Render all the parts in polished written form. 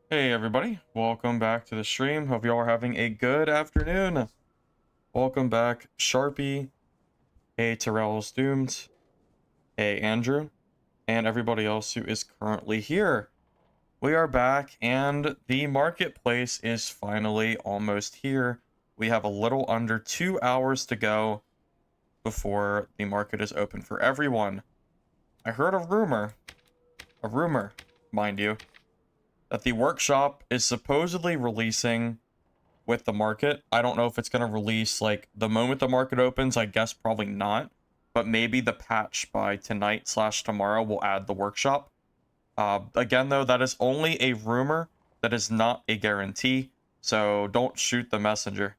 Hey everybody, welcome back to the stream. Hope you all are having a good afternoon. Welcome back, Sharpie. Hey, Terrell's Doomed. Hey, Andrew. And everybody else who is currently here. We are back, and the marketplace is finally almost here. We have a little under 2 hours to go before the market is open for everyone. I heard a rumor, mind you, that the workshop is supposedly releasing with the market. I don't know if it's going to release like the moment the market opens. I guess probably not, but maybe the patch by tonight/tomorrow will add the workshop. Again, though, that is only a rumor. That is not a guarantee, so don't shoot the messenger.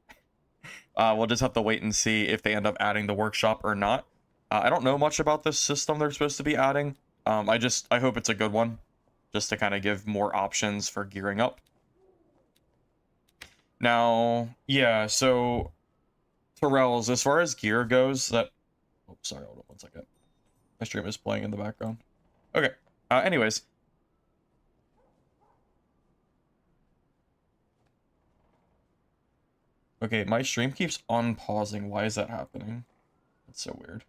We'll just have to wait and see if they end up adding the workshop or not. I don't know much about this system they're supposed to be adding. I hope it's a good one, just to kind of give more options for gearing up. Now, yeah, so Terrell's, as far as gear goes, that... Oh, sorry, hold on one second. My stream is playing in the background. Okay, anyways. Okay, my stream keeps unpausing. Why is that happening? That's so weird.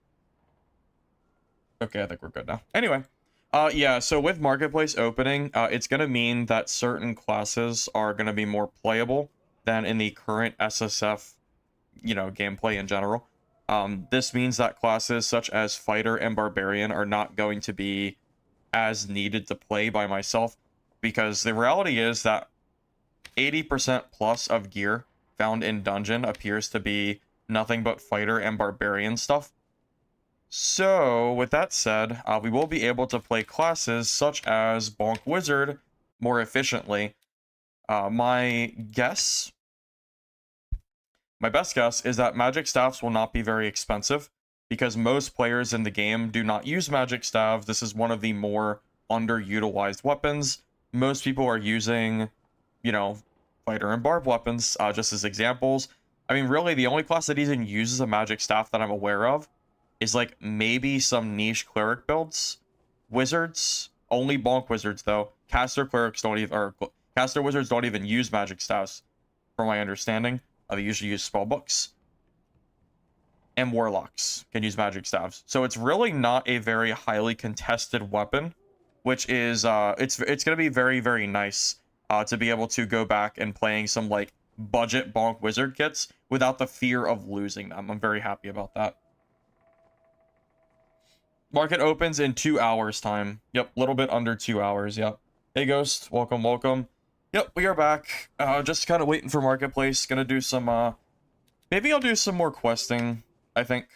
Okay, I think we're good now. Anyway, yeah, so with Marketplace opening, it's going to mean that certain classes are going to be more playable than in the current SSF, gameplay in general. This means that classes such as Fighter and Barbarian are not going to be as needed to play by myself, because the reality is that 80% plus of gear found in Dungeon appears to be nothing but Fighter and Barbarian stuff. So, with that said, we will be able to play classes such as Bonk Wizard more efficiently. My best guess is that magic staffs will not be very expensive, because most players in the game do not use magic staffs. This is one of the more underutilized weapons. Most people are using, fighter and barb weapons, just as examples. I mean, really, the only class that even uses a magic staff that I'm aware of is like maybe some niche cleric builds. Wizards, only bonk wizards though. Caster clerics don't even, or caster wizards don't even use magic staffs, from my understanding. They usually use spellbooks. And warlocks can use magic staffs. So it's really not a very highly contested weapon, which is it's gonna be very, very nice to be able to go back and playing some like budget bonk wizard kits without the fear of losing them. I'm very happy about that. Market opens in 2 hours time. Yep, a little bit under 2 hours. Yep. Hey Ghost, welcome, welcome. Yep, we are back. Just kind of waiting for Marketplace. Gonna do some maybe I'll do some more questing, I think.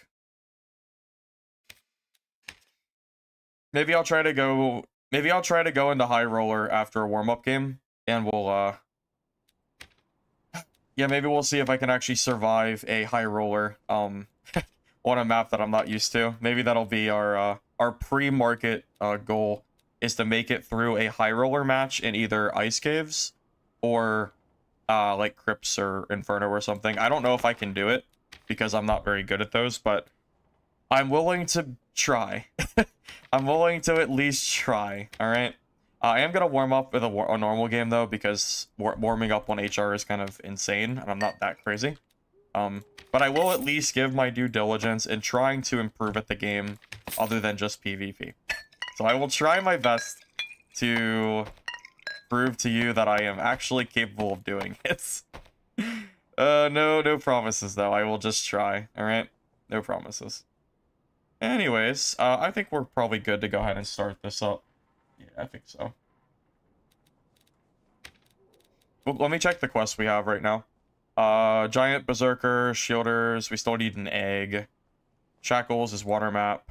Maybe I'll try to go into High Roller after a warm-up game, and we'll yeah, maybe we'll see if I can actually survive a High Roller on a map that I'm not used to. Maybe that'll be our pre-market goal, is to make it through a High Roller match in either Ice Caves or like Crypts or Inferno or something. I don't know if I can do it because I'm not very good at those, but I'm willing to try. I'm willing to at least try, alright? I am going to warm up with a normal game, though, because warming up on HR is kind of insane, and I'm not that crazy. But I will at least give my due diligence in trying to improve at the game, other than just PvP. So I will try my best to prove to you that I am actually capable of doing it. No promises, though. I will just try, alright? No promises. Anyways, I think we're probably good to go ahead and start this up. Yeah, I think so. Well, let me check the quests we have right now. Giant Berserker, Shielders, we still need an egg. Shackles is water map.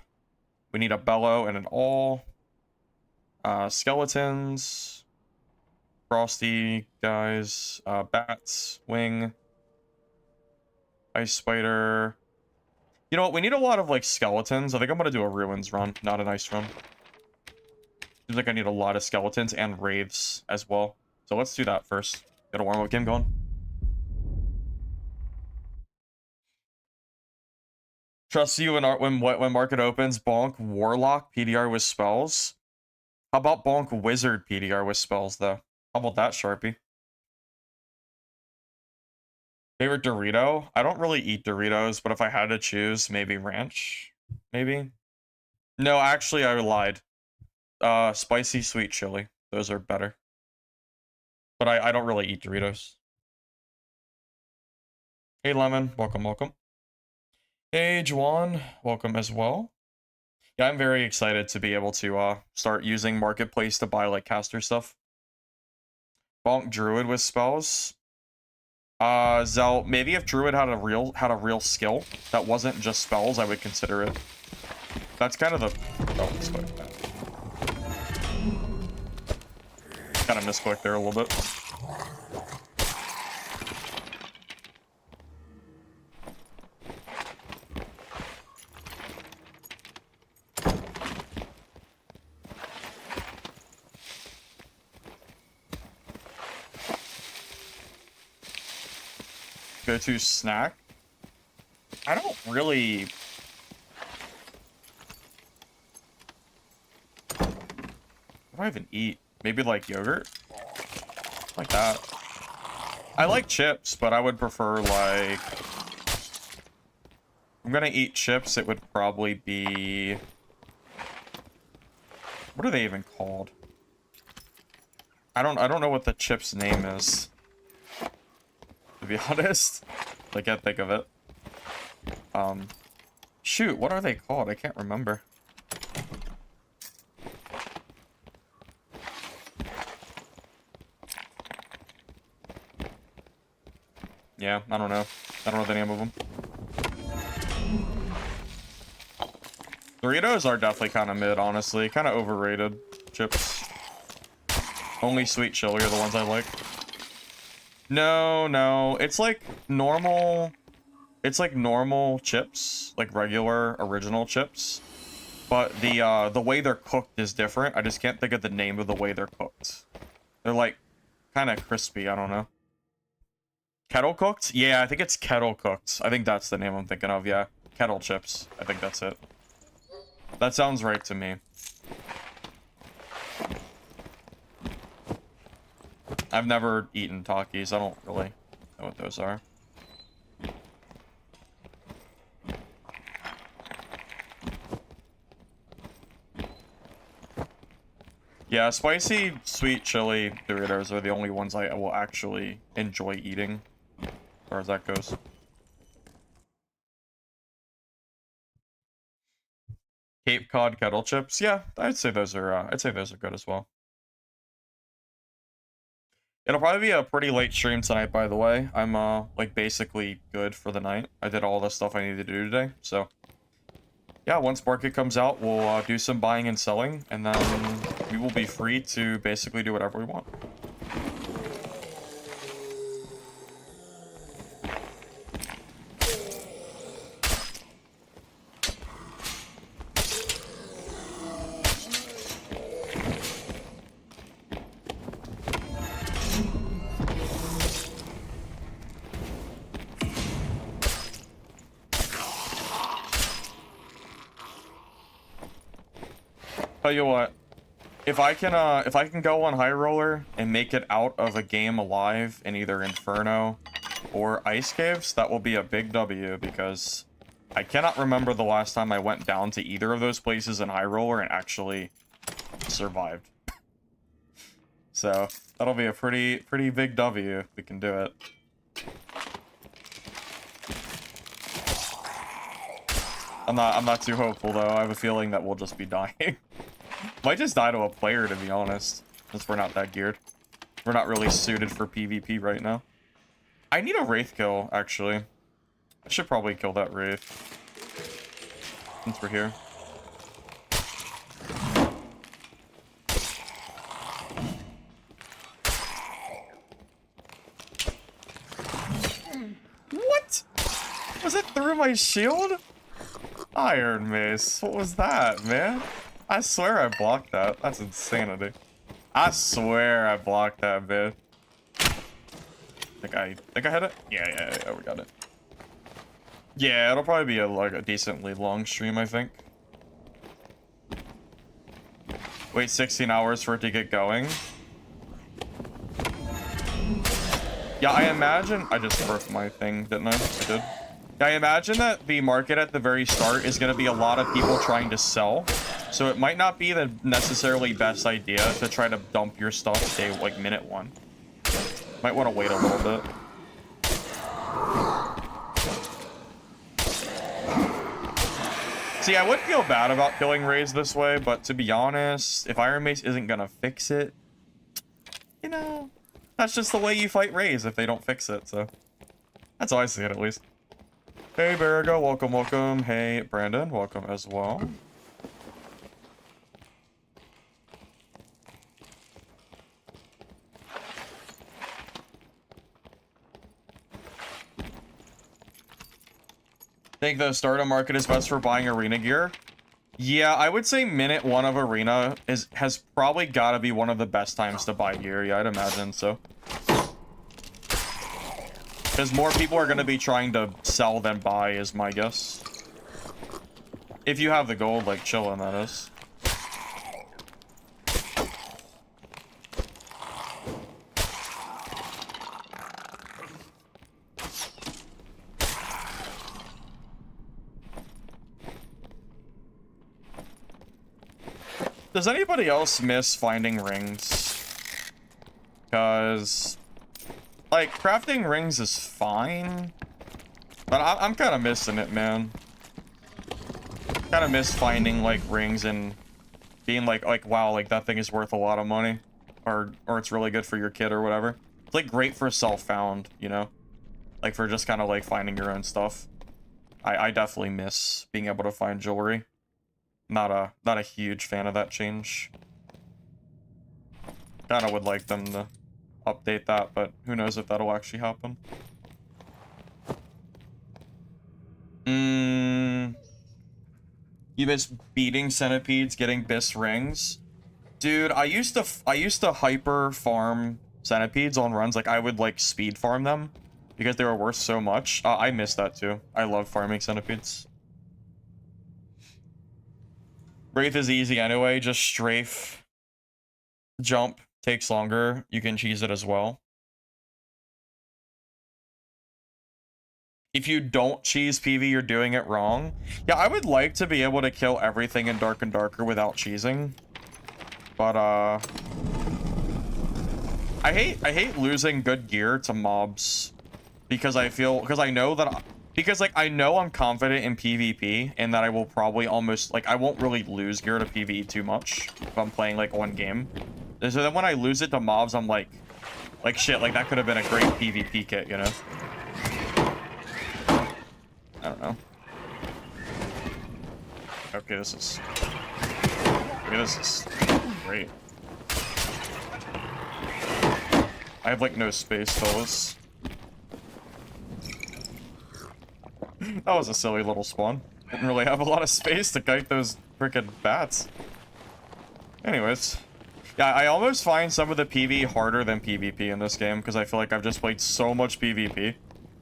We need a bellow and an awl. Skeletons. Frosty guys. Bats, wing. Ice spider. You know what, we need a lot of, like, skeletons. I think I'm gonna do a ruins run, not an ice run. Seems like I need a lot of skeletons and wraiths as well. So let's do that first. Get a warm-up game going. Trust you when market opens. Bonk Warlock PDR with spells. How about Bonk Wizard PDR with spells, though? How about that, Sharpie? Favorite Dorito? I don't really eat Doritos, but if I had to choose, maybe ranch? Maybe? No, actually, I lied. Spicy sweet chili. Those are better. But I don't really eat Doritos. Hey, Lemon. Welcome, welcome. Hey, Juan. Welcome as well. Yeah, I'm very excited to be able to start using Marketplace to buy, like, caster stuff. Bonk Druid with spells. Zell, maybe if Druid had a real skill that wasn't just spells, I would consider it. That's kind of the... Oh, misclick that. Kind of misclicked there a little bit. Go-to snack? I don't really... What do I even eat? Maybe like yogurt? Like that. I like chips, but I would prefer like... If I'm gonna eat chips, it would probably be... What are they even called? I don't know what the chip's name is. To be honest. I can't think of it. Shoot, what are they called? I can't remember. Yeah, I don't know. I don't know the name of them. Doritos are definitely kind of mid, honestly. Kind of overrated chips. Only sweet chili are the ones I like. No. It's like normal... It's like normal chips. Like regular, original chips. But the way they're cooked is different. I just can't think of the name of the way they're cooked. They're like kind of crispy, I don't know. Kettle cooked? Yeah, I think it's kettle cooked. I think that's the name I'm thinking of, yeah. Kettle chips. I think that's it. That sounds right to me. I've never eaten Takis. I don't really know what those are. Yeah, spicy sweet chili Doritos are the only ones I will actually enjoy eating, as far as that goes. Cape Cod kettle chips, yeah, I'd say those are good as well. It'll probably be a pretty late stream tonight, by the way. I'm like basically good for the night. I did all the stuff I needed to do today, so yeah, once market comes out, we'll do some buying and selling, and then we will be free to basically do whatever we want. Tell you what, if I can go on High Roller and make it out of a game alive in either Inferno or Ice Caves, that will be a big W, because I cannot remember the last time I went down to either of those places in High Roller and actually survived. So that'll be a pretty big W if we can do it. I'm not too hopeful though. I have a feeling that we'll just be dying. Might just die to a player, to be honest, since we're not that geared. We're not really suited for PvP right now. I need a Wraith kill, actually. I should probably kill that Wraith, since we're here. What? Was it through my shield? Iron Mace. What was that, man? I swear I blocked that. That's insanity. I swear I blocked that, man. Think I hit it? Yeah, we got it. Yeah, it'll probably be like a decently long stream, I think. Wait 16 hours for it to get going. Yeah, I imagine... I just broke my thing, didn't I? I did. Yeah, I imagine that the market at the very start is going to be a lot of people trying to sell. So it might not be the necessarily best idea to try to dump your stuff day, like, minute 1. Might want to wait a little bit. See, I would feel bad about killing Raze this way, but to be honest, if Iron Mace isn't gonna fix it, you know, that's just the way you fight Raze if they don't fix it, so. That's how I see it, at least. Hey, Barago, welcome, welcome. Hey, Brandon, welcome as well. Think the starter market is best for buying arena gear? Yeah, I would say minute 1 of arena has probably got to be one of the best times to buy gear. Yeah, I'd imagine so. Because more people are going to be trying to sell than buy, is my guess. If you have the gold, like, chillin', that is. Does anybody else miss finding rings? Because, like, crafting rings is fine, but I'm kind of missing it, man. Kind of miss finding, like, rings and being like, wow, like, that thing is worth a lot of money, or it's really good for your kid or whatever. It's, like, great for self-found, you know? Like, for just kind of, like, finding your own stuff. I definitely miss being able to find jewelry. Not a huge fan of that change. Kinda would like them to update that, but who knows if that'll actually happen. You miss beating centipedes, getting bis rings? Dude, I used to hyper farm centipedes on runs. Like, I would, like, speed farm them because they were worth so much. I miss that too. I love farming centipedes. Wraith is easy anyway, just strafe. Jump takes longer. You can cheese it as well. If you don't cheese PV, you're doing it wrong. Yeah, I would like to be able to kill everything in Dark and Darker without cheesing. But, I hate losing good gear to mobs. Because I know that... Because, like, I know I'm confident in PvP, and that I will probably almost, like, I won't really lose gear to PvE too much if I'm playing, like, one game. So then when I lose it to mobs, I'm like, shit, like, that could have been a great PvP kit, you know? I don't know. Okay, this is great. I have, like, no space, fellas. That was a silly little spawn. Didn't really have a lot of space to kite those frickin' bats. Anyways. Yeah, I almost find some of the PvE harder than PvP in this game, because I feel like I've just played so much PvP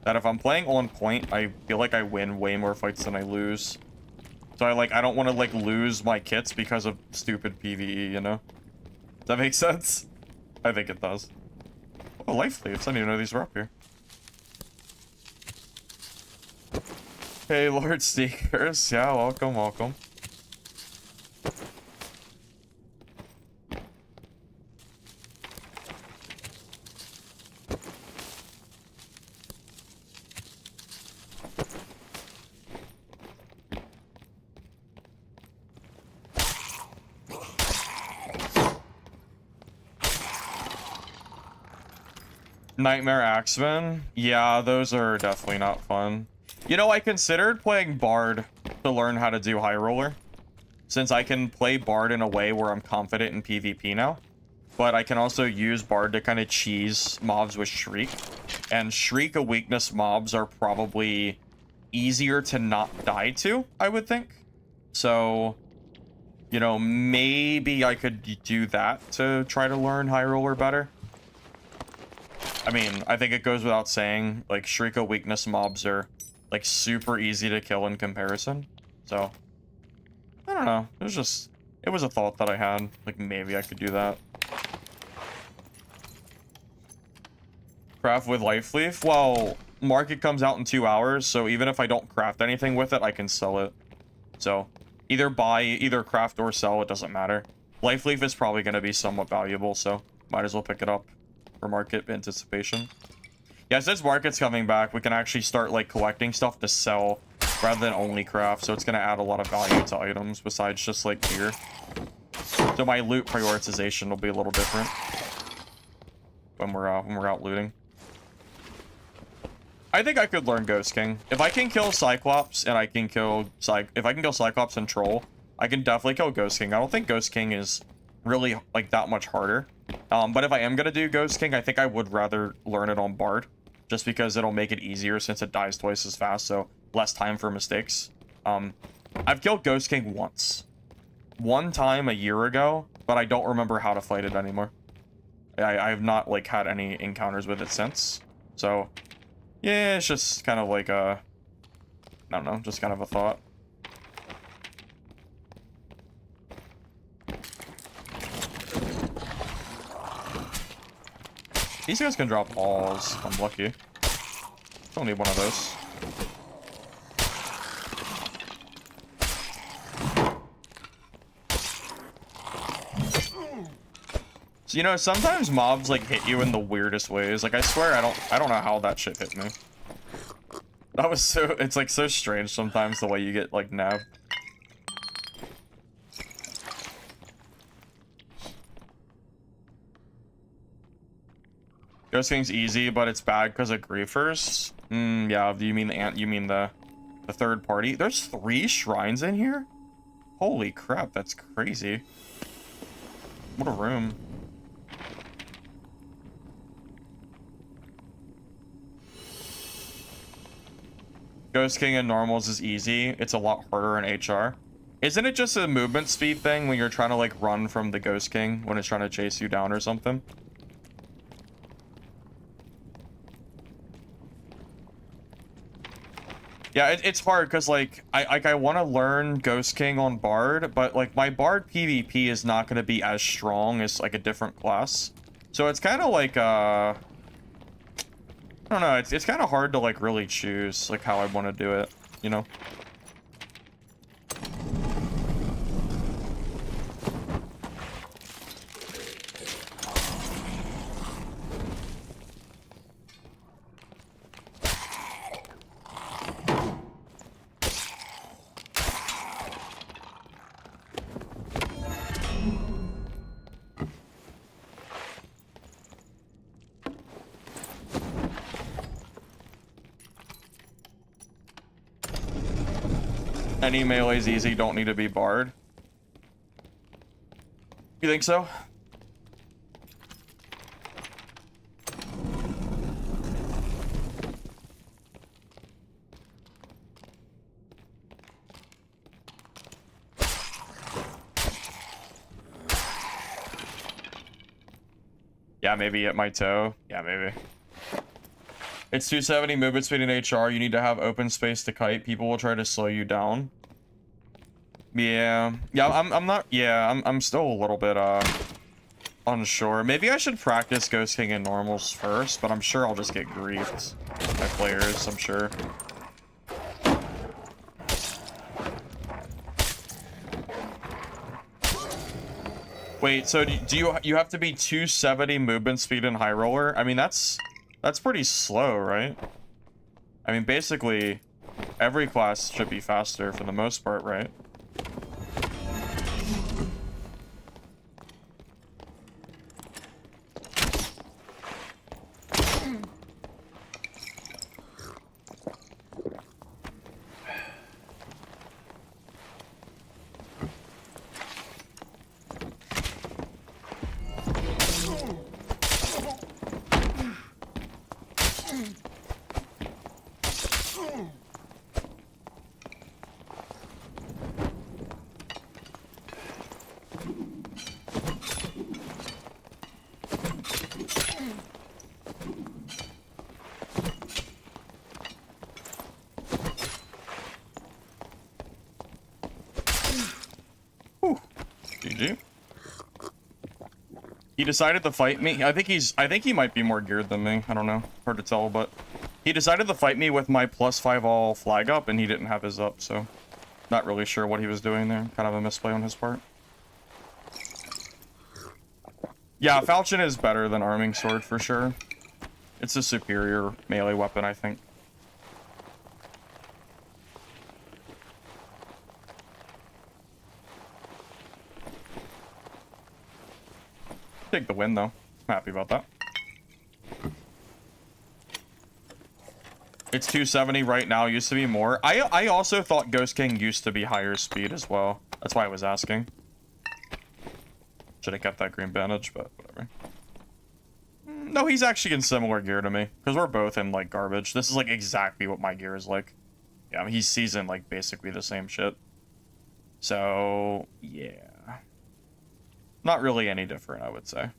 that if I'm playing on point, I feel like I win way more fights than I lose. So I don't want to, like, lose my kits because of stupid PvE, you know? Does that make sense? I think it does. Oh, life leaves. I didn't even know these were up here. Hey, Lord Sneakers. Yeah, welcome, welcome. Nightmare Axemen? Yeah, those are definitely not fun. You know, I considered playing Bard to learn how to do High Roller, since I can play Bard in a way where I'm confident in PvP now. But I can also use Bard to kind of cheese mobs with Shriek. And Shriek of Weakness mobs are probably easier to not die to, I would think. So, you know, maybe I could do that to try to learn High Roller better. I mean, I think it goes without saying, like, Shriek of Weakness mobs are, like, super easy to kill in comparison. So, I don't know. It was a thought that I had. Like, maybe I could do that. Craft with life leaf? Well, market comes out in 2 hours, so even if I don't craft anything with it, I can sell it. So either craft or sell, it doesn't matter. Life leaf is probably going to be somewhat valuable, so might as well pick it up for market anticipation. Yeah, since market's coming back, we can actually start like collecting stuff to sell rather than only craft, so it's going to add a lot of value to items besides just like gear. So my loot prioritization will be a little different when we're out looting. I think I could learn Ghost King. If I can kill Cyclops and I can kill if I can kill Cyclops and Troll, I can definitely kill Ghost King. I don't think Ghost King is really like that much harder. But if I am gonna do Ghost King, I think I would rather learn it on Bard, just because it'll make it easier since it dies twice as fast, so less time for mistakes. I've killed Ghost King once. One time a year ago, but I don't remember how to fight it anymore. I have not like had any encounters with it since. So yeah, it's just kind of like a, I don't know, just kind of a thought. These guys can drop balls. I'm lucky. Don't need one of those. So, you know, sometimes mobs like hit you in the weirdest ways. Like I swear I don't know how that shit hit me. That was so, it's like so strange sometimes the way you get like nabbed. Ghost King's easy, but it's bad because of griefers. Yeah, you mean the third party? There's 3 shrines in here? Holy crap, that's crazy. What a room. Ghost King in normals is easy. It's a lot harder in HR. Isn't it just a movement speed thing when you're trying to like run from the Ghost King when it's trying to chase you down or something? Yeah, it's hard because like I want to learn Ghost King on Bard, but like my Bard PvP is not going to be as strong as like a different class. So it's kind of like I don't know, it's kind of hard to like really choose like how I want to do it, you know? Any melee's easy, don't need to be Bard. You think so? Yeah, maybe at my toe. Yeah, maybe. It's 270 movement speed in HR. You need to have open space to kite. People will try to slow you down. Yeah. Yeah, I'm not, yeah, I'm still a little bit unsure. Maybe I should practice Ghost King in normals first, but I'm sure I'll just get griefed by players, I'm sure. Wait, so do you have to be 270 movement speed in high roller? I mean, that's pretty slow, right? I mean, basically, every class should be faster for the most part, right? He decided to fight me. I think he might be more geared than me. I don't know. Hard to tell, but he decided to fight me with my +5 all flag up, and he didn't have his up, so not really sure what he was doing there. Kind of a misplay on his part. Yeah, Falchion is better than Arming Sword for sure. It's a superior melee weapon, I think. Take the win, though. I'm happy about that. It's 270 right now. Used to be more. I also thought Ghost King used to be higher speed as well. That's why I was asking. Should have kept that green bandage, but whatever. No, he's actually in similar gear to me. Because we're both in, like, garbage. This is, like, exactly what my gear is like. Yeah, I mean, he's in, like, basically the same shit. So, yeah. Not really any different, I would say.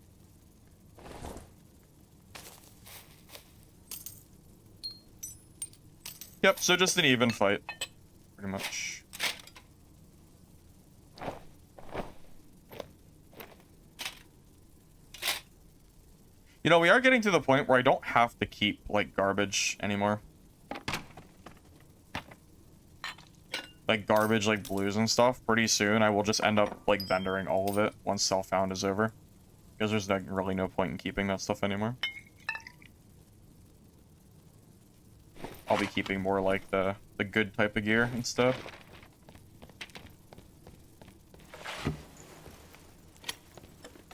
Yep, so just an even fight. Pretty much. You know, we are getting to the point where I don't have to keep, like, garbage anymore. Like, garbage, like, blues and stuff. Pretty soon, I will just end up, like, vendoring all of it once self-found is over. Because there's like, really no point in keeping that stuff anymore. I'll be keeping more, like, the good type of gear and stuff.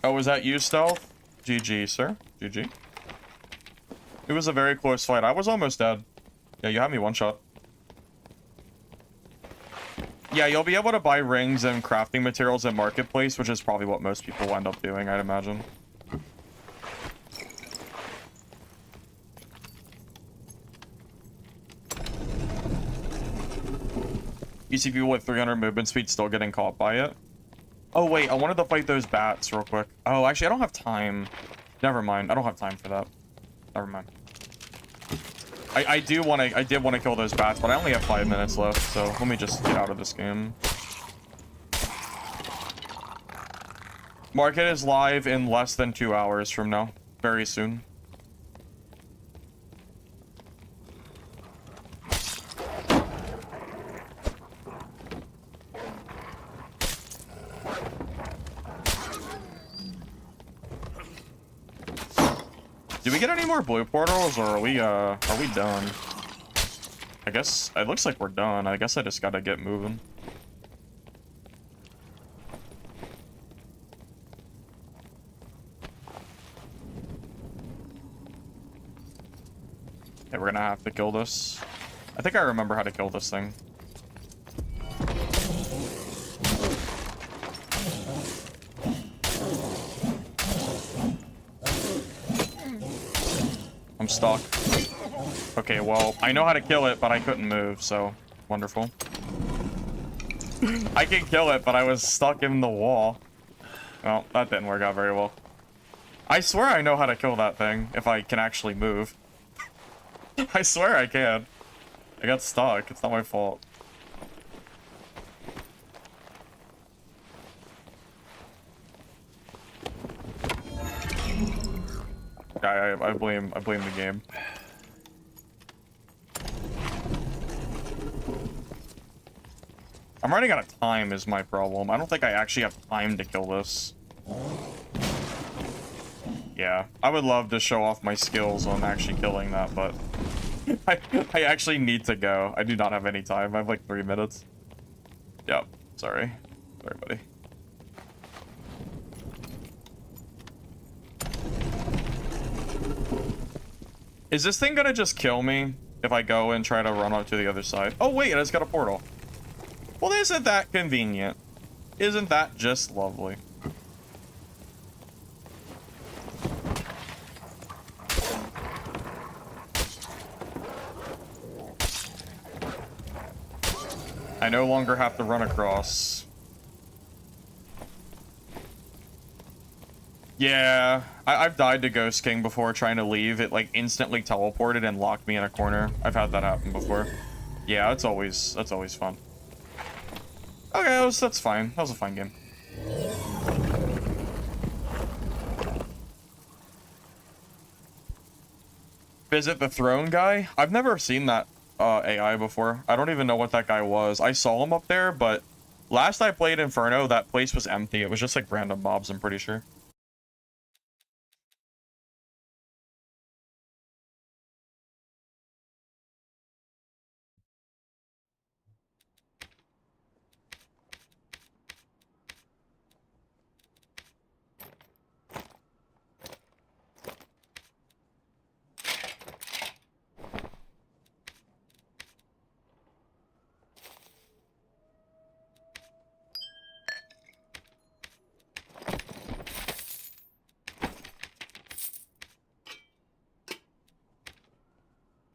Oh, was that you, Stealth? GG, sir. GG. It was a very close fight. I was almost dead. Yeah, you had me one shot. Yeah, you'll be able to buy rings and crafting materials at Marketplace, which is probably what most people end up doing, I'd imagine. You see people with 300 movement speed still getting caught by it. Oh, wait, I wanted to fight those bats real quick. Oh, actually, I don't have time. Never mind. I don't have time for that. Never mind. I did want to kill those bats, but I only have 5 minutes left, so let me just get out of this game. Market is live in less than 2 hours from now. Very soon. Do we get any more blue portals, or are we done? I guess it looks like we're done. I guess I just gotta get moving. Okay, we're gonna have to kill this. I think I remember how to kill this thing. I'm stuck. Okay, well, I know how to kill it, but I couldn't move, so wonderful. I can kill it, but I was stuck in the wall. Well, that didn't work out very well. I swear I know how to kill that thing, if I can actually move. I swear I can. I got stuck. It's not my fault. I blame the game. I'm running out of time is my problem. I don't think I actually have time to kill this. Yeah, I would love to show off my skills on actually killing that, but I actually need to go. I do not have any time. I have like 3 minutes. Yep, sorry. Sorry, buddy. Is this thing gonna just kill me if I go and try to run up to the other side? Oh wait, it has got a portal. Well, isn't that convenient? Isn't that just lovely? I no longer have to run across. Yeah, I've died to Ghost King before trying to leave. It like instantly teleported and locked me in a corner. I've had that happen before. Yeah, that's always fun. Okay, that's fine. That was a fine game. Visit the throne guy? I've never seen that AI before. I don't even know what that guy was. I saw him up there, but last I played Inferno, that place was empty. It was just like random mobs, I'm pretty sure.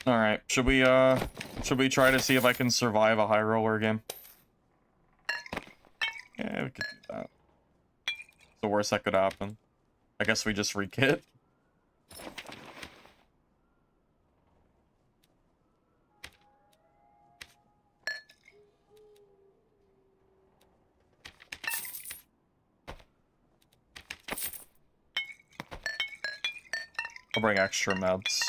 All right, should we try to see if I can survive a high roller game? Yeah, we could do that. The worst that could happen. I guess we just re-kit. I'll bring extra meds.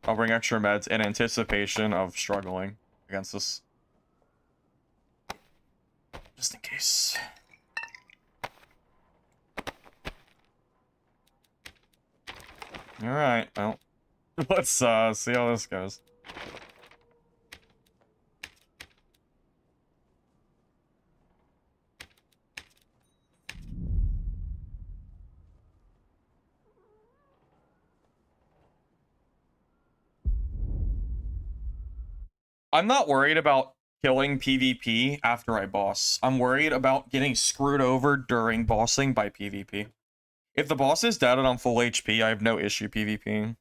I'll bring extra meds in anticipation of struggling against this. Just in case. Alright, well. Let's see how this goes. I'm not worried about killing PvP after I boss. I'm worried about getting screwed over during bossing by PvP. If the boss is dead and I'm full HP, I have no issue PvPing.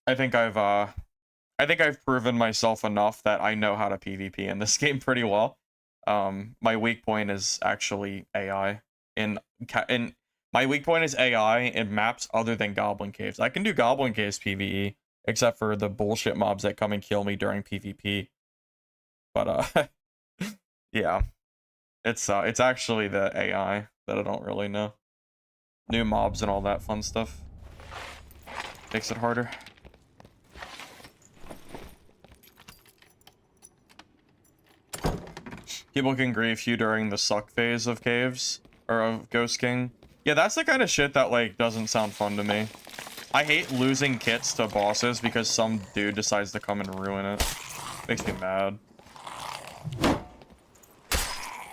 I think I've proven myself enough that I know how to PvP in this game pretty well. My weak point is actually AI. In my weak point is AI in maps other than Goblin Caves. I can do Goblin Caves PvE, except for the bullshit mobs that come and kill me during PvP. But yeah, it's actually the AI that I don't really know. New mobs and all that fun stuff makes it harder. People can grief you during the suck phase of caves, or of Ghost King. Yeah, that's the kind of shit that, like, doesn't sound fun to me. I hate losing kits to bosses because some dude decides to come and ruin it. Makes me mad.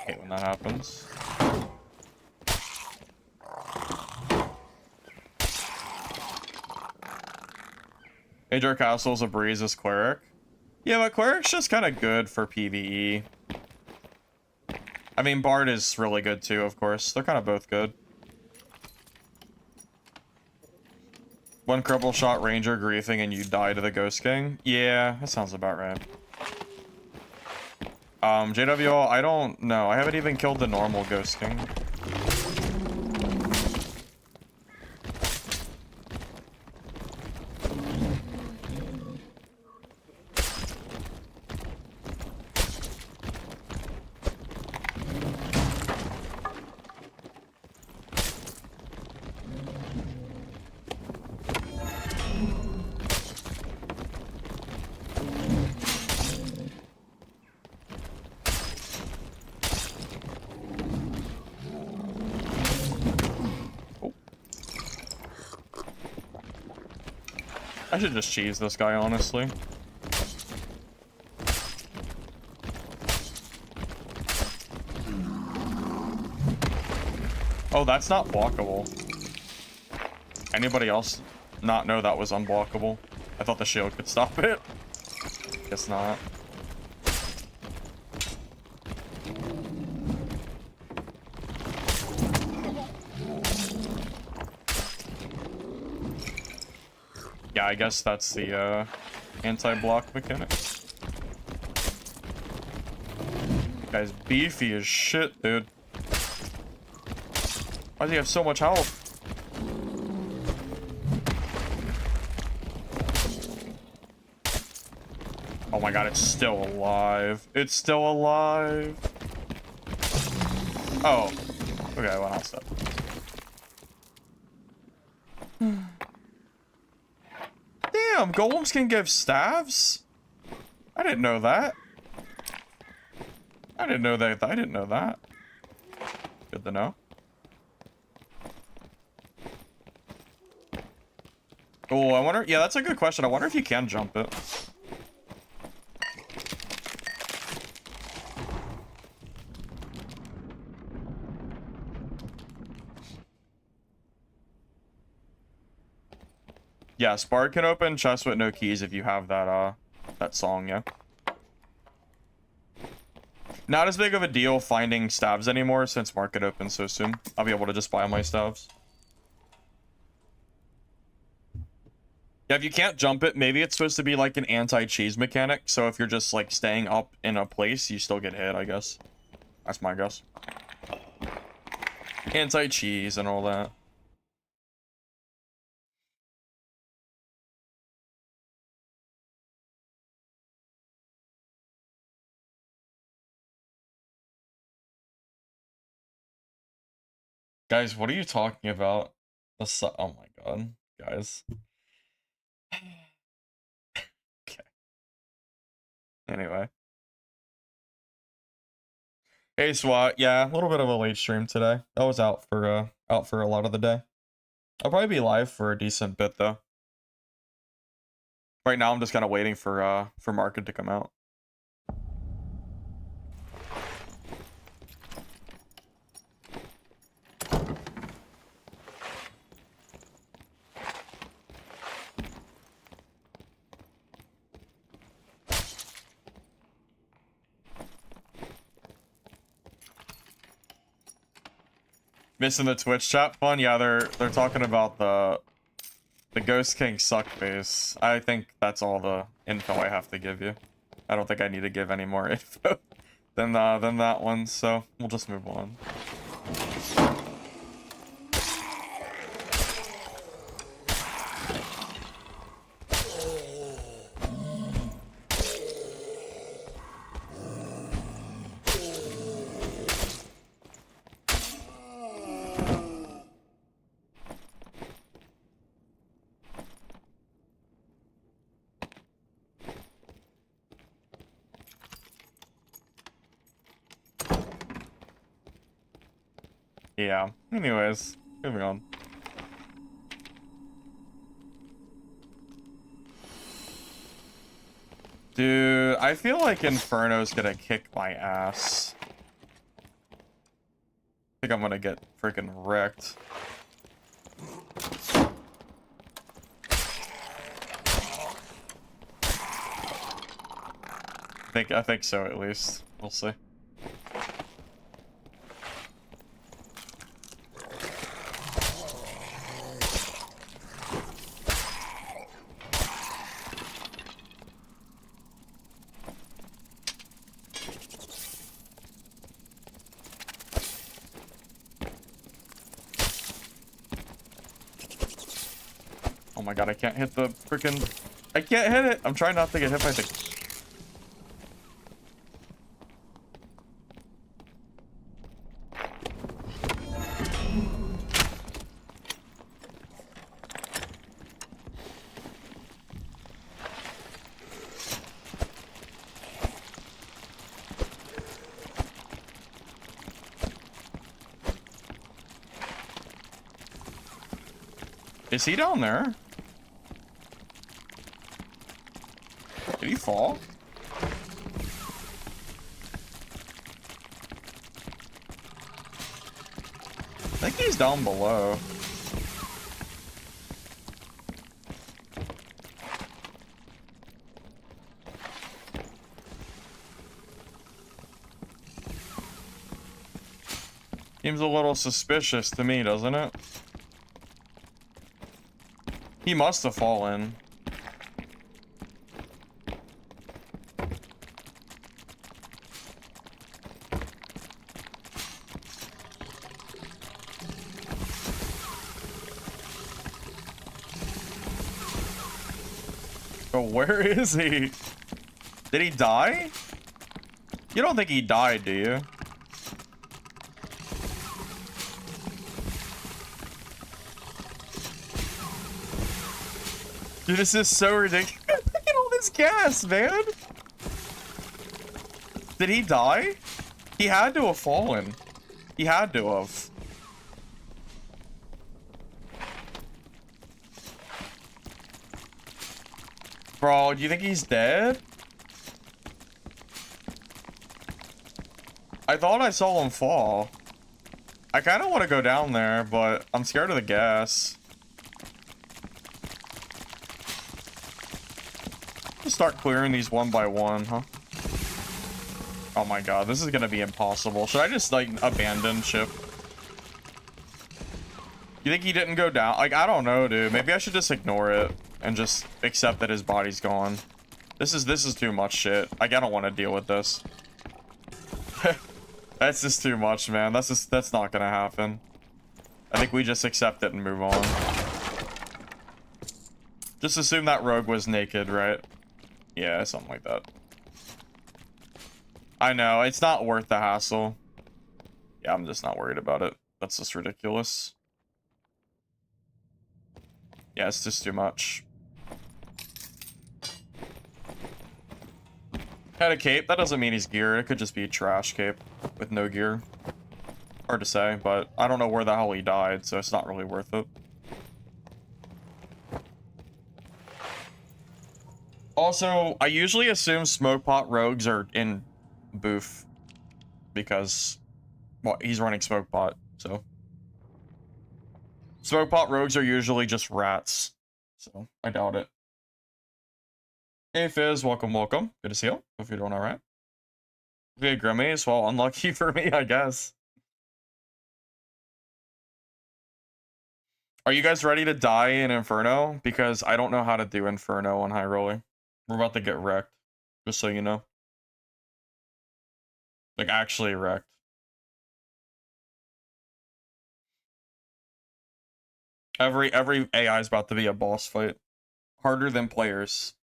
Hate when that happens. Ajar Castle's a breeze as Cleric. Yeah, but Cleric's just kind of good for PvE. I mean, Bard is really good too, of course. They're kind of both good. One cripple shot Ranger griefing and you die to the Ghost King? Yeah, that sounds about right. JWL, I don't know. I haven't even killed the normal Ghost King. I should just cheese this guy, honestly. Oh, that's not blockable. Anybody else not know that was unblockable? I thought the shield could stop it. Guess not. Yeah, I guess that's the anti-block mechanic. Guy's beefy as shit, dude. Why does he have so much health? Oh my god, it's still alive. It's still alive. Oh. Okay, well, I'll stop. Damn, golems can give staves? I didn't know that. I didn't know that. Good to know. Oh, I wonder... Yeah, that's a good question. I wonder if you can jump it. Yeah, Spark can open chests with no keys if you have that song, yeah. Not as big of a deal finding staves anymore since market opens so soon. I'll be able to just buy my staves. Yeah, if you can't jump it, maybe it's supposed to be like an anti-cheese mechanic. So if you're just like staying up in a place, you still get hit, I guess. That's my guess. Anti-cheese and all that. Guys, what are you talking about? Oh my god, guys. Okay. Anyway. Hey SWAT, yeah, a little bit of a late stream today. I was out for a lot of the day. I'll probably be live for a decent bit though. Right now I'm just kind of waiting for market to come out. Missing the Twitch chat fun? Yeah, they're talking about the Ghost King suck face. I think that's all the info I have to give you. I don't think I need to give any more info than that one, so we'll just move on. Yeah, anyways, moving on. Dude, I feel like Inferno's gonna kick my ass. I think I'm gonna get freaking wrecked. I think so at least. We'll see. Oh my god, I can't hit the freaking... I can't hit it! I'm trying not to get hit by the... Is he down there? Did he fall? I think he's down below. Seems a little suspicious to me, doesn't it? He must have fallen. Oh, where is he? Did he die? You don't think he died, do you? Dude, this is so ridiculous. Look at all this gas, man. Did he die? He had to have fallen. He had to have. Bro, do you think he's dead? I thought I saw him fall. I kind of want to go down there, but I'm scared of the gas. Just start clearing these one by one, huh? Oh my god, this is gonna be impossible. Should I just, like, abandon ship? You think he didn't go down? Like, I don't know, dude. Maybe I should just ignore it and just accept that his body's gone. This is too much shit. Like, I don't want to deal with this. That's just too much, man. That's not gonna happen. I think we just accept it and move on. Just assume that rogue was naked, right? Yeah, something like that. I know, it's not worth the hassle. Yeah, I'm just not worried about it. That's just ridiculous. Yeah, it's just too much. Had a cape, that doesn't mean he's geared. It could just be a trash cape with no gear. Hard to say, but I don't know where the hell he died, so it's not really worth it. Also, I usually assume smoke pot rogues are in booth because, well, he's running smoke pot, so. Smoke pot rogues are usually just rats, so I doubt it. Hey Fizz, welcome, welcome. Good to see you. Hope you're doing alright. Okay, Grimmies, well, unlucky for me, I guess. Are you guys ready to die in Inferno? Because I don't know how to do Inferno on High Roller. We're about to get wrecked, just so you know. Like, actually wrecked. Every AI is about to be a boss fight. Harder than players.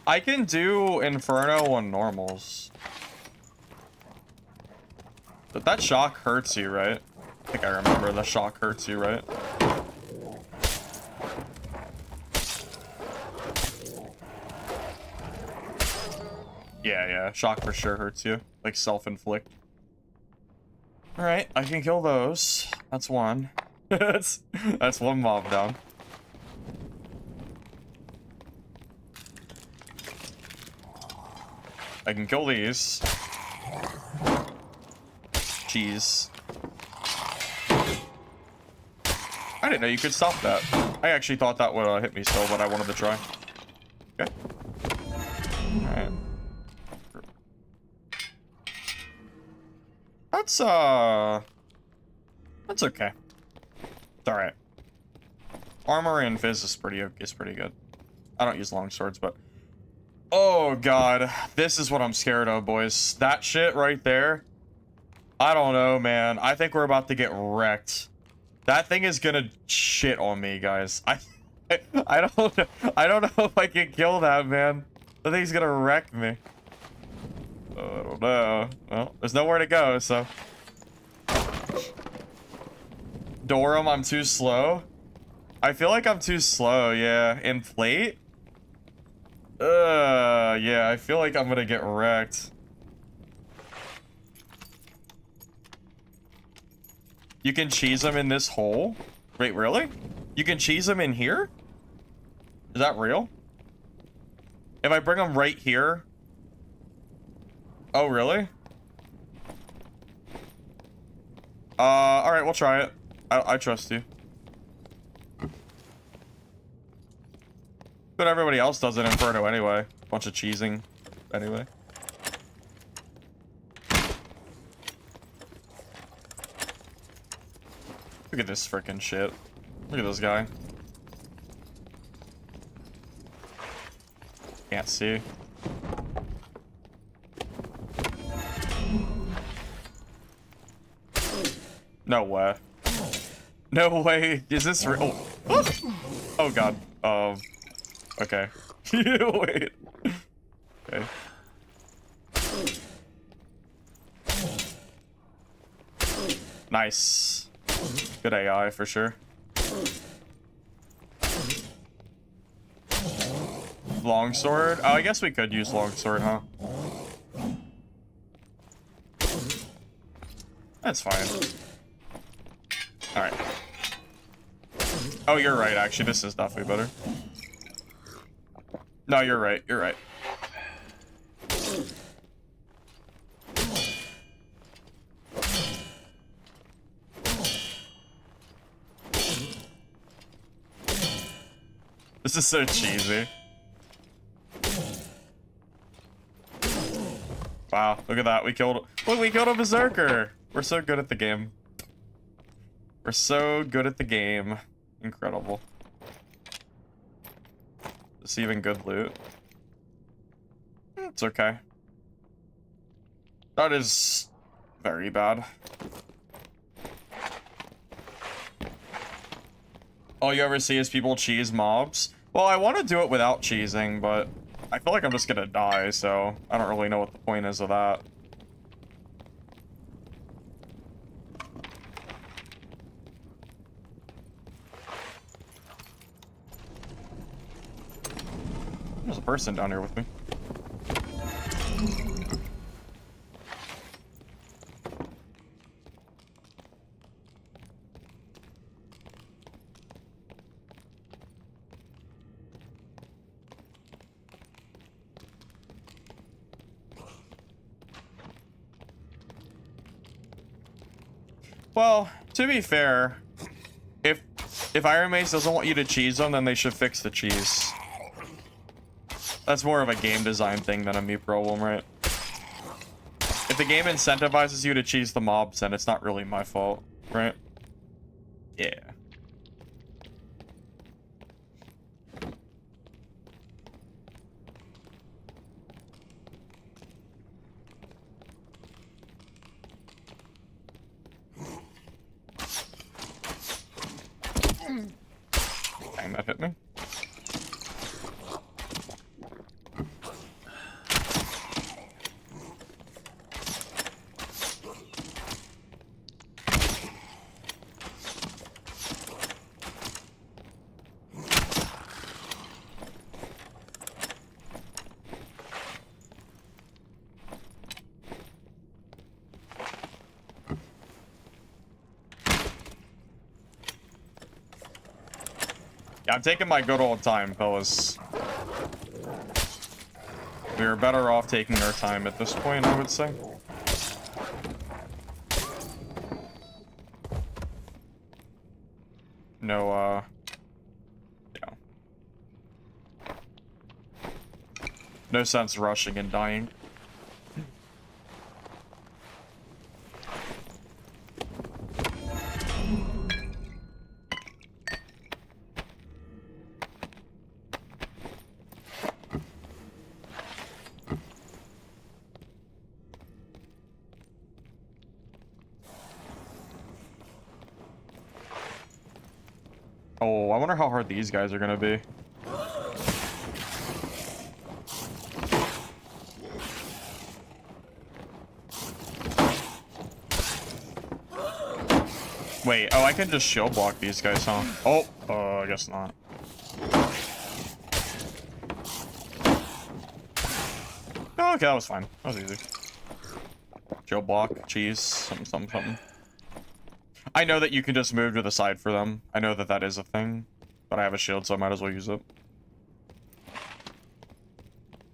I can do Inferno on normals. But that shock hurts you, right? I think I remember the shock hurts you, right? Yeah, shock for sure hurts you. Like self-inflict. Alright, I can kill those. That's one. that's one mob down. I can kill these. Jeez. I didn't know you could stop that. I actually thought that would hit me still, but I wanted to try. Okay. Alright. That's okay. It's alright. Armor and Fizz is pretty good. I don't use long swords, but oh god, this is what I'm scared of, boys. That shit right there. I don't know, man. I think we're about to get wrecked. That thing is gonna shit on me, guys. I don't know if I can kill that, man. The thing's gonna wreck me. I don't know. Well, there's nowhere to go, so. Dorum, I'm too slow. I feel like I'm too slow, yeah. In plate? Yeah, I feel like I'm gonna get wrecked. You can cheese them in this hole? Wait, really? You can cheese them in here? Is that real? If I bring them right here? Oh, really? Alright, we'll try it. I trust you. But everybody else does it in Inferno anyway. Bunch of cheesing anyway. Look at this freaking shit. Look at this guy. Can't see. No way. No way. Is this real? Oh, oh god. Okay. Wait. Okay. Nice. Good AI for sure. Longsword? Oh, I guess we could use longsword, huh? That's fine. Alright. Oh, you're right, actually. This is definitely better. No, you're right. You're right. This is so cheesy. Wow, look at that. We killed... Look, we killed a berserker! We're so good at the game. We're so good at the game. Incredible. Is this even good loot? It's okay. That is very bad. All you ever see is people cheese mobs. Well, I want to do it without cheesing, but I feel like I'm just gonna die, so I don't really know what the point is of that. There's a person down here with me. Well, to be fair, if Iron Mace doesn't want you to cheese them, then they should fix the cheese. That's more of a game design thing than a me problem, right? If the game incentivizes you to cheese the mobs, then it's not really my fault, right? Yeah. Dang, that hit me. Yeah, I'm taking my good old time, fellas. We are better off taking our time at this point, I would say. No, yeah. No sense rushing and dying. Oh, I wonder how hard these guys are gonna be. Wait, oh, I can just shield block these guys, huh? Oh, I guess not. Oh, okay, that was fine. That was easy. Shield block, cheese, something. I know that you can just move to the side for them. I know that that is a thing, but I have a shield, so I might as well use it.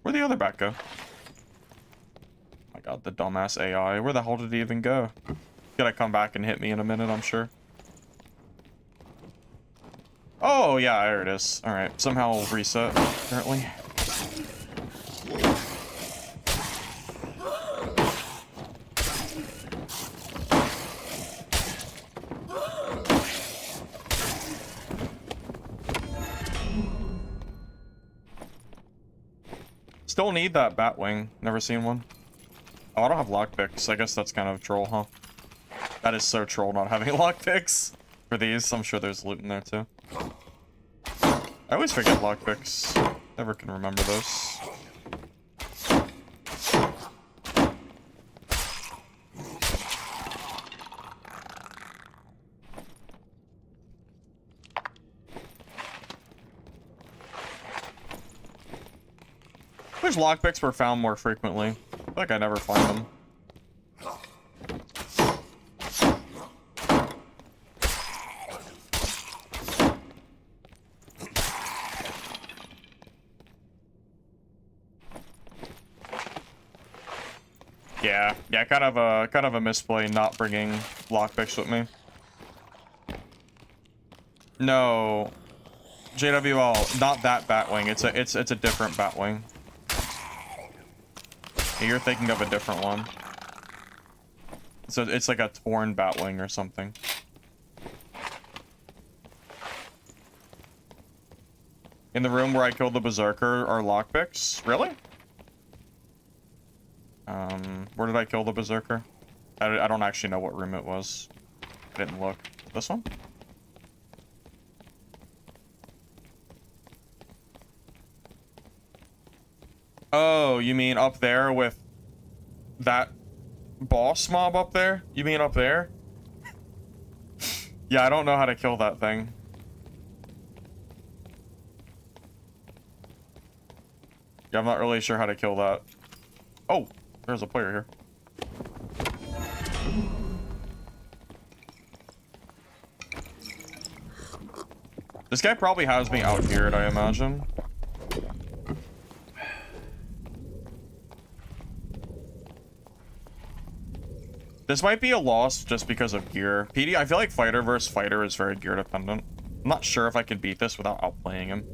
Where'd the other bat go? Oh my god, the dumbass AI. Where the hell did he even go? He's gonna come back and hit me in a minute, I'm sure. Oh, yeah, there it is. Alright, somehow I'll reset, apparently. Still need that bat wing. Never seen one. Oh, I don't have lockpicks. I guess that's kind of a troll, huh? That is so troll not having lockpicks for these. I'm sure there's loot in there too. I always forget lockpicks. Never can remember those. Wish lockpicks were found more frequently. I feel like I never find them. Yeah, kind of a misplay not bringing lockpicks with me. No, JWL, not that Batwing. It's a different Batwing. You're thinking of a different one. So it's like a torn Batwing or something. In the room where I killed the Berserker are lockpicks? Really? Where did I kill the Berserker? I don't actually know what room it was. I didn't look. This one? Oh, you mean up there with that boss mob up there? You mean up there? Yeah, I don't know how to kill that thing. Yeah, I'm not really sure how to kill that. Oh, there's a player here. This guy probably has me out here, I imagine. This might be a loss just because of gear. PD, I feel like fighter versus fighter is very gear dependent. I'm not sure if I can beat this without outplaying him.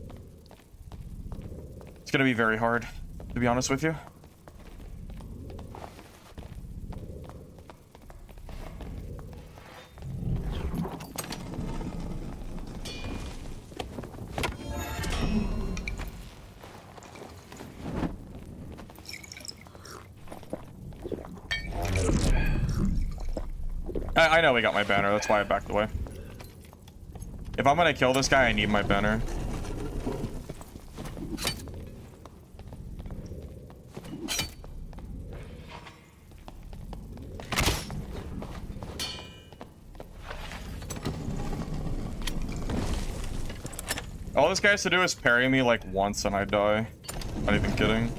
It's gonna be very hard, to be honest with you. I know we got my banner, that's why I backed away. If I'm gonna kill this guy, I need my banner. All this guy has to do is parry me like once and I die. Not even kidding.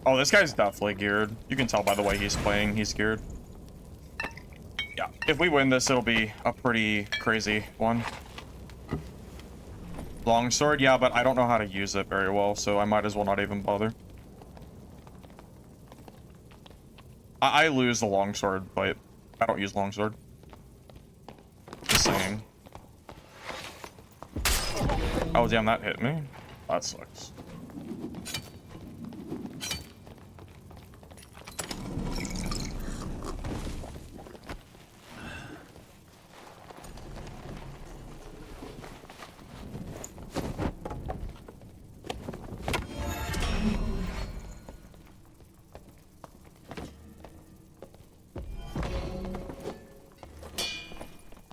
Oh, this guy's definitely geared. You can tell by the way he's playing, he's geared. Yeah, if we win this, it'll be a pretty crazy one. Longsword, yeah, but I don't know how to use it very well, so I might as well not even bother. I lose the longsword fight. I don't use longsword. Just saying. Oh, damn, that hit me. That sucks.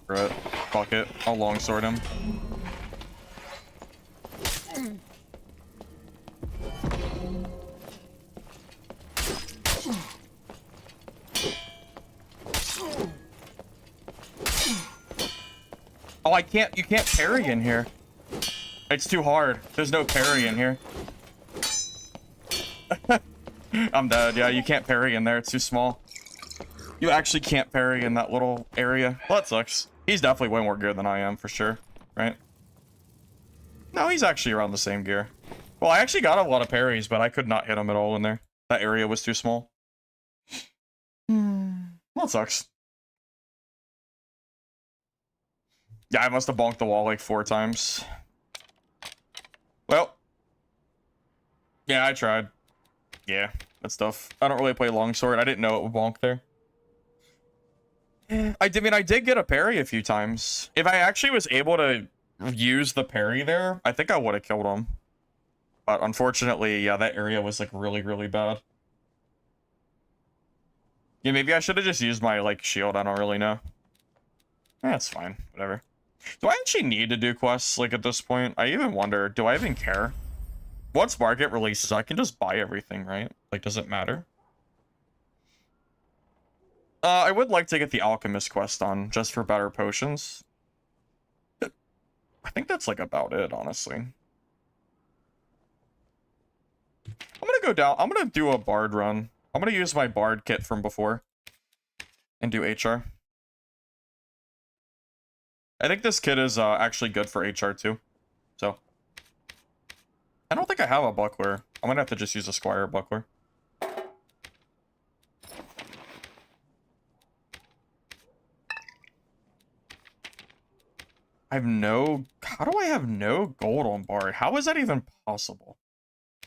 Right. Fuck it. I'll longsword him. Oh, I can't, you can't parry in here. It's too hard. There's no parry in here. I'm dead. Yeah, you can't parry in there. It's too small. You actually can't parry in that little area. Well, that sucks. He's definitely way more gear than I am, for sure. Right? No, he's actually around the same gear. Well, I actually got a lot of parries, but I could not hit him at all in there. That area was too small. Well, it sucks. Yeah, I must have bonked the wall like 4 times. Well. Yeah, I tried. Yeah, that's tough. I don't really play longsword. I didn't know it would bonk there. I mean, I did get a parry a few times. If I actually was able to use the parry there, I think I would have killed him. But unfortunately, yeah, that area was like really, really bad. Yeah, maybe I should have just used my, like, shield. I don't really know. That's fine. Whatever. Do I actually need to do quests, like, at this point? I even wonder, do I even care? Once Market releases, I can just buy everything, right? Like, does it matter? I would like to get the Alchemist quest on, just for better potions. I think that's, like, about it, honestly. I'm gonna go down. I'm gonna do a Bard run. I'm gonna use my Bard kit from before. And do HR. I think this kit is actually good for HR too. So. I don't think I have a buckler. I'm gonna have to just use a Squire buckler. I have no... How do I have no gold on Bard? How is that even possible?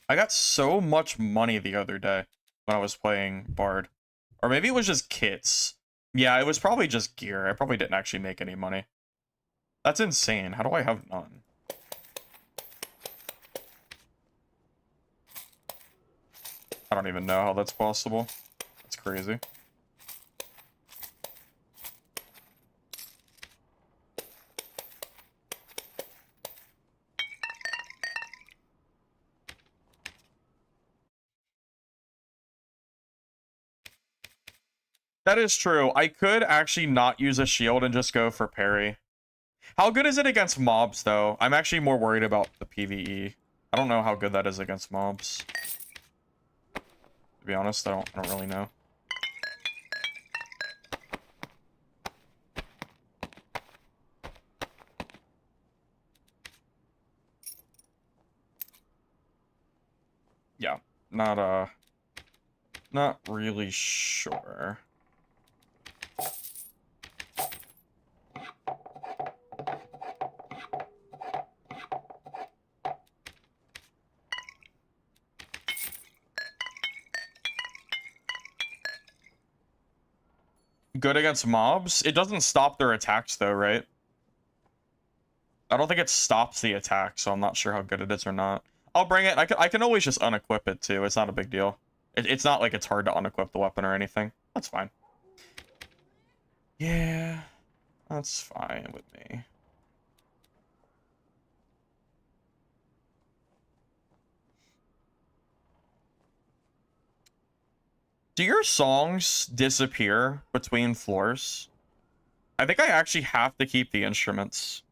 I got so much money the other day when I was playing Bard. Or maybe it was just kits. Yeah, it was probably just gear. I probably didn't actually make any money. That's insane. How do I have none? I don't even know how that's possible. That's crazy. That is true. I could actually not use a shield and just go for parry. How good is it against mobs, though? I'm actually more worried about the PvE. I don't know how good that is against mobs. To be honest, I don't really know. Yeah, not really sure. Good against mobs? It doesn't stop their attacks though, right? I don't think it stops the attack, so I'm not sure how good it is or not. I'll bring it. I can always just unequip it too. It's not a big deal. It's not like it's hard to unequip the weapon or anything. That's fine. Yeah, that's fine with me. Do your songs disappear between floors? I think I actually have to keep the instruments.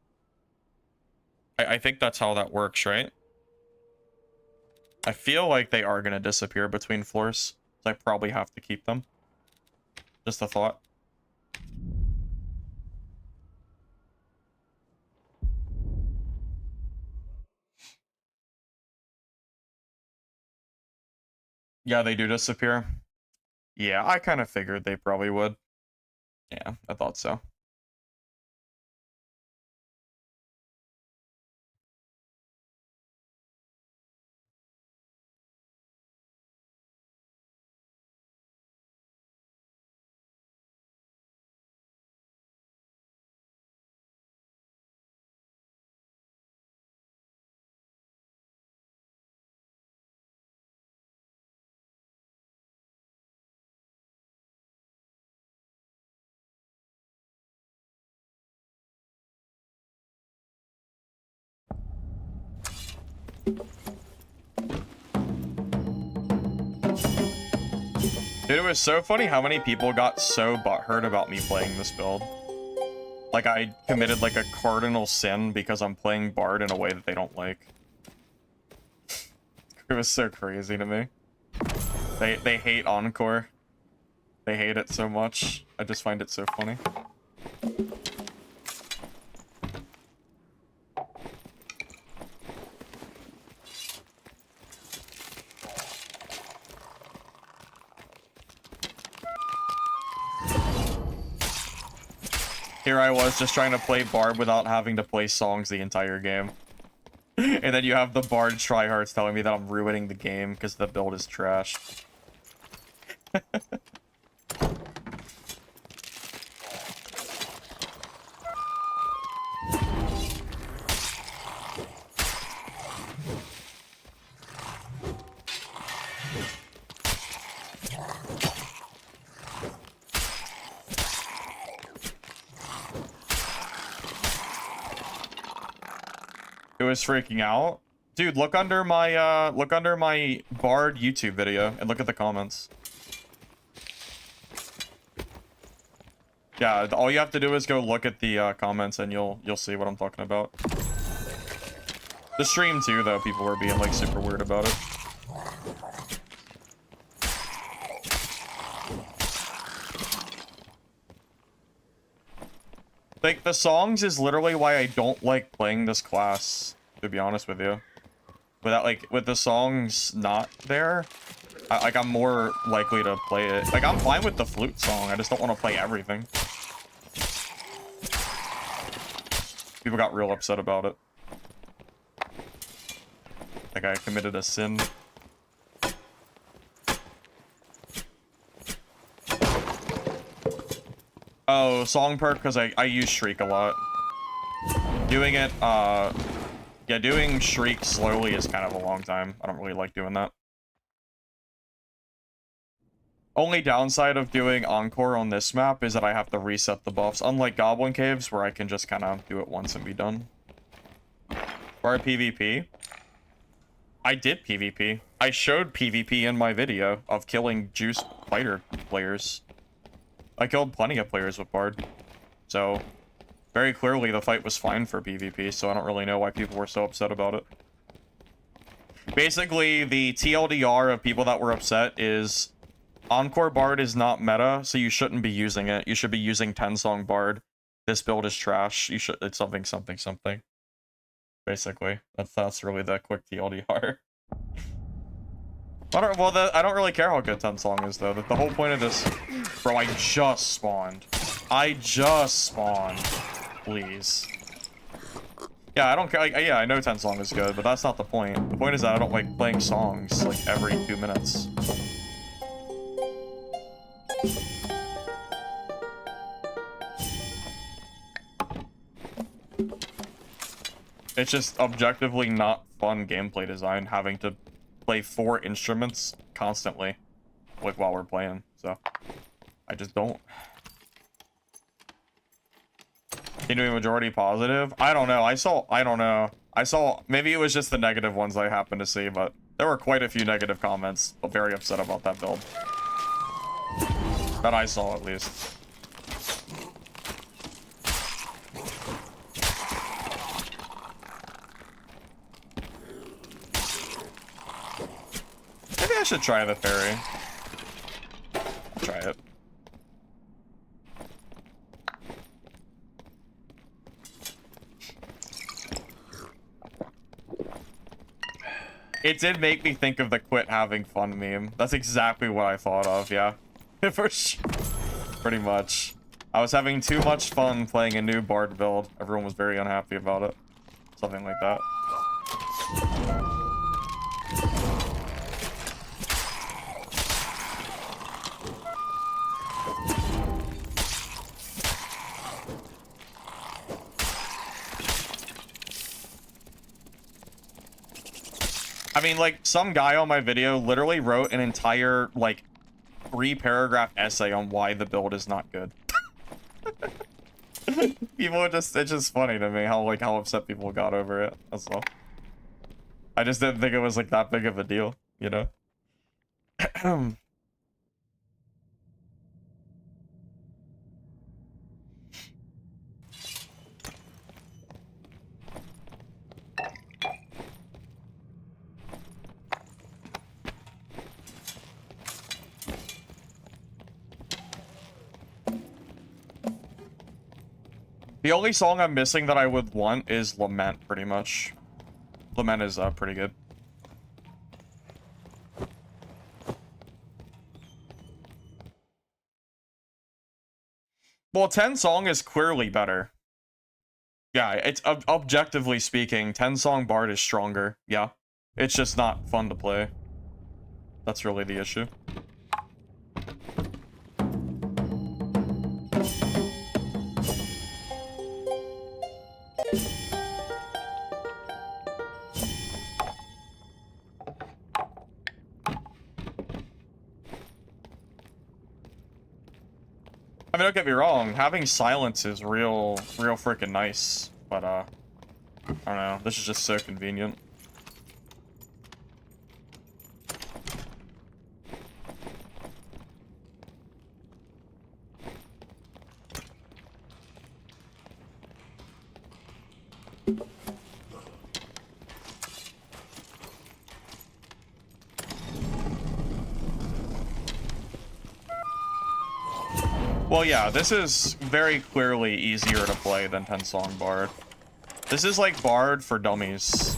I think that's how that works, right? I feel like they are going to disappear between floors. So I probably have to keep them. Just a thought. Yeah, they do disappear. Yeah, I kind of figured they probably would. Yeah, I thought so. Dude, it was so funny how many people got so butthurt about me playing this build. Like, I committed, like, a cardinal sin because I'm playing Bard in a way that they don't like. It was so crazy to me. They hate Encore. They hate it so much. I just find it so funny. Here I was just trying to play Bard without having to play songs the entire game. And then you have the Bard tryhards telling me that I'm ruining the game because the build is trash. is freaking out. Dude, look under my Bard YouTube video and look at the comments. Yeah, all you have to do is go look at the comments and you'll see what I'm talking about. The stream too, though, people were being like super weird about it. Like, the songs is literally why I don't like playing this class, to be honest with you. Without, like, with the songs not there, I'm more likely to play it. Like, I'm fine with the flute song, I just don't want to play everything. People got real upset about it. Like I committed a sin. Oh, song perk, because I use Shriek a lot. Doing it, yeah, doing Shriek slowly is kind of a long time. I don't really like doing that. Only downside of doing Encore on this map is that I have to reset the buffs, unlike Goblin Caves, where I can just kind of do it once and be done. For PvP, I did PvP. I showed PvP in my video of killing juice fighter players. I killed plenty of players with Bard. So, very clearly the fight was fine for PvP, so I don't really know why people were so upset about it. Basically, the TLDR of people that were upset is Encore Bard is not meta, so you shouldn't be using it. You should be using 10-song Bard. This build is trash. You should, it's something, something, something. Basically, that's really the quick TLDR. I don't really care how good 10-song is, though. The whole point of this... Bro, I just spawned. I just spawned. Please. Yeah, I don't care. Like, yeah, I know 10-song is good, but that's not the point. The point is that I don't like playing songs, like, every 2 minutes. It's just objectively not fun gameplay design, having to play 4 instruments constantly, like, while we're playing, so I just don't. Continuing majority positive? I don't know. I don't know. I saw, maybe it was just the negative ones I happened to see, but there were quite a few negative comments, very upset about that build. That I saw, at least. Maybe I should try the fairy. I'll try it. It did make me think of the quit having fun meme. That's exactly what I thought of, yeah. For sure. Pretty much. I was having too much fun playing a new Bard build. Everyone was very unhappy about it. Something like that. I mean, like, some guy on my video literally wrote an entire, like, 3-paragraph essay on why the build is not good. People are just, it's just funny to me how, like, how upset people got over it. That's all. I just didn't think it was, like, that big of a deal, you know? The only song I'm missing that I would want is Lament, pretty much. Lament is pretty good. Well, 10-song is clearly better. Yeah, it's objectively speaking, 10-song Bard is stronger. Yeah, it's just not fun to play. That's really the issue. I mean, don't get me wrong, having silence is real freaking nice, but, I don't know. This is just so convenient. Well, yeah, this is very clearly easier to play than 10 Song Bard. This is like Bard for dummies.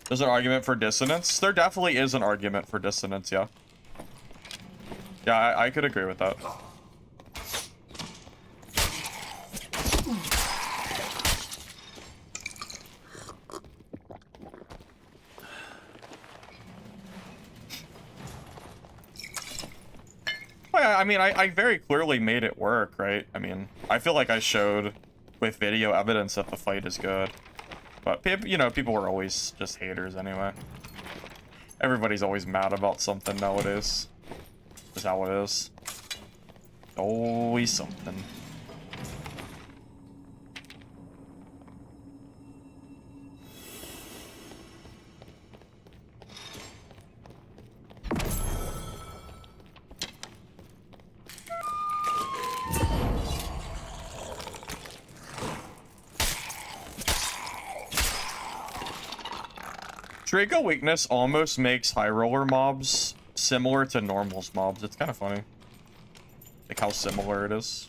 There's an argument for dissonance? There definitely is an argument for dissonance, yeah. Yeah, I could agree with that. Well, I mean, I very clearly made it work, right? I mean, I feel like I showed with video evidence that the fight is good. But, you know, people are always just haters anyway. Everybody's always mad about something nowadays. That's how it is. Always something. Draco weakness almost makes high roller mobs similar to normals mobs. It's kind of funny. Like how similar it is.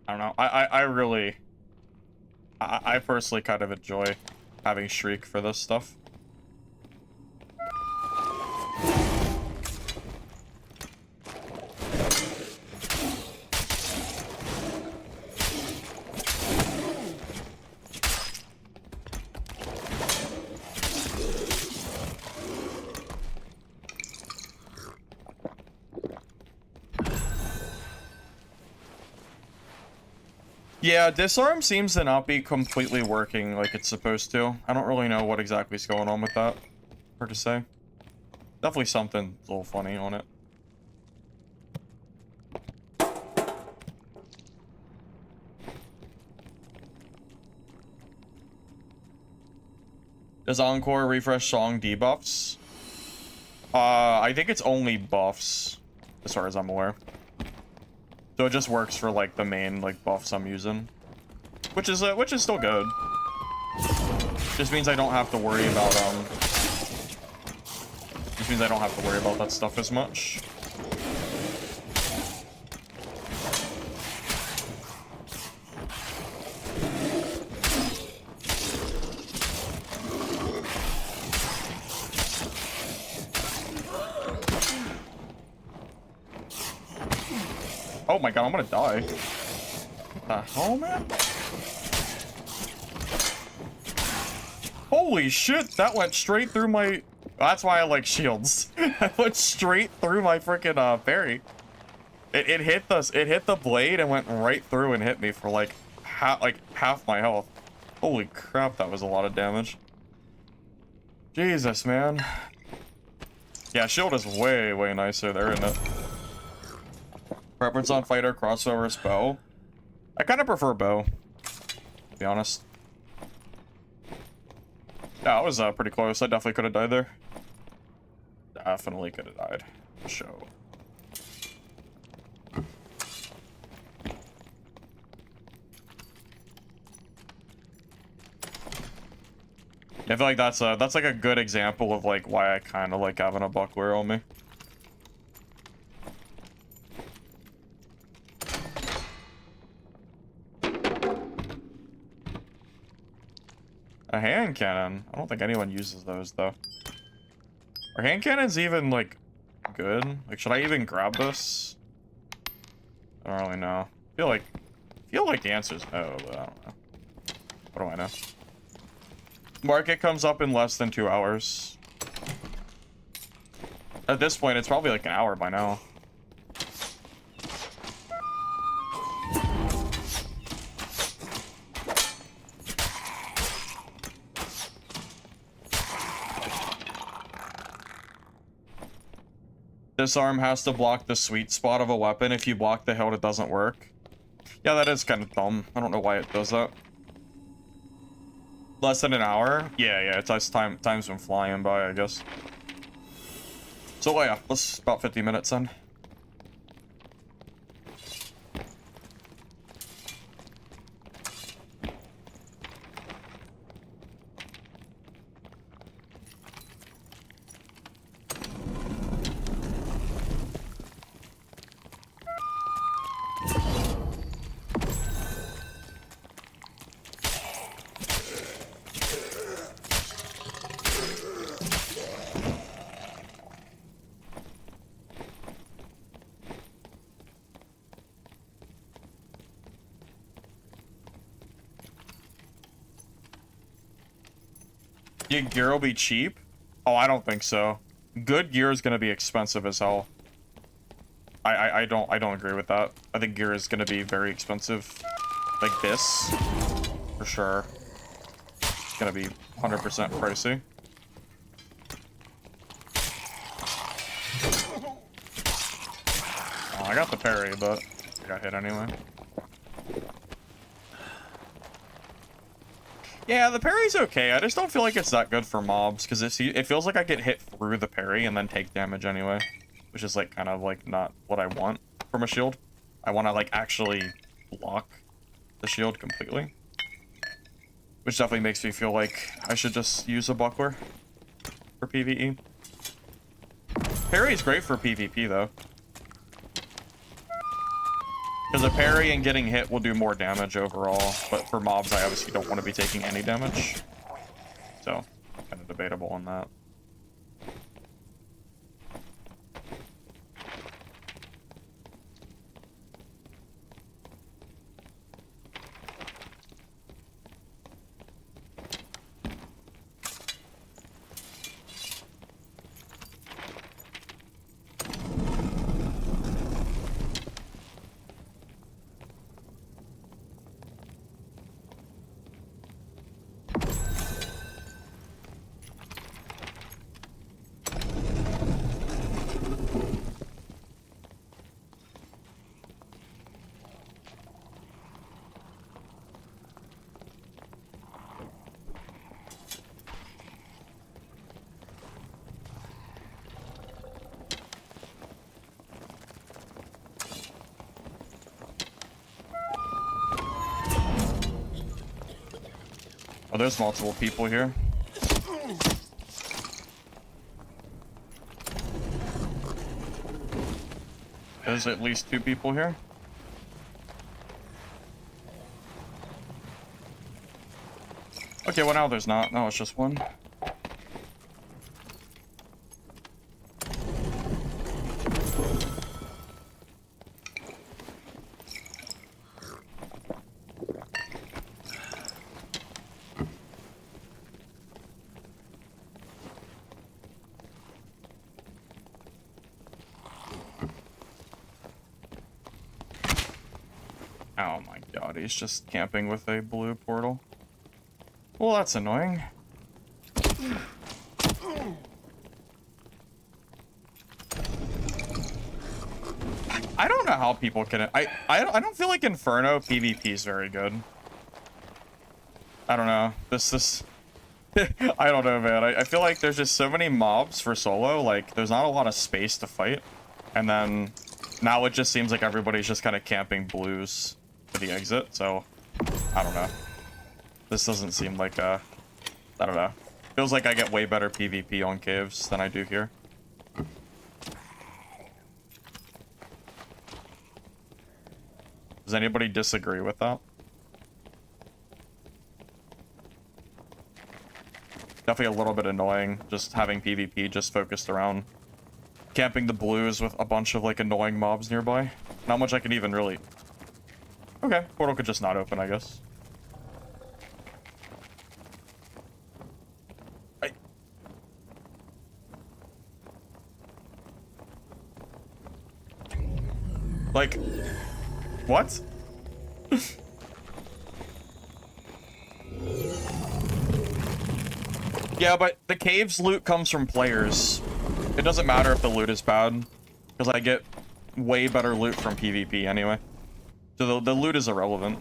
I don't know. I personally kind of enjoy having Shriek for this stuff. Yeah, disarm seems to not be completely working like it's supposed to. I don't really know what exactly is going on with that, hard to say. Definitely something a little funny on it. Does Encore refresh song debuffs? I think it's only buffs, as far as I'm aware. So it just works for like the main like buffs I'm using, which is still good. Just means I don't have to worry about Just means I don't have to worry about that stuff as much. Oh my god, I'm gonna die. What the hell, man? Holy shit, that went straight through my... That's why I like shields. That went straight through my freaking parry. It hit the blade and went right through and hit me for like half my health. Holy crap, that was a lot of damage. Jesus, man. Yeah, shield is way nicer there, isn't it? Preference on fighter, crossover, bow. I kind of prefer bow, to be honest. Yeah, I was pretty close. I definitely could have died there. Definitely could have died. Show. I feel like that's like a good example of like why I kind of like having a buckler on me. A hand cannon? I don't think anyone uses those, though. Are hand cannons even, like, good? Like, should I even grab this? I don't really know. I feel like the answer is no, but I don't know. What do I know? Market comes up in less than 2 hours. At this point, it's probably like an hour by now. This arm has to block the sweet spot of a weapon. If you block the hilt, it doesn't work. Yeah, that is kind of dumb. I don't know why it does that. Less than an hour? Yeah, it's time's been flying by, I guess. So, yeah, let's about 50 minutes then. Your gear will be cheap? Oh, I don't think so. Good gear is gonna be expensive as hell. I don't agree with that. I think gear is gonna be very expensive. Like this, for sure. It's gonna be 100% pricey. Oh, I got the parry, but I got hit anyway. Yeah, the parry's okay. I just don't feel like it's that good for mobs, because it feels like I get hit through the parry and then take damage anyway. Which is, like, kind of, like, not what I want from a shield. I want to, like, actually block the shield completely. Which definitely makes me feel like I should just use a buckler for PvE. Parry is great for PvP, though. Because a parry and getting hit will do more damage overall, but for mobs I obviously don't want to be taking any damage. So, kind of debatable on that. Oh, there's multiple people here. There's at least 2 people here. Okay, well now there's not. No, it's just one. Oh my god, he's just camping with a blue portal. Well, that's annoying. I don't know how people can... I don't feel like Inferno PvP is very good. I don't know. This... I don't know, man. I feel like there's just so many mobs for solo. Like, there's not a lot of space to fight. And then... now it just seems like everybody's just kind of camping blues for the exit, so I don't know. This doesn't seem like I don't know. Feels like I get way better PvP on caves than I do here. Does anybody disagree with that? Definitely a little bit annoying just having PvP just focused around camping the blues with a bunch of like annoying mobs nearby. Not much I can even really... Okay, portal could just not open, I guess. Like, what? Yeah, but the caves loot comes from players. It doesn't matter if the loot is bad, because I get way better loot from PvP anyway. So the loot is irrelevant.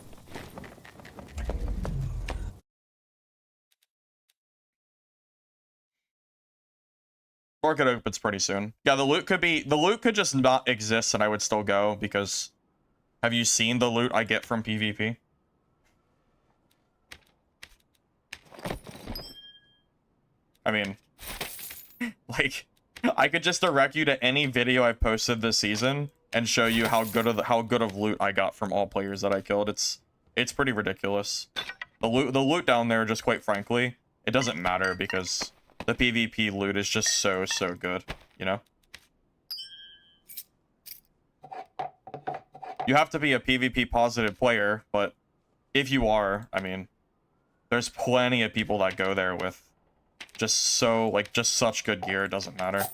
Market opens pretty soon. Yeah, the loot could just not exist and I would still go, because have you seen the loot I get from PvP? I mean, like, I could just direct you to any video I posted this season and show you how good of loot I got from all players that I killed. It's pretty ridiculous. The loot down there, just quite frankly, it doesn't matter because the PvP loot is just so good, you know? You have to be a PvP positive player, but if you are, I mean, there's plenty of people that go there with just such good gear, it doesn't matter.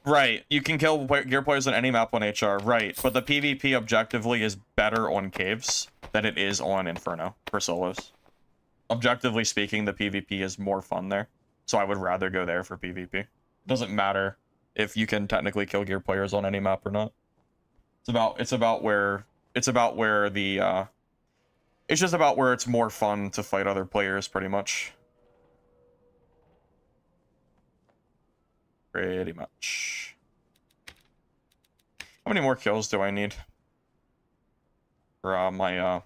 Right, you can kill gear players on any map on HR, right, but the PvP objectively is better on caves than it is on Inferno for solos. Objectively speaking, the PvP is more fun there, so I would rather go there for PvP. It doesn't matter if you can technically kill gear players on any map or not. It's about where it's more fun to fight other players, pretty much. Pretty much. How many more kills do I need for my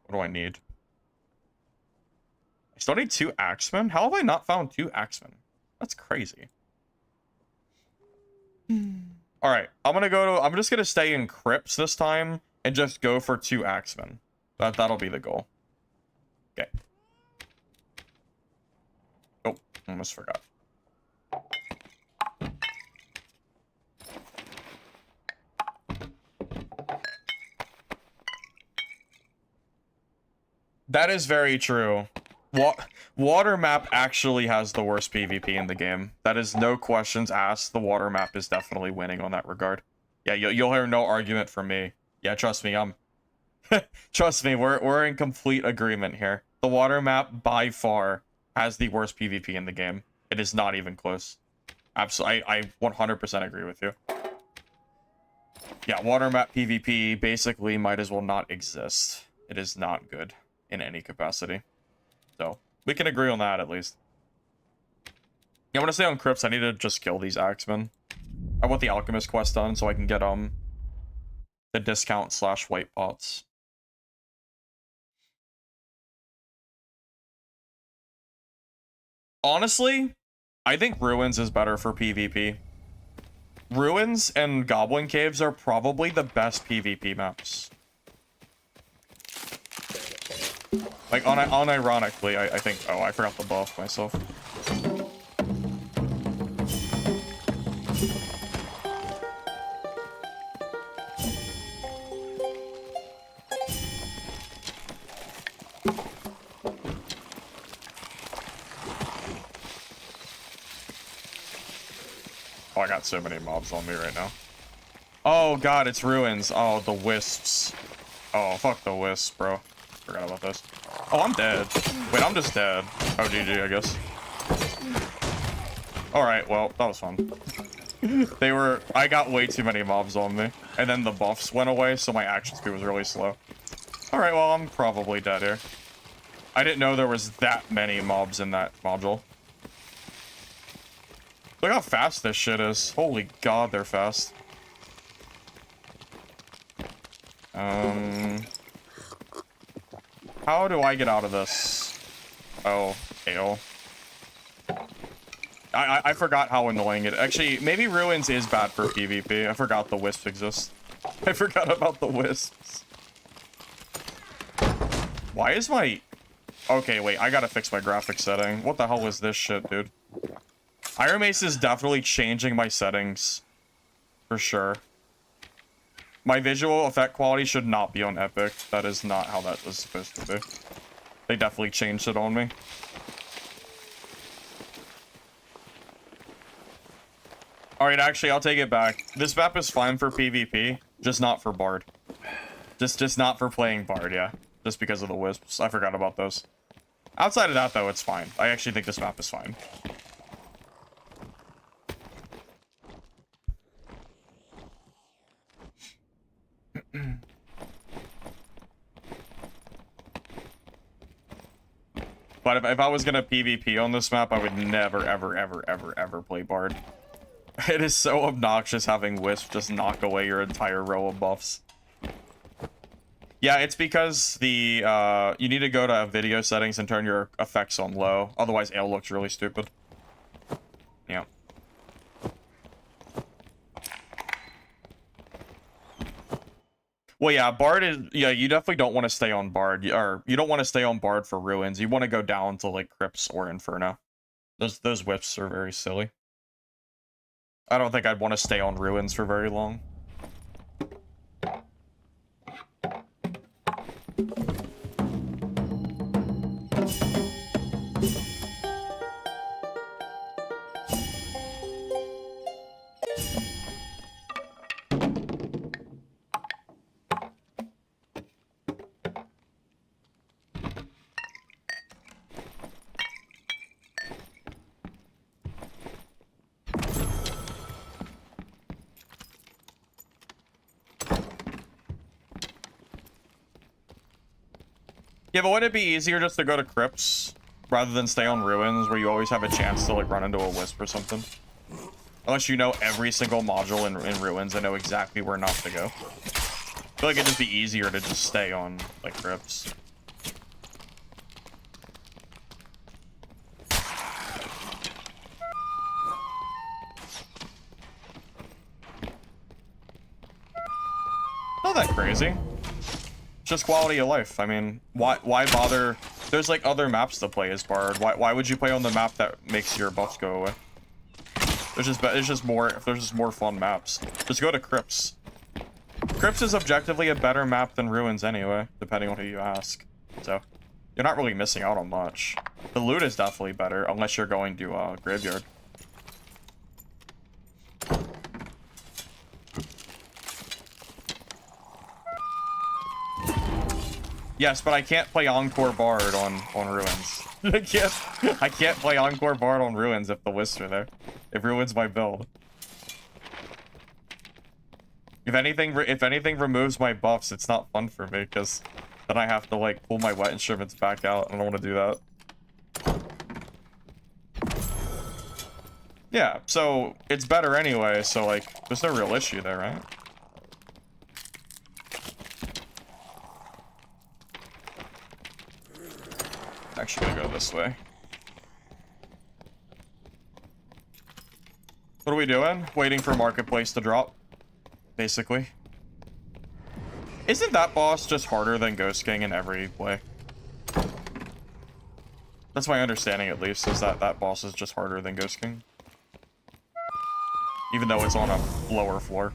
what do I need? I still need 2 axemen? How have I not found 2 axemen? That's crazy. Alright, I'm just gonna stay in crypts this time and just go for 2 axemen. That'll be the goal. Okay. Oh, almost forgot. That is very true. Water map actually has the worst PvP in the game. That is no questions asked. The water map is definitely winning on that regard. Yeah, you'll hear no argument from me. Yeah, trust me, trust me, we're in complete agreement here. The water map by far has the worst PvP in the game. It is not even close. Absolutely, I 100% agree with you. Yeah, water map PvP basically might as well not exist. It is not good in any capacity. So, we can agree on that at least. Yeah, I'm gonna stay on crypts. I need to just kill these axemen. I want the alchemist quest done so I can get the discount / white pots. Honestly, I think Ruins is better for PvP. Ruins and Goblin Caves are probably the best PvP maps. Like, unironically, I think... Oh, I forgot the buff myself. Oh, I got so many mobs on me right now. Oh, God, it's Ruins. Oh, the wisps. Oh, fuck the wisps, bro. Forgot about this. Oh, I'm dead. Wait, I'm just dead. Oh, GG, I guess. Alright, well, that was fun. I got way too many mobs on me. And then the buffs went away, so my action speed was really slow. Alright, well, I'm probably dead here. I didn't know there was that many mobs in that module. Look how fast this shit is. Holy God, they're fast. How do I get out of this? Oh, ale. I forgot how annoying it... Actually, maybe Ruins is bad for PvP. I forgot the wisps exist. I forgot about the wisps. Why is my... Okay, wait, I gotta fix my graphics setting. What the hell is this shit, dude? Iron Mace is definitely changing my settings. For sure. My visual effect quality should not be on Epic. That is not how that was supposed to be. They definitely changed it on me. Alright, actually, I'll take it back. This map is fine for PvP, just not for Bard. Just not for playing Bard, yeah. Just because of the wisps. I forgot about those. Outside of that, though, it's fine. I actually think this map is fine. But if I was gonna PvP on this map, I would never, ever, ever, ever, ever play Bard. It is so obnoxious having Wisp just knock away your entire row of buffs. Yeah, it's because the, you need to go to video settings and turn your effects on low. Otherwise, Ale looks really stupid. Yeah. Well, yeah, Bard is... Yeah, you definitely don't want to stay on Bard. Or, you don't want to stay on Bard for Ruins. You want to go down to, like, Crypts or Inferno. Those whips are very silly. I don't think I'd want to stay on Ruins for very long. Yeah, but wouldn't it be easier just to go to Crypts rather than stay on Ruins where you always have a chance to like run into a Wisp or something? Unless you know every single module in Ruins and know exactly where not to go. I feel like it'd just be easier to just stay on like Crypts. Not that crazy. Just quality of life. I mean, why bother? There's like other maps to play as Bard. Why would you play on the map that makes your buffs go away? There's just more fun maps. Just go to Crypts. Crypts is objectively a better map than Ruins anyway, depending on who you ask. So you're not really missing out on much. The loot is definitely better unless you're going to Graveyard. Yes, but I can't play Encore Bard on Ruins. I can't play Encore Bard on Ruins if the Wisps are there. It ruins my build. If anything removes my buffs, it's not fun for me because then I have to like pull my wet instruments back out. I don't want to do that. Yeah, so it's better anyway. So like, there's no real issue there, right? Actually, gonna go this way. What are we doing? Waiting for Marketplace to drop, basically. Isn't that boss just harder than Ghost King in every way? That's my understanding, at least, is that that boss is just harder than Ghost King. Even though it's on a lower floor.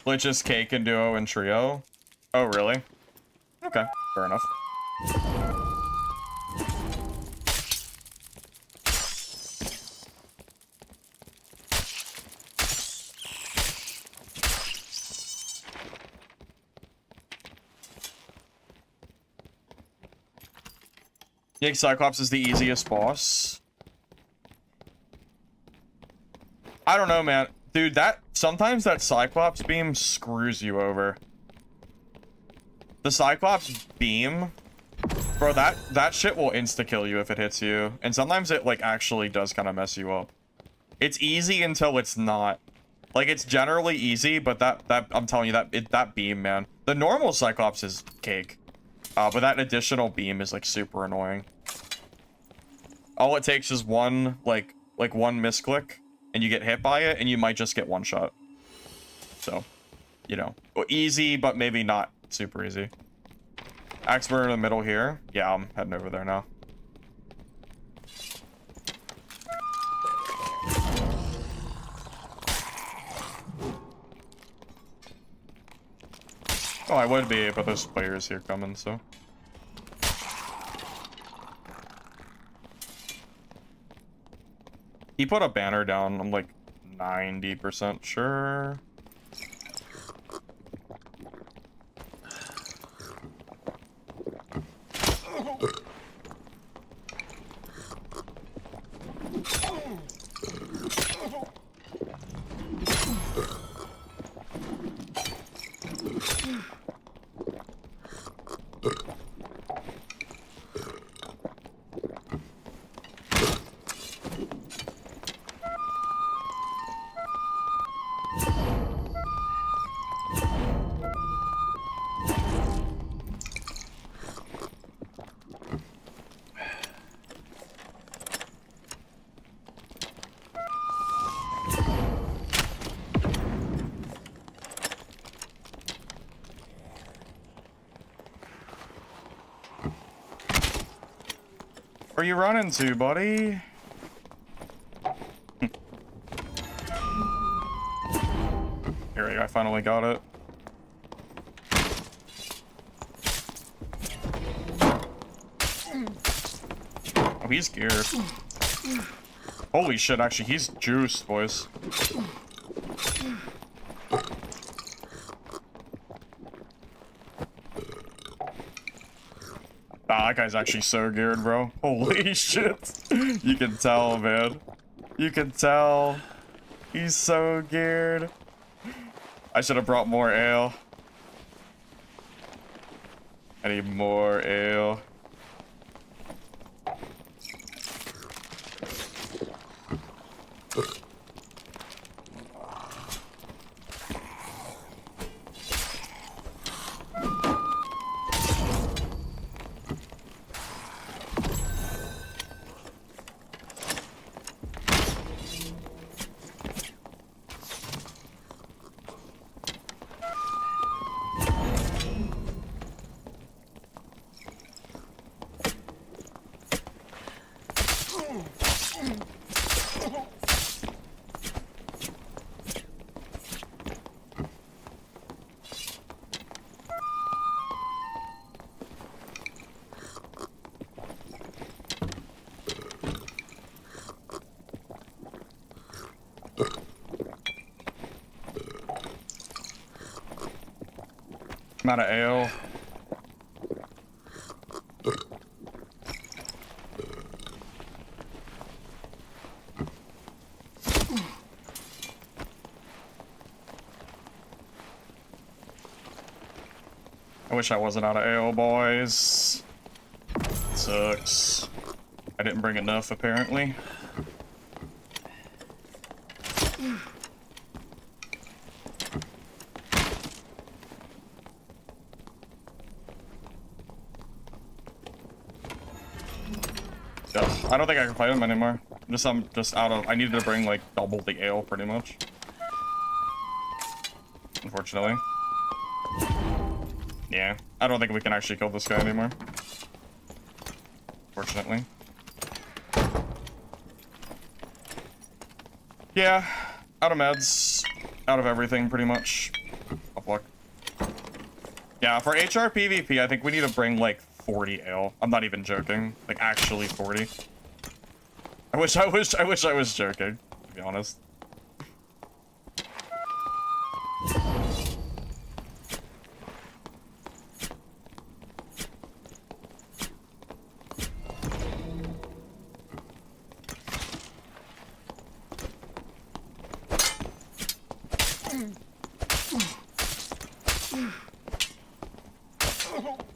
Lich's Cake and Duo and Trio. Oh, really? Okay, fair enough. Yeah, Cyclops is the easiest boss. I don't know, man. Dude, sometimes that Cyclops beam screws you over. The Cyclops beam, bro, that shit will insta-kill you if it hits you. And sometimes it, like, actually does kind of mess you up. It's easy until it's not. Like, it's generally easy, but I'm telling you, that beam, man. The normal Cyclops is cake. But that additional beam is, like, super annoying. All it takes is one, like one misclick. And you get hit by it, and you might just get one shot. So, you know, easy, but maybe not super easy. Axeburner in the middle here. Yeah, I'm heading over there now. Oh, I would be, but there's players here coming, so. He put a banner down, I'm like 90% sure. Where you running to, buddy? Here we go, I finally got it. Oh, he's geared. Holy shit, actually, he's juiced, boys. Ah, that guy's actually so geared, bro. Holy shit. You can tell, man. You can tell. He's so geared. I should have brought more ale. I need more ale. I'm out of ale. I wish I wasn't out of ale, boys. Sucks. I didn't bring enough, apparently. Ugh, I don't think I can fight him anymore. I'm just out of. I needed to bring like double the ale, pretty much. Unfortunately. Yeah, I don't think we can actually kill this guy anymore. Fortunately. Yeah, out of meds, out of everything, pretty much. Tough luck. Yeah, for HR PvP, I think we need to bring like 40 ale. I'm not even joking. Like actually 40. I wish I was joking, to be honest.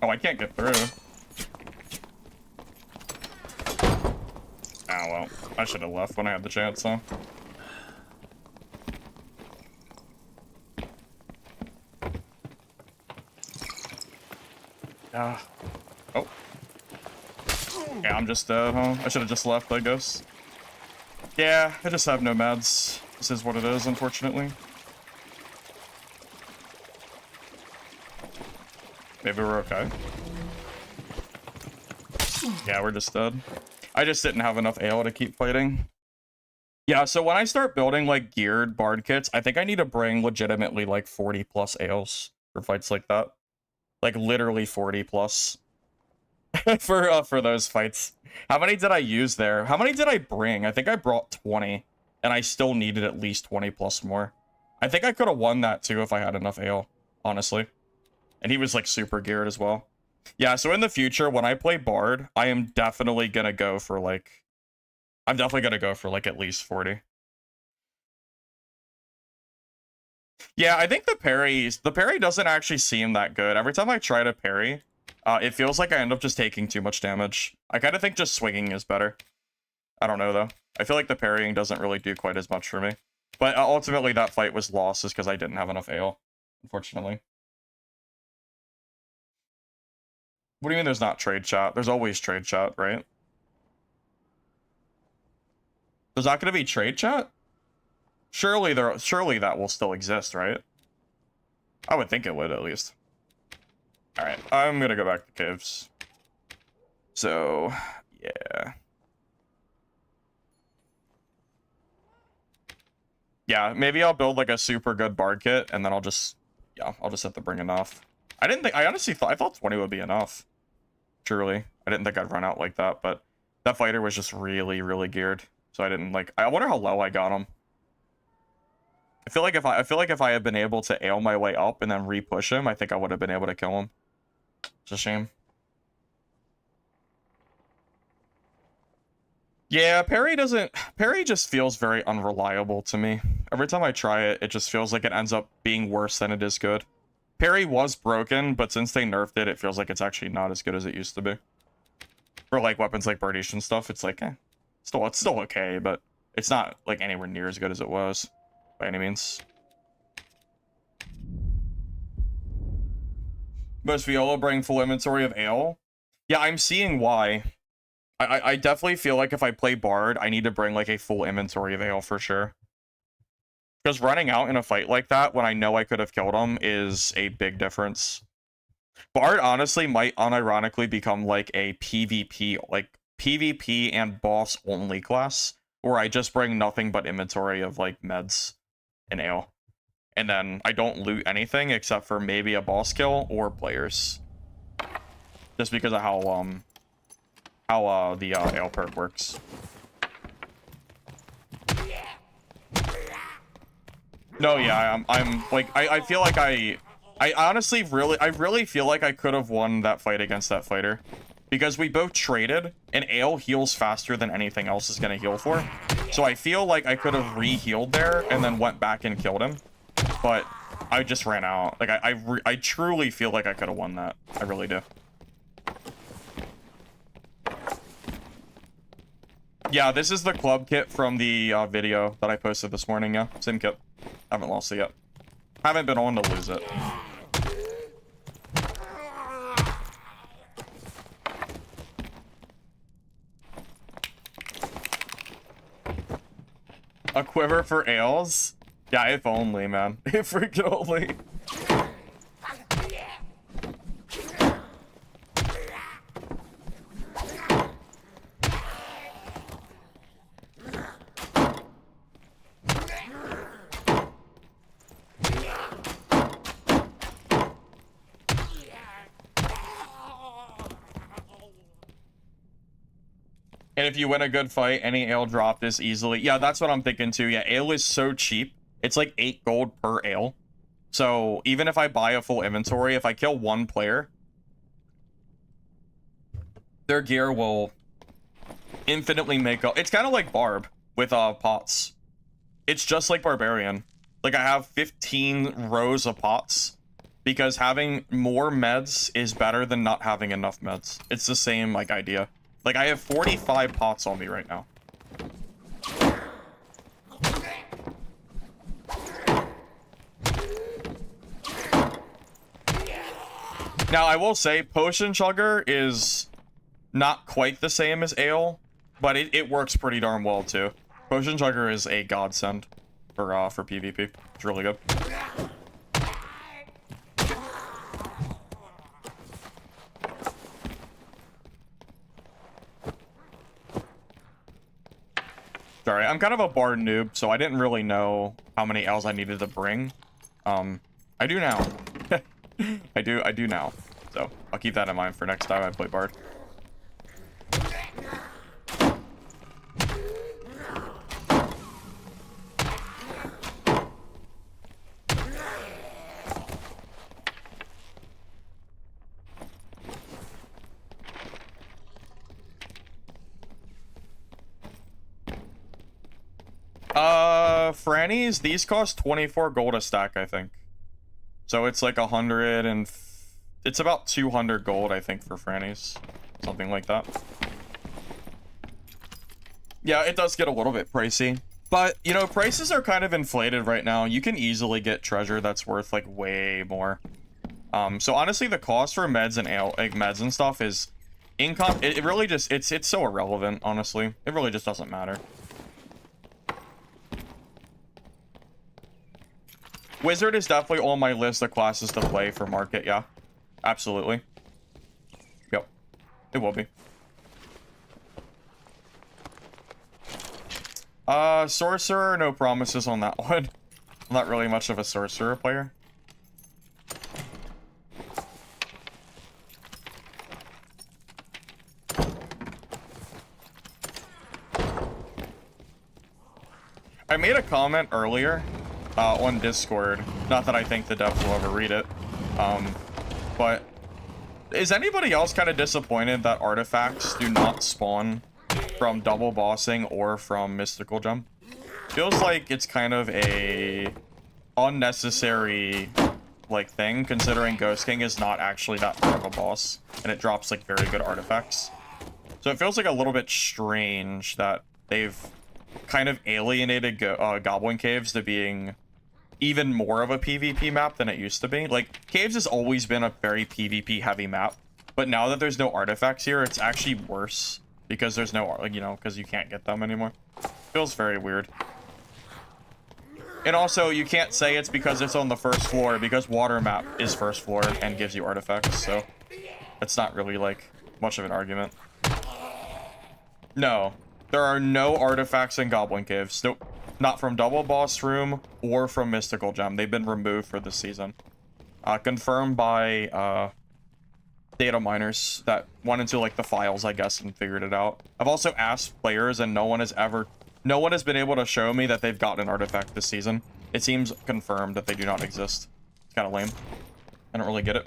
Oh, I can't get through. Ah, well, I should have left when I had the chance, huh? Oh. Yeah, I'm just dead, huh? I should have just left, I guess. Yeah, I just have no meds. This is what it is, unfortunately. Maybe we're okay. Yeah, we're just dead. I just didn't have enough ale to keep fighting. Yeah, so when I start building, like, geared bard kits, I think I need to bring legitimately, like, 40 plus ales for fights like that. Like literally 40 plus for those fights. How many did I use there? How many did I bring? I think I brought 20, and I still needed at least 20 plus more. I think I could have won that too if I had enough ale, honestly. And he was like super geared as well. Yeah, so in the future, when I play Bard, I am definitely gonna go for like... I'm definitely gonna go for like at least 40. Yeah, I think the parry doesn't actually seem that good. Every time I try to parry, it feels like I end up just taking too much damage. I kind of think just swinging is better. I don't know, though. I feel like the parrying doesn't really do quite as much for me. But ultimately, that fight was lost just because I didn't have enough ale, unfortunately. What do you mean there's not trade chat? There's always trade chat, right? There's not going to be trade chat? Surely that will still exist, right? I would think it would, at least. Alright, I'm gonna go back to caves. So, yeah. Yeah, maybe I'll build like a super good bard kit, and then I'll just have to bring enough. I honestly thought 20 would be enough. Truly. I didn't think I'd run out like that, but that fighter was just really, really geared. So I didn't like, I wonder how low I got him. I feel like if I had been able to ale my way up and then re-push him, I think I would have been able to kill him. It's a shame. Yeah, parry just feels very unreliable to me. Every time I try it, it just feels like it ends up being worse than it is good. Parry was broken, but since they nerfed it, it feels like it's actually not as good as it used to be. For like weapons like Birdish and stuff, it's like, it's still okay, but it's not like anywhere near as good as it was by any means. Does Viola bring full inventory of ale? Yeah, I'm seeing why. I definitely feel like if I play Bard, I need to bring like a full inventory of ale for sure. Because running out in a fight like that when I know I could have killed him is a big difference. Bard honestly might unironically become like a PvP and boss only class, where I just bring nothing but inventory of like meds and ale. And then I don't loot anything except for maybe a boss kill or players. Just because of how the ale perk works. No, yeah, I'm like I feel like I honestly really feel like I could have won that fight against that fighter. Because we both traded, and ale heals faster than anything else is gonna heal for. So I feel like I could have re-healed there and then went back and killed him. But I just ran out. Like I truly feel like I could have won that. I really do. Yeah, this is the club kit from the video that I posted this morning. Yeah, same kit. Haven't lost it yet. Haven't been on to lose it. A quiver for ales? Yeah, if only, man. If freaking only. And if you win a good fight, any ale dropped is easily... Yeah, that's what I'm thinking too. Yeah, ale is so cheap. It's like 8 gold per ale. So even if I buy a full inventory, if I kill one player, their gear will infinitely make up. It's kind of like Barb with pots. It's just like Barbarian. Like I have 15 rows of pots because having more meds is better than not having enough meds. It's the same like idea. Like, I have 45 pots on me right now. Now, I will say, Potion Chugger is not quite the same as Ale, but it works pretty darn well, too. Potion Chugger is a godsend for PvP. It's really good. Sorry, I'm kind of a bard noob, so I didn't really know how many ales I needed to bring. I do now. I do now. So I'll keep that in mind for next time I play Bard. Frannies, these cost 24 gold a stack, I think. So it's like 100 and it's about 200 gold, I think, for Frannies. Something like that. Yeah, it does get a little bit pricey. But, you know, prices are kind of inflated right now. You can easily get treasure that's worth, like, way more. So honestly, the cost for meds and meds and stuff is income. It really just, it's so irrelevant, honestly. It really just doesn't matter. Wizard is definitely on my list of classes to play for market, yeah. Absolutely. Yep. It will be. Sorcerer, no promises on that one. I'm not really much of a sorcerer player. I made a comment earlier on Discord. Not that I think the devs will ever read it. But is anybody else kind of disappointed that artifacts do not spawn from double bossing or from mystical gem? Feels like it's kind of a unnecessary like thing, considering Ghost King is not actually that hard of a boss and it drops like very good artifacts. So it feels like a little bit strange that they've kind of alienated Goblin Caves to being even more of a PvP map than it used to be. Like, Caves has always been a very PvP heavy map, but now that there's no artifacts here, it's actually worse because there's no, like, you know, because you can't get them anymore. Feels very weird. And also, you can't say it's because it's on the first floor, because water map is first floor and gives you artifacts, so it's not really, like, much of an argument. No, there are no artifacts in Goblin Caves. Nope. Not from Double Boss Room or from Mystical Gem. They've been removed for this season. Confirmed by data miners that went into like the files, I guess, and figured it out. I've also asked players and no one has been able to show me that they've gotten an artifact this season. It seems confirmed that they do not exist. It's kind of lame. I don't really get it.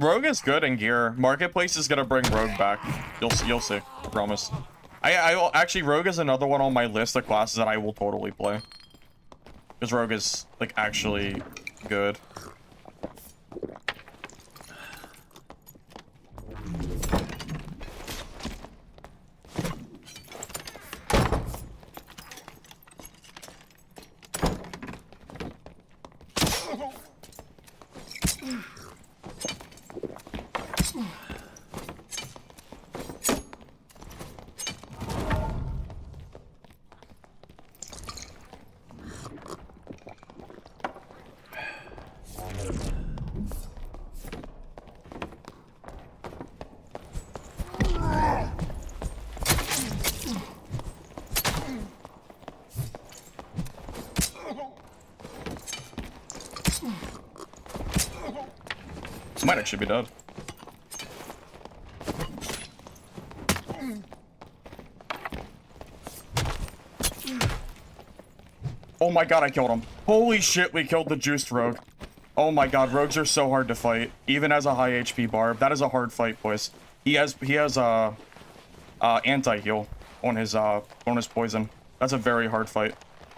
Rogue is good in gear. Marketplace is gonna bring Rogue back. You'll see. I promise. I will actually. Rogue is another one on my list of classes that I will totally play. Because Rogue is like actually good. Might actually be dead. Oh my god, I killed him. Holy shit, we killed the juiced rogue. Oh my god, rogues are so hard to fight, even as a high HP barb. That is a hard fight, boys. He has anti-heal on his poison. That's a very hard fight.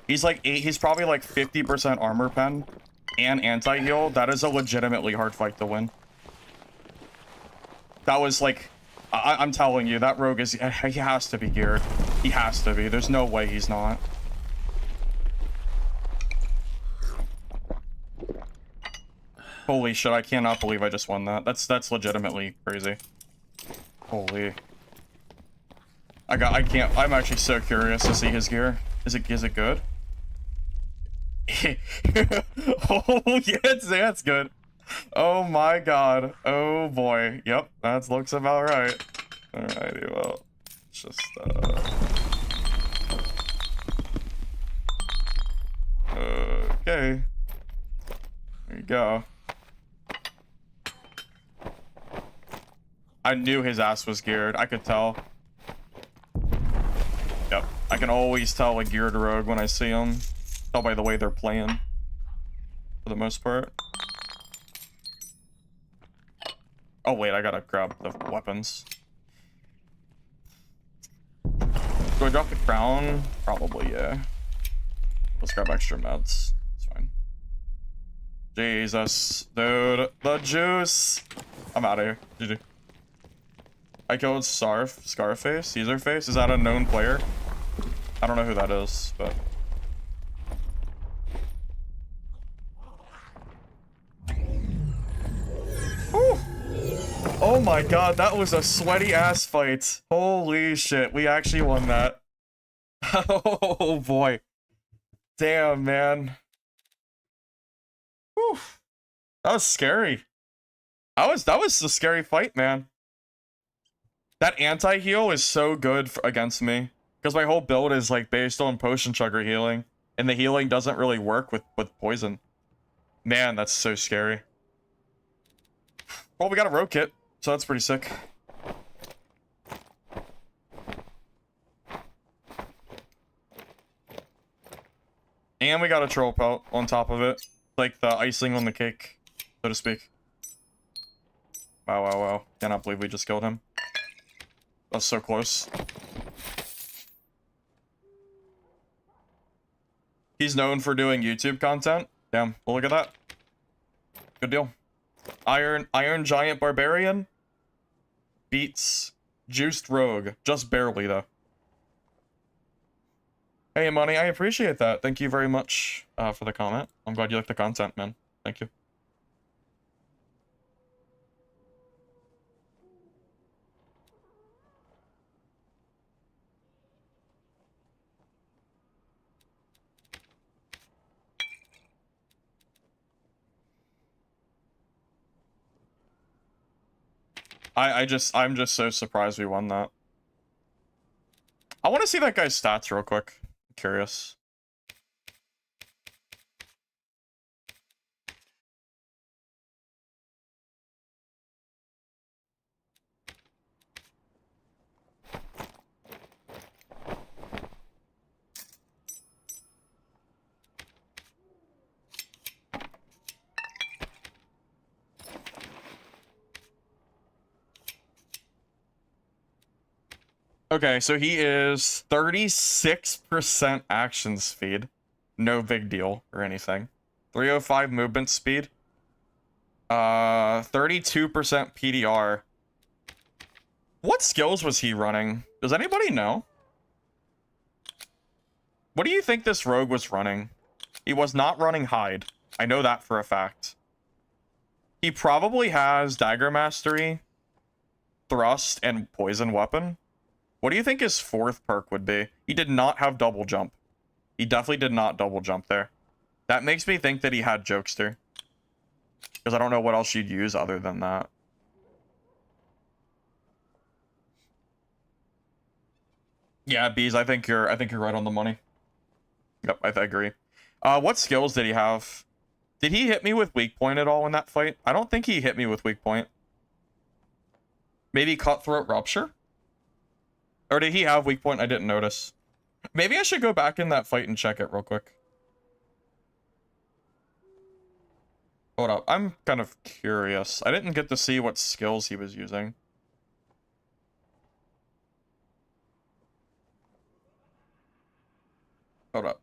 He's probably like 50% armor pen and anti-heal. That is a legitimately hard fight to win. That was like, I'm telling you, that rogue is, he has to be geared. He has to be. There's no way he's not. Holy shit, I cannot believe I just won that. That's legitimately crazy. Holy. I'm actually so curious to see his gear. Is it good? Oh, yes, that's good. Oh my god. Oh boy. Yep, that looks about right. Alrighty, well. Let's just okay. There you go. I knew his ass was geared. I could tell. Yep. I can always tell a geared rogue when I see them. Tell by the way they're playing. For the most part. Oh wait, I gotta grab the weapons. Do I drop the crown? Probably, yeah. Let's grab extra meds. It's fine. Jesus. Dude. The juice! I'm out of here. GG. I killed Scarface? Caesarface? Is that a known player? I don't know who that is, but... Whew. Oh my god, that was a sweaty ass fight. Holy shit, we actually won that. Oh boy. Damn, man. Whew. That was scary. That was a scary fight, man. That anti-heal is so good against me. Because my whole build is like based on potion chugger healing. And the healing doesn't really work with poison. Man, that's so scary. Well, we got a rogue kit, so that's pretty sick. And we got a troll pelt on top of it. Like the icing on the cake, so to speak. Wow, wow, wow. Cannot believe we just killed him. That's so close. He's known for doing YouTube content. Damn, well, look at that. Good deal. Iron Giant Barbarian beats Juiced Rogue. Just barely, though. Hey, Money, I appreciate that. Thank you very much for the comment. I'm glad you like the content, man. Thank you. I'm just so surprised we won that. I want to see that guy's stats real quick. I'm curious. Okay, so he is 36% action speed. No big deal or anything. 305 movement speed. 32% PDR. What skills was he running? Does anybody know? What do you think this rogue was running? He was not running hide. I know that for a fact. He probably has Dagger Mastery, Thrust, and Poison Weapon. What do you think his fourth perk would be? He did not have double jump. He definitely did not double jump there. That makes me think that he had Jokester. Because I don't know what else you'd use other than that. Yeah, Bees, I think you're right on the money. Yep, I agree. What skills did he have? Did he hit me with weak point at all in that fight? I don't think he hit me with weak point. Maybe Cutthroat Rupture? Or did he have weak point? I didn't notice. Maybe I should go back in that fight and check it real quick. Hold up. I'm kind of curious. I didn't get to see what skills he was using. Hold up.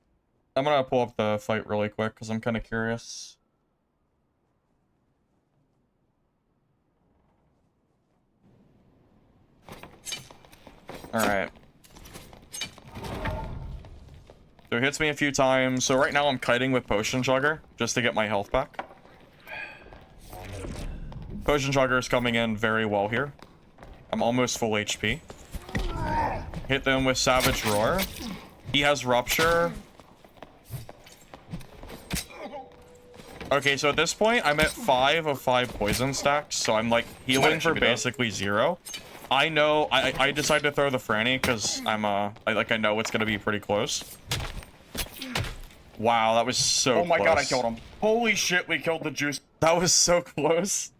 I'm gonna pull up the fight really quick because I'm kind of curious. Alright. So it hits me a few times. So right now I'm kiting with Potion Chugger just to get my health back. Potion Chugger is coming in very well here. I'm almost full HP. Hit them with Savage Roar. He has Rupture. Okay, so at this point, I'm at 5 of 5 poison stacks, so I'm like healing for basically 0. I know, I decided to throw the Franny because I know it's gonna be pretty close. Wow, that was so close. Oh my god, I killed him. Holy shit, we killed the juice. That was so close.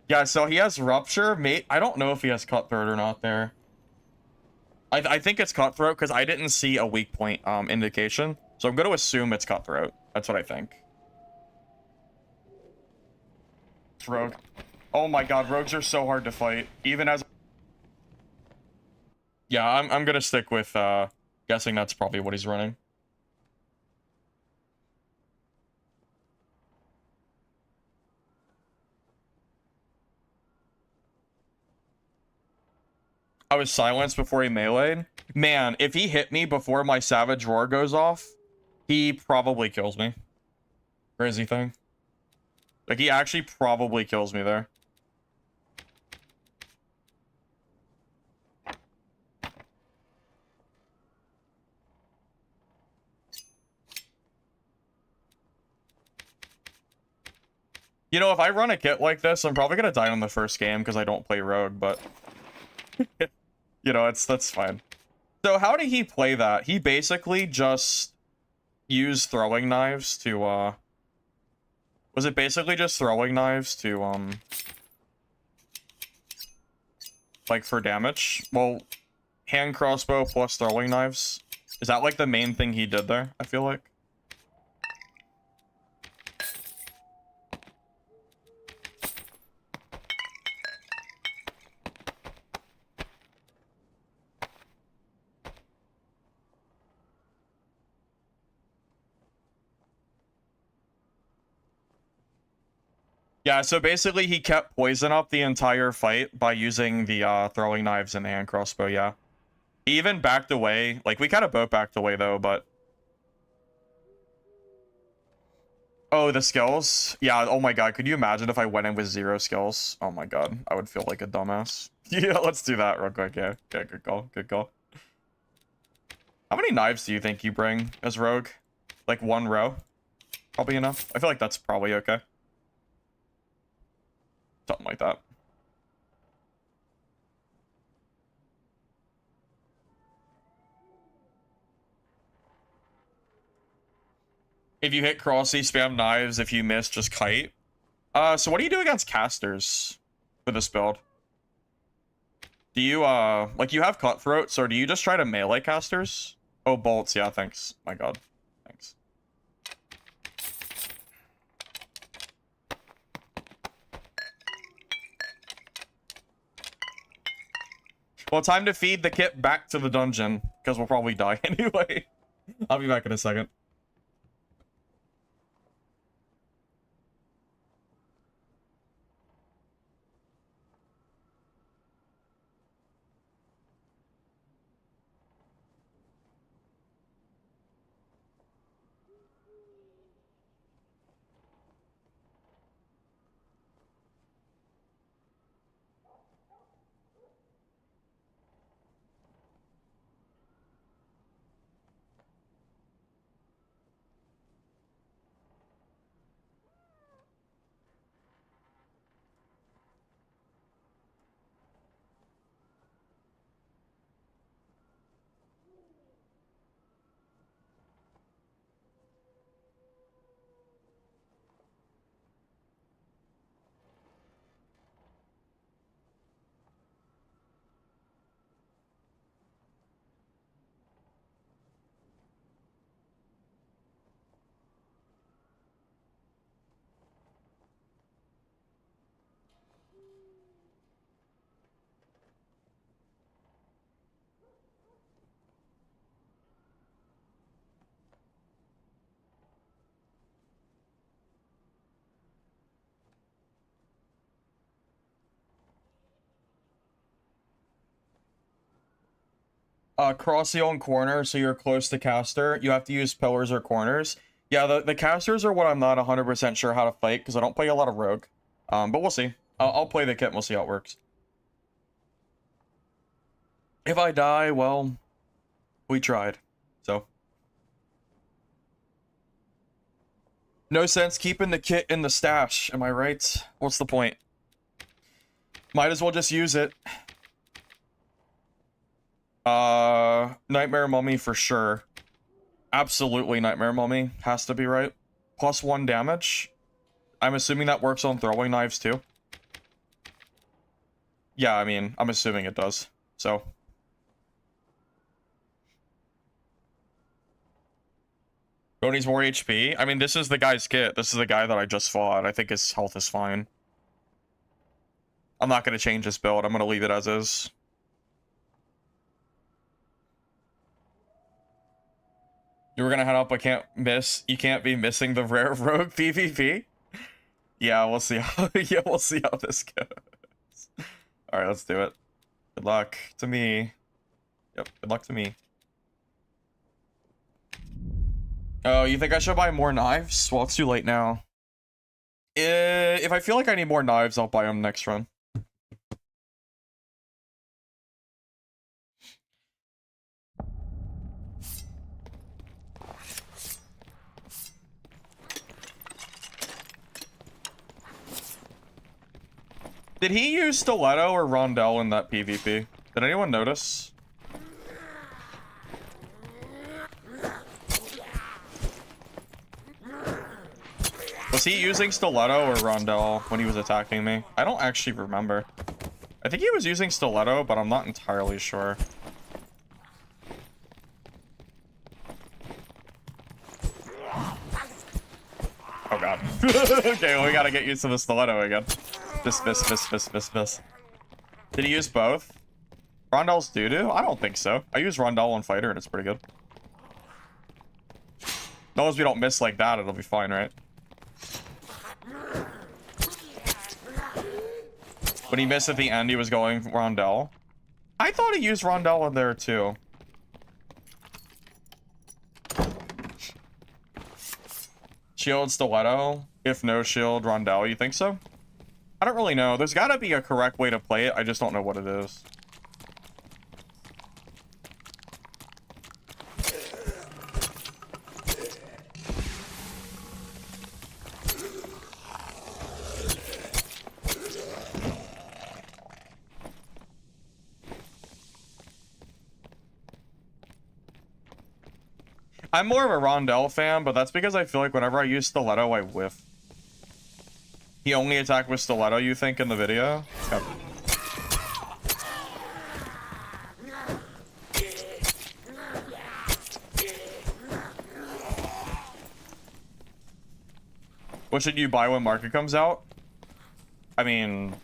Yeah, so he has Rupture. Mate, I don't know if he has Cutthroat or not there. I think it's Cutthroat because I didn't see a weak point indication. So I'm going to assume it's Cutthroat. That's what I think. It's Rogue. Oh my god, rogues are so hard to fight. Even as... Yeah, I'm going to stick with guessing that's probably what he's running. I was silenced before he meleeed. Man, if he hit me before my Savage Roar goes off, he probably kills me. Crazy thing. Like, he actually probably kills me there. You know, if I run a kit like this, I'm probably gonna die on the first game because I don't play Rogue, but... you know, that's fine. So how did he play that? He basically just used throwing knives to, Was it basically just throwing knives to, like, for damage? Well, hand crossbow plus throwing knives. Is that, like, the main thing he did there, I feel like? Yeah, so basically he kept poison up the entire fight by using the throwing knives and the hand crossbow, yeah. He even backed away. Like, we kind of both backed away, though, but... Oh, the skills? Yeah, oh my god, could you imagine if I went in with 0 skills? Oh my god, I would feel like a dumbass. Yeah, let's do that real quick, yeah. Okay, good call, good call. How many knives do you think you bring as Rogue? Like 1 row? Probably enough? I feel like that's probably okay. Something like that. If you hit crossy, spam knives. If you miss, just kite. So what do you do against casters with this build? Do you, like, you have cutthroats, or do you just try to melee casters? Oh, bolts, yeah, thanks. My god. Thanks. Well, time to feed the kit back to the dungeon, because we'll probably die anyway. I'll be back in a second. Crossy on corner, so you're close to caster. You have to use pillars or corners. Yeah, the casters are what I'm not 100% sure how to fight, because I don't play a lot of rogue. But we'll see. I'll play the kit and we'll see how it works. If I die, well, we tried. So. No sense keeping the kit in the stash, am I right? What's the point? Might as well just use it. Nightmare Mummy for sure. Absolutely Nightmare Mummy has to be right. +1 damage. I'm assuming that works on throwing knives too. Yeah, I mean, I'm assuming it does. So. Go needs more HP. I mean, this is the guy's kit. This is the guy that I just fought. I think his health is fine. I'm not going to change this build. I'm going to leave it as is. You were going to head up. I can't miss. You can't be missing the rare rogue PvP. Yeah, we'll see how, yeah, we'll see how this goes. All right, let's do it. Good luck to me. Yep, good luck to me. Oh, you think I should buy more knives? Well, it's too late now. If I feel like I need more knives, I'll buy them next run. Did he use Stiletto or Rondell in that PvP? Did anyone notice? Was he using Stiletto or Rondell when he was attacking me? I don't actually remember. I think he was using Stiletto, but I'm not entirely sure. Oh god. Okay, well, we gotta get used to the Stiletto again. Miss. Did he use both? Rondell's doo-doo? I don't think so. I use Rondell on Fighter and it's pretty good. As long as we don't miss like that, it'll be fine, right? When he missed at the end, he was going Rondell. I thought he used Rondell in there too. Shield, Stiletto. If no shield, Rondell. You think so? I don't really know. There's gotta be a correct way to play it. I just don't know what it is. I'm more of a Rondell fan, but that's because I feel like whenever I use Stiletto, I whiff. He only attacked with Stiletto, you think, in the video? Yep. What should you buy when market comes out? I mean,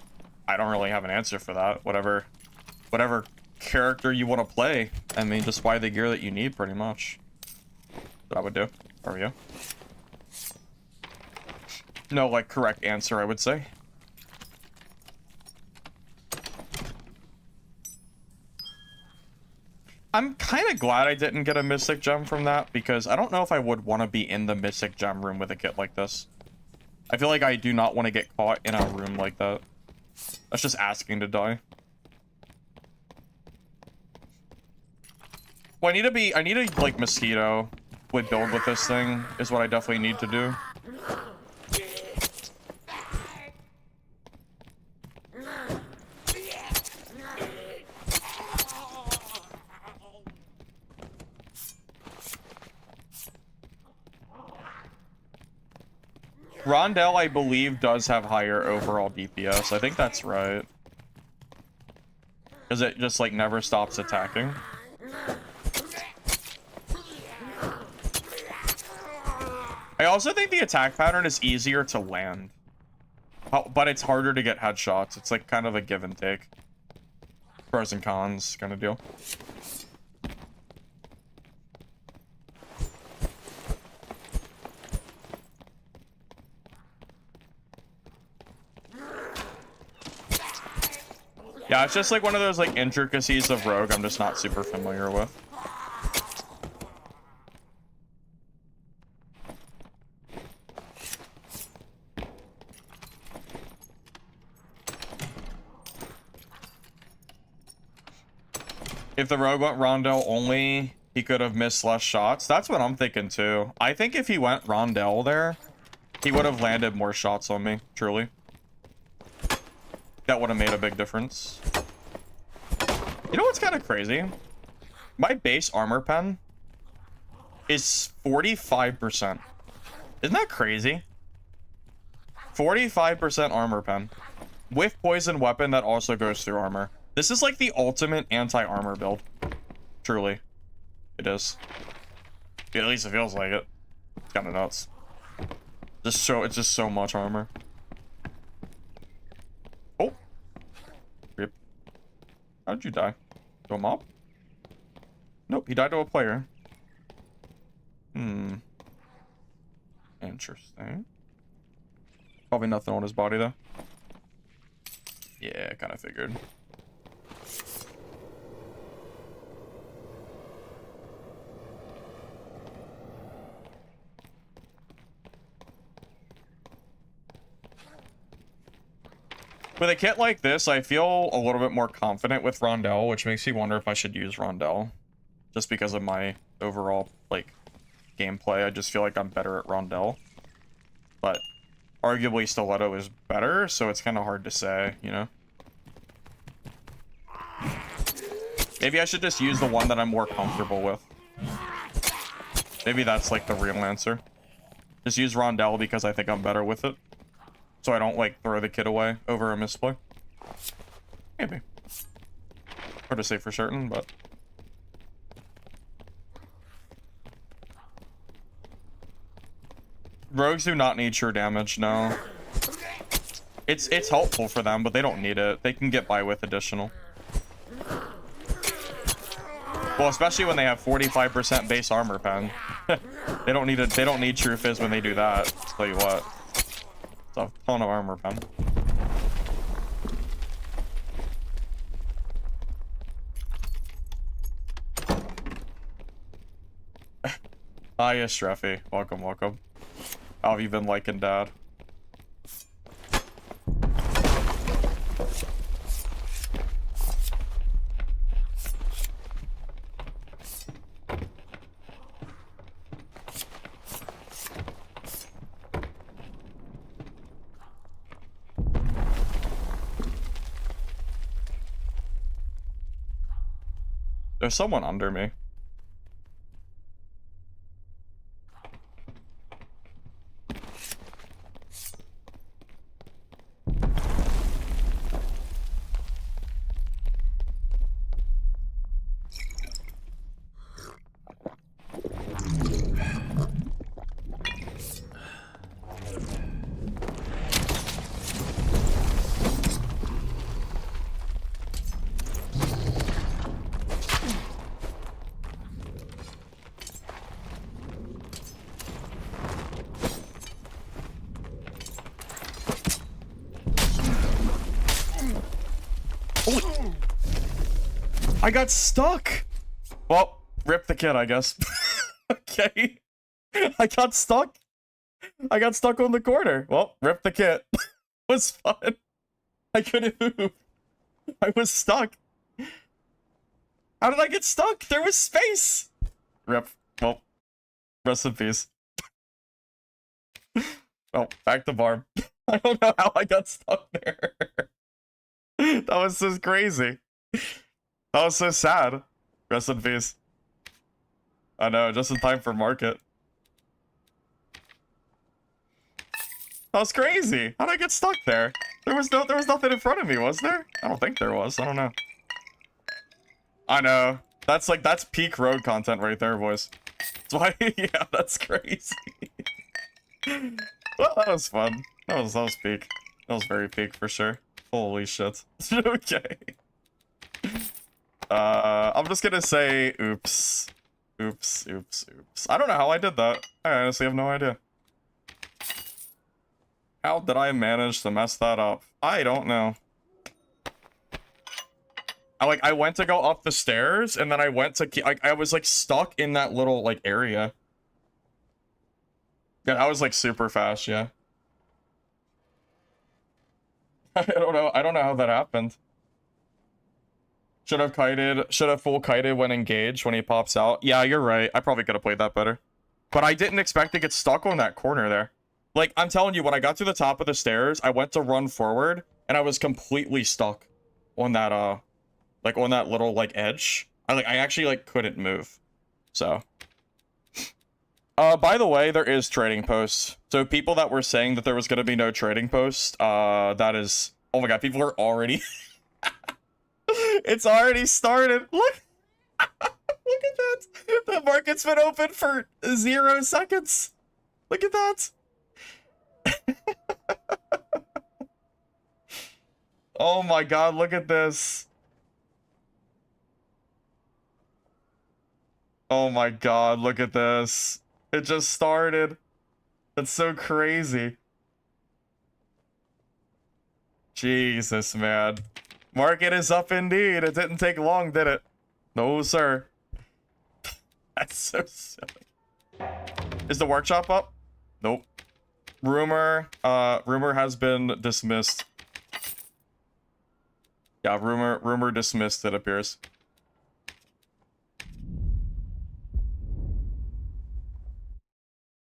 I don't really have an answer for that. Whatever character you want to play. I mean, just buy the gear that you need, pretty much. That I would do. There we go. No, like, correct answer, I would say. I'm kind of glad I didn't get a Mystic Gem from that, because I don't know if I would want to be in the Mystic Gem room with a kit like this. I feel like I do not want to get caught in a room like that. That's just asking to die. Well, I need to, like, Mosquito would build with this thing, is what I definitely need to do. Rondell, I believe, does have higher overall DPS. I think that's right. Because it just, like, never stops attacking. I also think the attack pattern is easier to land. But it's harder to get headshots. It's, like, kind of a give and take. Pros and cons kind of deal. Yeah, it's just like one of those like intricacies of Rogue I'm just not super familiar with. If the Rogue went Rondell only, he could have missed less shots. That's what I'm thinking too. I think if he went Rondell there, he would have landed more shots on me, truly. That would have made a big difference. You know what's kind of crazy? My base armor pen is 45%. Isn't that crazy? 45% armor pen. With poison weapon that also goes through armor. This is like the ultimate anti-armor build. Truly. It is. Yeah, at least it feels like it. It's kind of nuts. It's just so much armor. Oh. Rip. How did you die? To a mob? Nope, he died to a player. Hmm. Interesting. Probably nothing on his body, though. Yeah, kind of figured. With a kit like this, I feel a little bit more confident with Rondell, which makes me wonder if I should use Rondell. Just because of my overall, like, gameplay. I just feel like I'm better at Rondell. But arguably Stiletto is better, so it's kind of hard to say, you know? Maybe I should just use the one that I'm more comfortable with. Maybe that's like the real answer. Just use Rondell because I think I'm better with it. So I don't like throw the kit away over a misplay. Maybe. Hard to say for certain, but... Rogues do not need sure damage, no. It's helpful for them, but they don't need it. They can get by with additional. Well, especially when they have 45% base armor pen. They don't need true fizz when they do that. I'll tell you what. It's a ton of armor pen. Hi, Estreffi. Welcome, welcome. How have you been liking Dad? There's someone under me. I got stuck! Well, rip the kid, I guess. Okay. I got stuck. I got stuck on the corner. Well, rip the kit. It was fun. I couldn't move. I was stuck. How did I get stuck? There was space. Rip. Well, rest in peace. Well, back to farm. I don't know how I got stuck there. That was so crazy. That was so sad. Rest in peace. I know, just in time for market. That was crazy. How'd I get stuck there? There was nothing in front of me, was there? I don't think there was. I don't know. I know. That's peak road content right there, boys. That's why, yeah, that's crazy. Well, that was fun. That was peak. That was very peak for sure. Holy shit. Okay. I'm just gonna say oops. Oops, oops, oops. I don't know how I did that. I honestly have no idea. How did I manage to mess that up? I don't know. I went to go up the stairs, and then I went to... I was, like, stuck in that little, like, area. Yeah, that was, like, super fast, yeah. I don't know how that happened. Should have full kited when engaged when he pops out. Yeah, you're right. I probably could have played that better. But I didn't expect to get stuck on that corner there. Like, I'm telling you, when I got to the top of the stairs, I went to run forward, and I was completely stuck on that, like, on that little, like, edge. I actually like couldn't move. So by the way, there is trading posts. So people that were saying that there was gonna be no trading post, that is, oh my god, people are already it's already started. Look. Look at that. The market's been open for 0 seconds. Look at that. Oh my god, look at this. Oh my god, look at this. It just started. That's so crazy. Jesus, man. Market is up indeed. It didn't take long, did it? No, sir. That's so silly. Is the workshop up? Nope. Rumor has been dismissed. Yeah, rumor dismissed, it appears.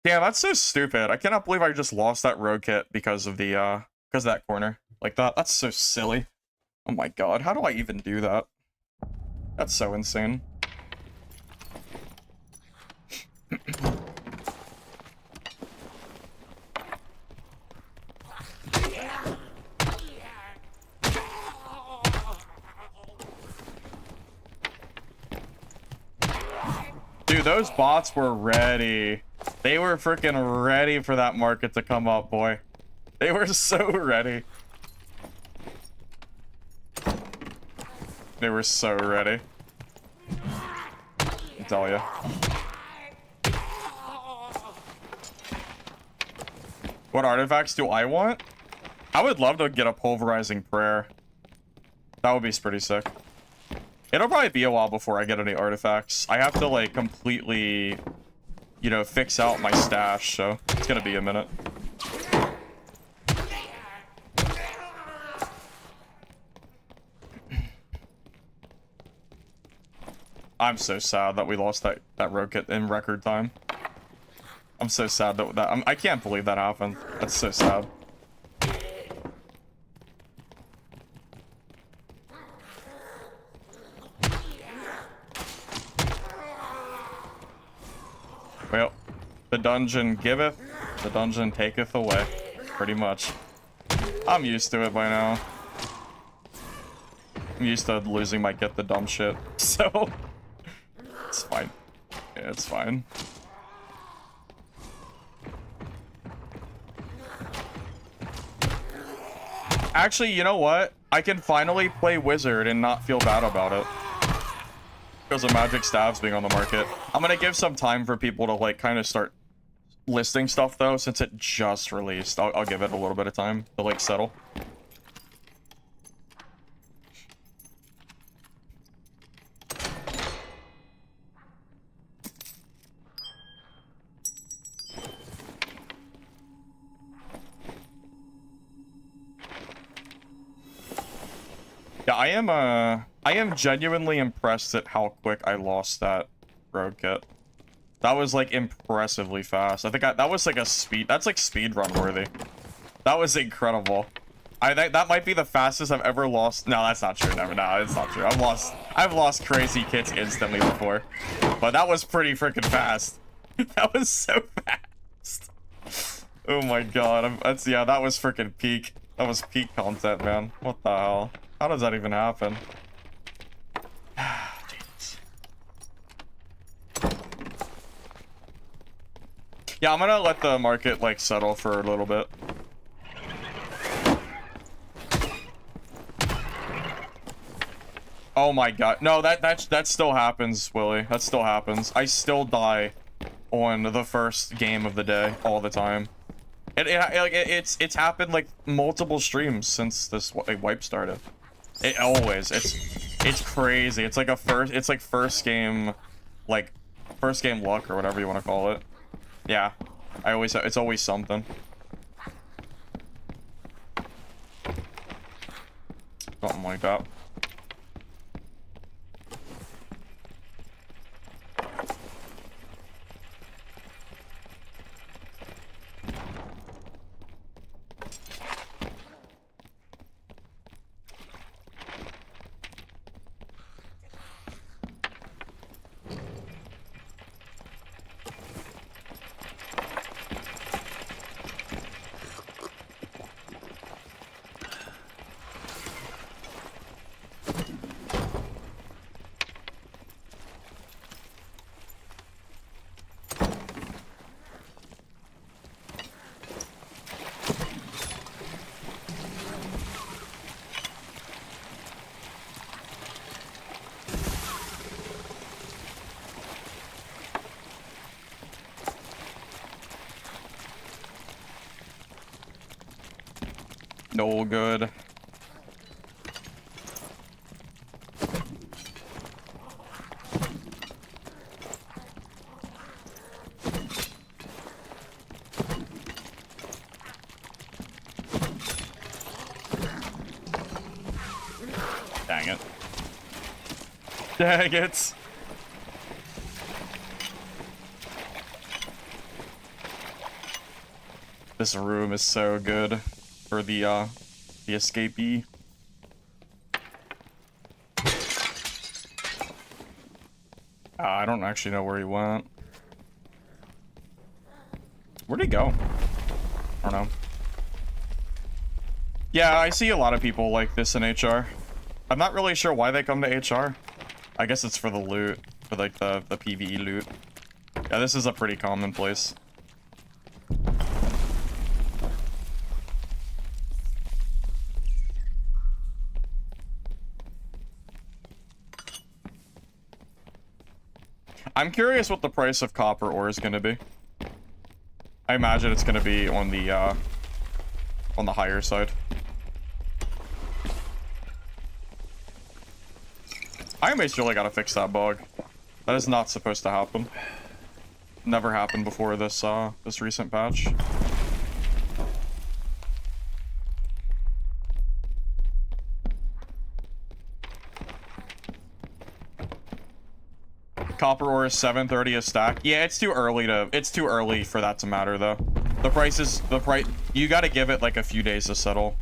Damn, that's so stupid. I cannot believe I just lost that road kit because of the because of that corner. Like that. That's so silly. Oh my god, how do I even do that? That's so insane. Dude, those bots were ready. They were freaking ready for that market to come up, boy. They were so ready. They were so ready. I tell ya. What artifacts do I want? I would love to get a pulverizing prayer. That would be pretty sick. It'll probably be a while before I get any artifacts. I have to, like, completely, you know, fix out my stash, so it's gonna be a minute. I'm so sad that we lost that road kit in record time. I'm so sad that I can't believe that happened. That's so sad. Well, the dungeon giveth, the dungeon taketh away. Pretty much. I'm used to it by now. I'm used to losing my get the dumb shit. So, it's fine. Yeah, it's fine. Actually, you know what? I can finally play Wizard and not feel bad about it. Because of Magic Staves being on the market. I'm gonna give some time for people to, like, kind of start listing stuff, though, since it just released. I'll give it a little bit of time to, like, settle. Yeah, I am genuinely impressed at how quick I lost that road kit. That was, like, impressively fast. I think that was, like, that's, like, speedrun worthy. That was incredible. That might be the fastest I've ever lost. No, that's not true. Never. No, it's not true. I've lost crazy kits instantly before. But that was pretty freaking fast. That was so fast. Oh my god. Yeah, that was freaking peak. That was peak content, man. What the hell? How does that even happen? Jesus. Yeah, I'm gonna let the market, like, settle for a little bit. Oh my god. No, that still happens, Willie. That still happens. I still die on the first game of the day all the time. It's happened, like, multiple streams since this wipe started. It always, it's crazy. It's like first game luck or whatever you want to call it. Yeah, it's always something. Something like that. No good. Dang it. Dang it. This room is so good for the escapee. I don't actually know where he went. Where'd he go? I don't know. Yeah, I see a lot of people like this in HR. I'm not really sure why they come to HR. I guess it's for the loot, for like the PvE loot. Yeah, this is a pretty common place. I'm curious what the price of copper ore is going to be. I imagine it's going to be on the higher side. I almost really gotta fix that bug. That is not supposed to happen. Never happened before this this recent patch. Copper ore is 730 a stack. Yeah, it's too early for that to matter though. The price you gotta give it like a few days to settle.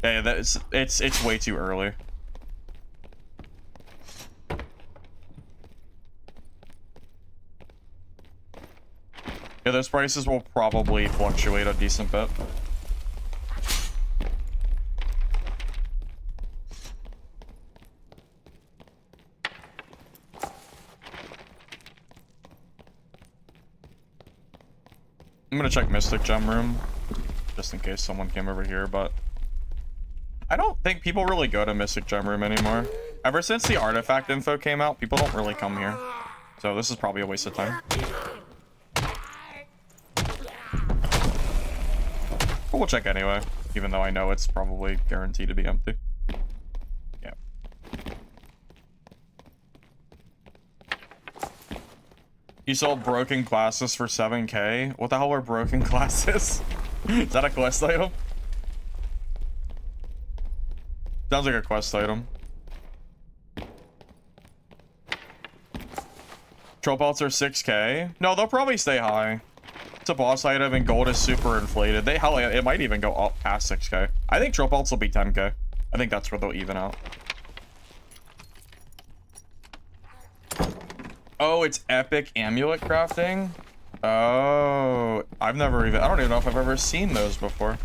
Yeah, it's way too early. Yeah, those prices will probably fluctuate a decent bit. I'm gonna check Mystic Gem Room, just in case someone came over here, but I don't think people really go to Mystic Gem Room anymore. Ever since the artifact info came out, people don't really come here. So this is probably a waste of time. But we'll check anyway, even though I know it's probably guaranteed to be empty. Yeah. You sold broken glasses for 7K? What the hell are broken glasses? Is that a quest item? Sounds like a quest item. Tropalts are 6K? No, they'll probably stay high. It's a boss item and gold is super inflated. Hell, it might even go up past 6K. I think Tropalts will be 10K. I think that's where they'll even out. Oh, it's epic amulet crafting? Oh, I don't even know if I've ever seen those before.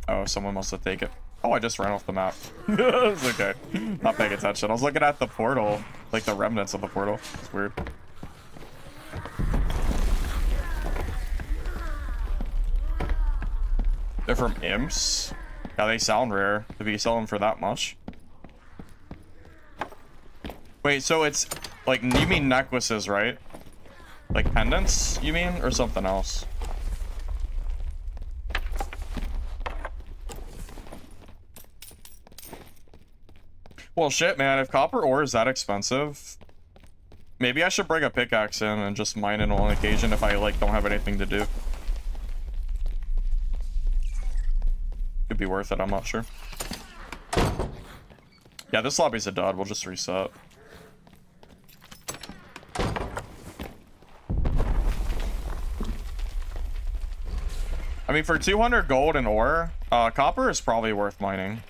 Oh, someone must have taken it. Oh, I just ran off the map. It's okay. Not paying attention. I was looking at the portal, like the remnants of the portal. It's weird. They're from imps? Yeah, they sound rare to be selling for that much. Wait, so it's like, you mean necklaces, right? Like pendants, you mean? Or something else? Well, shit, man. If copper ore is that expensive, maybe I should bring a pickaxe in and just mine it on occasion if I, like, don't have anything to do. Could be worth it, I'm not sure. Yeah, this lobby's a dud. We'll just reset. I mean, for 200 gold and ore, copper is probably worth mining.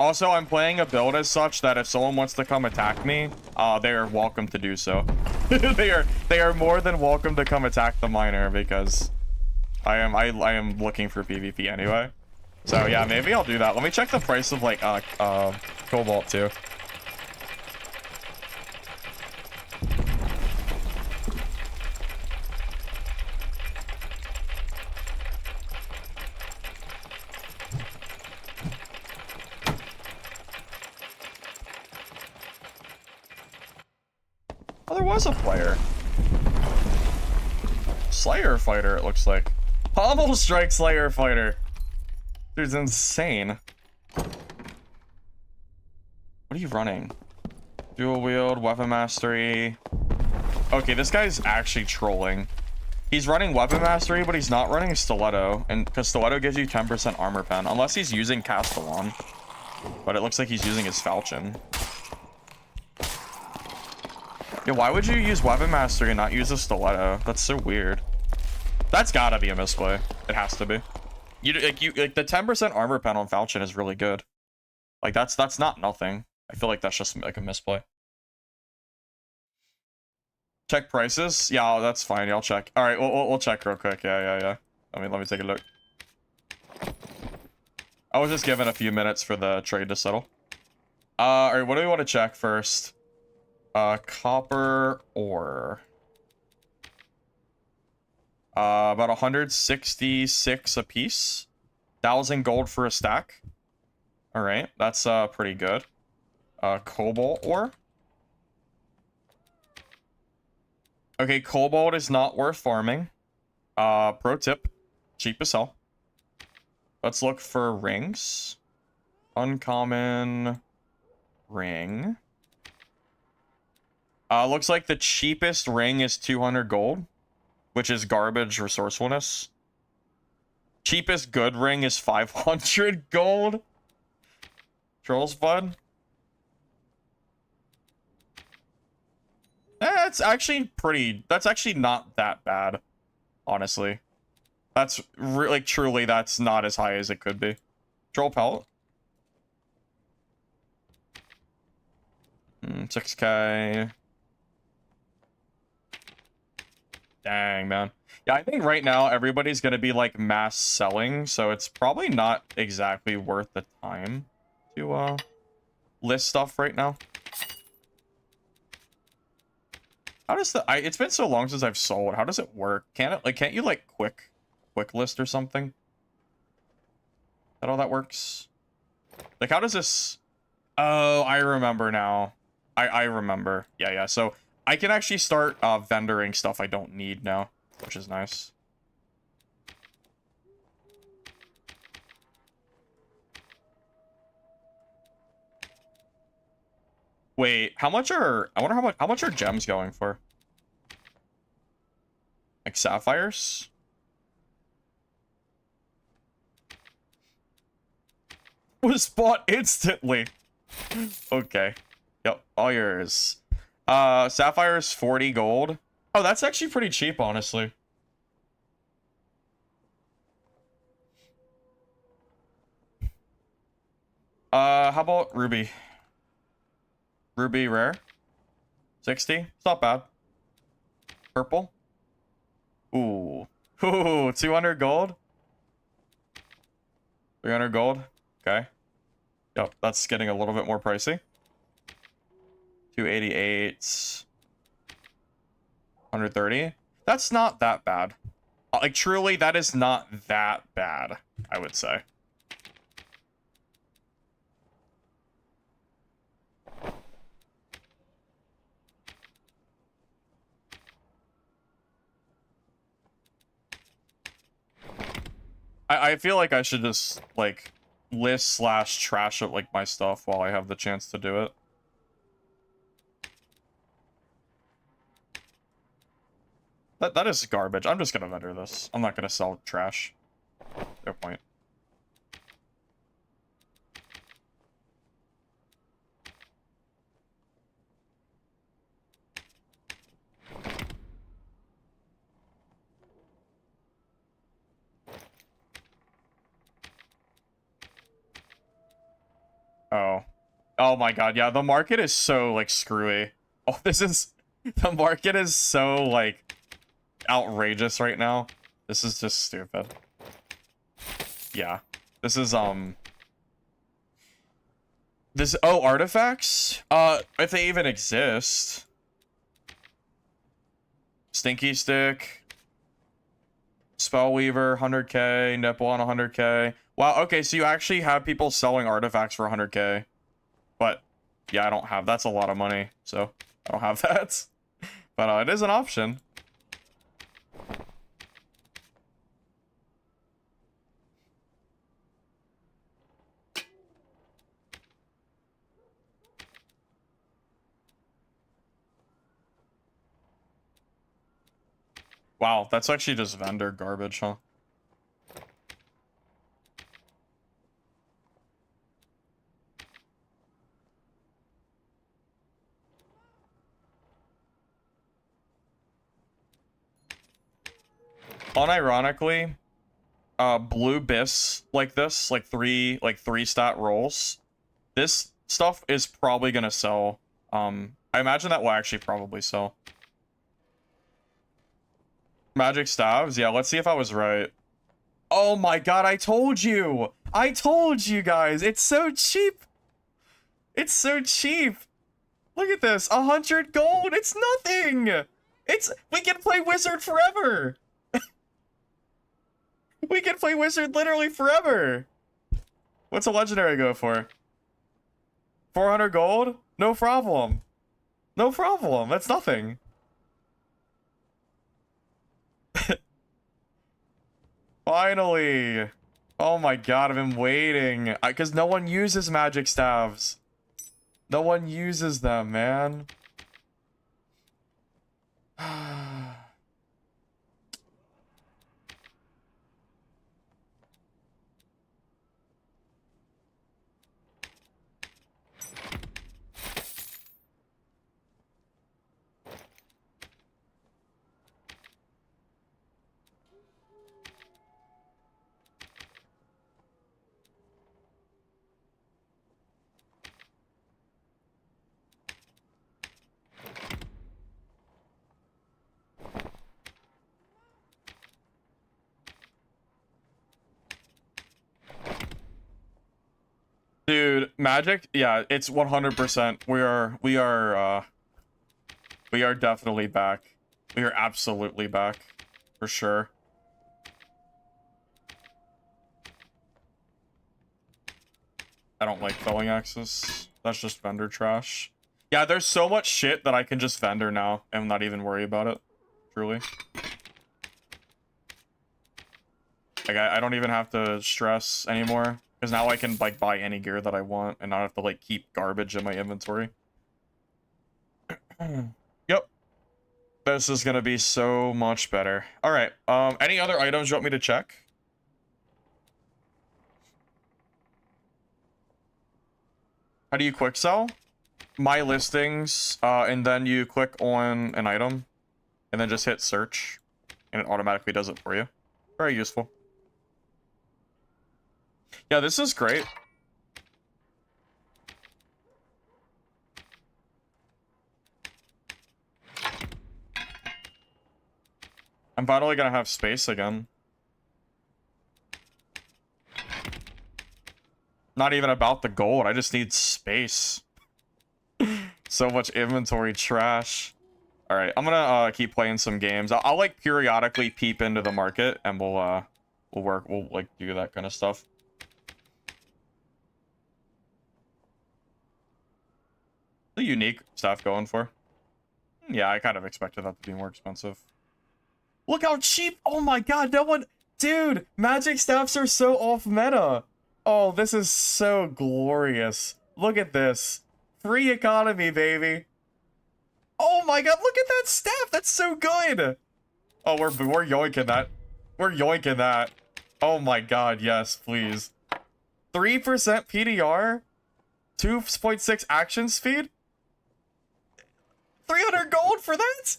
Also, I'm playing a build as such that if someone wants to come attack me, they are welcome to do so. they are more than welcome to come attack the miner because I am looking for PvP anyway. So yeah, maybe I'll do that. Let me check the price of like cobalt too. Oh, there was a player. Slayer fighter, it looks like. Pommel strike Slayer fighter. Dude's insane. What are you running? Dual wield, weapon mastery. Okay, this guy's actually trolling. He's running weapon mastery, but he's not running stiletto. And because stiletto gives you 10% armor pen, unless he's using Castellan. But it looks like he's using his falchion. Yeah, why would you use weapon mastery and not use a stiletto? That's so weird. That's gotta be a misplay. It has to be. Like the 10% armor pen on falchion is really good. Like that's not nothing. I feel like that's just like a misplay. Check prices. Yeah, that's fine. I'll check. All right, we'll check real quick. Yeah. Let me take a look. I was just given a few minutes for the trade to settle. All right, what do we want to check first? Copper ore. About 166 a piece. 1,000 gold for a stack. All right, that's pretty good. Cobalt ore. Okay, cobalt is not worth farming. Pro tip, cheap as hell. Let's look for rings. Uncommon ring. Looks like the cheapest ring is 200 gold, which is garbage resourcefulness. Cheapest good ring is 500 gold. Trolls Bud. That's actually not that bad, honestly. That's like truly that's not as high as it could be. Troll Pelt. 6k. Dang, man. Yeah, I think right now everybody's gonna be like mass selling, so it's probably not exactly worth the time to list stuff right now. How does it's been so long since I've sold. How does it work? Can't you like quick list or something? Is that how that works? Like how does this? Oh, I remember now. I remember. Yeah. So I can actually start vendoring stuff I don't need now, which is nice. Wait, I wonder how much are gems going for? Like sapphires? Was bought instantly. Okay. Yep, all yours. Sapphires 40 gold. Oh, that's actually pretty cheap, honestly. How about ruby? Ruby rare. 60. It's not bad. Purple. Ooh. 200 gold. 300 gold. Okay. Yep, that's getting a little bit more pricey. 288. 130. That's not that bad. Like, truly, that is not that bad, I would say. I feel like I should just, like, list / trash up, like, my stuff while I have the chance to do it. That is garbage. I'm just gonna vendor this. I'm not gonna sell trash. No point. Oh my god, yeah, the market is so, like, screwy. Oh, the market is so, like, outrageous right now. This is just stupid. Yeah. This is, oh, artifacts? If they even exist. Stinky Stick. Spellweaver, 100k. Nipple on 100k. Wow, okay, so you actually have people selling artifacts for 100k. But, yeah, I don't have... That's a lot of money, so I don't have that. But it is an option. Wow, that's actually just vendor garbage, huh? Unironically, blue bis like this, like three stat rolls, this stuff is probably gonna sell. I imagine that will actually probably sell. Magic staves, yeah, let's see if I was right. Oh my god, I told you! I told you guys! It's so cheap! It's so cheap! Look at this, 100 gold! It's nothing! We can play wizard forever! We can play wizard literally forever! What's a legendary go for? 400 gold? No problem. No problem, that's nothing. Finally! Oh my god, I've been waiting. Because no one uses magic staves. No one uses them, man. Dude, magic, yeah, it's 100%. We are definitely back. We are absolutely back. For sure. I don't like felling axes. That's just vendor trash. Yeah, there's so much shit that I can just vendor now and not even worry about it. Truly. Like, I don't even have to stress anymore. Because now I can, like, buy any gear that I want and not have to, like, keep garbage in my inventory. Yep. This is gonna be so much better. Alright, any other items you want me to check? How do you quick sell? My listings, and then you click on an item, and then just hit search, and it automatically does it for you. Very useful. Yeah, this is great. I'm finally gonna have space again. Not even about the gold, I just need space. So much inventory trash. Alright, I'm gonna keep playing some games. I'll like periodically peep into the market and we'll like do that kind of stuff. The unique stuff going for. Yeah, I kind of expected that to be more expensive. Look how cheap! Oh my god, no one... Dude, magic staffs are so off meta. Oh, this is so glorious. Look at this. Free economy, baby. Oh my god, look at that staff! That's so good! Oh, we're yoinking that. We're yoinking that. Oh my god, yes, please. 3% PDR? 2.6 action speed? 300 gold for that?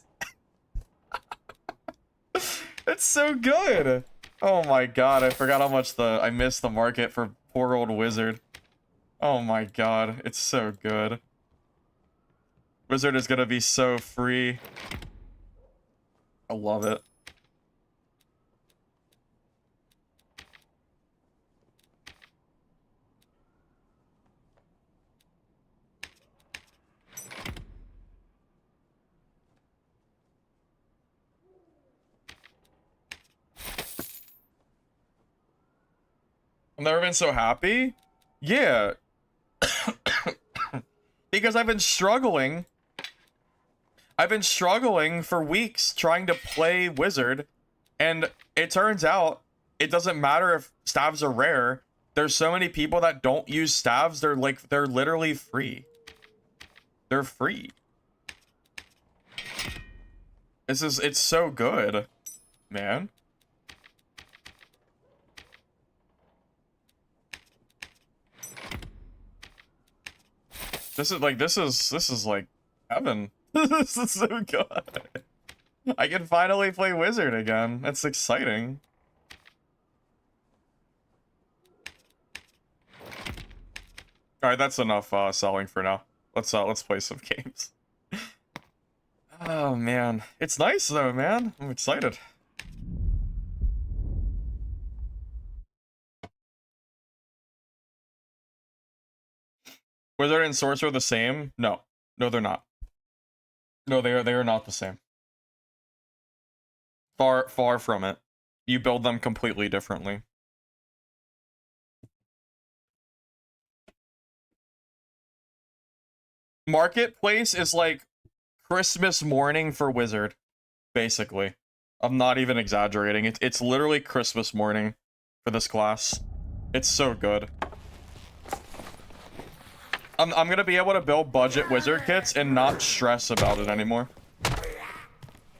That's so good. Oh my god, I forgot how much I missed the market for poor old Wizard. Oh my god, it's so good. Wizard is gonna be so free. I love it. I've never been so happy? Yeah. Because I've been struggling. I've been struggling for weeks trying to play Wizard, and it turns out it doesn't matter if staves are rare. There's so many people that don't use staves, they're literally free. They're free. It's so good. man. This is like heaven. This is so good. I can finally play wizard again. That's exciting. All right, that's enough selling for now. Let's play some games. Oh man, it's nice though, man. I'm excited. Wizard and sorcerer the same? No, no, they're not. No, they are not the same. Far from it. You build them completely differently. Marketplace is like Christmas morning for wizard, basically. I'm not even exaggerating. It's literally Christmas morning for this class. It's so good. I'm gonna be able to build budget wizard kits and not stress about it anymore.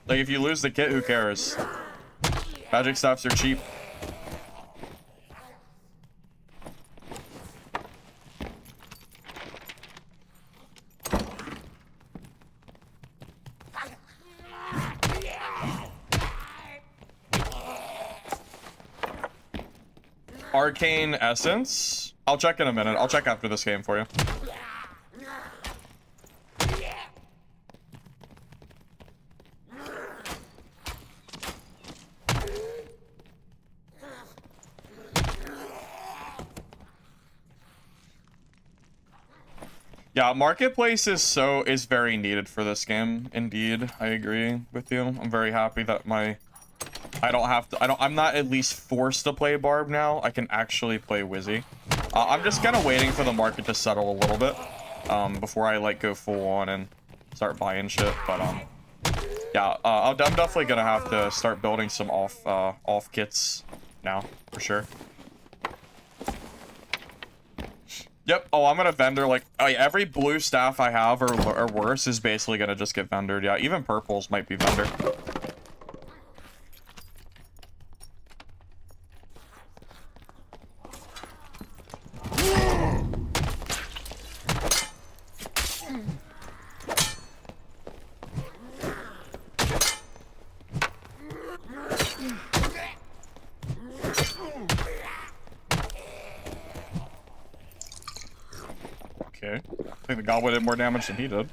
Like, if you lose the kit, who cares? Magic staffs are cheap. Arcane Essence? I'll check in a minute. I'll check after this game for you. Yeah, Marketplace is very needed for this game. Indeed, I agree with you. I'm very happy that I'm not at least forced to play Barb now. I can actually play Wizzy. I'm just kind of waiting for the market to settle a little bit before I like go full on and start buying shit. But yeah, I'm definitely gonna have to start building some off kits now for sure. Yep. Oh, I'm gonna vendor like every blue staff I have or worse is basically gonna just get vendored. Yeah, even purples might be vendor. Okay. I think the goblin did more damage than he did.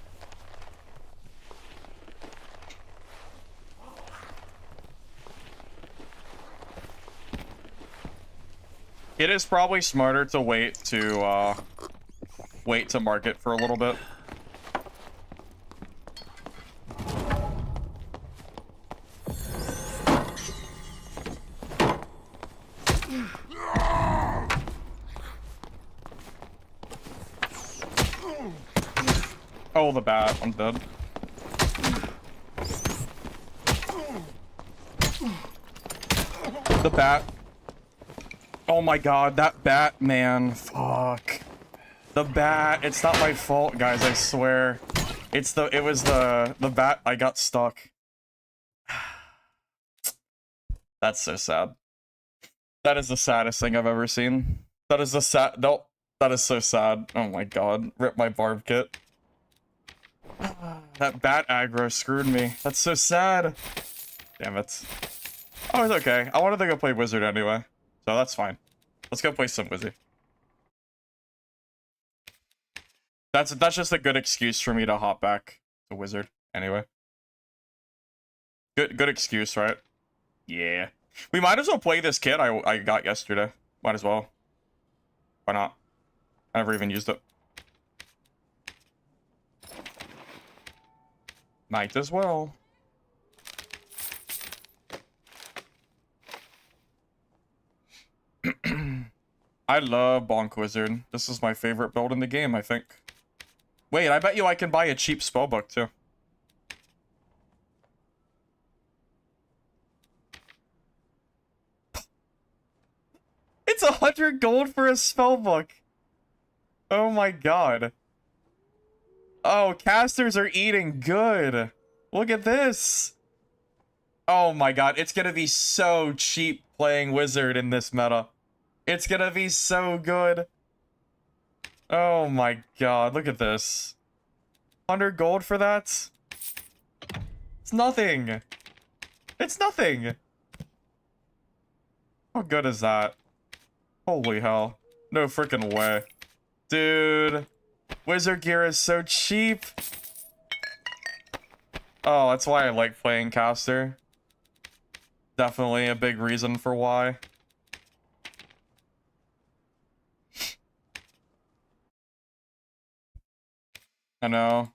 It is probably smarter to wait to market for a little bit. Oh, the bat. I'm dead. The bat. Oh my god, that bat, man. Fuck. The bat. It's not my fault, guys, I swear. It was the bat. I got stuck. That's so sad. That is the saddest thing I've ever seen. That is the no, that is so sad. Oh my god. Rip my barb kit. That bat aggro screwed me. That's so sad. Damn it. Oh, it's okay. I wanted to go play wizard anyway, so that's fine. Let's go play some wizard. That's just a good excuse for me to hop back to wizard anyway. Good excuse, right? Yeah. We might as well play this kit I got yesterday. Might as well. Why not? I never even used it. Might as well. I love Bonk Wizard. This is my favorite build in the game, I think. Wait, I bet you I can buy a cheap spellbook too. It's 100 gold for a spellbook. Oh my god. Oh, casters are eating good. Look at this. Oh my god, it's gonna be so cheap playing wizard in this meta. It's gonna be so good. Oh my god, look at this. 100 gold for that? It's nothing. It's nothing. How good is that? Holy hell. No freaking way. Dude. Wizard gear is so cheap. Oh, that's why I like playing caster. Definitely a big reason for why. I know.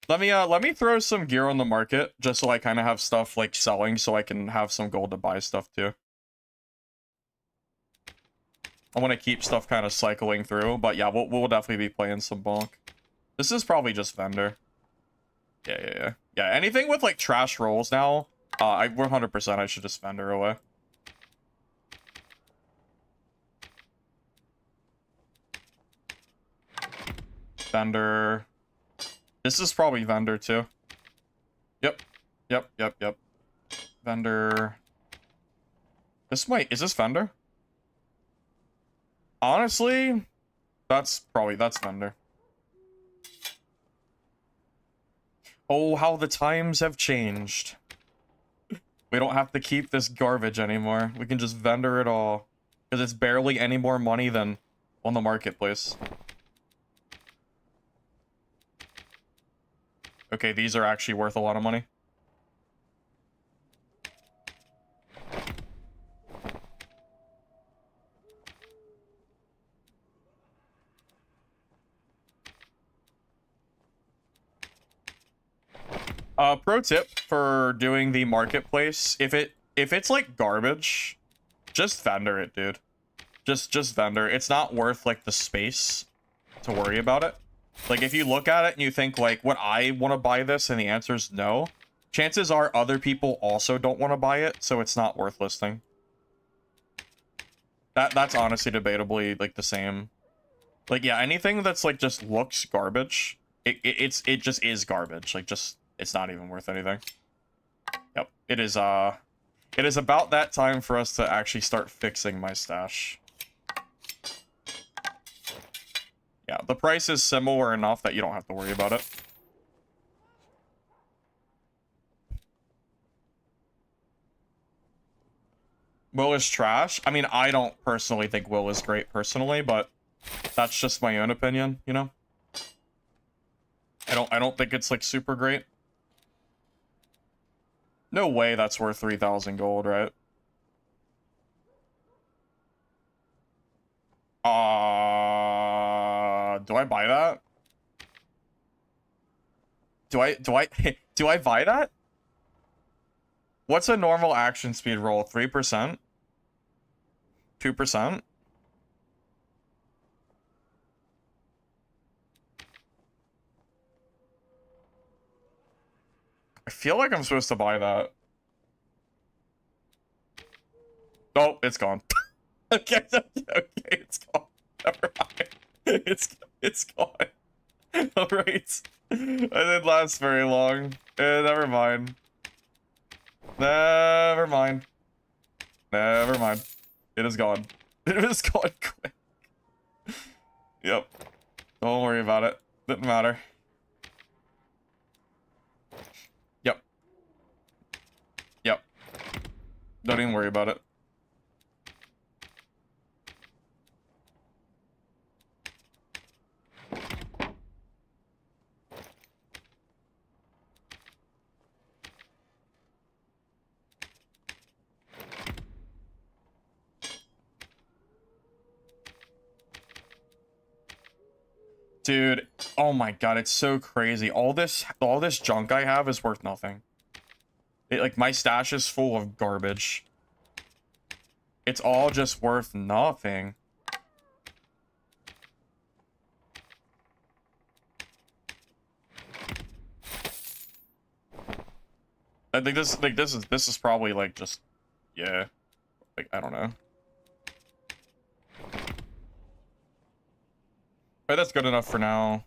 Let me throw some gear on the market just so I kind of have stuff like selling so I can have some gold to buy stuff too. I want to keep stuff kind of cycling through, but yeah, we'll definitely be playing some bonk. This is probably just vendor. Yeah. Anything with like trash rolls now, we're 100% I should just vendor away. Vendor. This is probably vendor too. Yep. Vendor. Is this vendor? Honestly, that's vendor. Oh, how the times have changed. We don't have to keep this garbage anymore. We can just vendor it all. Because it's barely any more money than on the marketplace. Okay, these are actually worth a lot of money. Pro tip for doing the marketplace, if it's like garbage, just vendor it, dude. Just vendor. It's not worth like the space to worry about it. Like if you look at it and you think like, would I want to buy this? And the answer is no. Chances are other people also don't want to buy it, so it's not worth listing. That's honestly debatably like the same. Like yeah, anything that's like just looks garbage, it just is garbage. Like just it's not even worth anything. Yep. It is about that time for us to actually start fixing my stash. Yeah, the price is similar enough that you don't have to worry about it. Will is trash. I mean, I don't personally think Will is great personally, but that's just my own opinion, you know? I don't think it's like super great. No way that's worth 3,000 gold, right? Do I buy that? Do I do I buy that? What's a normal action speed roll? 3%? 2%? I feel like I'm supposed to buy that. Oh, it's gone. Okay, it's gone. Never mind. It's gone. Alright. I didn't last very long. Never mind. Never mind. Never mind. It is gone. It is gone quick. Yep. Don't worry about it. Didn't matter. Yep. Don't even worry about it. Dude, oh my god, it's so crazy. All this junk I have is worth nothing. Like my stash is full of garbage. It's all just worth nothing. I think this is probably like just yeah. Like I don't know. But that's good enough for now.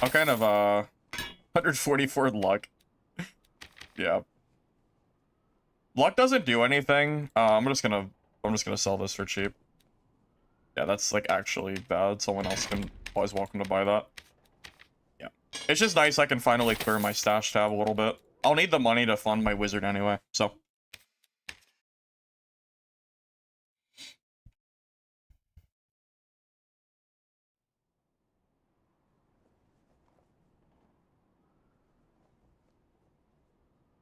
I'm kind of 144 luck. Yeah. luck doesn't do anything. I'm just gonna sell this for cheap. Yeah, that's like actually bad. Someone else can always welcome to buy that. Yeah, it's just nice I can finally clear my stash tab a little bit. I'll need the money to fund my wizard anyway, so.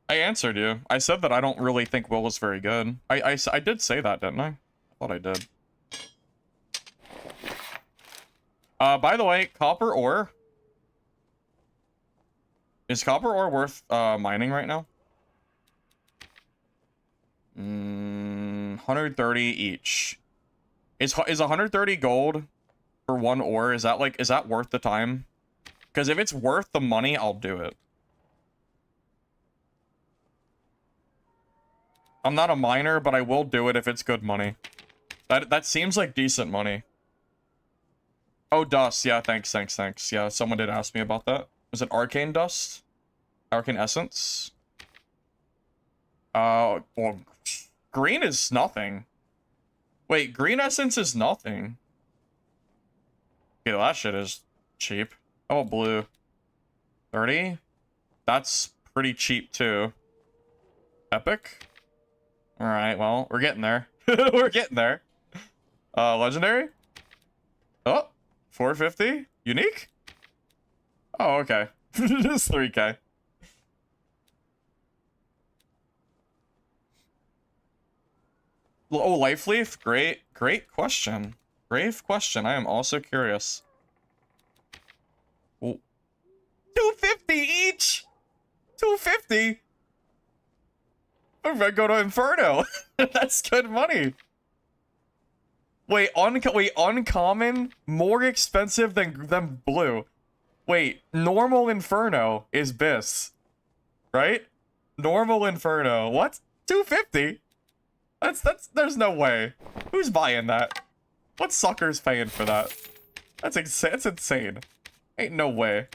I answered you. I said that I don't really think Will is very good. I did say that, didn't I? I thought I did. By the way, copper ore. Is copper ore worth mining right now? 130 each. Is 130 gold for one ore? Is that worth the time? Because if it's worth the money, I'll do it. I'm not a miner, but I will do it if it's good money. That seems like decent money. Oh, dust. Yeah, thanks. Yeah, someone did ask me about that. Was it arcane dust? Arcane essence? Well, green is nothing. Wait, green essence is nothing. Okay, that shit is cheap. Oh, blue. 30? That's pretty cheap, too. Epic? Alright, well, we're getting there. We're getting there. Legendary? Oh, 450? Unique? Oh, okay. Just 3k. Oh, life leaf? Great question. Grave question. I am also curious. Oh. 250 each! 250? I'm gonna go to Inferno. That's good money. Wait, uncommon? More expensive than blue. Wait, normal Inferno is Bis. Right? Normal Inferno. What? 250? There's no way. Who's buying that? What sucker's paying for that? That's insane. Ain't no way.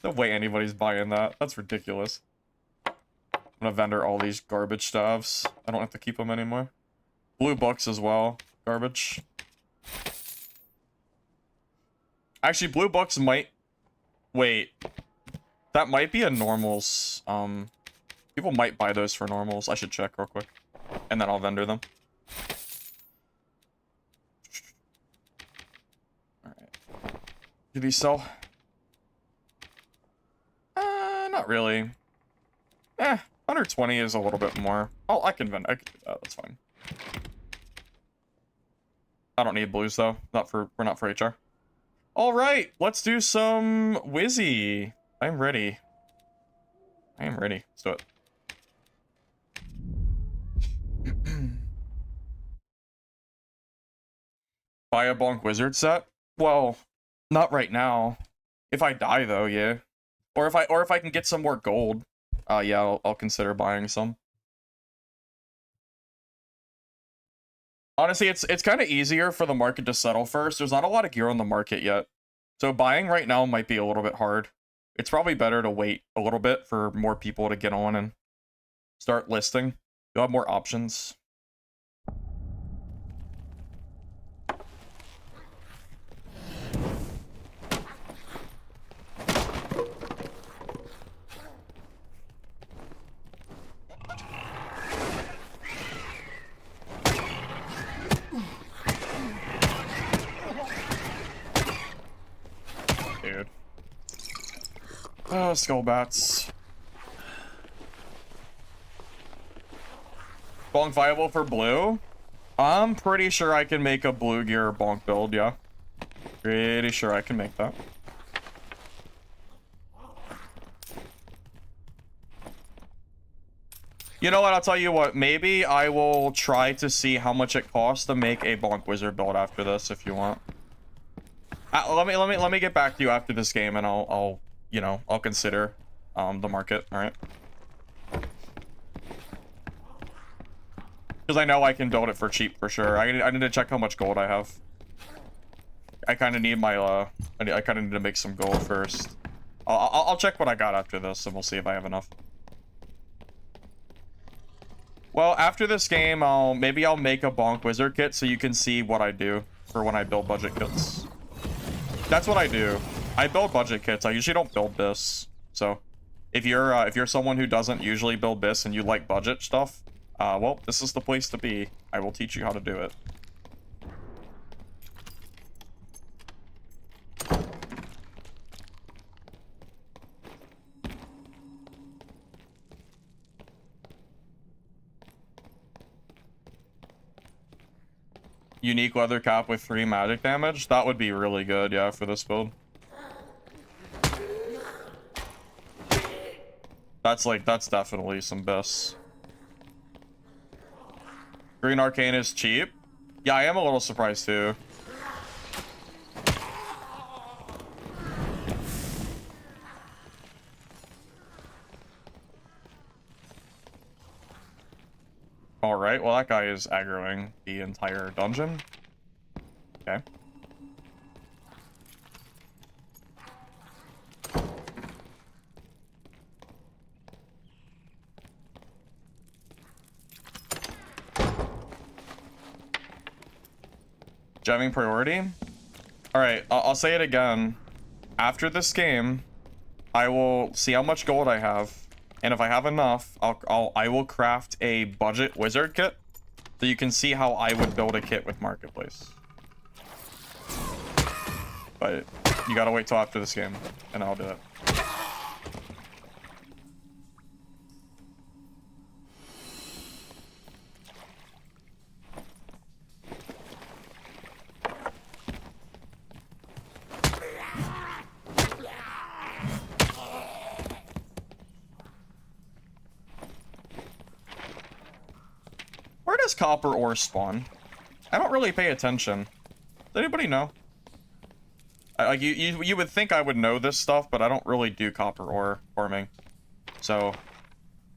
No way anybody's buying that. That's ridiculous. I'm gonna vendor all these garbage stuffs. I don't have to keep them anymore. Blue books as well. Garbage. Actually, blue books might... Wait. That might be a normals. People might buy those for normals. I should check real quick. And then I'll vendor them. Alright. Do these sell? Not really. 120 is a little bit more. Oh, I can do that. That's fine. I don't need blues though. We're not for HR. All right, let's do some Wizzy. I'm ready. I am ready. Let's do it. Buy a bonk wizard set? Well, not right now. If I die though, yeah. Or if I can get some more gold. Yeah, I'll consider buying some. Honestly, it's kind of easier for the market to settle first. There's not a lot of gear on the market yet. So buying right now might be a little bit hard. It's probably better to wait a little bit for more people to get on and start listing. You'll have more options. Dude. Oh, skull bats. Bonk viable for blue? I'm pretty sure I can make a blue gear bonk build, yeah. Pretty sure I can make that. You know what, I'll tell you what, maybe I will try to see how much it costs to make a bonk wizard build after this, if you want. Let me get back to you after this game, and I'll consider the market. All right. Because I know I can build it for cheap for sure. I need to check how much gold I have. I kind of need my I kind of need to make some gold first. I'll check what I got after this, and we'll see if I have enough. Well, after this game, maybe I'll make a bonk wizard kit so you can see what I do for when I build budget kits. That's what I do. I build budget kits. I usually don't build this. So, if you're someone who doesn't usually build this and you like budget stuff, well, this is the place to be. I will teach you how to do it. Unique leather cap with 3 magic damage. That would be really good, yeah, for this build. That's definitely some best. Green Arcane is cheap. Yeah, I am a little surprised too. Alright, well that guy is aggroing the entire dungeon. Okay. Gemming priority? Alright, I'll say it again. After this game, I will see how much gold I have. And if I have enough, I will craft a budget wizard kit. So you can see how I would build a kit with Marketplace. But you gotta wait till after this game, and I'll do it. Where does copper ore spawn? I don't really pay attention. Does anybody know? Like you would think I would know this stuff, but I don't really do copper ore farming. So,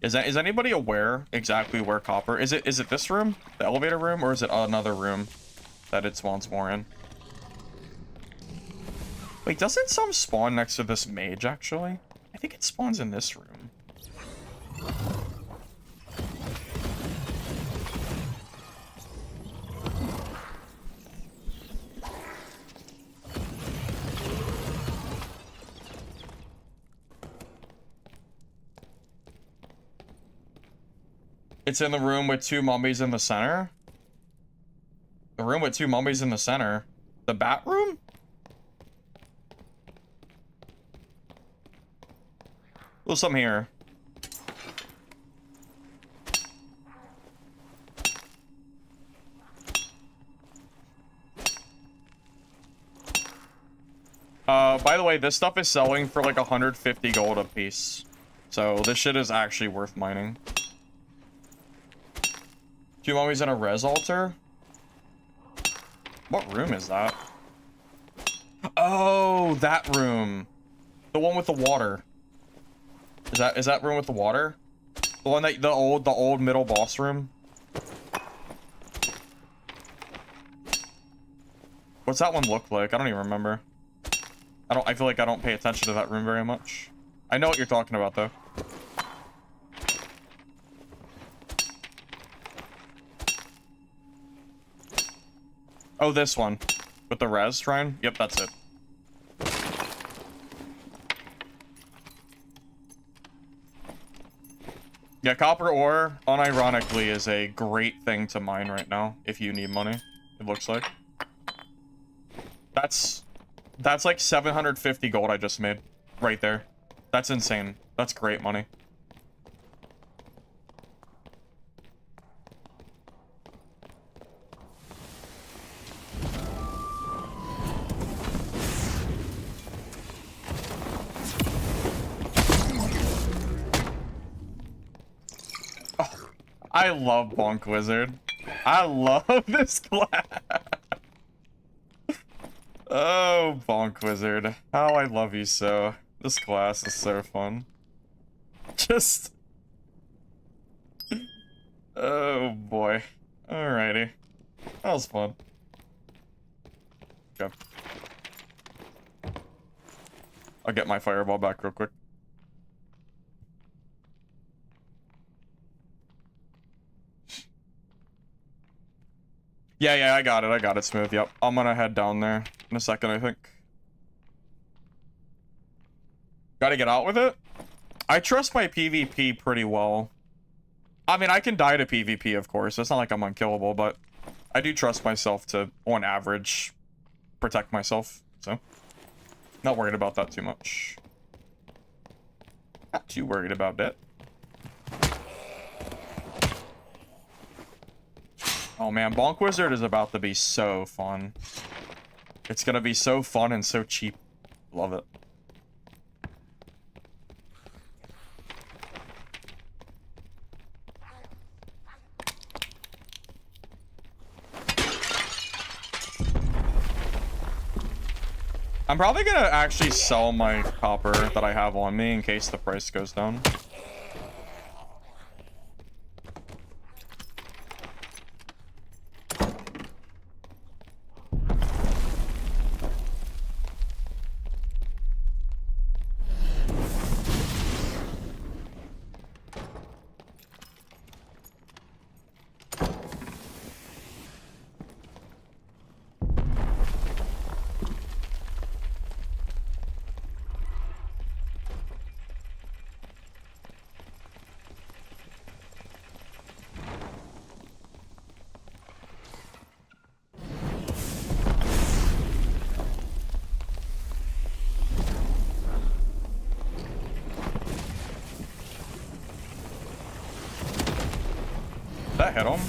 is anybody aware exactly where copper is? Is it this room, the elevator room, or is it another room that it spawns more in? Wait, doesn't some spawn next to this mage actually? I think it spawns in this room. It's in the room with 2 mummies in the center. The room with 2 mummies in the center. The bat room? There's some here. By the way, this stuff is selling for like 150 gold a piece. So this shit is actually worth mining. 2 mummies in a res altar? What room is that? Oh, that room. The one with the water. Is that room with the water? The one that the old middle boss room? What's that one look like? I don't even remember. I feel like I don't pay attention to that room very much. I know what you're talking about though. Oh, this one. With the res shrine? Yep, that's it. Yeah, copper ore, unironically, is a great thing to mine right now, if you need money, it looks like. That's like 750 gold I just made. Right there. That's insane. That's great money. I love Bonk Wizard. I love this class. Oh, Bonk Wizard. How I love you so. This class is so fun. Just... Oh, boy. Alrighty. That was fun. Okay. I'll get my fireball back real quick. Yeah, I got it smooth. Yep, I'm gonna head down there in a second, I think. Gotta get out with it. I trust my PvP pretty well. I mean, I can die to PvP, of course. It's not like I'm unkillable, but I do trust myself to, on average, protect myself. So, not worried about that too much. Not too worried about that. Oh man, Bonk Wizard is about to be so fun. It's gonna be so fun and so cheap. Love it. I'm probably gonna actually sell my copper that I have on me in case the price goes down. That hit him.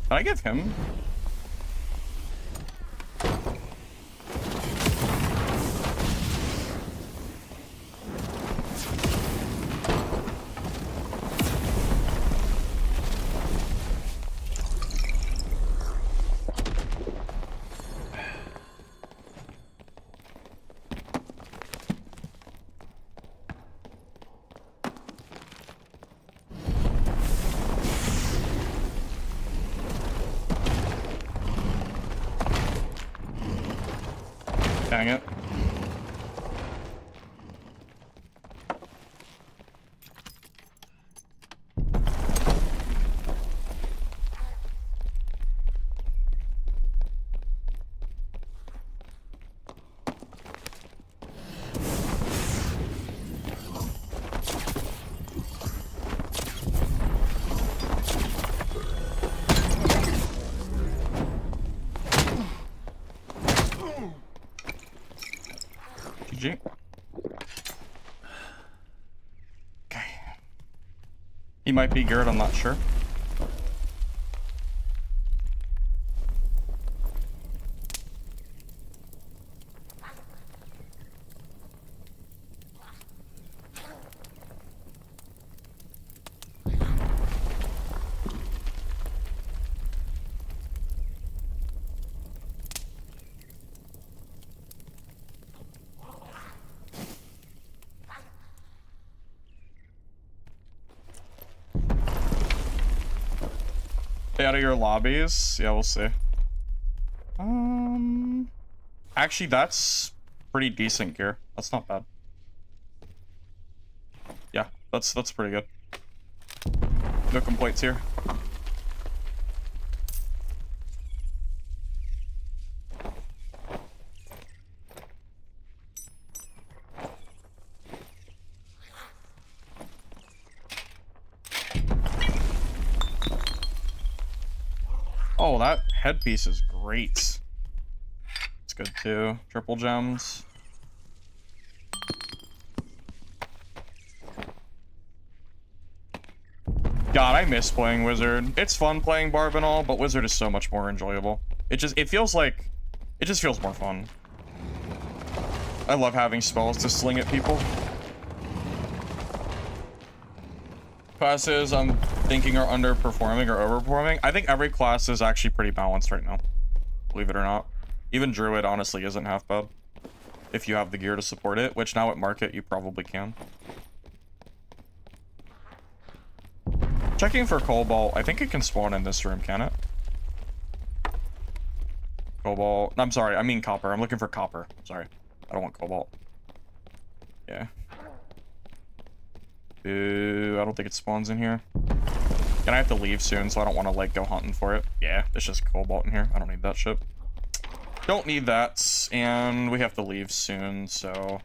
Can I give him? Dang it. GG. Okay. He might be Gerd, I'm not sure. Stay out of your lobbies. Yeah, we'll see. Actually, that's pretty decent gear. That's not bad. Yeah, that's pretty good. No complaints here. Oh, that headpiece is great. It's good too. Triple gems. God, I miss playing Wizard. It's fun playing Barb and all, but Wizard is so much more enjoyable. It just feels more fun. I love having spells to sling at people. Classes I'm thinking are underperforming or overperforming. I think every class is actually pretty balanced right now. Believe it or not. Even Druid honestly isn't half bad. If you have the gear to support it, which now at market you probably can. Checking for Cobalt. I think it can spawn in this room, can it? Cobalt. I'm sorry, I mean Copper. I'm looking for Copper. Sorry. I don't want Cobalt. Yeah. I don't think it spawns in here. And I have to leave soon, so I don't want to, like, go hunting for it. Yeah, it's just Cobalt in here. I don't need that shit. Don't need that, and we have to leave soon, so...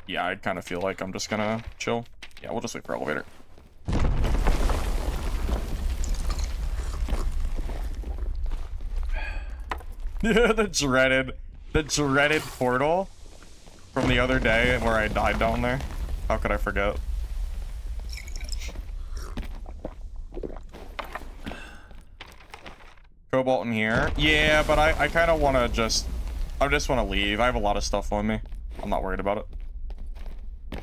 Yeah, I kind of feel like I'm just gonna chill. Yeah, we'll just wait for elevator. Yeah, the dreaded portal from the other day where I died down there. How could I forget? Cobalt in here. Yeah, but I kind of want to just... I just want to leave. I have a lot of stuff on me. I'm not worried about it.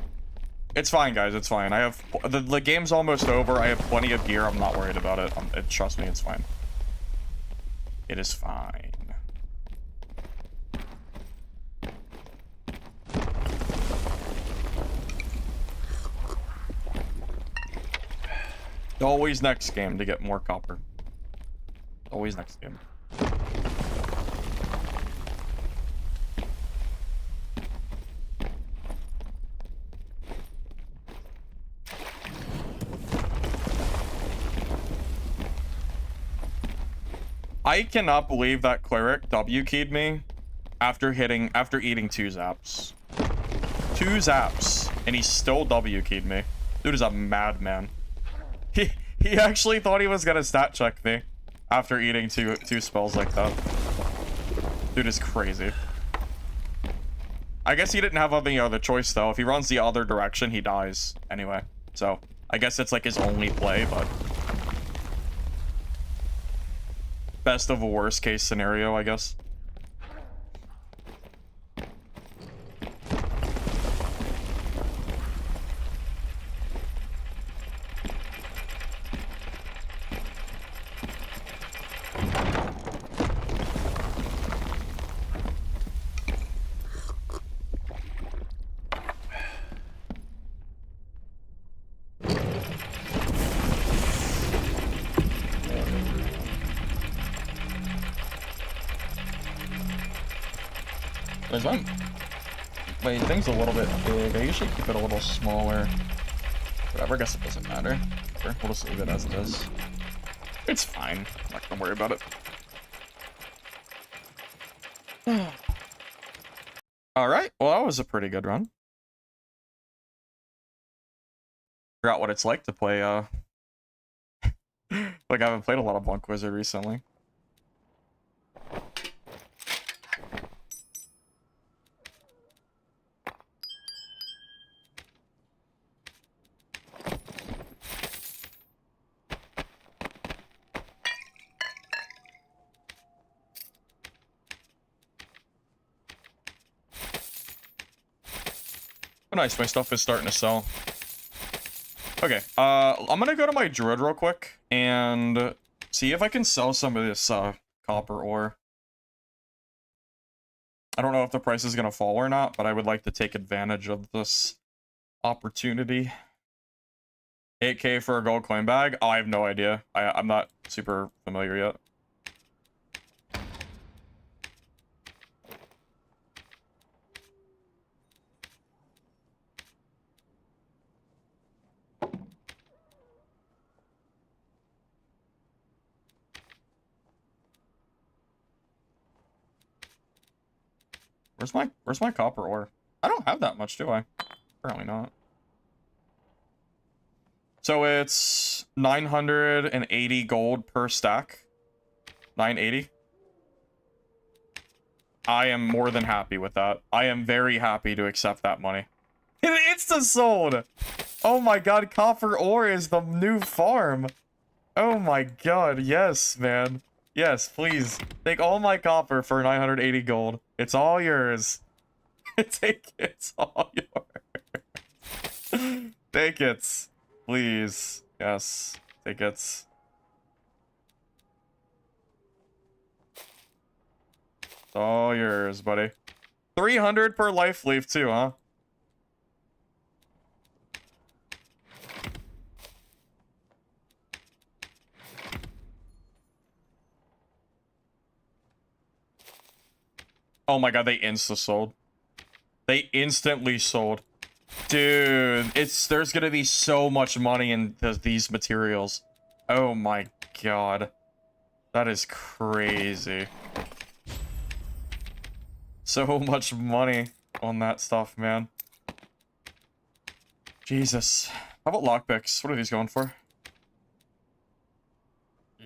It's fine, guys. It's fine. I have... The game's almost over. I have plenty of gear. I'm not worried about it. Trust me, it's fine. It is fine. Always next game to get more copper. Always next game. I cannot believe that cleric W keyed me after eating 2 zaps. 2 zaps, and he still W keyed me. Dude is a madman. He actually thought he was gonna stat check me after eating two spells like that. Dude is crazy. I guess he didn't have any other choice though. If he runs the other direction, he dies anyway. So I guess it's like his only play, but best of a worst case scenario, I guess. My thing's a little bit big. I usually keep it a little smaller. Whatever, I guess it doesn't matter. Whatever, we'll just leave it as it is. It's fine. I'm not gonna worry about it. Alright, well that was a pretty good run. Forgot what it's like to play, like I haven't played a lot of Bunk Wizard recently. Nice, my stuff is starting to sell. Okay, I'm gonna go to my druid real quick and see if I can sell some of this copper ore. I don't know if the price is gonna fall or not, but I would like to take advantage of this opportunity. 8K for a gold coin bag? Oh, I have no idea. I'm not super familiar yet. Where's my copper ore? I don't have that much, do I? Apparently not. So it's 980 gold per stack. 980. I am more than happy with that. I am very happy to accept that money. It insta sold! Oh my god, copper ore is the new farm. Oh my god, yes, man. Yes, please. Take all my copper for 980 gold. It's all yours. Take it. It's all yours. Take it. Please. Yes. Tickets. It's all yours, buddy. 300 per life leaf too, huh? Oh my god, they insta-sold. They instantly sold. Dude, there's gonna be so much money in these materials. Oh my god. That is crazy. So much money on that stuff, man. Jesus. How about lockpicks? What are these going for?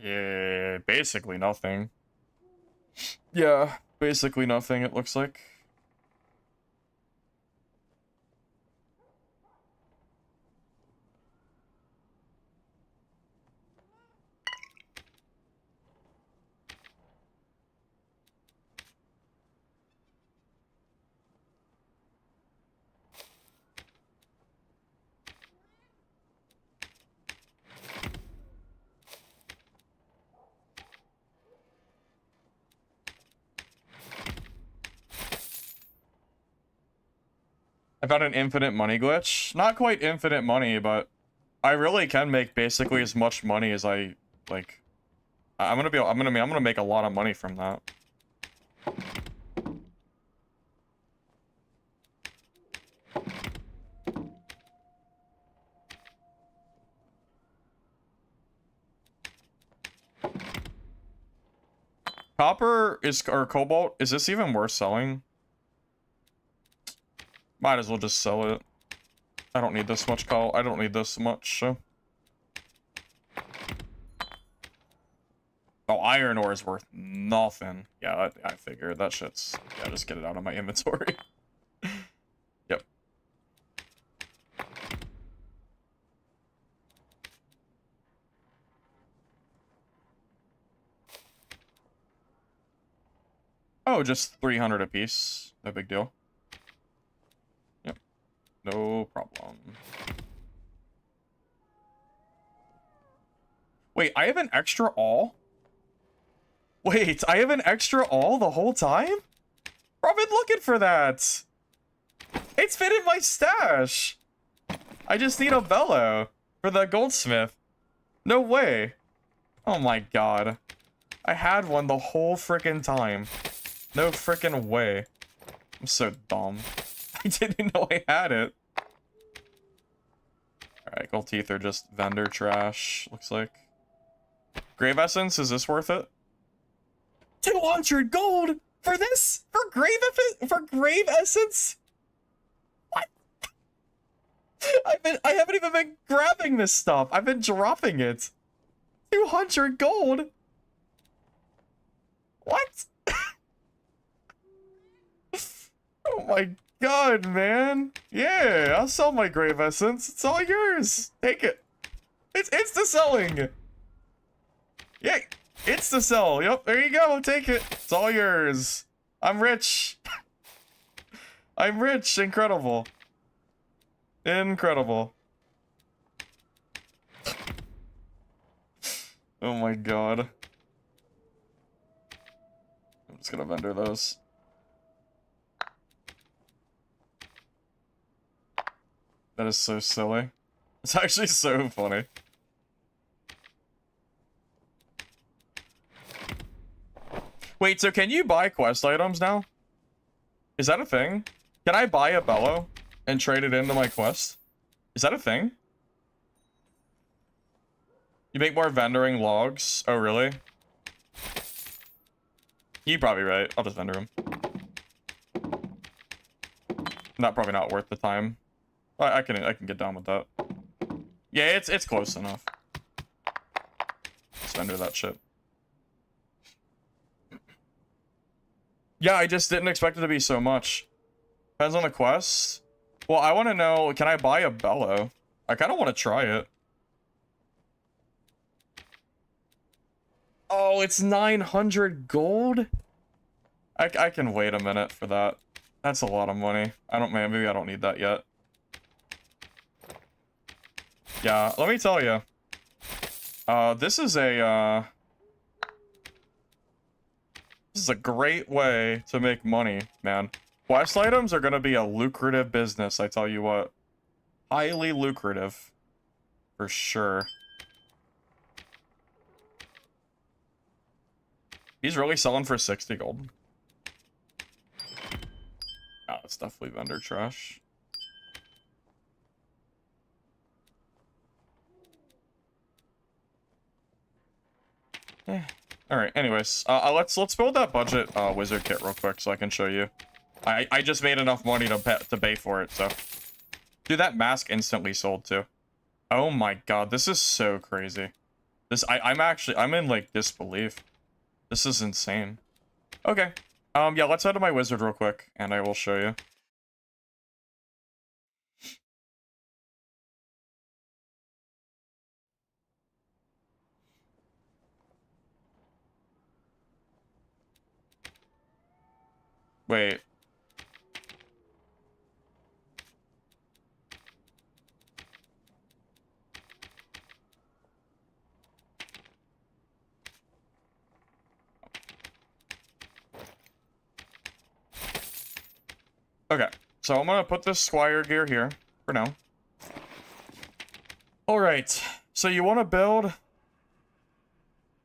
Yeah, basically nothing. Yeah, basically nothing, it looks like. I found an infinite money glitch. Not quite infinite money, but I really can make basically as much money as I like. I'm gonna make a lot of money from that. Copper or cobalt, is this even worth selling? Might as well just sell it. I don't need this much I don't need this much, so. Oh, iron ore is worth nothing. Yeah, I figured that shit's... Yeah, just get it out of my inventory. Yep. Oh, just 300 apiece. No big deal. Yep. No problem. Wait, I have an extra all? Wait, I have an extra all the whole time? Bro, I've been looking for that. It's been in my stash. I just need a bellow for the goldsmith. No way. Oh my god. I had one the whole frickin' time. No frickin' way. I'm so dumb. I didn't know I had it. Alright, gold teeth are just vendor trash, looks like. Grave essence, is this worth it? 200 gold for this? For grave essence? What? I haven't even been grabbing this stuff. I've been dropping it. 200 gold? What? Oh my god, man. Yeah, I'll sell my grave essence. It's all yours. Take it. It's insta selling. Yeah, insta sell. Yep, there you go. Take it. It's all yours. I'm rich. I'm rich. Incredible. Incredible. Oh my god. I'm just gonna vendor those. That is so silly. It's actually so funny. Wait, so can you buy quest items now? Is that a thing? Can I buy a bellow and trade it into my quest? Is that a thing? You make more vendoring logs? Oh, really? You're probably right. I'll just vendor them. Probably not worth the time. I can get down with that. Yeah, it's close enough. Just vendor that shit. Yeah, I just didn't expect it to be so much. Depends on the quest. Well, I want to know, can I buy a bellow? I kind of want to try it. Oh, it's 900 gold? I can wait a minute for that. That's a lot of money. Maybe I don't need that yet. Yeah, let me tell you. This is a great way to make money, man. Quest items are gonna be a lucrative business, I tell you what. Highly lucrative. For sure. He's really selling for 60 gold. Oh, that's definitely vendor trash. Alright, anyways. Let's build that budget wizard kit real quick so I can show you. I just made enough money to pay for it, so. Dude, that mask instantly sold too. Oh my god, this is so crazy. I'm in like disbelief. This is insane. Okay. Yeah, let's head to my wizard real quick, and I will show you. Wait. Okay, so I'm gonna put this squire gear here for now. Alright, so you want to build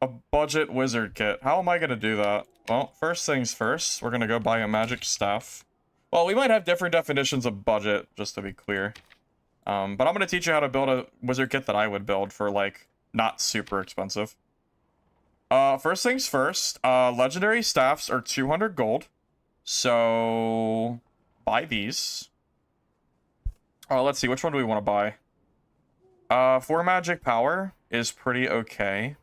a budget wizard kit. How am I gonna do that? Well, first things first, we're gonna go buy a magic staff. Well, we might have different definitions of budget, just to be clear. But I'm gonna teach you how to build a wizard kit that I would build for, like, not super expensive. First things first, legendary staffs are 200 gold. So, buy these. Let's see, which one do we want to buy? 4 magic power is pretty okay.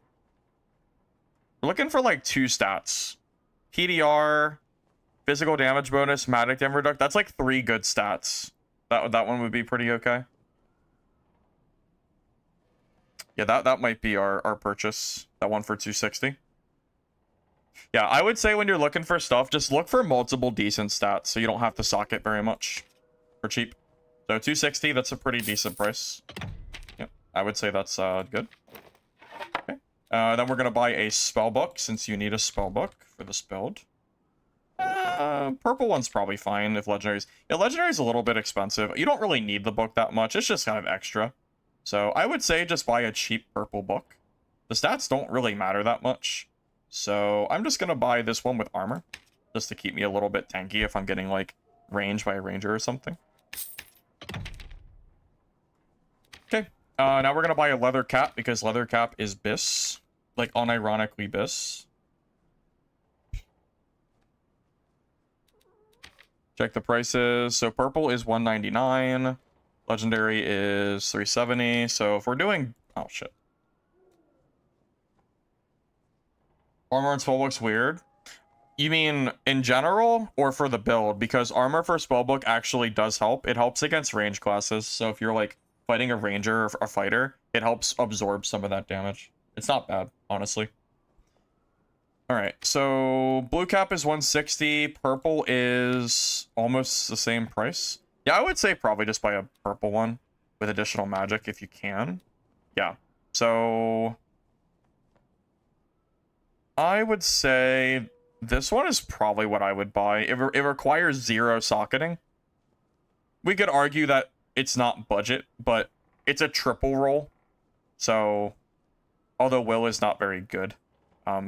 We're looking for, like, 2 stats. PDR, physical damage bonus, magic damage reduction. That's, like, 3 good stats. That one would be pretty okay. Yeah, that might be our purchase. That one for 260. Yeah, I would say when you're looking for stuff, just look for multiple decent stats so you don't have to sock it very much for cheap. So 260, that's a pretty decent price. Yep, I would say that's good. Okay. Then we're going to buy a spell book since you need a spell book for this build. Purple one's probably fine if legendaries. Yeah, legendary's a little bit expensive. You don't really need the book that much. It's just kind of extra. So I would say just buy a cheap purple book. The stats don't really matter that much. So I'm just going to buy this one with armor. Just to keep me a little bit tanky if I'm getting, like, ranged by a ranger or something. Okay. Now we're going to buy a leather cap because leather cap is BIS. Like, unironically BIS. Check the prices. So purple is 199. Legendary is 370. So if we're doing... Oh, shit. Armor and spellbook's weird. You mean in general or for the build? Because armor for spellbook actually does help. It helps against range classes. So if you're, like, fighting a ranger or a fighter, it helps absorb some of that damage. It's not bad, honestly. Alright, so blue cap is 160. Purple is almost the same price. Yeah, I would say probably just buy a purple one with additional magic if you can. Yeah, so I would say this one is probably what I would buy. It requires 0 socketing. We could argue that it's not budget, but it's a triple roll. So, although will is not very good.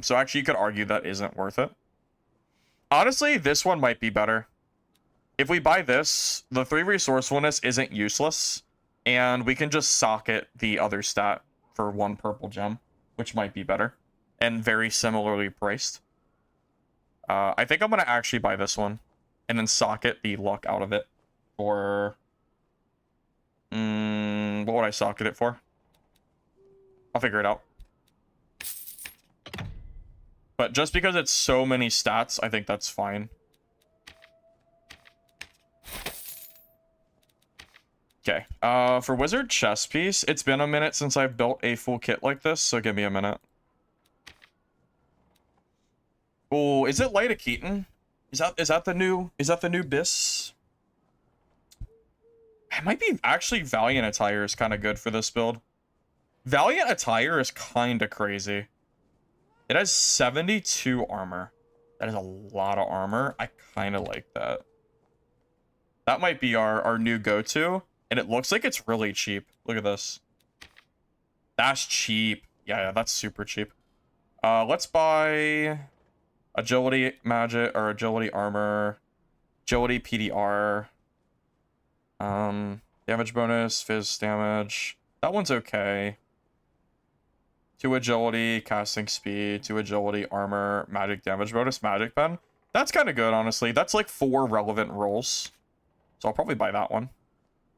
So actually you could argue that isn't worth it. Honestly, this one might be better. If we buy this, the 3 resourcefulness isn't useless, and we can just socket the other stat for 1 purple gem, which might be better, and very similarly priced. I think I'm going to actually buy this one, and then socket the luck out of it for... what would I socket it for? I'll figure it out. But just because it's so many stats, I think that's fine. Okay, for wizard chest piece, it's been a minute since I've built a full kit like this, so give me a minute. Oh, is it Light of Keaton? Is that the new BIS? It might be actually Valiant Attire is kind of good for this build. Valiant Attire is kind of crazy. It has 72 armor. That is a lot of armor. I kind of like that. That might be our new go-to. And it looks like it's really cheap. Look at this. That's cheap. Yeah, that's super cheap. Let's buy agility magic or agility armor, agility PDR, damage bonus, fizz damage. That one's okay. 2 agility, casting speed, 2 agility, armor, magic damage bonus, magic pen. That's kind of good, honestly. That's like 4 relevant rolls. So I'll probably buy that one.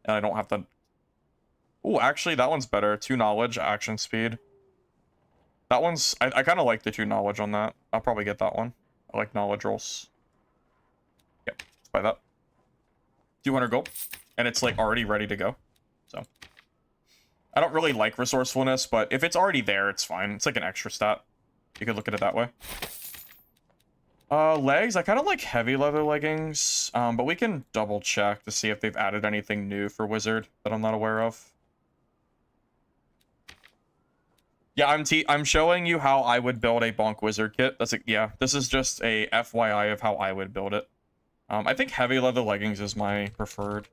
And I don't have to... Ooh, actually, that one's better. 2 knowledge, action speed. That one's... I kind of like the 2 knowledge on that. I'll probably get that one. I like knowledge rolls. Yep, let's buy that. 200 gold. And it's like already ready to go. So... I don't really like resourcefulness, but if it's already there, it's fine. It's like an extra stat. You could look at it that way. Legs, I kind of like heavy leather leggings, but we can double check to see if they've added anything new for Wizard that I'm not aware of. Yeah, I'm showing you how I would build a Bonk Wizard kit. Yeah, this is just a FYI of how I would build it. I think heavy leather leggings is my preferred,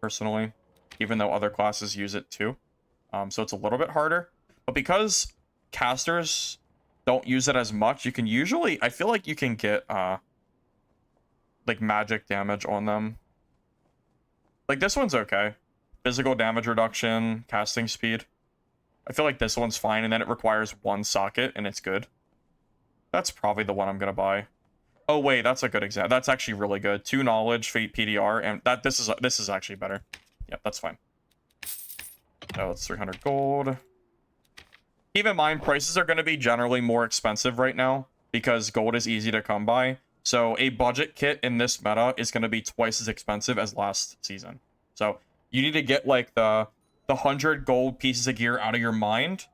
personally, even though other classes use it too. So it's a little bit harder, but because casters don't use it as much, you can usually, I feel like you can get, like magic damage on them. Like this one's okay. Physical damage reduction, casting speed. I feel like this one's fine, and then it requires 1 socket, and it's good. That's probably the one I'm gonna buy. Oh wait, that's a good example. That's actually really good. 2 knowledge, fate PDR, and this is actually better. Yep, that's fine. Oh, it's 300 gold. Keep in mind, prices are going to be generally more expensive right now because gold is easy to come by. So a budget kit in this meta is going to be twice as expensive as last season. So you need to get like the 100 gold pieces of gear out of your mind.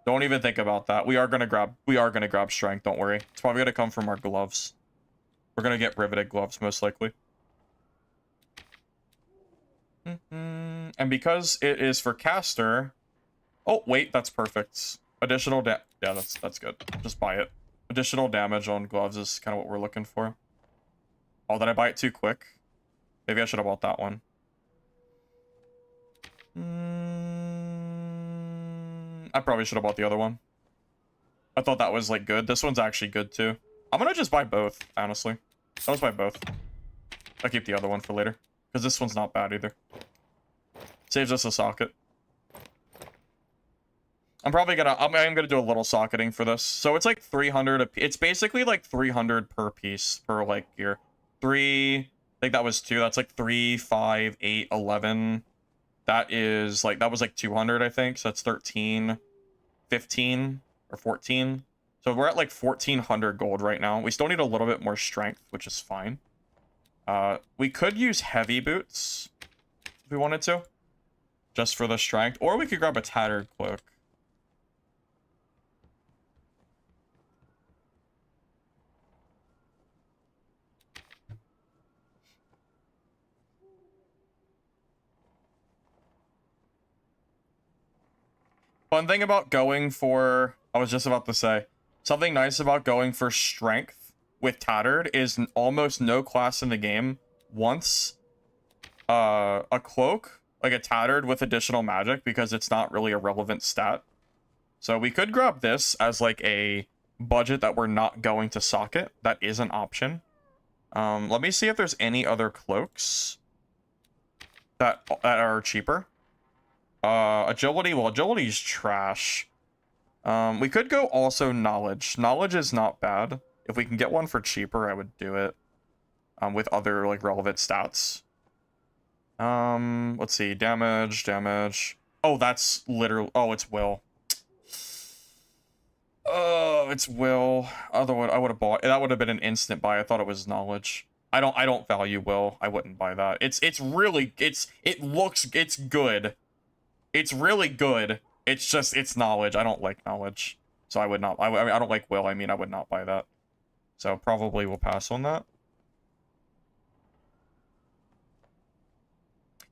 Don't even think about that. We are going to grab strength, don't worry. It's probably going to come from our gloves. We're going to get riveted gloves most likely. And because it is for caster... Oh, wait, that's perfect. Additional yeah, that's good. Just buy it. Additional damage on gloves is kind of what we're looking for. Oh, did I buy it too quick? Maybe I should have bought that one. I probably should have bought the other one. I thought that was, like, good. This one's actually good, too. I'm gonna just buy both, honestly. I'll just buy both. I'll keep the other one for later. Because this one's not bad either. Saves us a socket. I'm gonna do a little socketing for this. So it's like 300 it's basically like 300 per piece per like gear. I think that was 2. That's like 3, 5, 8, 11. That was like 200, I think. So that's 13, 15, or 14. So we're at like 1400 gold right now. We still need a little bit more strength, which is fine. We could use heavy boots if we wanted to, just for the strength, or we could grab a tattered cloak. Fun thing about going for, I was just about to say, something nice about going for strength with tattered is almost no class in the game wants a cloak, like a tattered with additional magic, because it's not really a relevant stat. So we could grab this as like a budget that we're not going to socket. That is an option. Let me see if there's any other cloaks that are cheaper. Agility, well, agility is trash. We could go also knowledge. Knowledge is not bad. If we can get one for cheaper, I would do it. With other, like, relevant stats. Let's see. Damage. Oh, that's literally... Oh, it's will. Oh, it's will. Otherwise, I would have bought... That would have been an instant buy. I thought it was knowledge. I don't value will. I wouldn't buy that. It's really... It's good. It's really good. It's just, it's knowledge. I don't like knowledge. So I would not... I don't like will. I mean, I would not buy that. So probably we'll pass on that.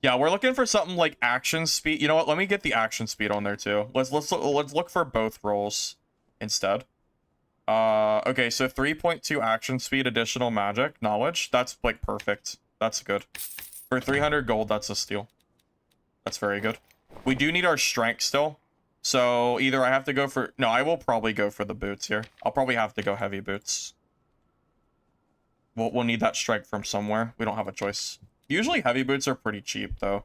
Yeah, we're looking for something like action speed. You know what? Let me get the action speed on there too. Let's look for both roles instead. Okay, so 3.2 action speed, additional magic, knowledge. That's like perfect. That's good. For 300 gold, that's a steal. That's very good. We do need our strength still. So either I have to go for... No, I will probably go for the boots here. I'll probably have to go heavy boots. We'll need that strength from somewhere. We don't have a choice. Usually heavy boots are pretty cheap, though.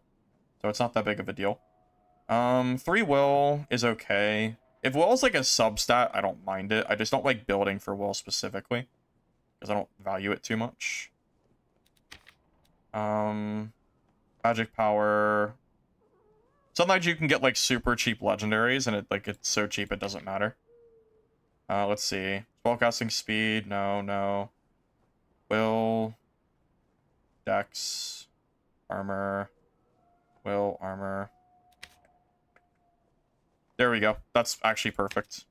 So it's not that big of a deal. 3 will is okay. If will is like a substat, I don't mind it. I just don't like building for will specifically. Because I don't value it too much. Magic power... Sometimes you can get like super cheap legendaries and it's so cheap it doesn't matter. Let's see. Spellcasting speed, no. Will, dex, armor, will, armor. There we go. That's actually perfect.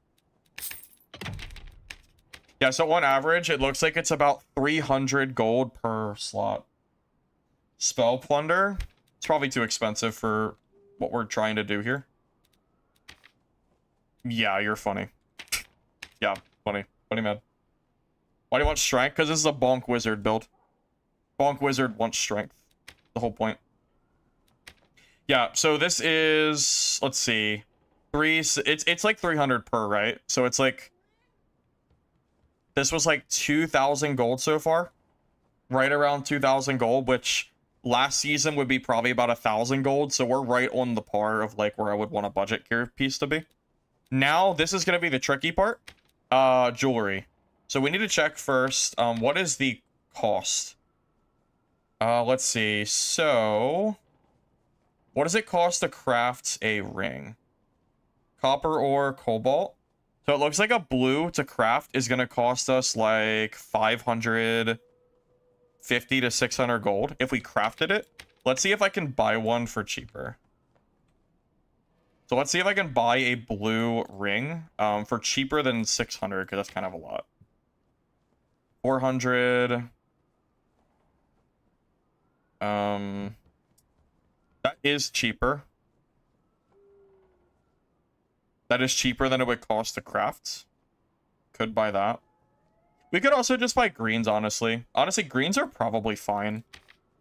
Yeah, so on average, it looks like it's about 300 gold per slot. Spell plunder. It's probably too expensive for what we're trying to do here. Yeah, you're funny. Yeah, funny. Funny, man. Why do you want strength? Because this is a bonk wizard build. Bonk wizard wants strength. The whole point. Yeah, so this is... Let's see. It's like 300 per, right? So it's like... This was like 2,000 gold so far. Right around 2,000 gold, which... Last season would be probably about 1,000 gold, so we're right on the par of like where I would want a budget gear piece to be. Now, this is going to be the tricky part. Jewelry. So we need to check first, what is the cost? Let's see. So, what does it cost to craft a ring? Copper ore, cobalt. So it looks like a blue to craft is going to cost us like 550 to 600 gold if we crafted it. Let's see if I can buy one for cheaper. So let's see if I can buy a blue ring for cheaper than 600, because that's kind of a lot. 400. That is cheaper. That is cheaper than it would cost to craft. Could buy that. We could also just buy greens, honestly. Honestly, greens are probably fine.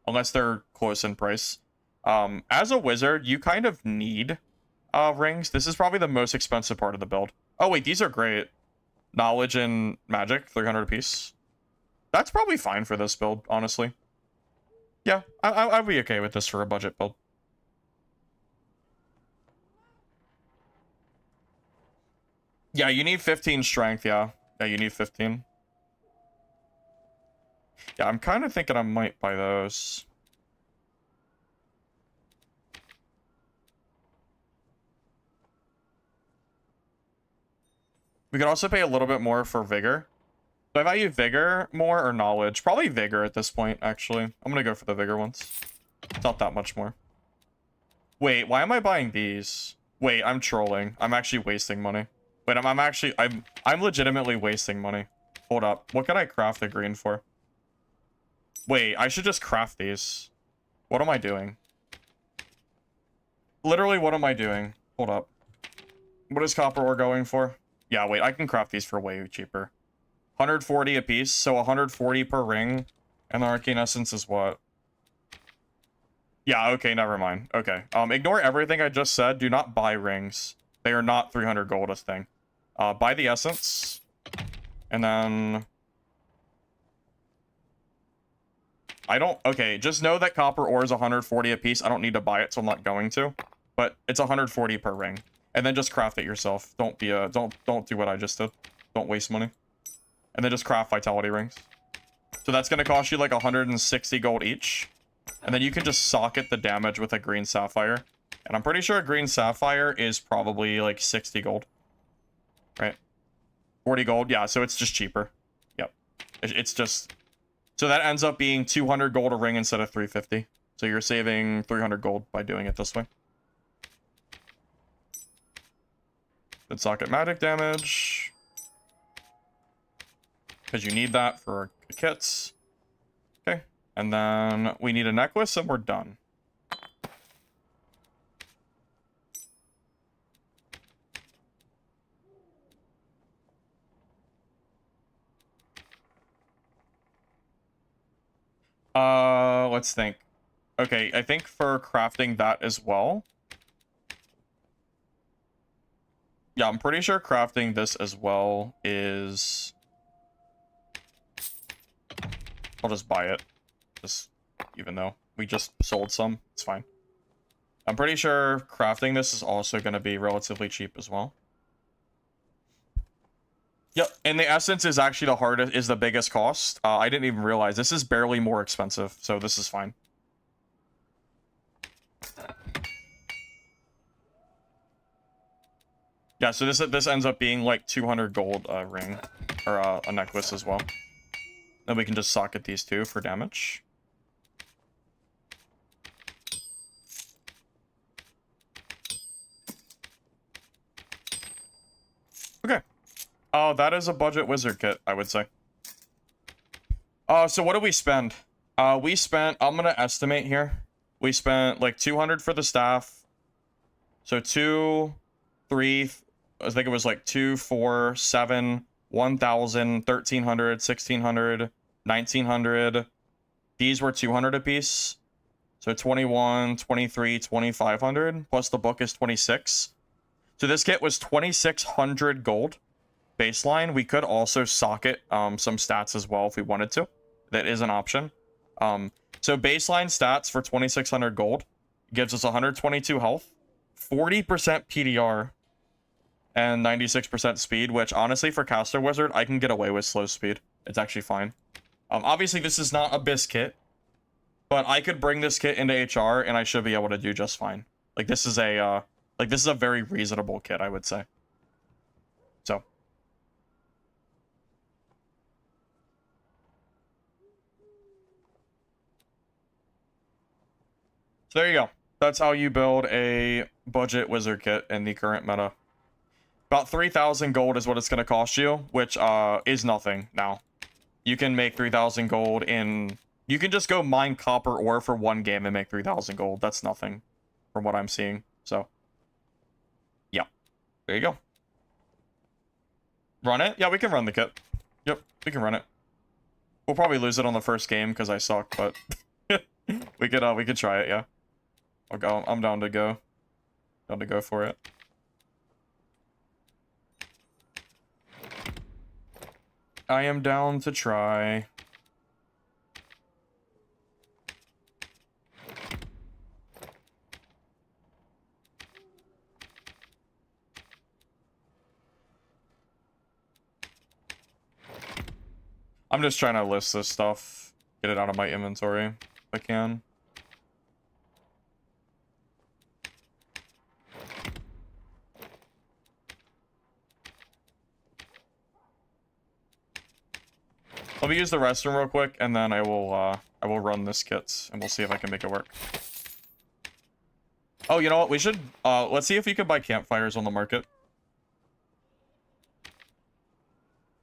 Unless they're close in price. As a wizard, you kind of need rings. This is probably the most expensive part of the build. Oh, wait, these are great. Knowledge and magic, 300 apiece. That's probably fine for this build, honestly. Yeah, I'd be okay with this for a budget build. Yeah, you need 15 strength, yeah. Yeah, you need 15. Yeah, I'm kind of thinking I might buy those. We could also pay a little bit more for vigor. Do I value vigor more or knowledge? Probably vigor at this point, actually. I'm gonna go for the vigor ones. It's not that much more. Wait, why am I buying these? Wait, I'm trolling. I'm actually wasting money. Wait, I'm legitimately wasting money. Hold up. What can I craft the green for? Wait, I should just craft these. What am I doing? Literally, what am I doing? Hold up. What is copper ore going for? Yeah, wait, I can craft these for way cheaper. 140 a piece, so 140 per ring. And the arcane essence is what? Yeah, okay, never mind. Okay. Ignore everything I just said. Do not buy rings. They are not 300 gold a thing. Buy the essence. And then... Okay, just know that copper ore is 140 a piece. I don't need to buy it, so I'm not going to. But it's 140 per ring. And then just craft it yourself. Don't do what I just did. Don't waste money. And then just craft vitality rings. So that's going to cost you like 160 gold each. And then you can just socket the damage with a green sapphire. And I'm pretty sure a green sapphire is probably like 60 gold. Right? 40 gold. Yeah, so it's just cheaper. Yep. It's just... So that ends up being 200 gold a ring instead of 350. So you're saving 300 gold by doing it this way. Then socket magic damage. Because you need that for kits. Okay. And then we need a necklace and we're done. let's think. Okay, I think for crafting that as well. Yeah, I'm pretty sure crafting this as well is... I'll just buy it. Just, even though we just sold some, it's fine. I'm pretty sure crafting this is also going to be relatively cheap as well. Yep, and the essence is actually the hardest, is the biggest cost. I didn't even realize. This is barely more expensive, so this is fine. Yeah, so this ends up being like 200 gold ring, or a necklace as well. Then we can just socket these two for damage. Okay. Oh, that is a budget wizard kit, I would say. So what did we spend? We spent, I'm gonna estimate here. We spent like 200 for the staff. So 2, 3, I think it was like 2, 4, 7, 1,000, 1,300, 1,600, 1,900. These were 200 apiece. So 21, 23, 2,500. Plus the book is 26. So this kit was 2,600 gold baseline. We could also socket some stats as well if we wanted to. That is an option. So baseline stats for 2,600 gold gives us 122 health, 40% PDR, and 96% speed, which honestly for caster wizard I can get away with slow speed. It's actually fine. Obviously this is not Abyss kit, but I could bring this kit into HR and I should be able to do just fine. Like this is a very reasonable kit, I would say. So there you go. That's how you build a budget wizard kit in the current meta. About 3,000 gold is what it's going to cost you, which is nothing now. You can make 3,000 gold in... You can just go mine copper ore for one game and make 3,000 gold. That's nothing from what I'm seeing. So, yeah. There you go. Run it? Yeah, we can run the kit. Yep, we can run it. We'll probably lose it on the first game because I suck, but... we could try it, yeah. I'll go. I'm down to go. Down to go for it. I am down to try. I'm just trying to list this stuff. Get it out of my inventory if I can. Let me use the restroom real quick, and then I will run this kit, and we'll see if I can make it work. Oh, you know what? We should, let's see if we can buy campfires on the market.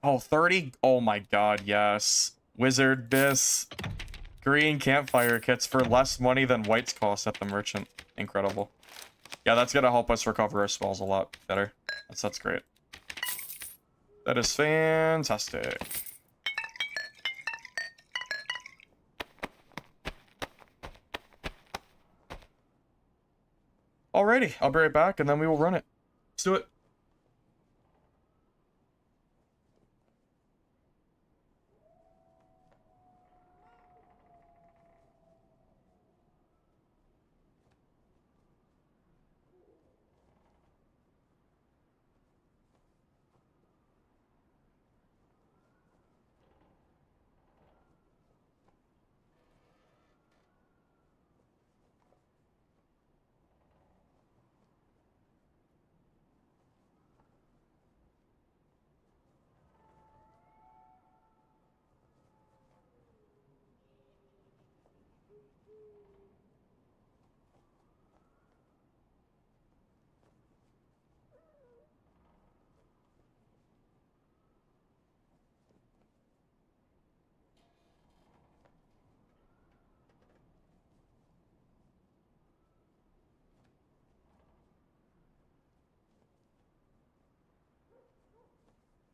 Oh, 30? Oh my god, yes. Wizard Biss. Green campfire kits for less money than whites cost at the merchant. Incredible. Yeah, that's gonna help us recover our spells a lot better. That's great. That is fantastic. Alrighty, I'll be right back, and then we will run it. Let's do it.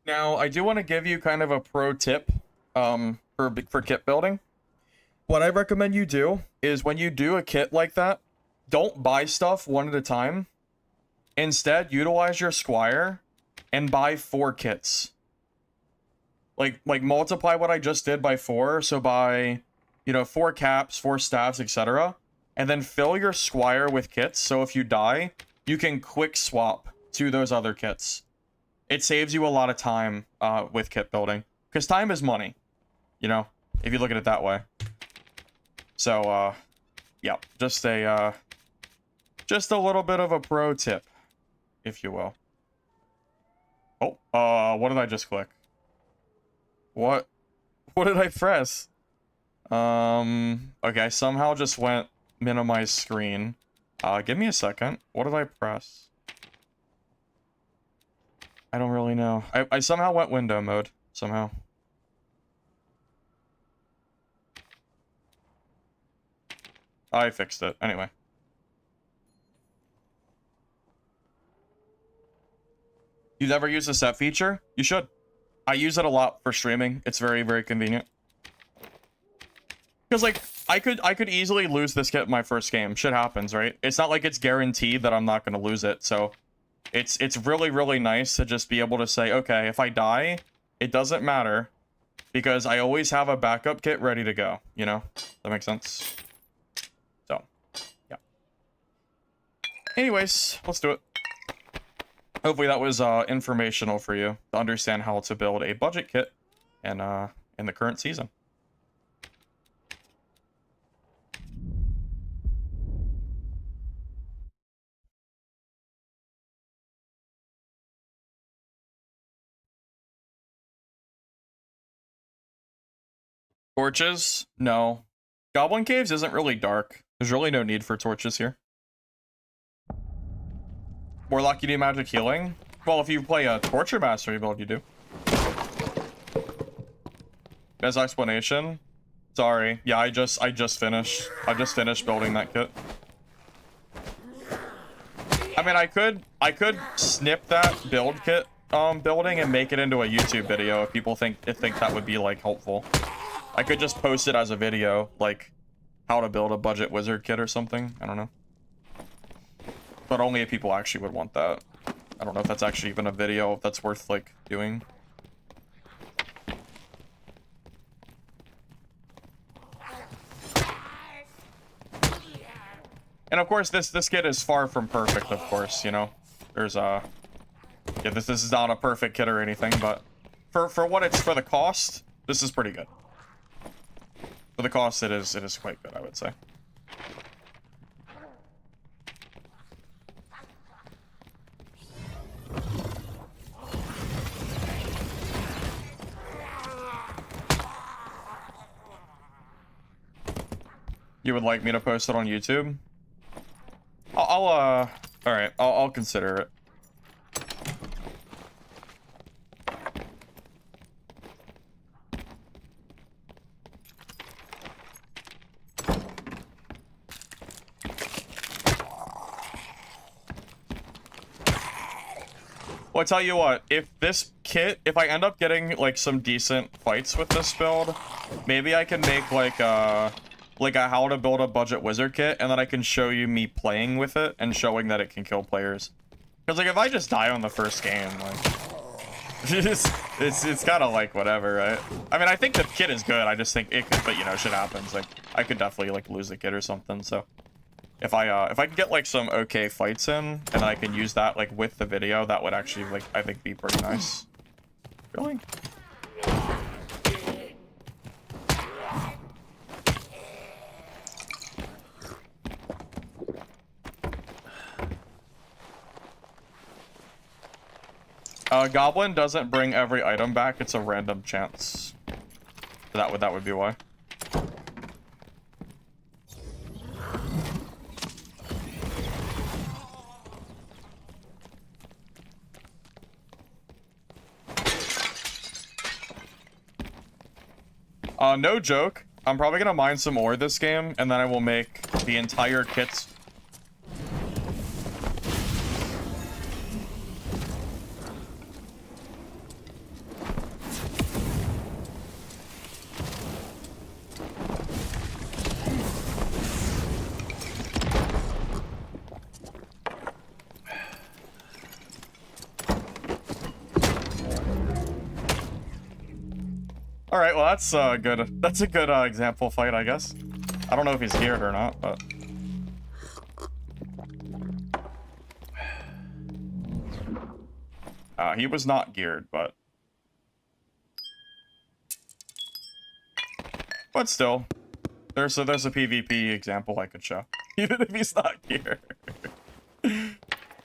Now, I do want to give you kind of a pro tip for kit building. what I recommend you do is when you do a kit like that, don't buy stuff one at a time. Instead, utilize your squire and buy 4 kits. Like multiply what I just did by 4. So buy, you know, 4 caps, 4 staffs, etc. And then fill your squire with kits. So if you die, you can quick swap to those other kits. It saves you a lot of time with kit building. Because time is money, you know, if you look at it that way. So, yeah, just a little bit of a pro tip, if you will. Oh, what did I just click? What did I press? Okay, I somehow just went minimize screen. Give me a second. What did I press? I don't really know. I somehow went window mode, somehow. I fixed it, anyway. You never use the set feature? You should. I use it a lot for streaming. It's very, very convenient. Because, like, I could easily lose this kit in my first game. Shit happens, right? It's not like it's guaranteed that I'm not going to lose it, so... It's really, really nice to just be able to say, okay, if I die, it doesn't matter, because I always have a backup kit ready to go, you know? That makes sense? So, yeah. Anyways, let's do it. Hopefully that was informational for you to understand how to build a budget kit and in the current season. Torches? No. Goblin Caves isn't really dark. There's really no need for torches here. Warlock, you do magic healing? Well, if you play a Torture Mastery build, you do. As explanation? Sorry. Yeah, I just finished. I just finished building that kit. I mean, I could snip that build kit building and make it into a YouTube video if people think that would be like helpful. I could just post it as a video, like how to build a budget wizard kit or something. I don't know. But only if people actually would want that. I don't know if that's actually even a video that's worth like doing. And of course, this kit is far from perfect, of course, you know. There's yeah, this is not a perfect kit or anything, but for what it's for the cost, this is pretty good. For the cost, it is quite good, I would say. You would like me to post it on YouTube? All right, I'll consider it. Well, I tell you what, if I end up getting like some decent fights with this build, maybe I can make like a how to build a budget wizard kit, and then I can show you me playing with it and showing that it can kill players. Because like if I just die on the first game, like it's kind of like whatever, right? I mean, I think the kit is good. I just think it could, but you know, shit happens. Like I could definitely like lose the kit or something. So if I can get like some okay fights in, and I can use that like with the video, that would actually like I think be pretty nice. Really? Goblin doesn't bring every item back. It's a random chance. That would be why. No joke. I'm probably gonna mine some ore this game, and then I will make the entire kits. All right, well that's good. That's a good example fight, I guess. I don't know if he's geared or not, but he was not geared, but still, there's a PvP example I could show, even if he's not geared.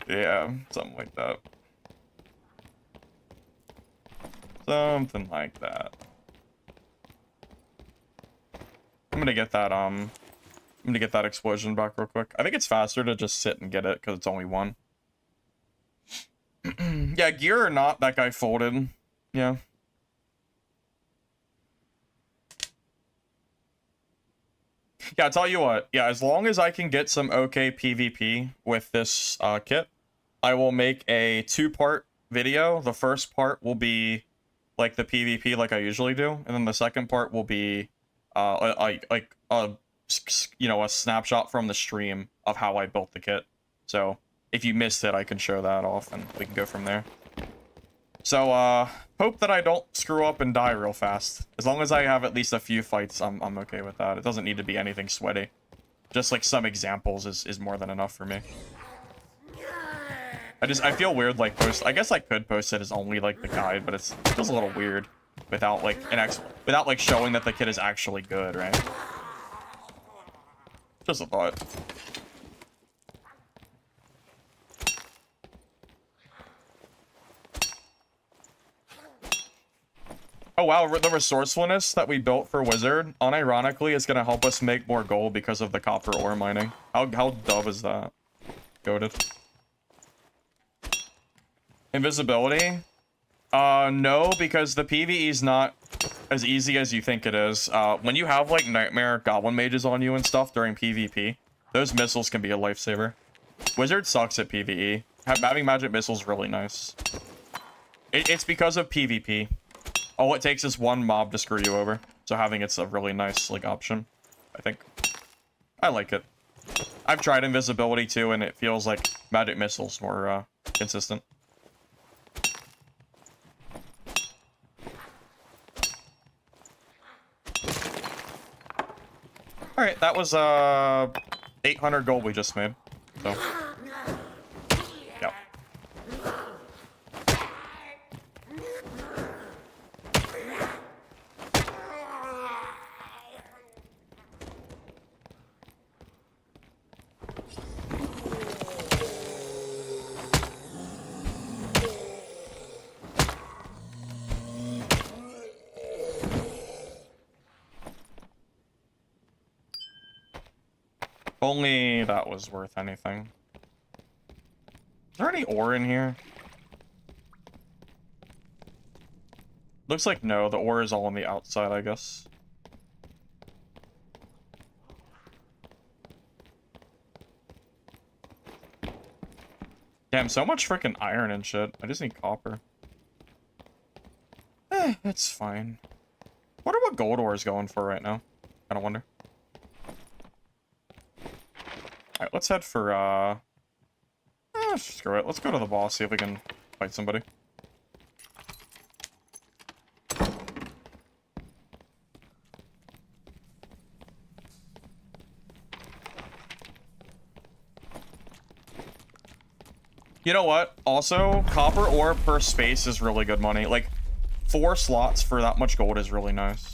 Yeah, something like that. Something like that. I'm gonna get that explosion back real quick. I think it's faster to just sit and get it because it's only one. Yeah, gear or not, that guy folded. Yeah. Yeah, I'll tell you what. Yeah, as long as I can get some okay PvP with this kit, I will make a 2-part video. The first part will be like the PvP like I usually do, and then the second part will be you know, a snapshot from the stream of how I built the kit. So if you missed it, I can show that off and we can go from there. So hope that I don't screw up and die real fast. As long as I have at least a few fights, I'm okay with that. It doesn't need to be anything sweaty. Just like some examples is more than enough for me. I feel weird like I guess I could post it as only like the guide, but it feels a little weird without like without like showing that the kit is actually good, right? Just a thought. Oh wow, the resourcefulness that we built for Wizard, unironically, is gonna help us make more gold because of the copper ore mining. How dub is that? Goated. Invisibility? No, because the PvE is not as easy as you think it is. When you have like Nightmare Goblin Mages on you and stuff during PvP, those missiles can be a lifesaver. Wizard sucks at PvE. Having magic missiles is really nice. It's because of PvP. All it takes is one mob to screw you over. So having it's a really nice like option, I think. I like it. I've tried invisibility too, and it feels like magic missiles more consistent. Alright, that was 800 gold we just made. So yeah. If only that was worth anything. Is there any ore in here? Looks like no, the ore is all on the outside, I guess. Damn, so much freaking iron and shit. I just need copper. It's fine. Wonder what gold ore is going for right now. Kinda wonder. Alright, let's head for, screw it. Let's go to the boss, see if we can fight somebody. You know what? Also, copper ore per space is really good money. Like, 4 slots for that much gold is really nice.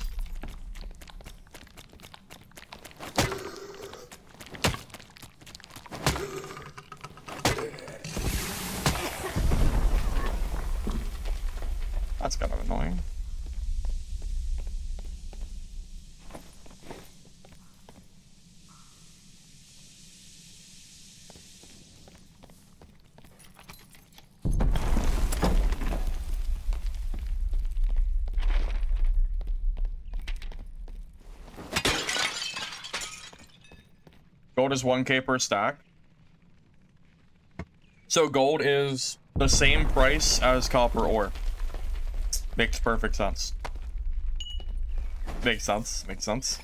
That's kind of annoying. Gold is 1k per stack. So gold is the same price as copper ore. Makes perfect sense. Makes sense. Makes sense.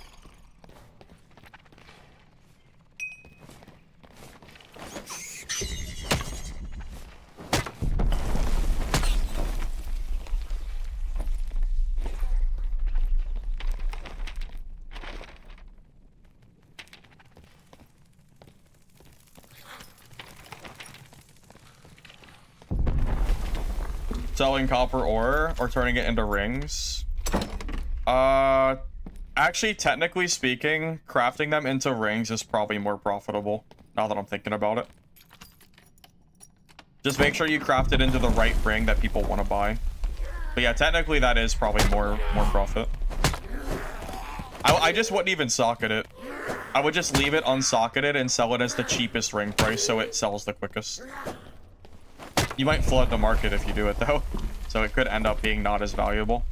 Selling copper ore or turning it into rings? Actually, technically speaking, crafting them into rings is probably more profitable, now that I'm thinking about it. Just make sure you craft it into the right ring that people want to buy. But yeah, technically that is probably more profit. I just wouldn't even socket it. I would just leave it unsocketed and sell it as the cheapest ring price so it sells the quickest. You might flood the market if you do it though, so it could end up being not as valuable.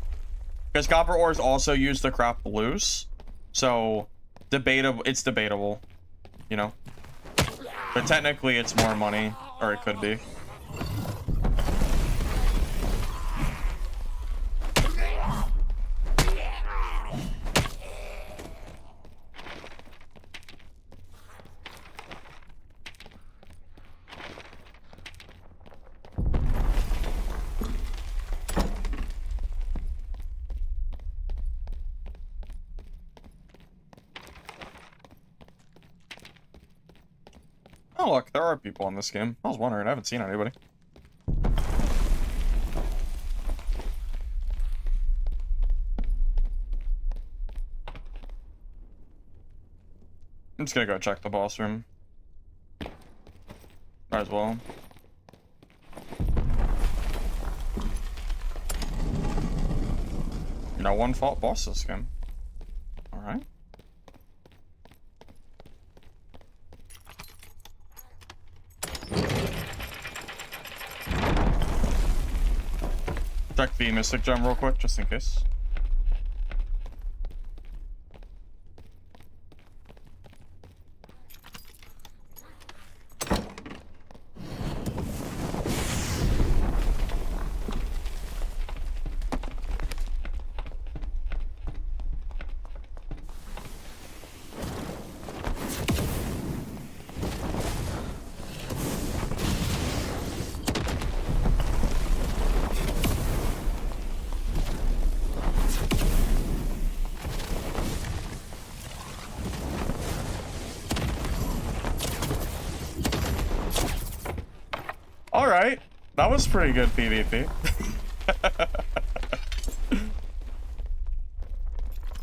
Because copper ore is also used to craft blues, so it's debatable, you know. But technically it's more money, or it could be. Oh look, there are people in this game. I was wondering, I haven't seen anybody. I'm just gonna go check the boss room. Might as well. No one fought boss this game. Alright. Check the Mystic Gem real quick, just in case. Alright, that was pretty good PvP. I'm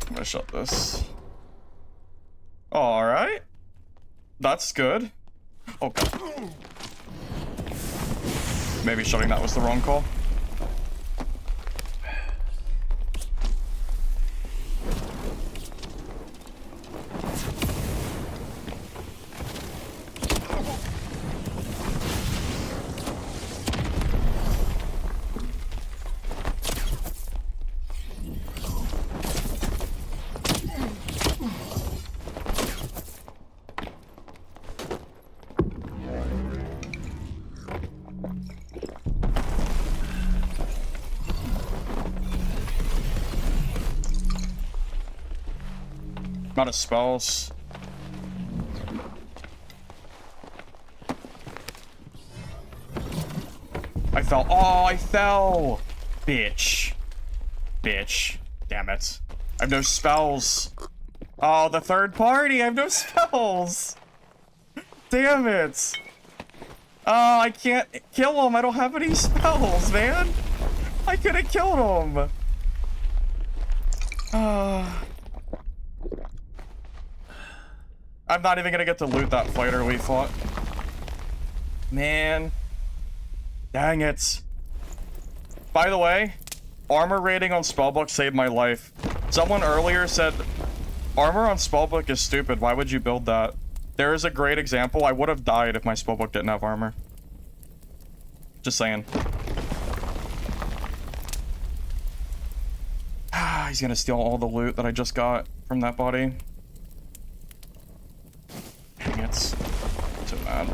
gonna shut this. Alright. That's good. Oh god. Maybe shutting that was the wrong call. Not of spells. I fell. Oh, I fell! Bitch. Bitch. Damn it. I have no spells. Oh, the third party! I have no spells! Damn it! Oh, I can't kill him! I don't have any spells, man! I could have killed him! I'm not even gonna get to loot that fighter we fought. Man. Dang it. By the way, armor rating on spellbook saved my life. Someone earlier said, armor on spellbook is stupid, why would you build that? There is a great example. I would have died if my spellbook didn't have armor. Just saying. He's gonna steal all the loot that I just got from that body. Dang it. So mad.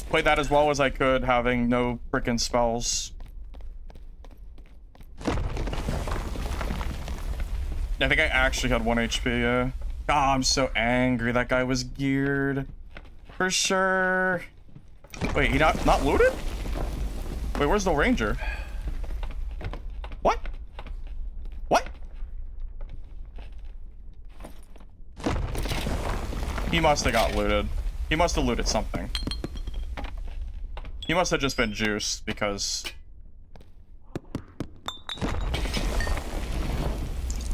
Played that as well as I could, having no freaking spells. I think I actually had 1 HP, yeah. Oh, I'm so angry. That guy was geared. For sure. Wait, he not looted? Wait, where's the ranger? What? What? He must have got looted. He must have looted something. He must have just been juiced because...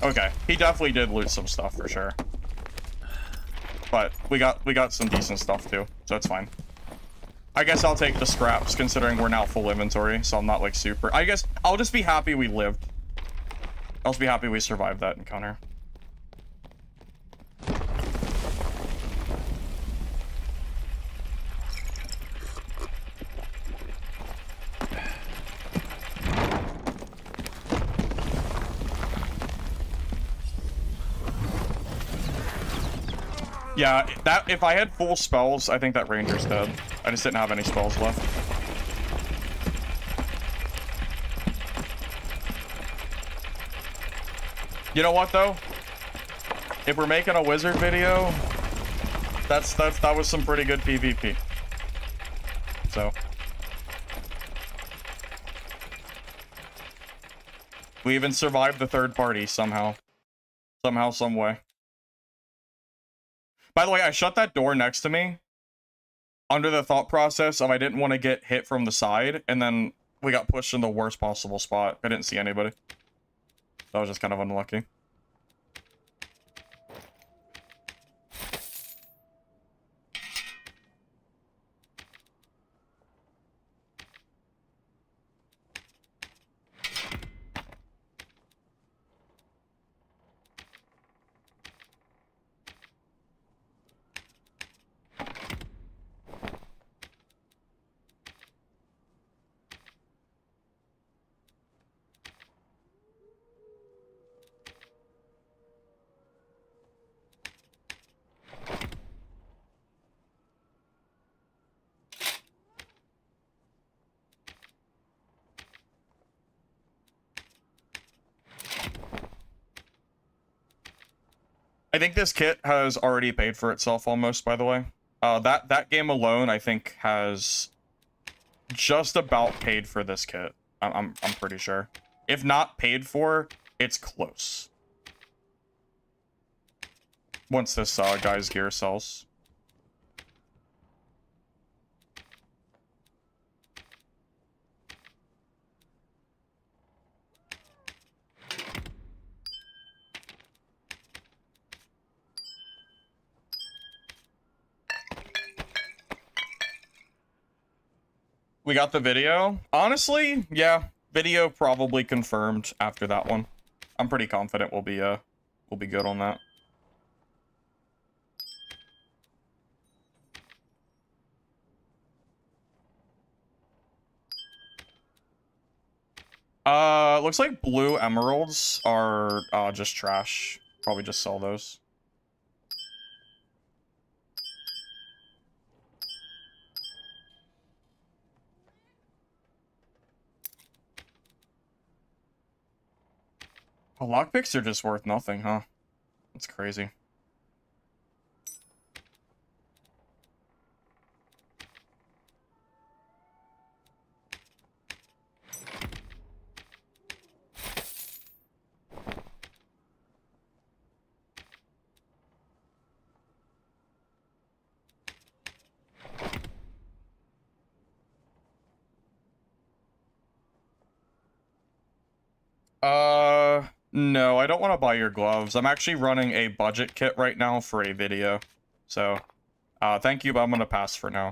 Okay, he definitely did loot some stuff for sure. But we got some decent stuff too, so it's fine. I guess I'll take the scraps considering we're now full inventory, so I'm not like super... I guess I'll just be happy we lived. I'll just be happy we survived that encounter. Yeah, that if I had full spells, I think that ranger's dead. I just didn't have any spells left. You know what though? If we're making a wizard video, that was some pretty good PvP. So we even survived the third party somehow. Somehow, some way. By the way, I shut that door next to me under the thought process of I didn't want to get hit from the side, and then we got pushed in the worst possible spot. I didn't see anybody. That was just kind of unlucky. I think this kit has already paid for itself almost, by the way. That game alone, I think, has just about paid for this kit. I'm pretty sure. If not paid for, it's close. Once this guy's gear sells. We got the video. Honestly, yeah, video probably confirmed after that one. I'm pretty confident we'll be good on that. Looks like blue emeralds are just trash. Probably just sell those. Oh, lockpicks are just worth nothing, huh? That's crazy. No, I don't want to buy your gloves. I'm actually running a budget kit right now for a video. So, thank you, but I'm gonna pass for now.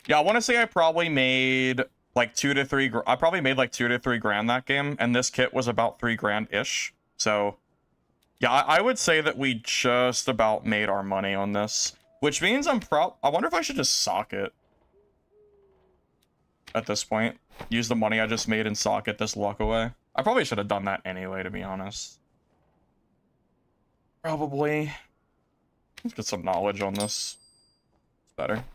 Yeah, I want to say I probably made like 2 to 3. I probably made like 2 to 3 grand that game, and this kit was about 3 grand ish. So, yeah, I would say that we just about made our money on this, which means I wonder if I should just sock it at this point. Use the money I just made and sock it this luck away. I probably should have done that anyway, to be honest. Probably. Let's get some knowledge on this. It's better.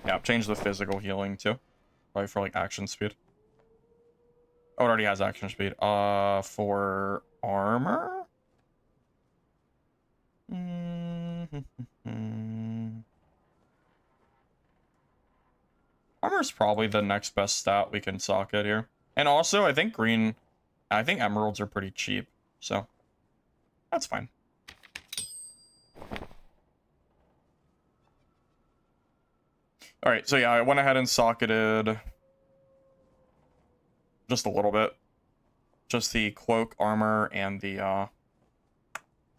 Yeah, change the physical healing too. Probably for like action speed. Oh, it already has action speed. For armor? Armor's probably the next best stat we can socket here. And also, I think emeralds are pretty cheap, so that's fine. All right, so yeah, I went ahead and socketed just a little bit. Just the cloak armor and the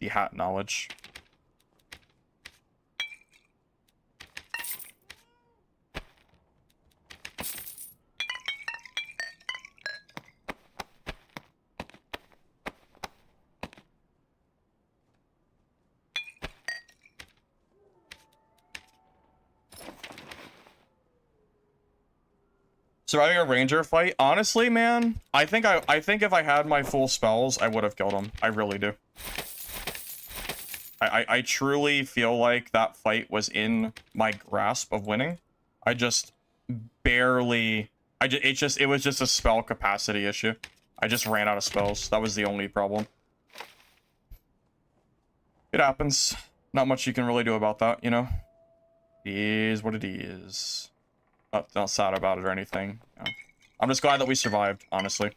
hat knowledge. Surviving a ranger fight, honestly, man, I think if I had my full spells, I would have killed him. I really do. I truly feel like that fight was in my grasp of winning. I just barely. It was just a spell capacity issue. I just ran out of spells. That was the only problem. It happens. Not much you can really do about that, you know. It is what it is. Not sad about it or anything. Yeah. I'm just glad that we survived, honestly.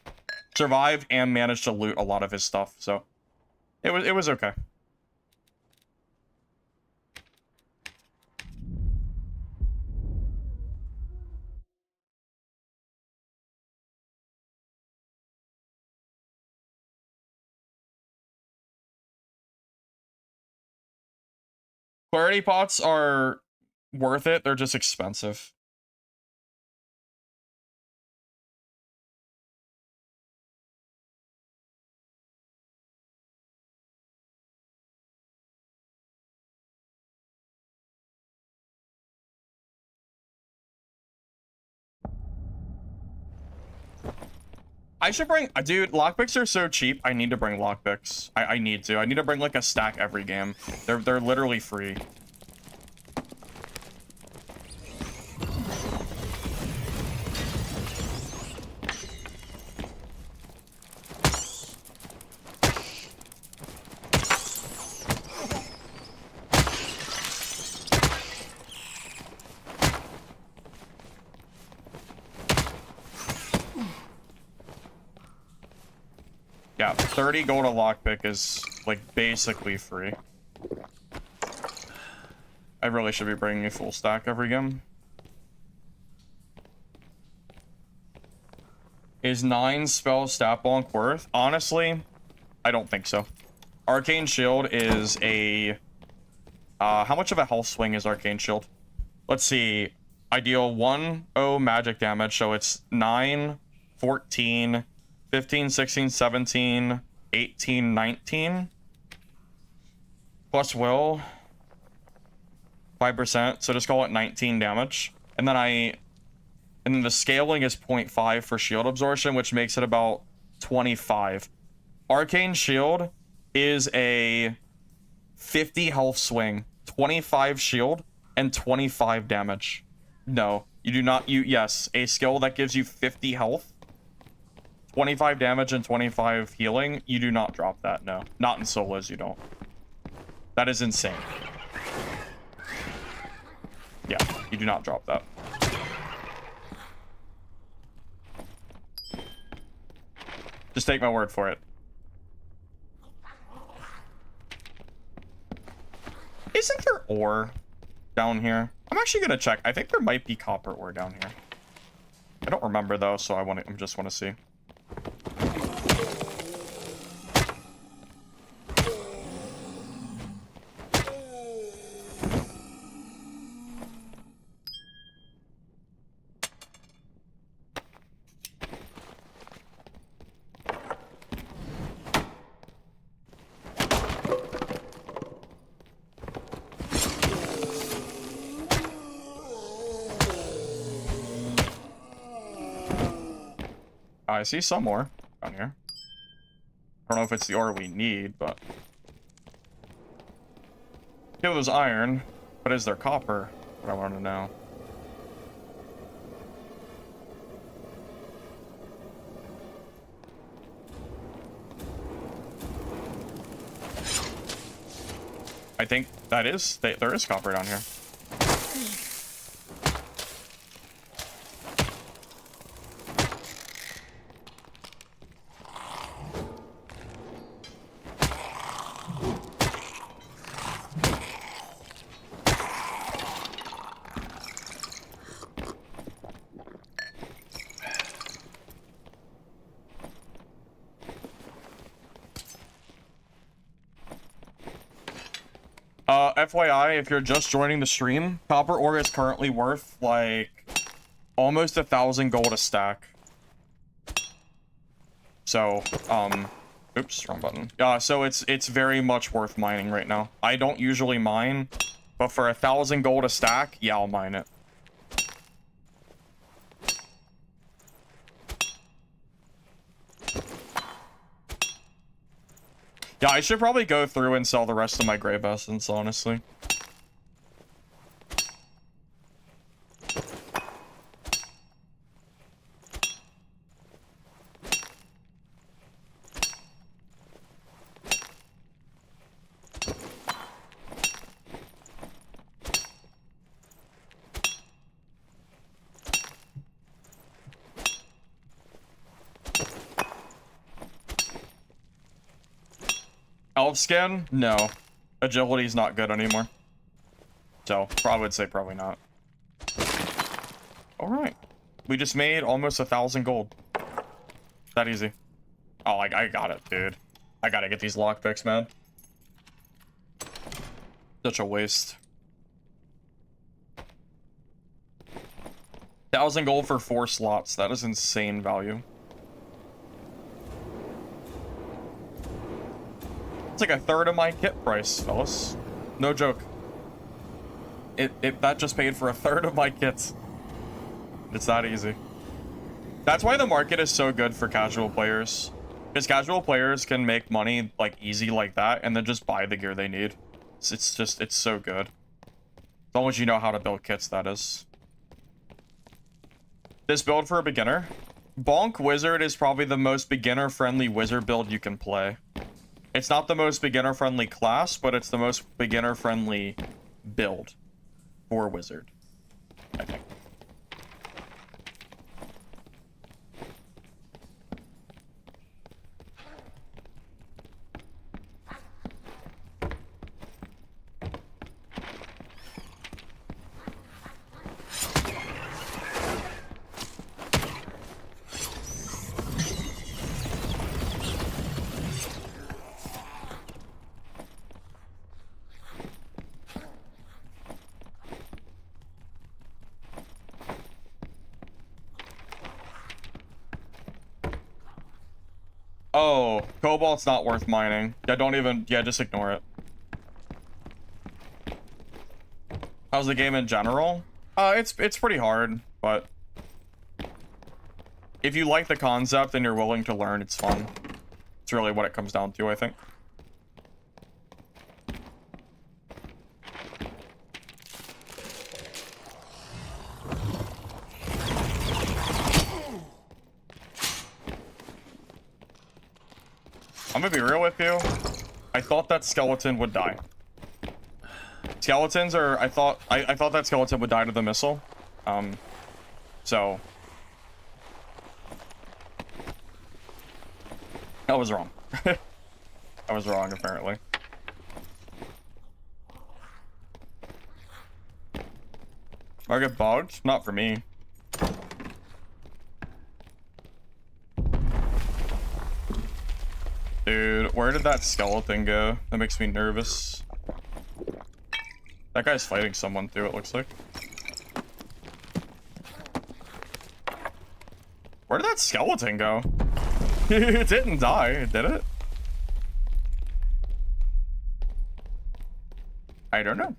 Survived and managed to loot a lot of his stuff, so it was okay. Clarity pots are worth it. They're just expensive. I should bring, dude, lockpicks are so cheap. I need to bring lockpicks. I need to. I need to bring like a stack every game. They're literally free. Yeah, 30 gold a lockpick is, like, basically free. I really should be bringing a full stack every game. Is 9 spell stat bonk worth? Honestly, I don't think so. Arcane Shield is a... how much of a health swing is Arcane Shield? Let's see. I deal 1-0 magic damage, so it's 9, 14... 15, 16, 17, 18, 19. Plus will. 5%, so just call it 19 damage. And then the scaling is 0.5 for shield absorption, which makes it about 25. Arcane Shield is a 50 health swing, 25 shield, and 25 damage. No, you do not. Yes, a skill that gives you 50 health, 25 damage and 25 healing, you do not drop that, no. Not in solos, you don't. That is insane. Yeah, you do not drop that. Just take my word for it. Isn't there ore down here? I'm actually gonna check. I think there might be copper ore down here. I don't remember though, so I just want to see. I see some ore down here. I don't know if it's the ore we need, but... It was iron, but is there copper? What I want to know. I think that is... there is copper down here. FYI, if you're just joining the stream, copper ore is currently worth like almost 1,000 gold a stack. So, oops, wrong button. So it's very much worth mining right now. I don't usually mine, but for 1,000 gold a stack, yeah, I'll mine it. Yeah, I should probably go through and sell the rest of my grave essence, honestly. Elf skin? No. Agility's not good anymore. So, I would say probably not. Alright. We just made almost 1,000 gold. That easy. Oh, I got it, dude. I gotta get these lockpicks, man. Such a waste. 1,000 gold for 4 slots. That is insane value. It's like a third of my kit price, fellas. No joke. That just paid for a third of my kits. It's that easy. That's why the market is so good for casual players. Because casual players can make money like easy like that and then just buy the gear they need. It's so good. As long as you know how to build kits, that is. This build for a beginner? Bonk Wizard is probably the most beginner-friendly wizard build you can play. It's not the most beginner-friendly class, but it's the most beginner-friendly build for wizard, I think. Oh, cobalt's not worth mining. Yeah, just ignore it. How's the game in general? It's pretty hard, but if you like the concept and you're willing to learn, it's fun. It's really what it comes down to, I think. I'm gonna be real with you. I thought that skeleton would die. Skeletons are... I thought that skeleton would die to the missile. So... I was wrong. I was wrong, apparently. I get bugged? Not for me. Dude, where did that skeleton go? That makes me nervous. That guy's fighting someone too, it looks like. Where did that skeleton go? It didn't die, did it? I don't know.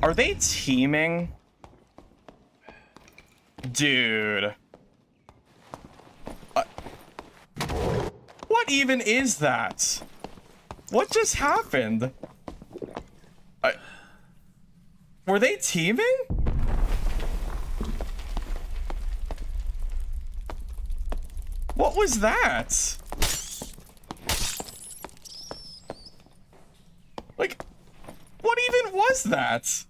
Are they teaming? Dude. What even is that? What just happened? Were they teaming? What was that? was that?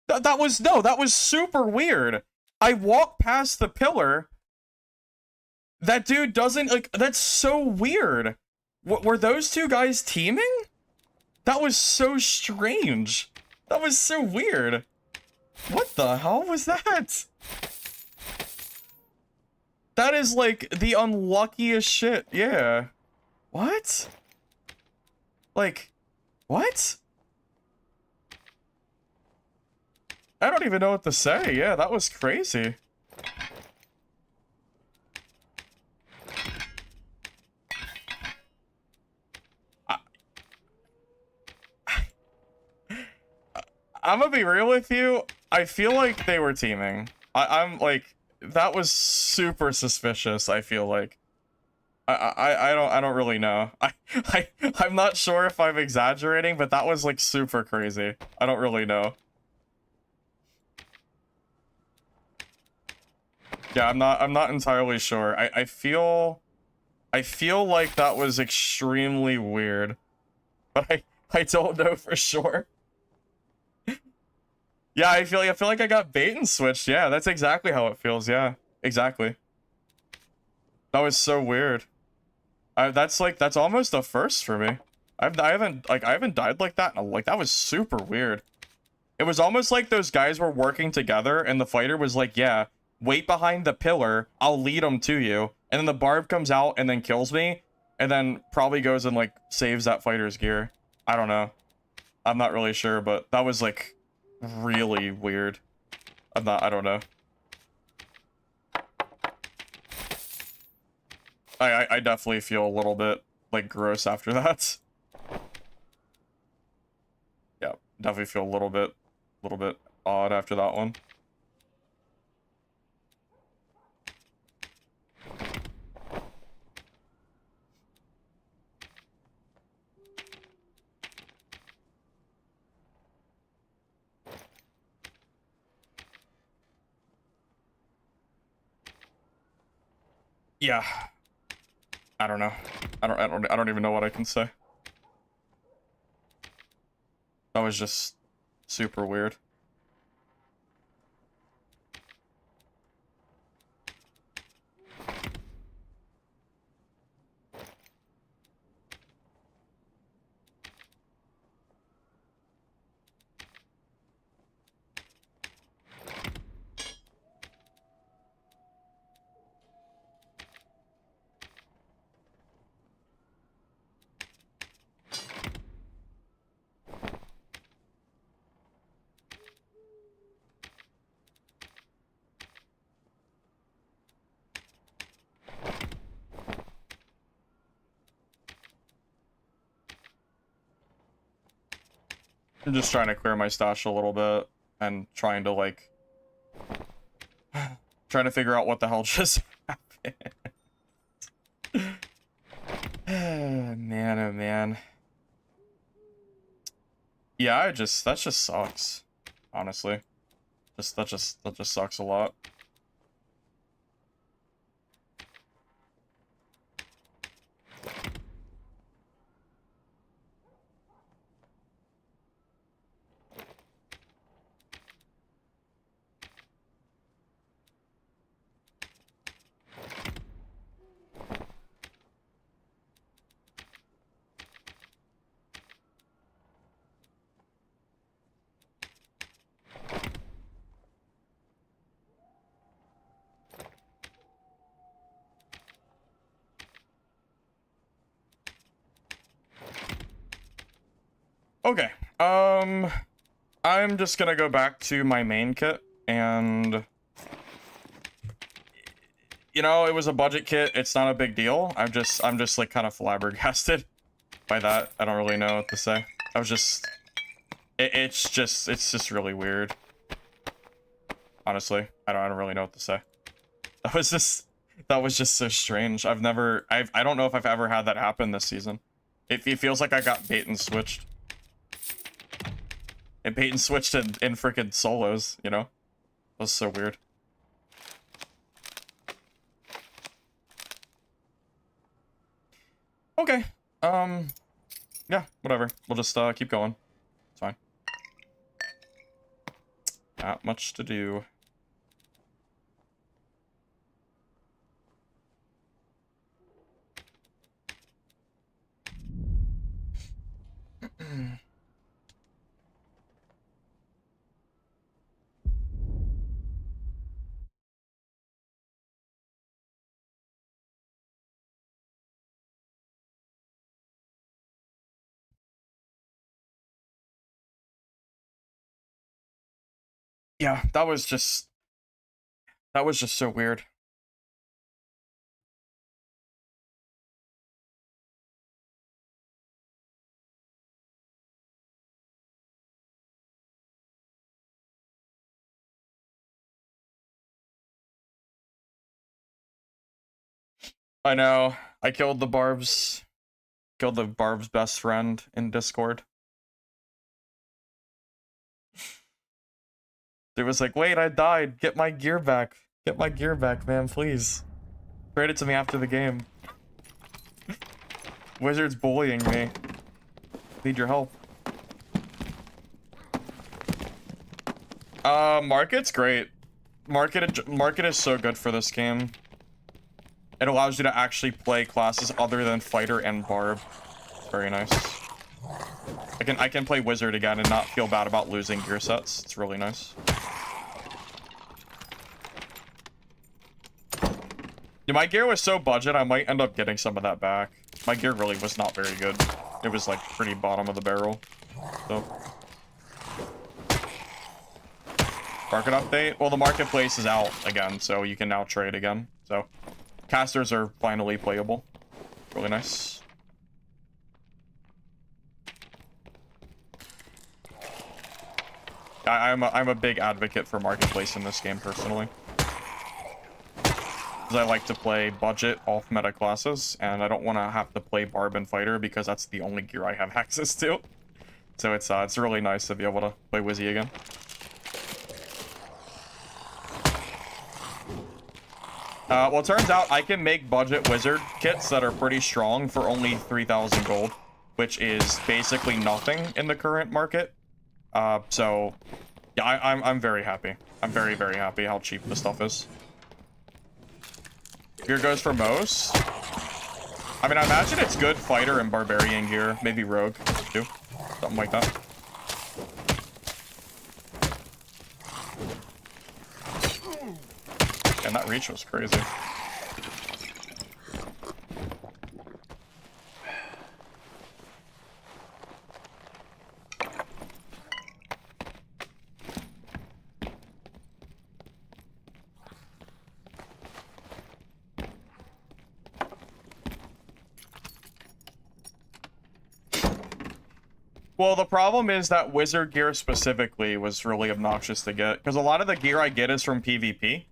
That was, no, that was super weird. I walked past the pillar. That dude doesn't, like, that's so weird. Were those two guys teaming? That was so strange. That was so weird. What the hell was that? That is like the unluckiest shit. Yeah. What? Like, what? I don't even know what to say. Yeah, that was crazy. I'm gonna be real with you. I feel like they were teaming. I'm like, that was super suspicious. I feel like. I don't really know. I'm not sure if I'm exaggerating, but that was like super crazy. I don't really know. Yeah, I'm not entirely sure. I feel like that was extremely weird, but I don't know for sure. Yeah, I feel like I got bait and switched. Yeah, that's exactly how it feels. Yeah, exactly. That was so weird. That's almost a first for me. I haven't died like that. Like, that was super weird. It was almost like those guys were working together, and the fighter was like, "Yeah, wait behind the pillar. I'll lead them to you." And then the barb comes out and then kills me, and then probably goes and like saves that fighter's gear. I don't know. I'm not really sure, but that was like really weird. I don't know. I definitely feel a little bit like gross after that. Yeah, definitely feel a little bit odd after that one. Yeah. I don't know. I don't even know what I can say. That was just super weird. I'm just trying to clear my stash a little bit and trying to like trying to figure out what the hell just happened. Man, oh man. Yeah, that just sucks. Honestly. That just sucks a lot. Okay. I'm just gonna go back to my main kit, and you know, it was a budget kit. It's not a big deal. I'm just like kind of flabbergasted by that. I don't really know what to say. I was just it's just really weird. Honestly, I don't really know what to say. That was just so strange. I don't know if I've ever had that happen this season. It feels like I got bait and switched. And bait and switched in freaking solos, you know? That was so weird. Okay. Yeah, whatever. We'll just keep going. It's fine. Not much to do. Yeah, that was just so weird. I know. I killed the Barb's best friend in Discord. It was like, wait, I died. Get my gear back. Get my gear back, man, please. Trade it to me after the game. Wizard's bullying me. Need your help. Market's great. Market is so good for this game. It allows you to actually play classes other than fighter and barb. Very nice. I can play wizard again and not feel bad about losing gear sets. It's really nice. Yeah, my gear was so budget, I might end up getting some of that back. My gear really was not very good. It was like pretty bottom of the barrel. So. Market update? Well, the marketplace is out again, so you can now trade again. So, casters are finally playable. Really nice. I'm a big advocate for marketplace in this game personally. Because I like to play budget off meta classes, and I don't want to have to play barb and fighter because that's the only gear I have access to. So it's really nice to be able to play Wizzy again. Well, it turns out I can make budget wizard kits that are pretty strong for only 3,000 gold, which is basically nothing in the current market. So yeah, I'm very happy. I'm very, very happy how cheap this stuff is. Gear goes for most. I mean, I imagine it's good fighter and barbarian gear, maybe rogue too, something like that. And that reach was crazy. Well, the problem is that wizard gear specifically was really obnoxious to get, because a lot of the gear I get is from PvP.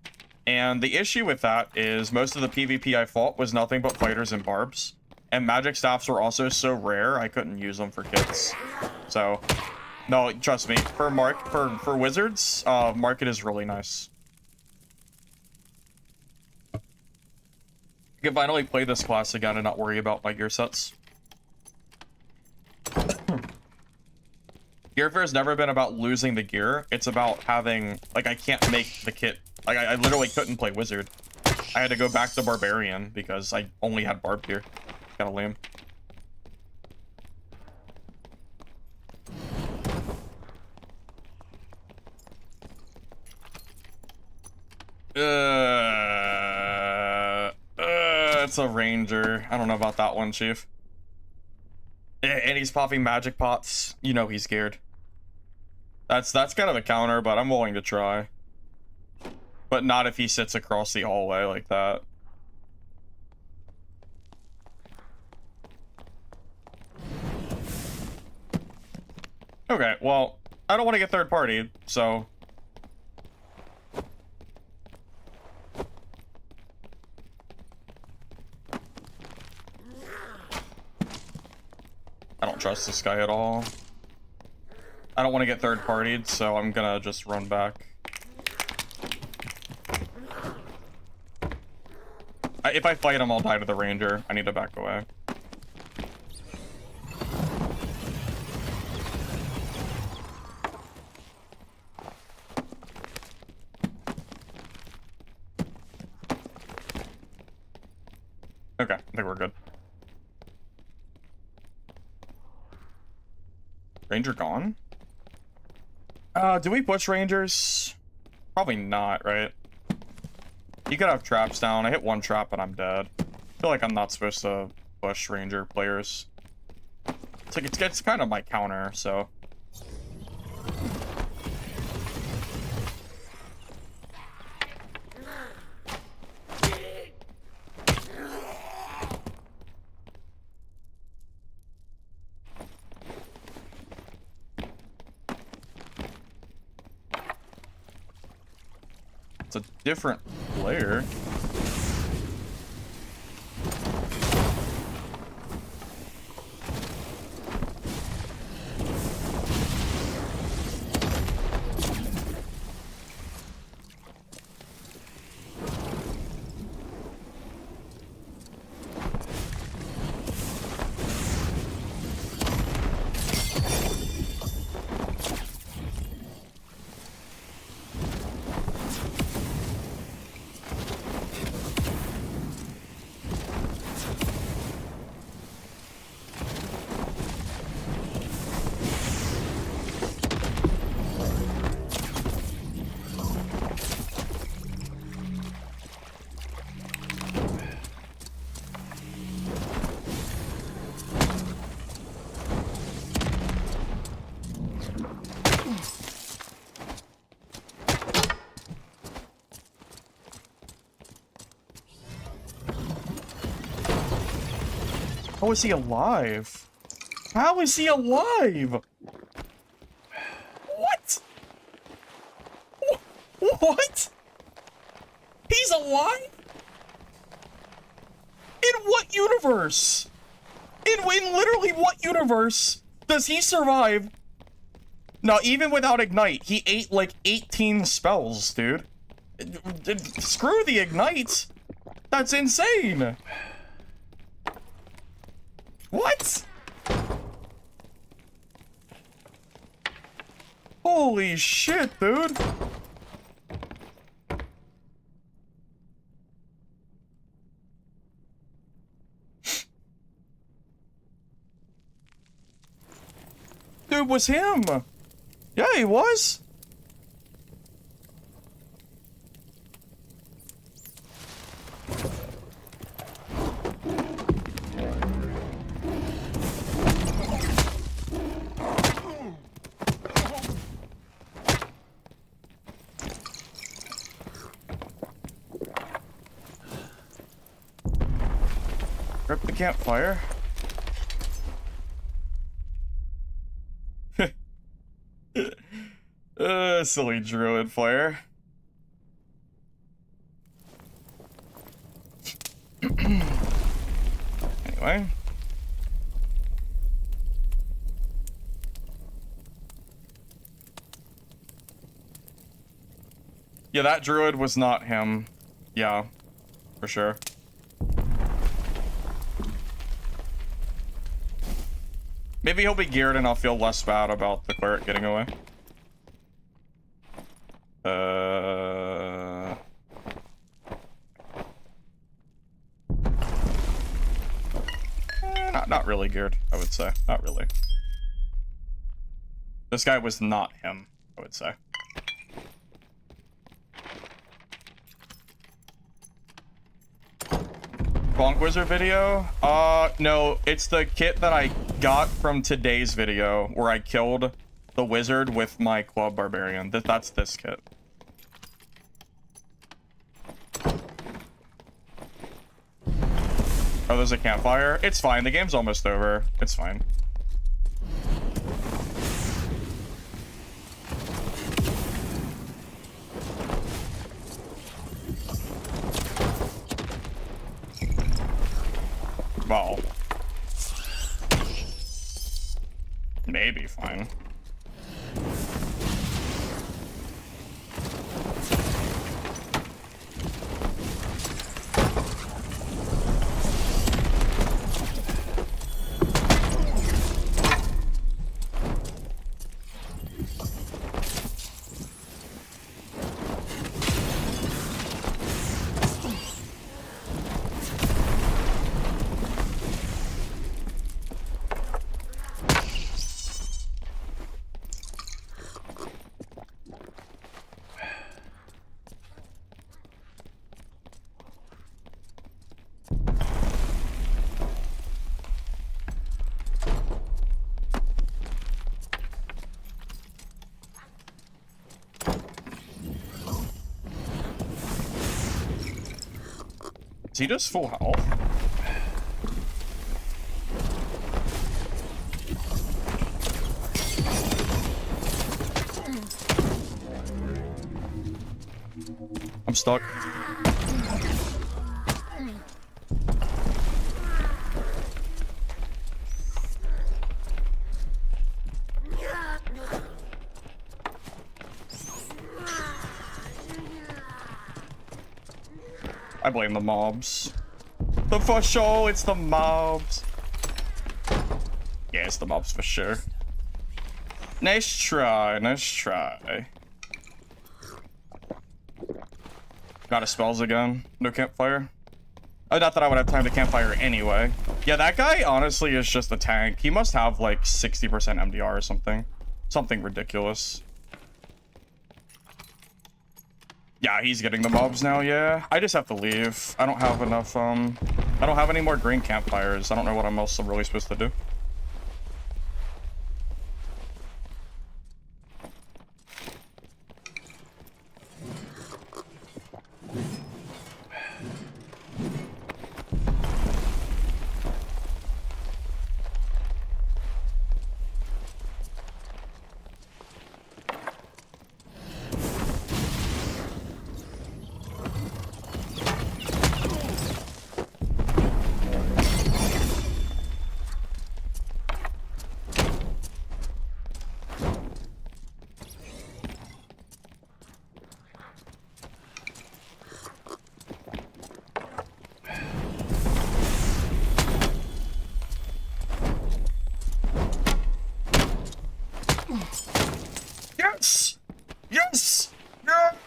And the issue with that is most of the PvP I fought was nothing but fighters and barbs. And magic staffs were also so rare, I couldn't use them for kits. So, no, trust me, for wizards, market is really nice. I can finally play this class again and not worry about my gear sets. Gearfare has never been about losing the gear. It's about having, like, I can't make the kit. Like, I literally couldn't play wizard. I had to go back to barbarian because I only had barb gear. Kinda lame. It's a ranger. I don't know about that one, Chief. And he's popping magic pots. You know he's scared. That's kind of a counter, but I'm willing to try. But not if he sits across the hallway like that. Okay, well, I don't want to get third party, so... I don't trust this guy at all. I don't want to get third partied, so I'm gonna just run back. If I fight him, I'll die to the ranger. I need to back away. Okay, I think we're good. Ranger gone? Do we push Rangers? Probably not, right? You could have traps down. I hit one trap and I'm dead. I feel like I'm not supposed to push Ranger players. It's like it's kind of my counter, so. It's a different player. How is he alive? How is he alive? What? What? He's alive? In what universe? In literally what universe does he survive? No, even without Ignite, he ate like 18 spells, dude. Screw the Ignite. That's insane. What? Holy shit, dude. Dude, was him. Yeah, he was. Rip the campfire. Silly druid player. Anyway. Yeah, that druid was not him. Yeah, for sure. Maybe he'll be geared and I'll feel less bad about the cleric getting away. Not really geared, I would say. Not really. This guy was not him, I would say. Bonk Wizard video? No, it's the kit that I got from today's video where I killed the wizard with my club barbarian. That's this kit. Oh, there's a campfire? It's fine, the game's almost over. It's fine. Well, maybe fine. Is he just full health? I'm stuck. I blame the mobs. For sure, it's the mobs. Yeah, it's the mobs for sure. Nice try, nice try. Got his spells again. No campfire. Oh, not that I would have time to campfire anyway. Yeah, that guy honestly is just a tank. He must have like 60% MDR or something. Something ridiculous. Yeah, he's getting the mobs now, yeah. I just have to leave. I don't have enough, I don't have any more green campfires. I don't know what I'm else really supposed to do. Yes! Yes!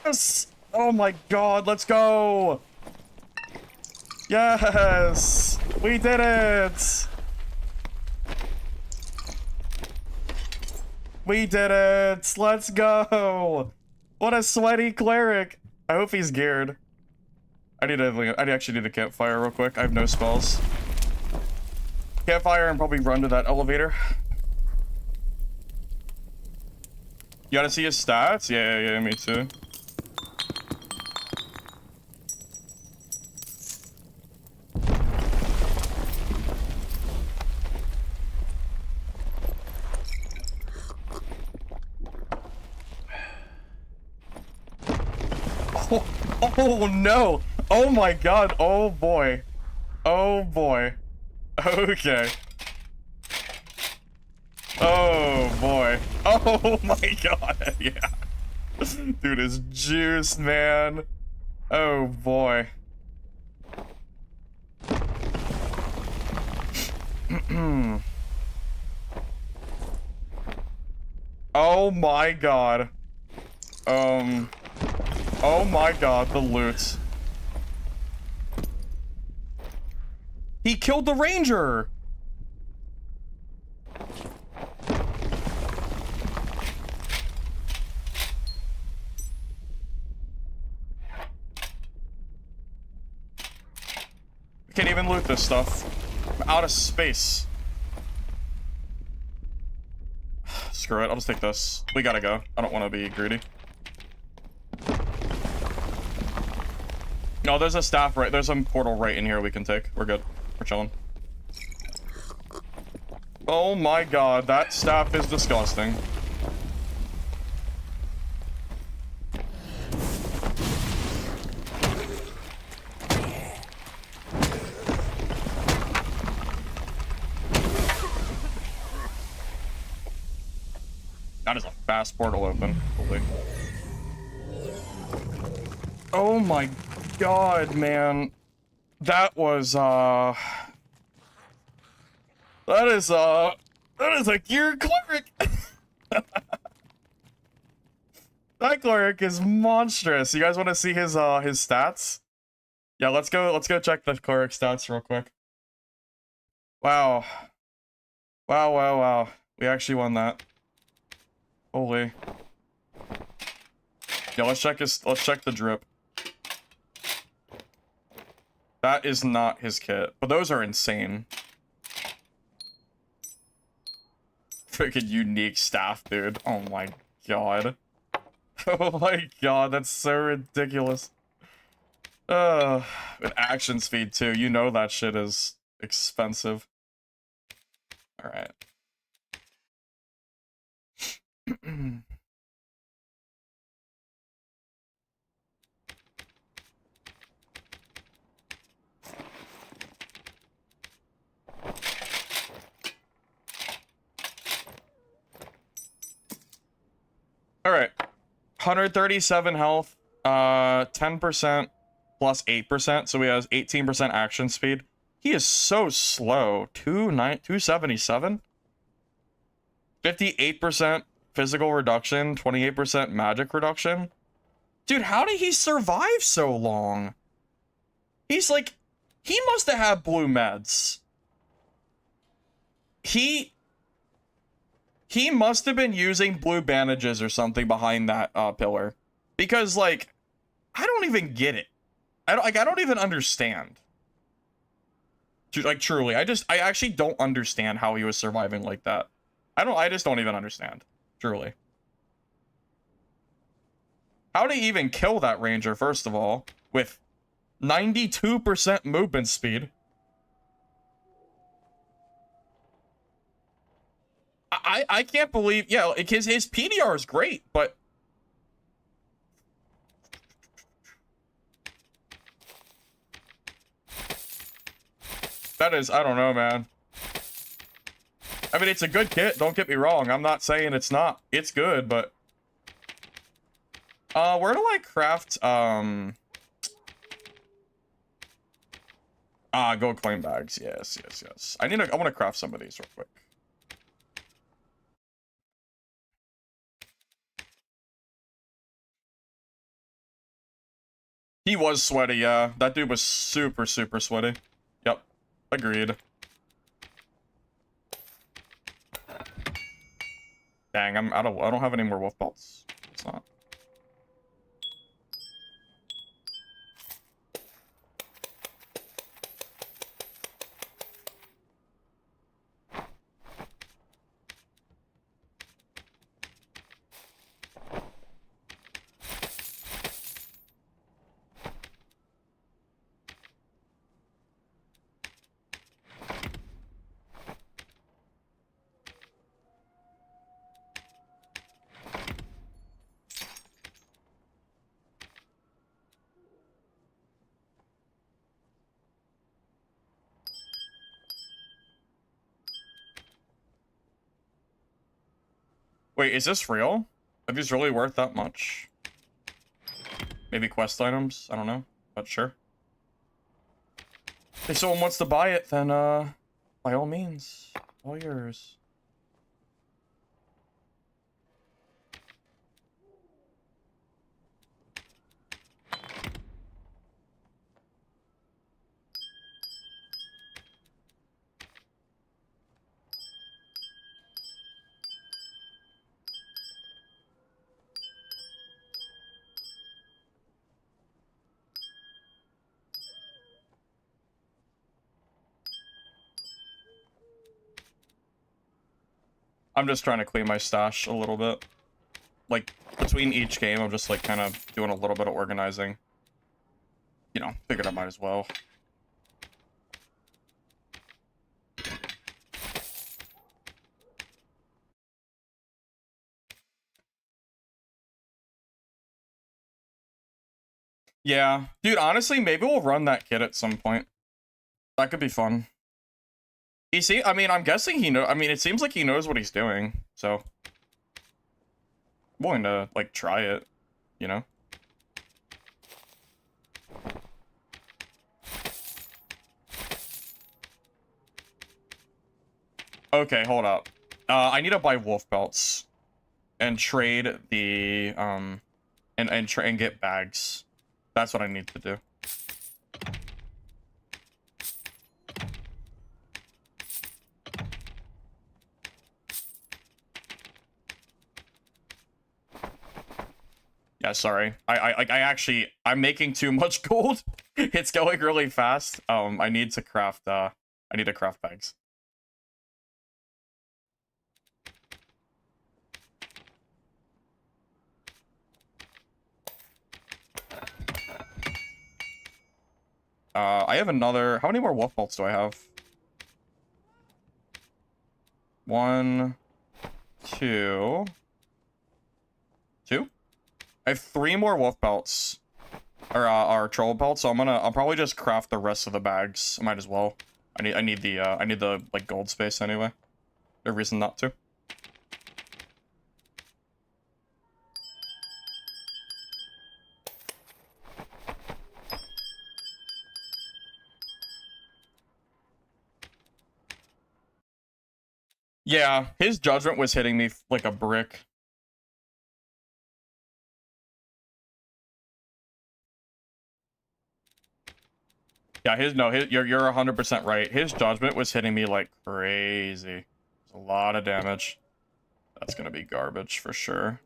Yes! Oh my god, let's go! Yes! We did it! We did it! Let's go! What a sweaty cleric! I hope he's geared. I actually need a campfire real quick. I have no spells. Campfire and probably run to that elevator. You gotta see his stats? Yeah, me too. Oh no! Oh my god! Oh boy! Oh boy! Okay. Oh boy! Oh my god! Yeah. Dude is juiced, man. Oh boy. Oh my god. Oh my god, the loot. He killed the ranger! We can't even loot this stuff. I'm out of space. Screw it, I'll just take this. We gotta go. I don't want to be greedy. No, there's a staff right, there's a portal right in here we can take. We're good. We're chilling. Oh my god, that staff is disgusting. That is a fast portal open. Holy. Oh my god, man. That was, that is a gear cleric! That cleric is monstrous. You guys want to see his stats? Yeah, let's go check the cleric stats real quick. Wow. Wow. We actually won that. Holy. Yeah, let's check the drip. That is not his kit, but those are insane. Freaking unique staff, dude. Oh my god. Oh my god, that's so ridiculous. An action speed too. You know that shit is expensive. All right. All right. 137 health. 10% plus 8%. So he has 18% action speed. He is so slow. 277. 58% physical reduction. 28% magic reduction. Dude, how did he survive so long? He's like, he must have had blue meds. He must have been using blue bandages or something behind that pillar, because like, I don't even get it. I don't even understand. Like, truly, I actually don't understand how he was surviving like that. I just don't even understand. Truly. How did he even kill that ranger, first of all, with 92% movement speed? I can't believe, yeah, his PDR is great, but that is, I don't know, man. I mean, it's a good kit, don't get me wrong. I'm not saying it's not. It's good, but where do I craft gold coin bags? Yes. I want to craft some of these real quick. He was sweaty, yeah. That dude was super sweaty. Yep. Agreed. Dang, I don't have any more wolf belts. It's not. Wait, is this real? Are these really worth that much? Maybe quest items? I don't know, but sure. If someone wants to buy it, then by all means, all yours. I'm just trying to clean my stash a little bit. Like, between each game, I'm just like kind of doing a little bit of organizing. You know, figured I might as well. Yeah, dude, honestly, maybe we'll run that kit at some point. That could be fun. You see, I mean, I'm guessing he I mean, it seems like he knows what he's doing, so I'm willing to, like, try it, you know? Okay, hold up. I need to buy wolf belts and trade the, and get bags. That's what I need to do. Yeah, sorry. I'm making too much gold. It's going really fast. I need to craft bags. I have another... How many more wolf pelts do I have? 1, 2... 2? I have 3 more wolf pelts. Or troll pelts, so I'll probably just craft the rest of the bags. I might as well. I need the like gold space anyway. No reason not to. Yeah, his judgment was hitting me like a brick. Yeah, you're 100% right. His judgment was hitting me like crazy. It's a lot of damage. That's gonna be garbage for sure.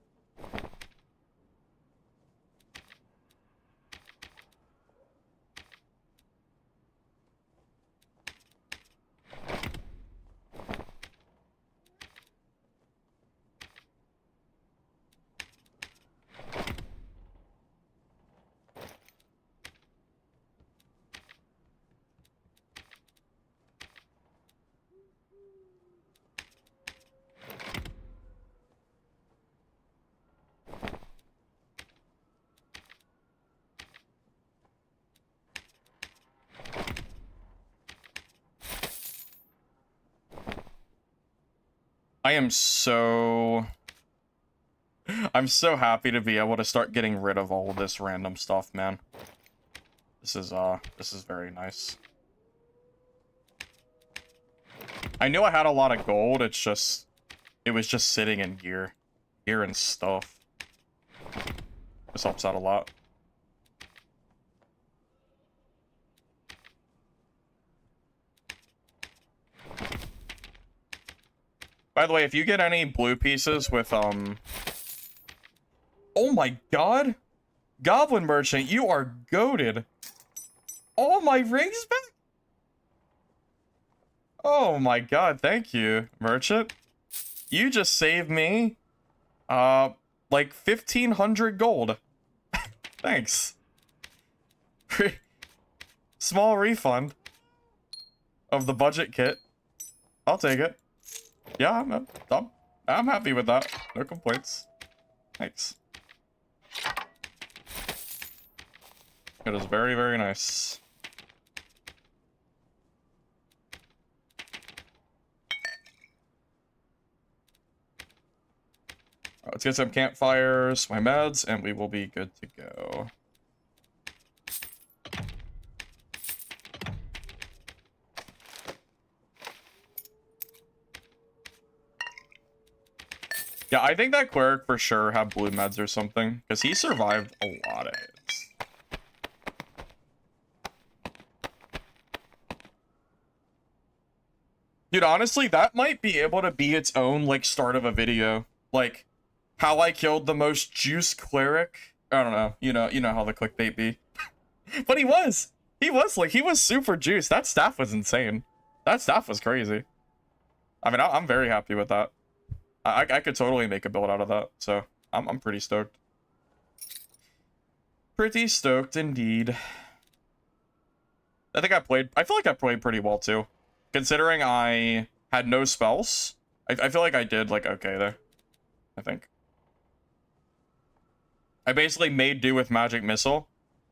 I'm so happy to be able to start getting rid of all of this random stuff, man. This is very nice. I knew I had a lot of gold, it was just sitting in gear and stuff. This helps out a lot. By the way, if you get any blue pieces with, oh my god! Goblin Merchant, you are goated! All my rings back? Oh my god, thank you, Merchant. You just saved me, like 1,500 gold. Thanks. Small refund of the budget kit. I'll take it. Yeah, I'm happy with that. No complaints. Thanks. It is very, very nice. Let's get some campfires, my meds, and we will be good to go. Yeah, I think that cleric for sure had blue meds or something, because he survived a lot of hits. Dude, honestly, that might be able to be its own, like, start of a video. Like, how I killed the most juice cleric. I don't know. You know how the clickbait be. But he was super juiced. That staff was insane. That staff was crazy. I mean, I'm very happy with that. I could totally make a build out of that, so I'm pretty stoked. Pretty stoked indeed. I feel like I played pretty well too. Considering I had no spells, I feel like I did like okay there. I think. I basically made do with magic missile,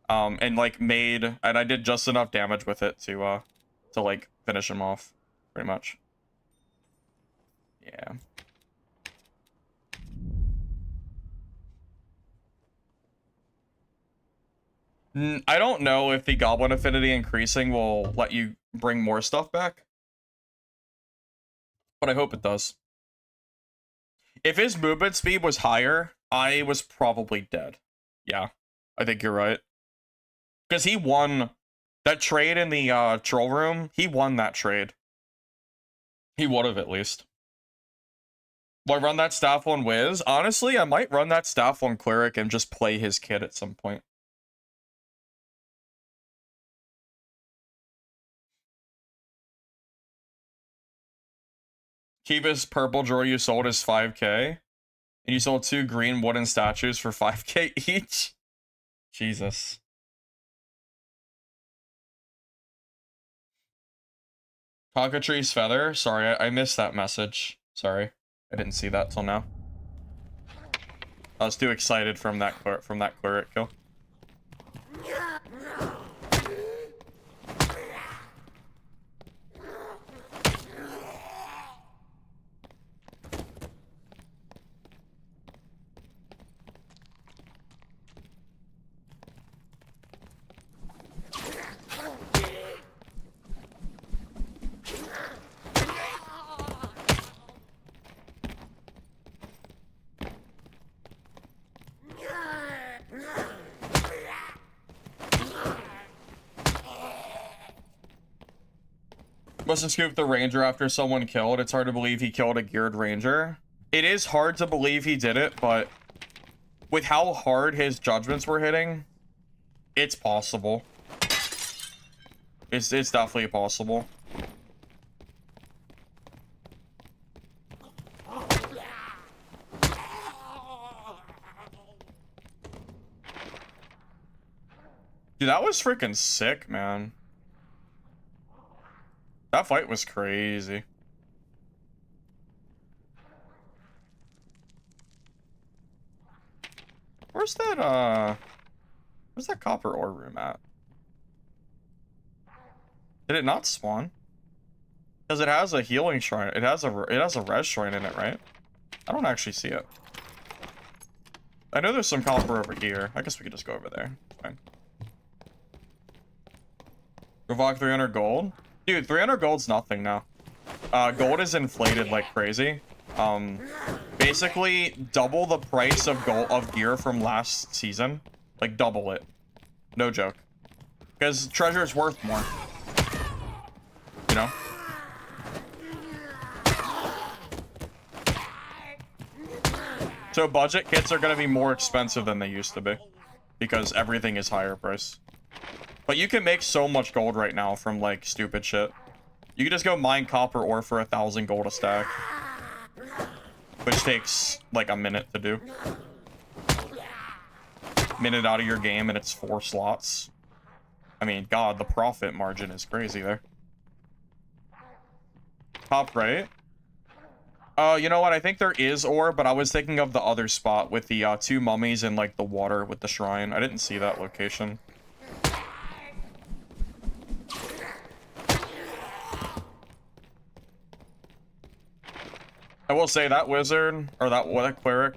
and I did just enough damage with it to like finish him off, pretty much. Yeah. I don't know if the goblin affinity increasing will let you bring more stuff back, but I hope it does. If his movement speed was higher, I was probably dead. Yeah, I think you're right. Because he won that trade in the troll room. He won that trade. He would have at least. Will I run that staff on Wiz? Honestly, I might run that staff on Cleric and just play his kit at some point. Kiva's purple drawer you sold is 5k. And you sold 2 green wooden statues for 5k each? Jesus. Cockatrice feather. Sorry, I missed that message. Sorry, I didn't see that till now. I was too excited from that cleric kill. Must have scooped the ranger after someone killed. It's hard to believe he killed a geared ranger. It is hard to believe he did it, but with how hard his judgments were hitting, it's possible. It's definitely possible. Dude, that was freaking sick, man. That fight was crazy. Where's that copper ore room at? Did it not spawn? Because it has a healing shrine. It has a res shrine in it, right? I don't actually see it. I know there's some copper over here. I guess we could just go over there. Fine. Revoke 300 gold? Dude, 300 gold's nothing now. Gold is inflated like crazy. Basically double the price of gear from last season. Like double it. No joke. Because treasure is worth more. You know? So budget kits are gonna be more expensive than they used to be. Because everything is higher price. But you can make so much gold right now from, like, stupid shit. You can just go mine copper ore for 1,000 gold a stack. Which takes, like, a minute to do. Minute out of your game and it's 4 slots. I mean, God, the profit margin is crazy there. Top right. You know what? I think there is ore, but I was thinking of the other spot with the 2 mummies and, like, the water with the shrine. I didn't see that location. I will say that wizard, or that cleric,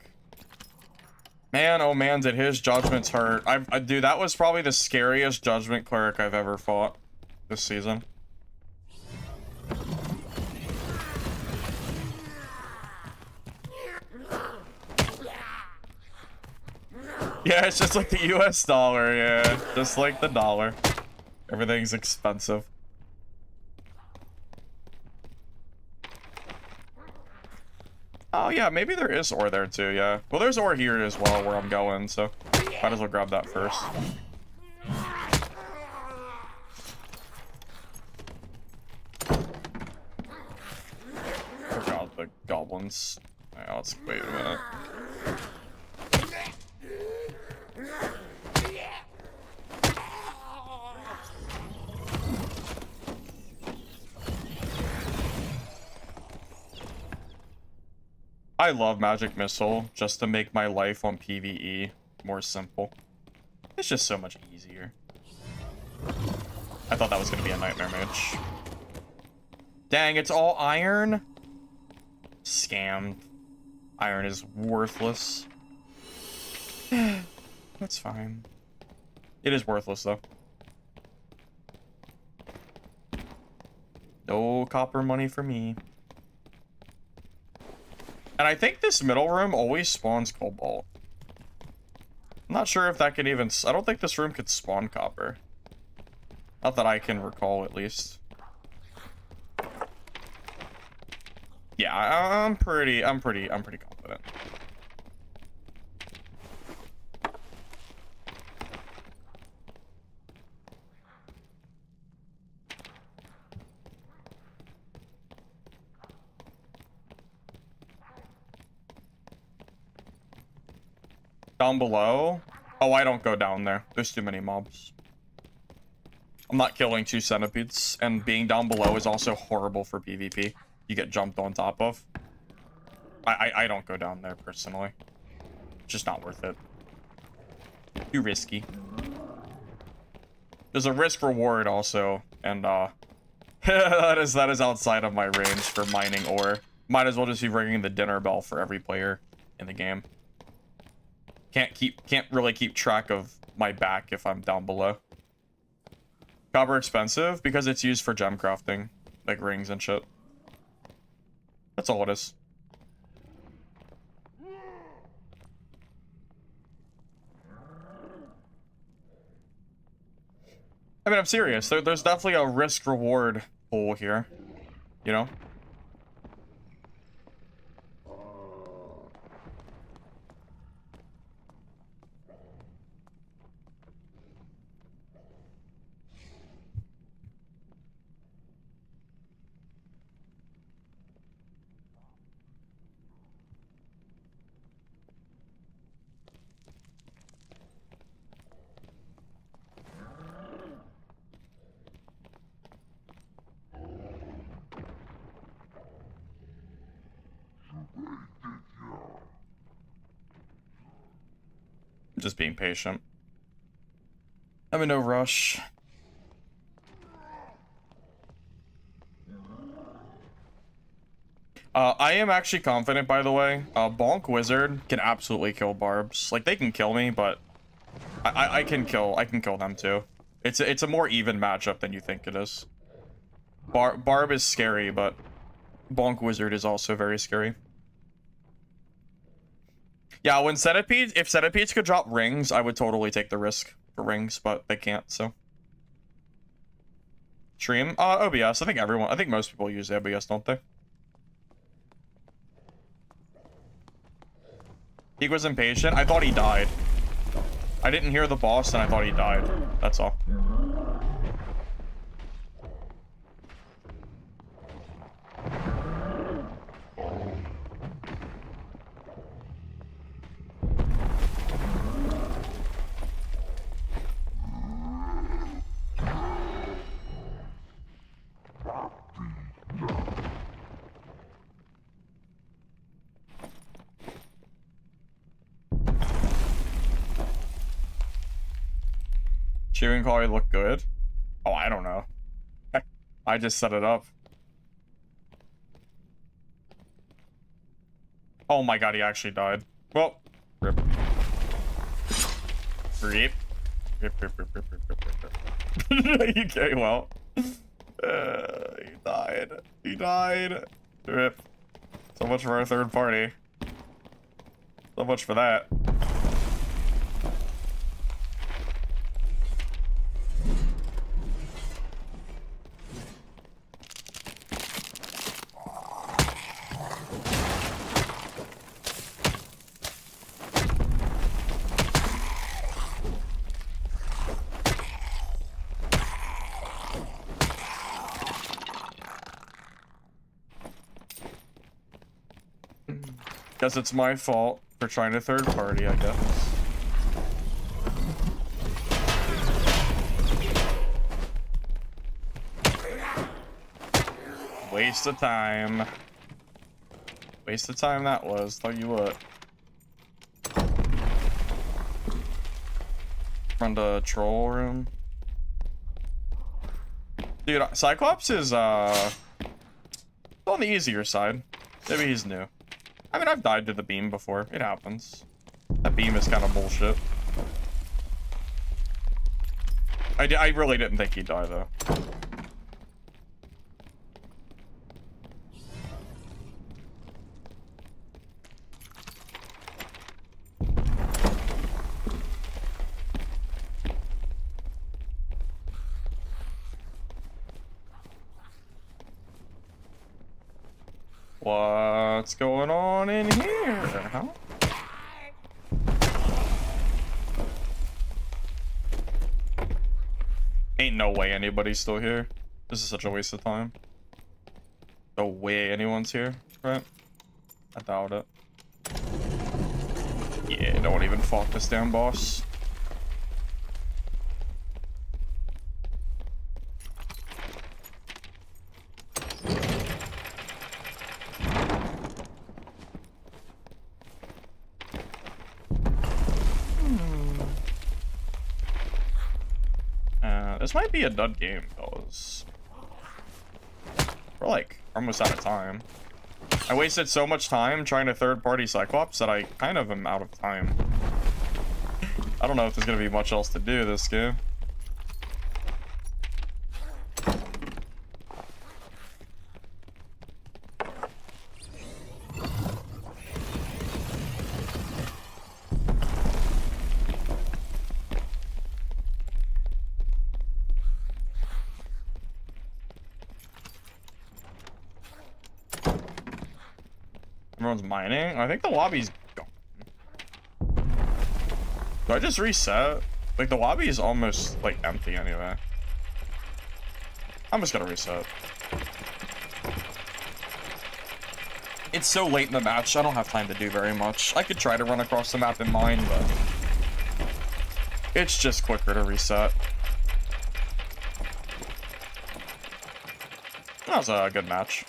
man, oh man, did his judgments hurt. Dude, that was probably the scariest judgment cleric I've ever fought this season. Yeah, it's just like the US dollar, yeah, just like the dollar. Everything's expensive. Oh, yeah, maybe there is ore there, too, yeah. Well, there's ore here as well where I'm going, so might as well grab that first. Forgot the goblins. Yeah, let's wait a minute. I love Magic Missile just to make my life on PvE more simple. It's just so much easier. I thought that was going to be a Nightmare Mage. Dang, it's all iron? Scammed. Iron is worthless. That's fine. It is worthless, though. No copper money for me. And I think this middle room always spawns cobalt. I'm not sure if that can even... I don't think this room could spawn copper. Not that I can recall, at least. Yeah, I'm pretty confident. Down below? Oh, I don't go down there. There's too many mobs. I'm not killing 2 centipedes, and being down below is also horrible for PvP. You get jumped on top of. I don't go down there personally. It's just not worth it. Too risky. There's a risk reward also, and that is outside of my range for mining ore. Might as well just be ringing the dinner bell for every player in the game. Can't really keep track of my back if I'm down below. Copper expensive because it's used for gem crafting, like rings and shit. That's all it is. I mean, I'm serious. There's definitely a risk-reward pool here, you know? Just being patient. I'm in no rush. I am actually confident, by the way. Bonk Wizard can absolutely kill Barbs. Like, they can kill me, but I can kill them too. It's a more even matchup than you think it is. Barb is scary, but Bonk Wizard is also very scary. Yeah, when if centipedes could drop rings, I would totally take the risk for rings, but they can't, so. Stream? OBS. I think most people use OBS, don't they? He was impatient. I thought he died. I didn't hear the boss and I thought he died. That's all. Chewing quality look good? Oh, I don't know. I just set it up. Oh my god, he actually died. Well, rip. Rip. Okay, well. He died. He died. Rip. So much for our third party. So much for that. Guess it's my fault for trying to third party, I guess. Waste of time. Waste of time that was, tell you what. Run to troll room. Dude, Cyclops is on the easier side. Maybe he's new. I mean, I've died to the beam before. It happens. That beam is kind of bullshit. I really didn't think he'd die, though. What's going on in here, huh? Ain't no way anybody's still here. This is such a waste of time. No way anyone's here, right? I doubt it. Yeah, no one even fought this damn boss. This might be a dud game, fellas. We're like almost out of time. I wasted so much time trying to third-party Cyclops that I kind of am out of time. I don't know if there's gonna be much else to do this game. Everyone's mining. I think the lobby's gone. Do I just reset? Like, the lobby is almost, like, empty anyway. I'm just gonna reset. It's so late in the match, I don't have time to do very much. I could try to run across the map in mine, but it's just quicker to reset. That was a good match.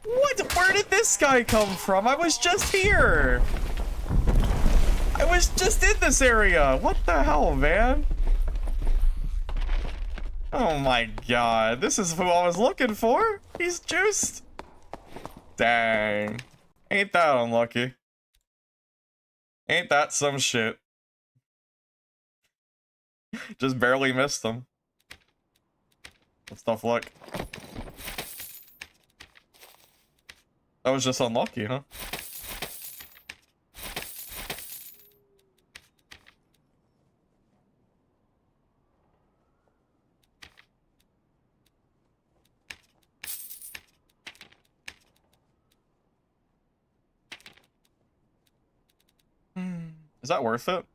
What? Where did this guy come from? I was just here. I was just in this area. What the hell, man? Oh my god. This is who I was looking for. He's juiced. Dang. Ain't that unlucky? Ain't that some shit? Just barely missed him. What's tough luck? That was just unlucky, huh? Is that worth it?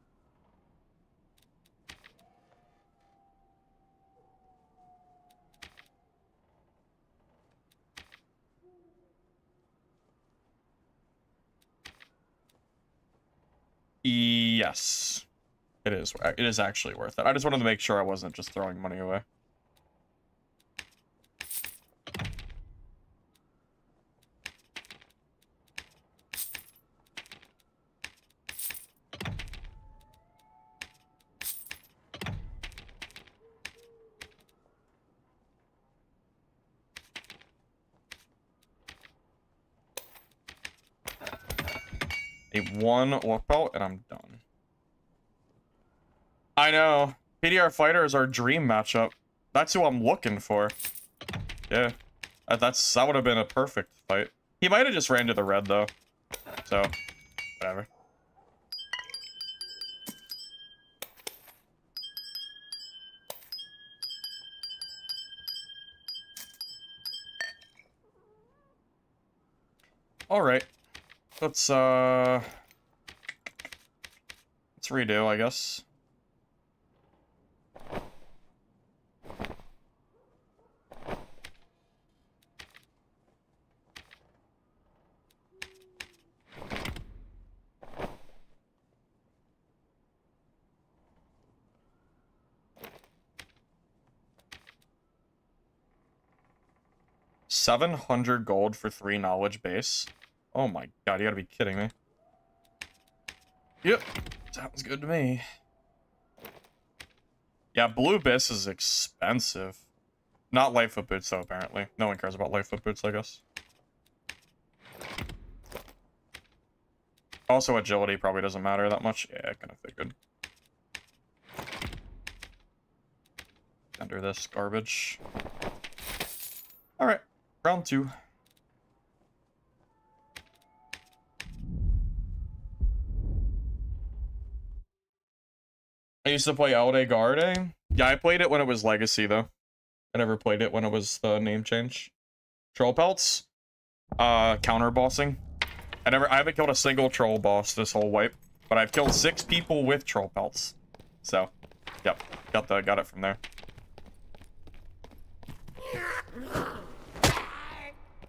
Yes. It is. It is actually worth it. I just wanted to make sure I wasn't just throwing money away. One walkabout and I'm done. I know. PDR Fighter is our dream matchup. That's who I'm looking for. Yeah. That would have been a perfect fight. He might have just ran to the red though. So, whatever. Alright. Let's redo, I guess. $700 gold for 3 knowledge base. Oh my god, you gotta be kidding me. Yep, sounds good to me. Yeah, blue bis is expensive. Not Lightfoot boots though, apparently. No one cares about Lightfoot boots, I guess. Also, agility probably doesn't matter that much. Yeah, kind of figured. Enter this garbage. Alright, round 2. I used to play Alde Garde. Yeah, I played it when it was Legacy, though. I never played it when it was the name change. Troll pelts. Counter bossing. I haven't killed a single troll boss this whole wipe, but I've killed 6 people with troll pelts. So, yep, got it from there.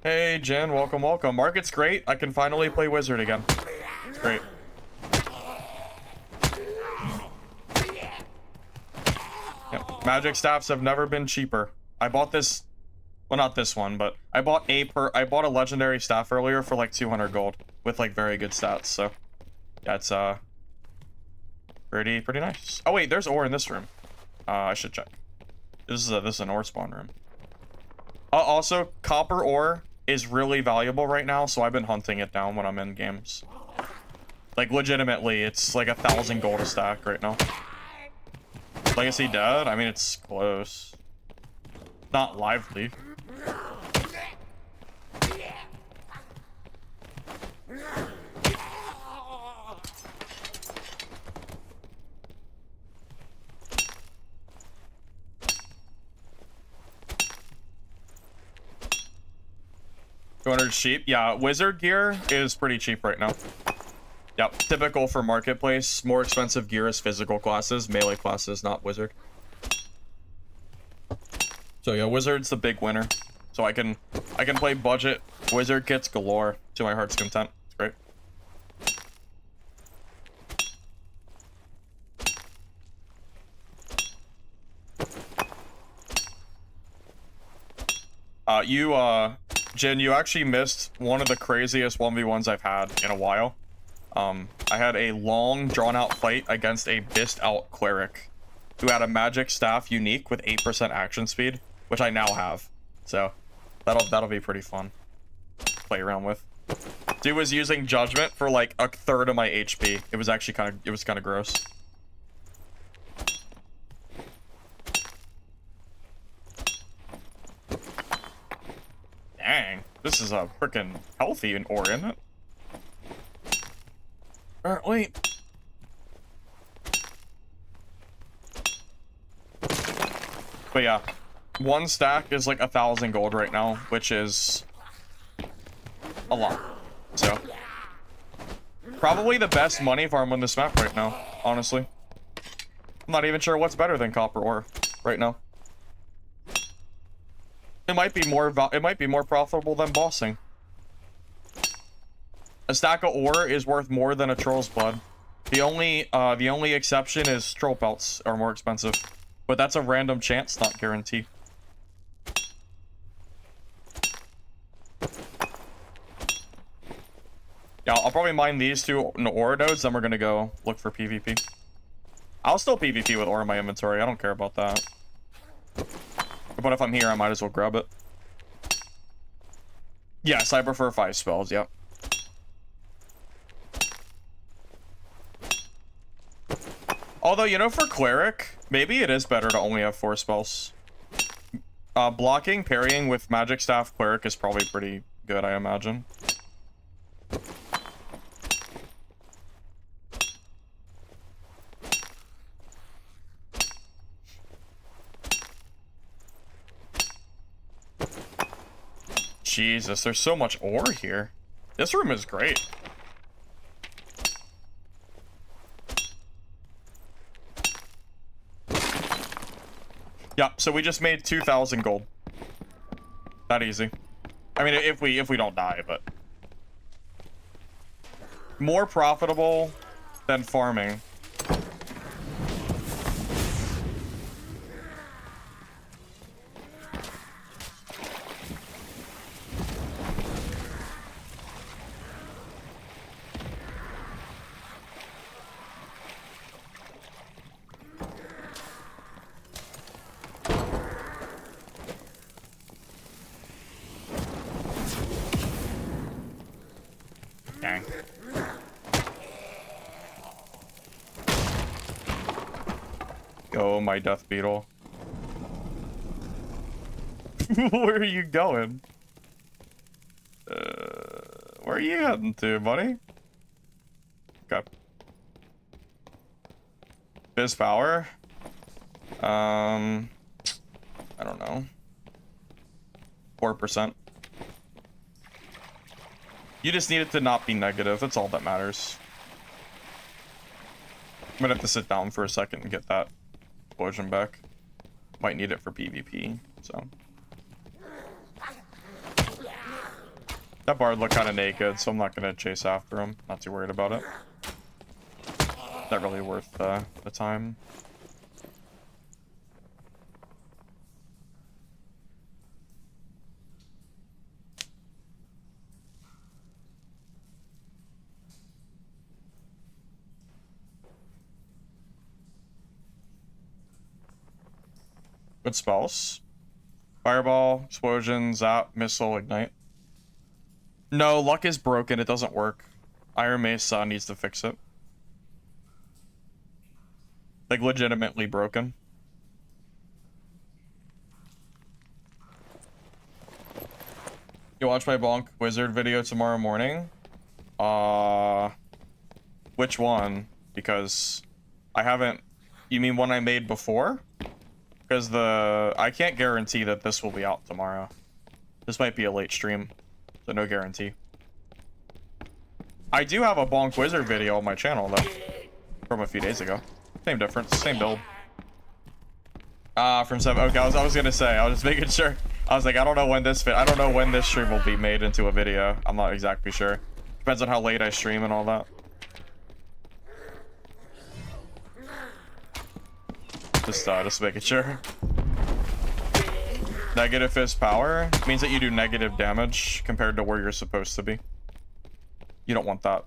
Hey, Jen, welcome. Market's great. I can finally play Wizard again. It's great. Yep. Magic staffs have never been cheaper. I bought this, well, not this one, but I bought a legendary staff earlier for like 200 gold with like very good stats. So yeah, it's Pretty nice. Oh wait, there's ore in this room. I should check. This is an ore spawn room. Also, copper ore is really valuable right now, so I've been hunting it down when I'm in games. Like, legitimately, it's like 1,000 gold a stack right now. Legacy dead? I mean, it's close. Not lively. $200 cheap. Yeah, wizard gear is pretty cheap right now. Yep, typical for marketplace. More expensive gear is physical classes, melee classes, not wizard. So yeah, wizard's the big winner. So I can play budget wizard kits galore to my heart's content. It's great. Jin, you actually missed one of the craziest 1v1s I've had in a while. I had a long, drawn-out fight against a bist-out cleric who had a magic staff unique with 8% action speed, which I now have. So that'll be pretty fun to play around with. Dude was using judgment for like a third of my HP. It was actually kind of gross. Dang, this is a freaking healthy ore, isn't it? Wait. But yeah, one stack is like 1,000 gold right now, which is a lot. So probably the best money farm on this map right now, honestly. I'm not even sure what's better than copper ore right now. It might be more profitable than bossing. A stack of ore is worth more than a troll's blood. The only exception is troll pelts are more expensive, but that's a random chance, not guarantee. Yeah, I'll probably mine these two ore nodes, then we're gonna go look for PvP. I'll still PvP with ore in my inventory. I don't care about that. But if I'm here, I might as well grab it. Yes, I prefer 5 spells. Yep. Although, you know, for cleric, maybe it is better to only have 4 spells. Blocking, parrying with magic staff cleric is probably pretty good, I imagine. Jesus, there's so much ore here. This room is great. Yeah, so we just made 2,000 gold. That easy. I mean, if we don't die, but more profitable than farming. Dang. Go, my death beetle. Where are you going? Where are you heading to, buddy? Okay. Biz power? I don't know. 4%. You just need it to not be negative. That's all that matters. I'm gonna have to sit down for a second and get that explosion back. Might need it for PvP, so. That bard looked kind of naked, so I'm not gonna chase after him. Not too worried about it. Not really worth the time. Good spells. Fireball, explosion, zap, missile, ignite. No, luck is broken. It doesn't work. Iron Mace needs to fix it. Like, legitimately broken. You watch my Bonk Wizard video tomorrow morning? Which one? Because I haven't... You mean one I made before? Because I can't guarantee that this will be out tomorrow. This might be a late stream, so no guarantee. I do have a Bonk Wizard video on my channel, though. From a few days ago. Same difference, same build. From 7. Okay, I was gonna say, I was just making sure. I was like, I don't know when this stream will be made into a video. I'm not exactly sure. Depends on how late I stream and all that. Just making sure. Negative fist power means that you do negative damage compared to where you're supposed to be. You don't want that.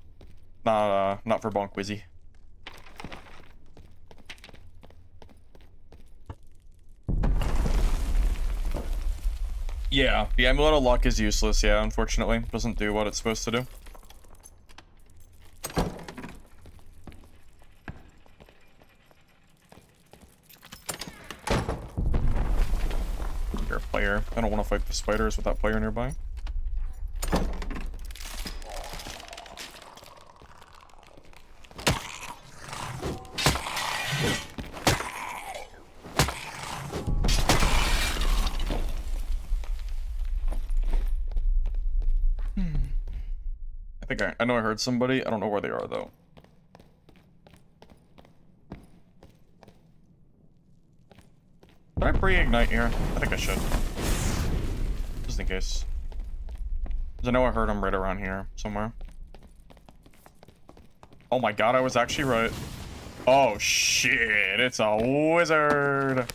Not for Bonk Wizzy. Yeah, the Amulet of Luck is useless, yeah, unfortunately. Doesn't do what it's supposed to do. You're a player. I don't want to fight the spiders with that player nearby. I know I heard somebody. I don't know where they are, though. Did I pre-ignite here? I think I should. Just in case. Because I know I heard him right around here somewhere. Oh my god, I was actually right. Oh shit, it's a wizard.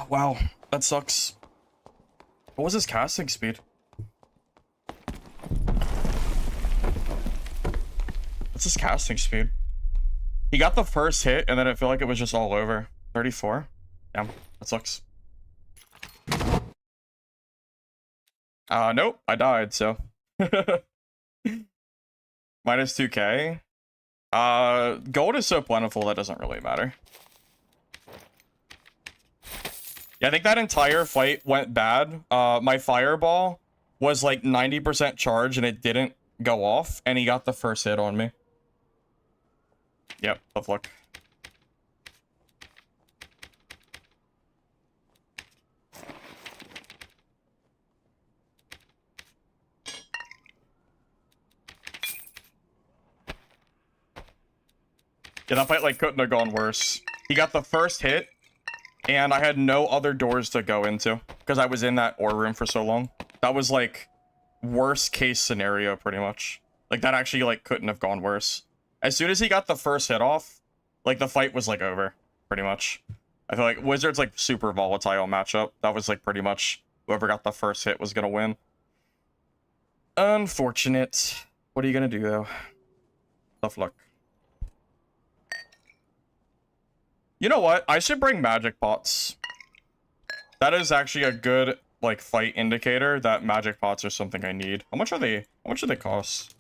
Wow, that sucks. What was his casting speed? What's his casting speed? He got the first hit, and then I feel like it was just all over. 34? Damn, that sucks. Nope, I died, so. Minus 2k. Gold is so plentiful that doesn't really matter. Yeah, I think that entire fight went bad. My fireball was like 90% charged and it didn't go off, and he got the first hit on me. Yep, tough luck. Yeah, that fight like couldn't have gone worse. He got the first hit, and I had no other doors to go into because I was in that ore room for so long. That was like worst case scenario, pretty much. Like that actually like couldn't have gone worse. As soon as he got the first hit off, like the fight was like over, pretty much. I feel like Wizard's like super volatile matchup. That was like pretty much whoever got the first hit was gonna win. Unfortunate. What are you gonna do though? Tough luck. You know what? I should bring magic pots. That is actually a good like fight indicator that magic pots are something I need. How much are they? How much do they cost?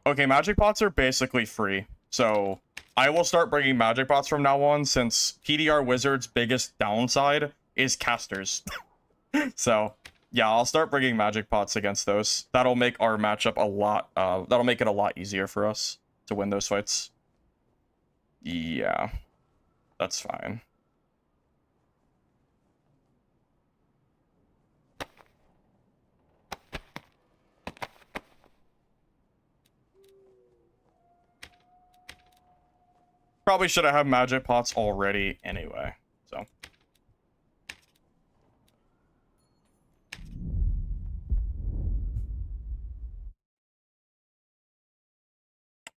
Okay, magic pots are basically free. So I will start bringing magic pots from now on, since PDR Wizard's biggest downside is casters. So yeah, I'll start bringing magic pots against those. That'll make our matchup a lot, that'll make it a lot easier for us to win those fights. Yeah, that's fine. Probably should have had magic pots already anyway, so.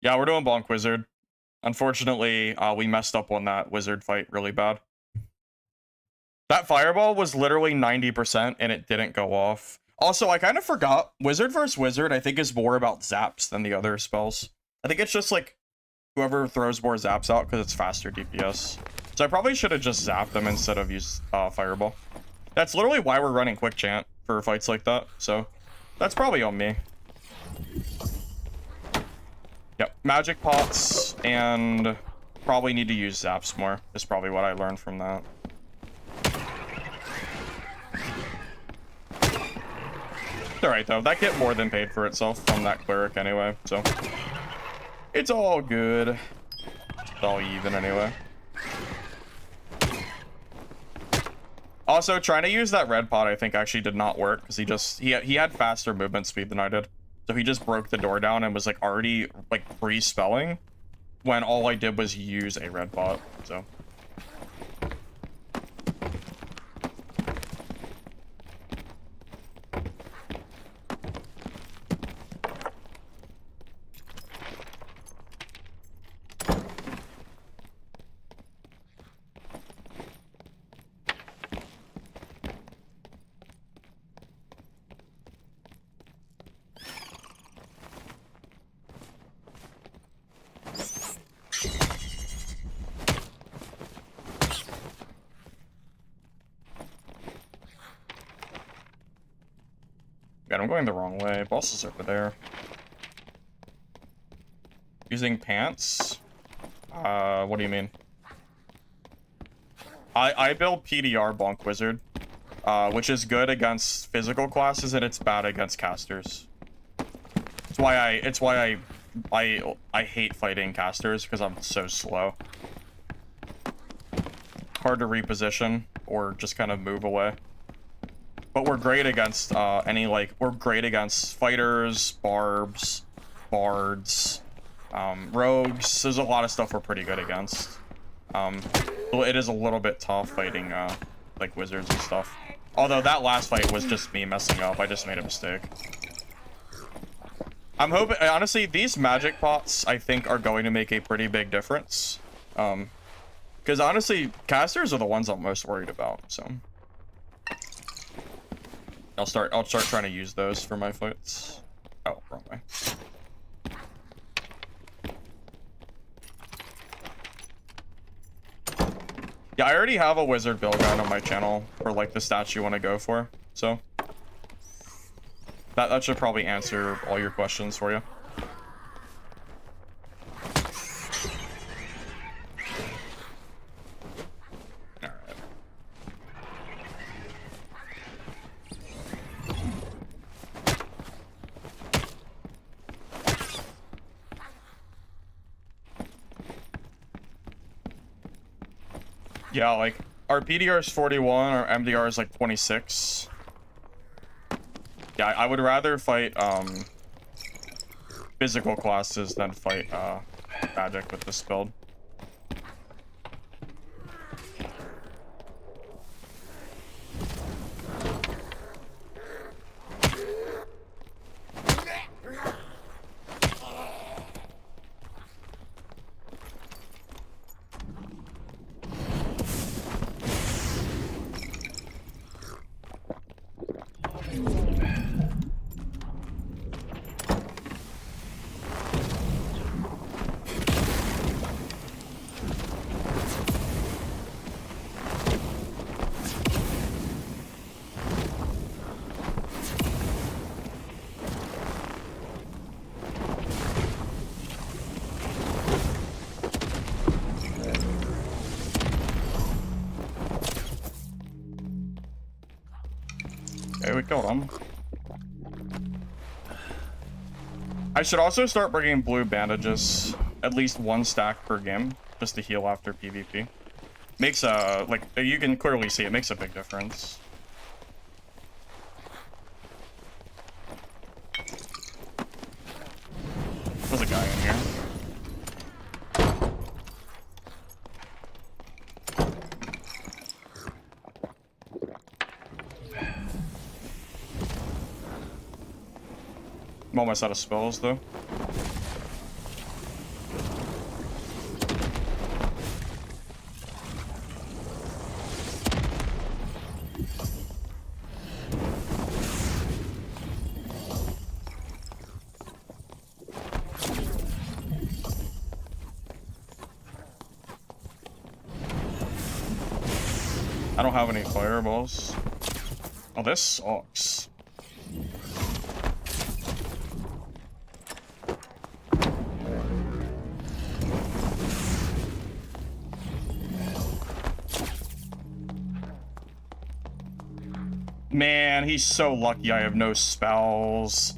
Yeah, we're doing Bonk Wizard. Unfortunately, we messed up on that wizard fight really bad. That fireball was literally 90% and it didn't go off. Also, I kind of forgot, wizard versus wizard, I think is more about zaps than the other spells. I think it's just like whoever throws more zaps out because it's faster DPS. So I probably should have just zapped them instead of used fireball. That's literally why we're running quick chant for fights like that. So that's probably on me. Yep, magic pots and probably need to use zaps more is probably what I learned from that. Alright though, that get more than paid for itself from that cleric anyway, so it's all good. It's all even anyway. Also, trying to use that red pot I think actually did not work because he had faster movement speed than I did. So he just broke the door down and was like already like pre-spelling when all I did was use a red pot, so. God, I'm going the wrong way. Boss is over there. Using pants? What do you mean? I build PDR Bonk Wizard, which is good against physical classes and it's bad against casters. It's why I hate fighting casters because I'm so slow. Hard to reposition or just kind of move away. But we're great against we're great against fighters, barbs, bards, rogues. There's a lot of stuff we're pretty good against. It is a little bit tough fighting like wizards and stuff. Although that last fight was just me messing up. I just made a mistake. I'm hoping, honestly, these magic pots I think are going to make a pretty big difference. Because honestly, casters are the ones I'm most worried about, so. I'll start trying to use those for my fights. Oh, wrong way. Yeah, I already have a wizard build guide on my channel for like the stats you want to go for, so that should probably answer all your questions for you. Yeah, like, our PDR is 41, our MDR is like 26. Yeah, I would rather fight, physical classes than fight, magic with this build. Okay, we killed him. I should also start bringing blue bandages, at least 1 stack per game, just to heal after PvP. Makes a, like, you can clearly see it makes a big difference. There's a guy in here. I'm almost out of spells, though. I don't have any fireballs. Oh, this sucks. Man, he's so lucky I have no spells.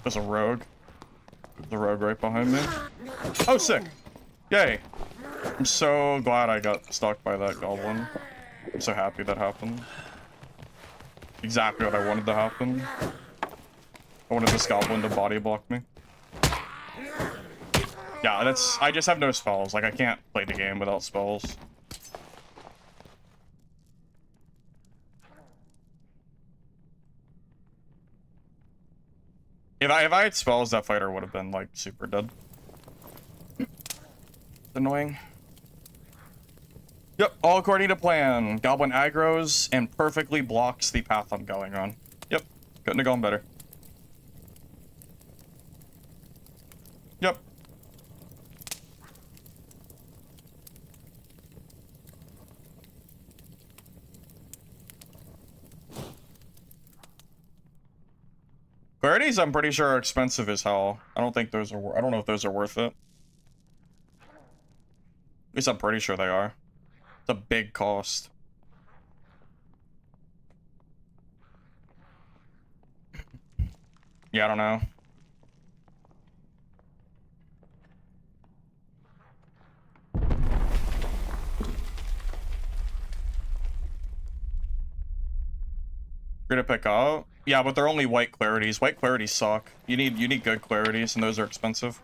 There's a rogue. The rogue right behind me. Oh, sick. Yay. I'm so glad I got stuck by that goblin. I'm so happy that happened. Exactly what I wanted to happen. I wanted this goblin to body block me. Yeah, that's... I just have no spells. Like, I can't play the game without spells. If I had spells, that fighter would have been, like, super dead. Annoying. Yep, all according to plan. Goblin aggroes and perfectly blocks the path I'm going on. Yep, couldn't have gone better. Yep. Clarities, I'm pretty sure, are expensive as hell. I don't think those are... I don't know if those are worth it. At least I'm pretty sure they are. It's a big cost. Yeah, I don't know. Free to pick up. Yeah, but they're only white clarities. White clarities suck. You need good clarities, and those are expensive.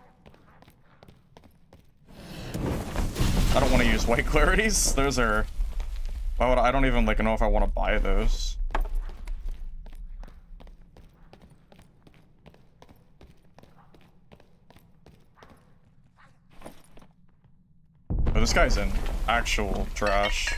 I don't want to use white clarities. Those are... Why would I don't even like know if I want to buy those. Oh, this guy's in actual trash.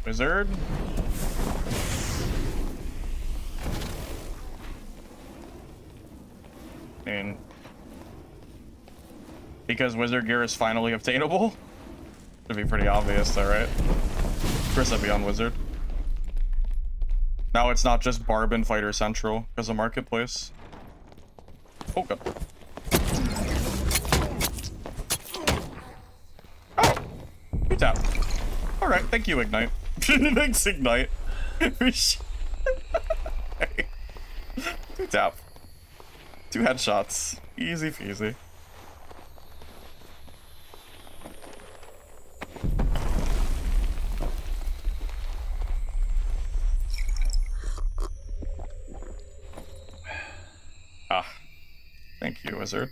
Wizard? I mean... Because wizard gear is finally obtainable? Should be pretty obvious though, right? Of course I'd be on wizard. Now it's not just Barb and Fighter Central, because of Marketplace. Oh, God. Oh! You tap. Alright, thank you, Ignite. Thanks, Ignite. Two tap. 2 headshots. Easy peasy. Ah. Thank you, wizard.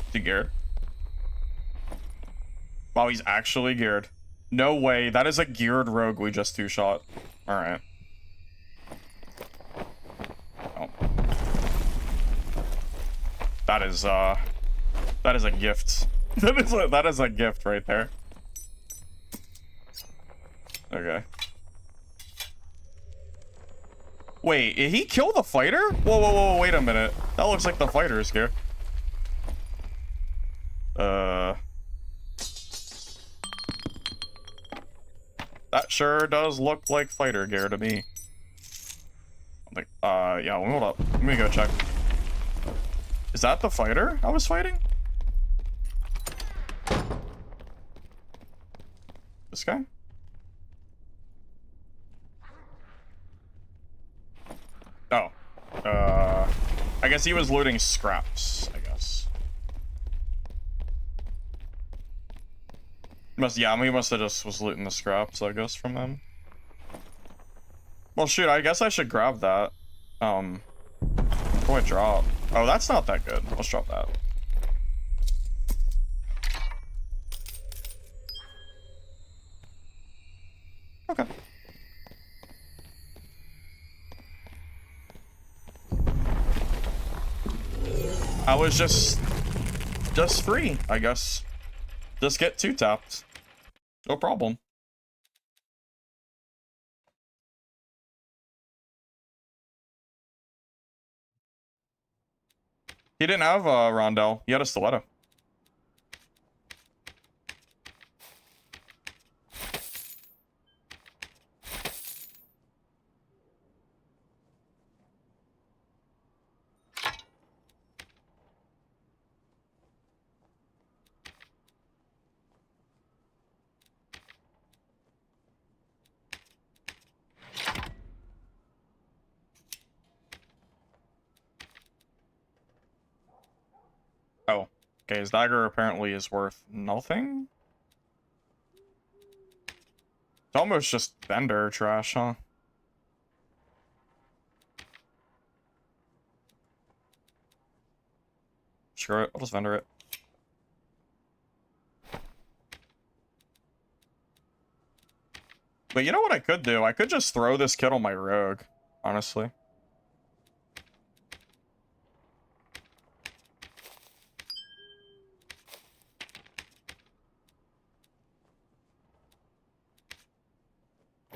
Is he geared? Wow, he's actually geared. No way. That is a geared rogue we just 2-shot. Alright. Oh. That is a gift. that is a gift right there. Okay. Wait, did he kill the fighter? Whoa, whoa, whoa, wait a minute. That looks like the fighter's gear. That sure does look like fighter gear to me. Like, yeah, hold up. Let me go check. Is that the fighter I was fighting? This guy? Oh. I guess he was looting scraps, I guess. Yeah, he must have just was looting the scraps, I guess, from them. Well, shoot, I guess I should grab that. What do I drop? Oh, that's not that good. Let's drop that. Okay. I was just free, I guess. Just get 2 tapped. No problem. He didn't have a Rondell. He had a stiletto. Oh. Okay, his dagger apparently is worth nothing? It's almost just vendor trash, huh? Screw it, I'll just vendor it. But you know what I could do? I could just throw this kid on my rogue, honestly.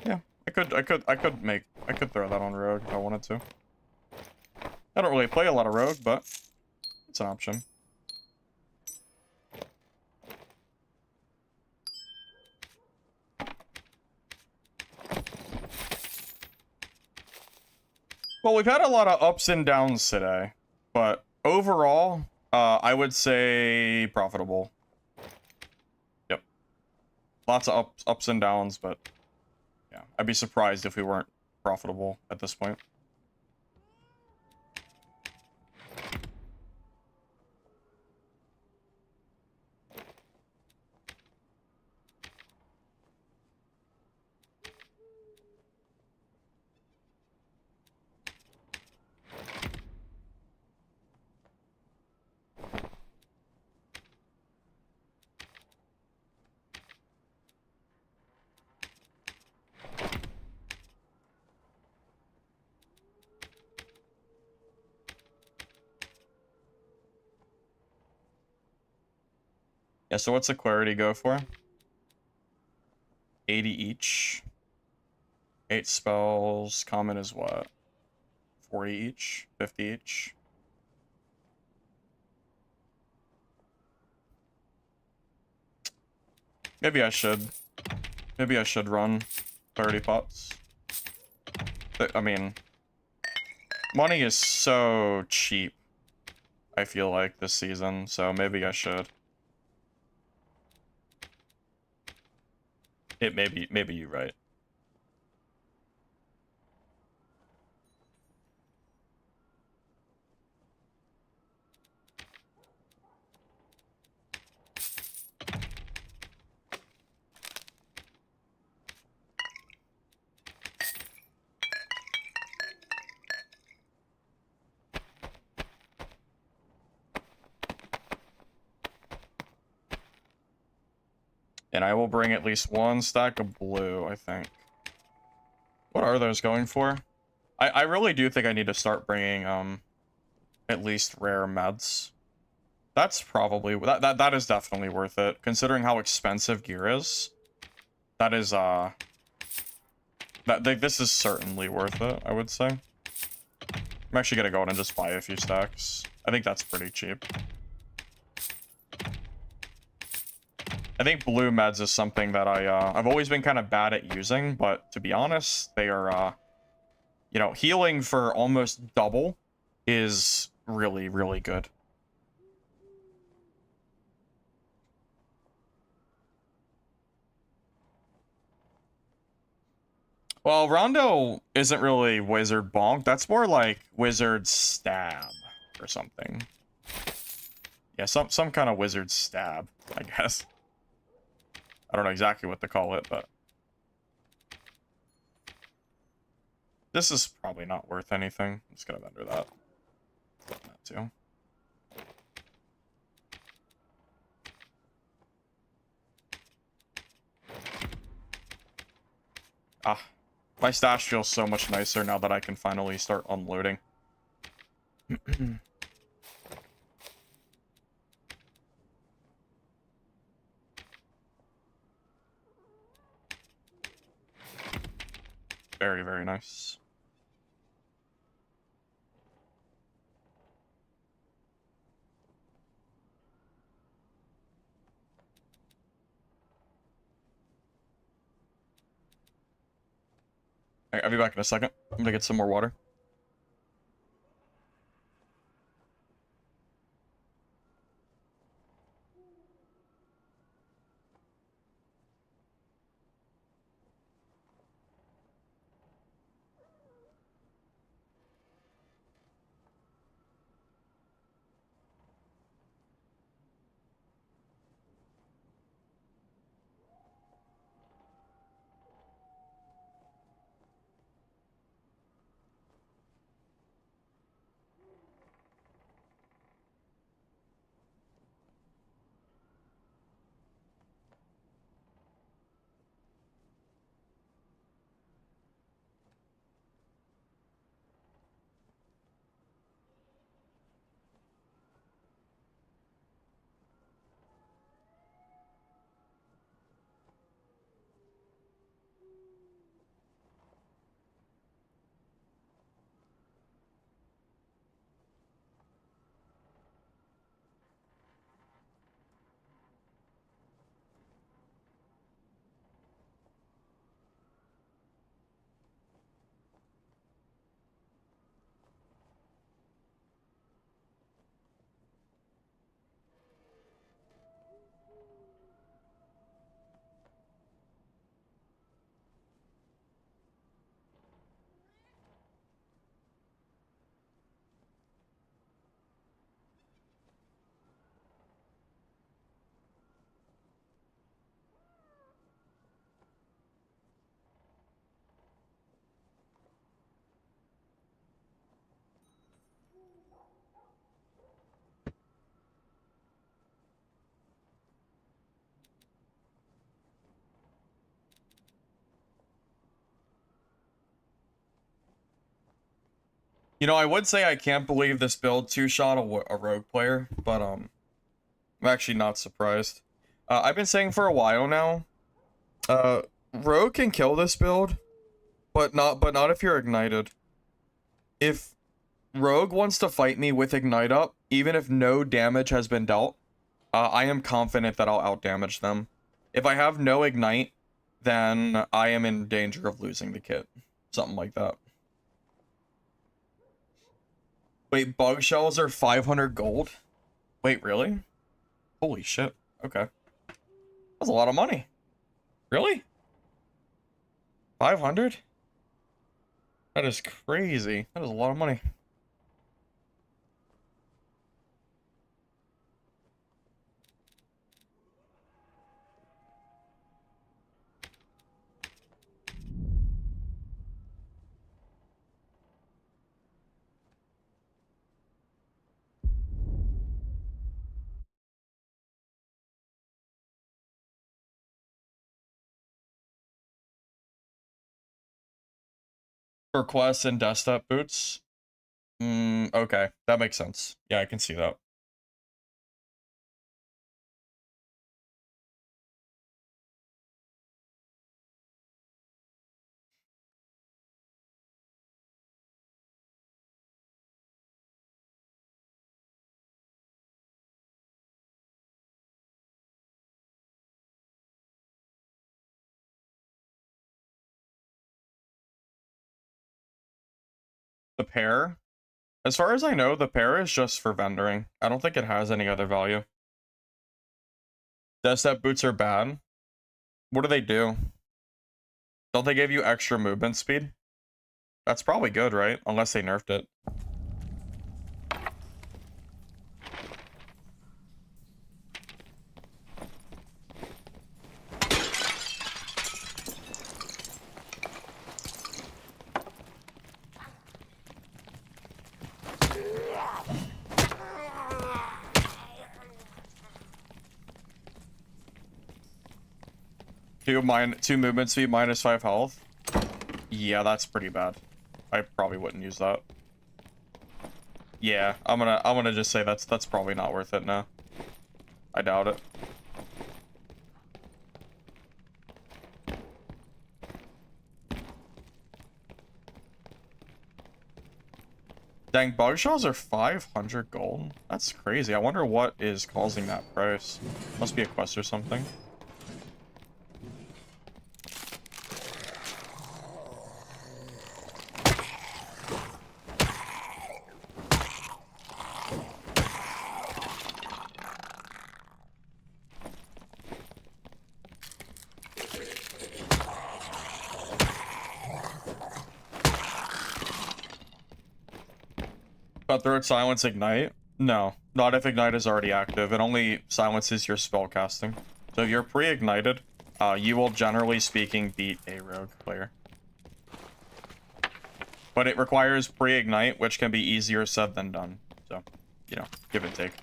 Yeah, I could throw that on rogue if I wanted to. I don't really play a lot of rogue, but it's an option. Well, we've had a lot of ups and downs today, but overall, I would say profitable. Yep. Lots of ups and downs, but yeah, I'd be surprised if we weren't profitable at this point. Yeah, so what's the clarity go for? 80 each. 8 spells. Common is what? 40 each? 50 each? Maybe I should. Maybe I should run 30 pots. I mean, money is so cheap, I feel like, this season, so maybe I should. Maybe you're right. And I will bring at least 1 stack of blue, I think. What are those going for? I really do think I need to start bringing, at least rare meds. That's probably... That is definitely worth it. Considering how expensive gear is. That is, this is certainly worth it, I would say. I'm actually gonna go in and just buy a few stacks. I think that's pretty cheap. I think blue meds is something that I've always been kind of bad at using, but to be honest, they are, you know, healing for almost double is really, really good. Well, Rondo isn't really Wizard Bonk. That's more like Wizard Stab. or something. Yeah, some kind of wizard stab, I guess. I don't know exactly what to call it, but this is probably not worth anything. I'm just gonna vendor that. That too. Ah, my stash feels so much nicer now that I can finally start unloading. Very, very nice. Alright, I'll be back in a second. I'm gonna get some more water. You know, I would say I can't believe this build two-shot a rogue player, but I'm actually not surprised. I've been saying for a while now, rogue can kill this build, but not if you're ignited. If rogue wants to fight me with ignite up, even if no damage has been dealt, I am confident that I'll outdamage them. If I have no ignite, then I am in danger of losing the kit. Something like that. Wait, bug shells are 500 gold? Wait, really? Holy shit. Okay. That's a lot of money. Really? 500? That is crazy. That is a lot of money. For quests and desktop boots? Okay. That makes sense. Yeah, I can see that. The pair? As far as I know, the pair is just for vendoring. I don't think it has any other value. Desktop boots are bad. What do they do? Don't they give you extra movement speed? That's probably good, right? Unless they nerfed it. Two movement speed, -5 health. Yeah, that's pretty bad. I probably wouldn't use that. Yeah, I'm gonna just say that's probably not worth it now. I doubt it. Dang, bug shells are 500 gold. That's crazy. I wonder what is causing that price. Must be a quest or something. Cutthroat silence ignite? No, not if ignite is already active. It only silences your spell casting. So if you're pre-ignited, you will generally speaking beat a rogue player. But it requires pre-ignite, which can be easier said than done. So, you know, give and take.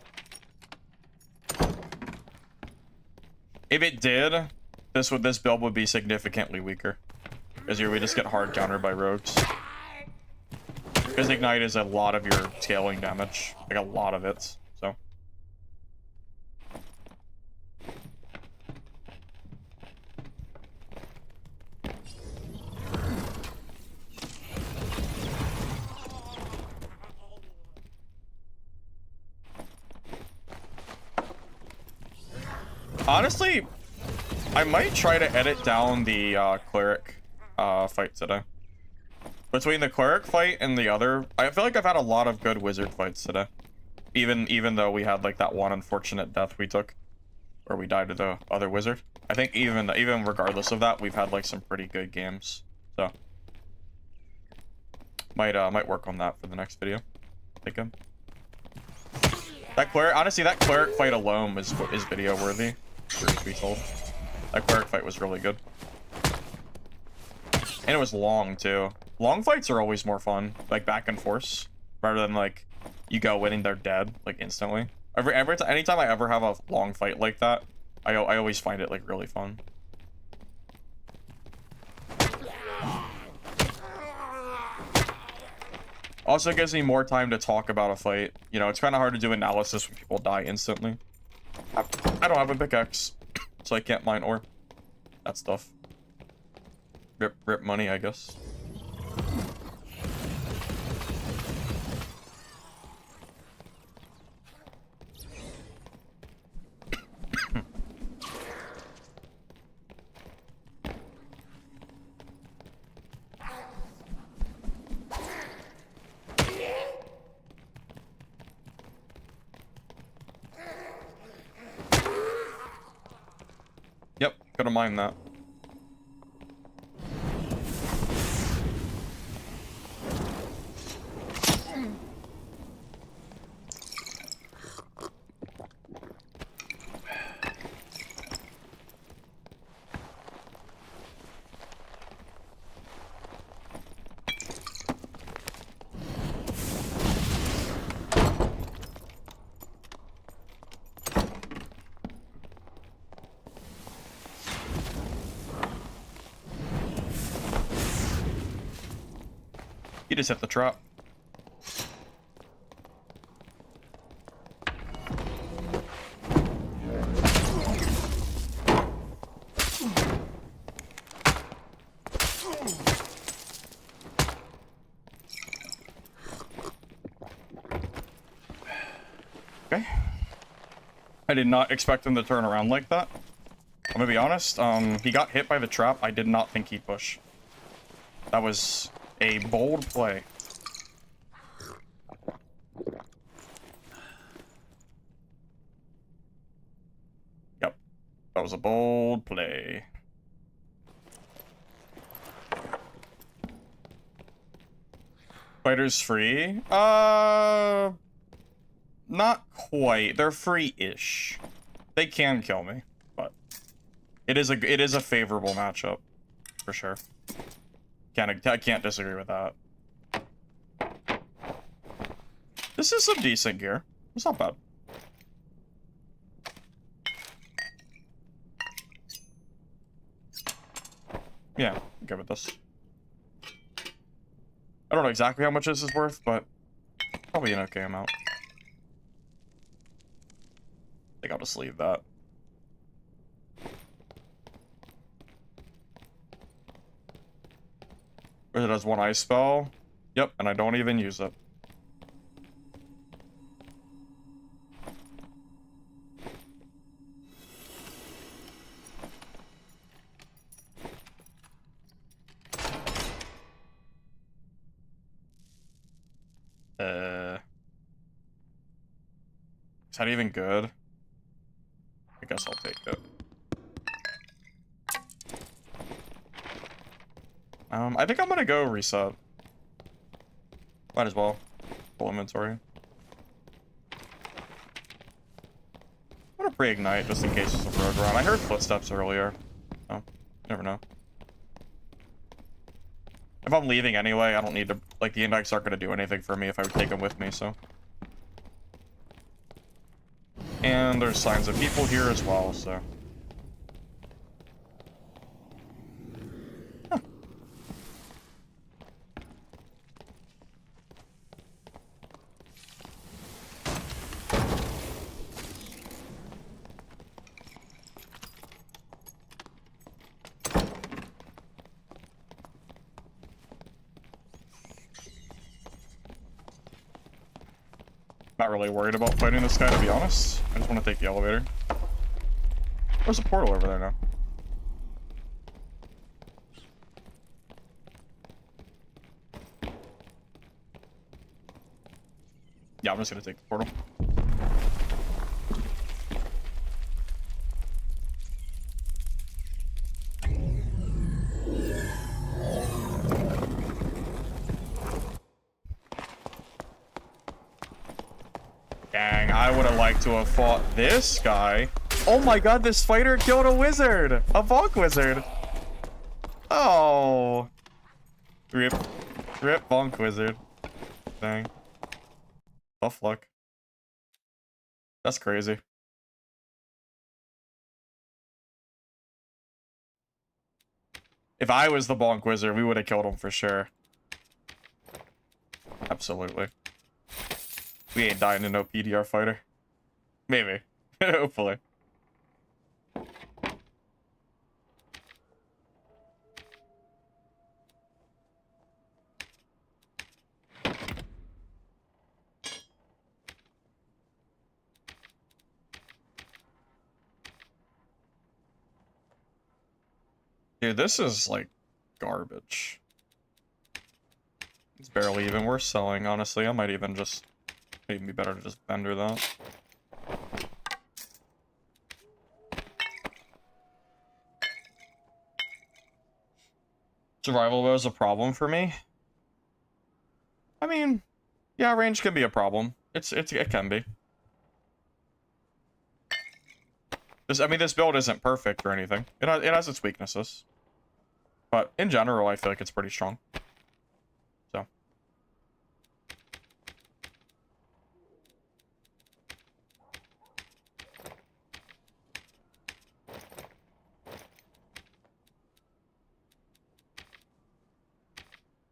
If it did, this build would be significantly weaker. Because you would just get hard countered by rogues. Because ignite is a lot of your scaling damage. Like a lot of it, so. Honestly, I might try to edit down the cleric fight today. Between the cleric fight and the other, I feel like I've had a lot of good wizard fights today. Even though we had like that one unfortunate death we took, where we died to the other wizard. I think even regardless of that, we've had like some pretty good games. So might work on that for the next video. Think of that cleric. Honestly, that cleric fight alone is video worthy. Truth be told, that cleric fight was really good, and it was long too. Long fights are always more fun, like back and forth, rather than like you go in and they're dead like instantly. Anytime I ever have a long fight like that, I always find it like really fun. Also gives me more time to talk about a fight. You know, it's kind of hard to do analysis when people die instantly. I don't have a pickaxe, so I can't mine ore. That stuff. Rip money, I guess. Yep, gotta mine that. You just hit the trap. Okay. I did not expect him to turn around like that. I'm gonna be honest, he got hit by the trap. I did not think he'd push. That was a bold play. Yep. That was a bold play. Fighters free? Not quite. They're free-ish. They can kill me, but it is a favorable matchup for sure. I can't disagree with that. This is some decent gear. It's not bad. Yeah, I'm good with this. I don't know exactly how much this is worth, but probably an okay amount. I think I'll just leave that. It has one ice spell. Yep, and I don't even use it. Is that even good? I guess I'll take it. I think I'm gonna go reset. Might as well. Full inventory. I'm gonna pre-ignite just in case there's a road run. I heard footsteps earlier. Oh, never know. If I'm leaving anyway, I don't need to, like, the index aren't gonna do anything for me if I would take them with me, so. And there's signs of people here as well, so. Huh. Not really worried about fighting this guy, to be honest. I just want to take the elevator. There's a portal over there now. Yeah, I'm just gonna take the portal. Dang, I would have liked to have fought this guy. Oh my god, this fighter killed a wizard! A Bonk wizard! Oh! Rip. Rip Bonk wizard. Dang. Tough luck. That's crazy. If I was the Bonk wizard, we would have killed him for sure. Absolutely. We ain't dying to no PDR fighter. Maybe. Hopefully. Dude, this is like garbage. It's barely even worth selling, honestly. I might even just... It'd even be better to just vendor that. Survival was a problem for me. I mean, yeah, range can be a problem. It can be. I mean, this build isn't perfect or anything. It has its weaknesses. But in general, I feel like it's pretty strong. So.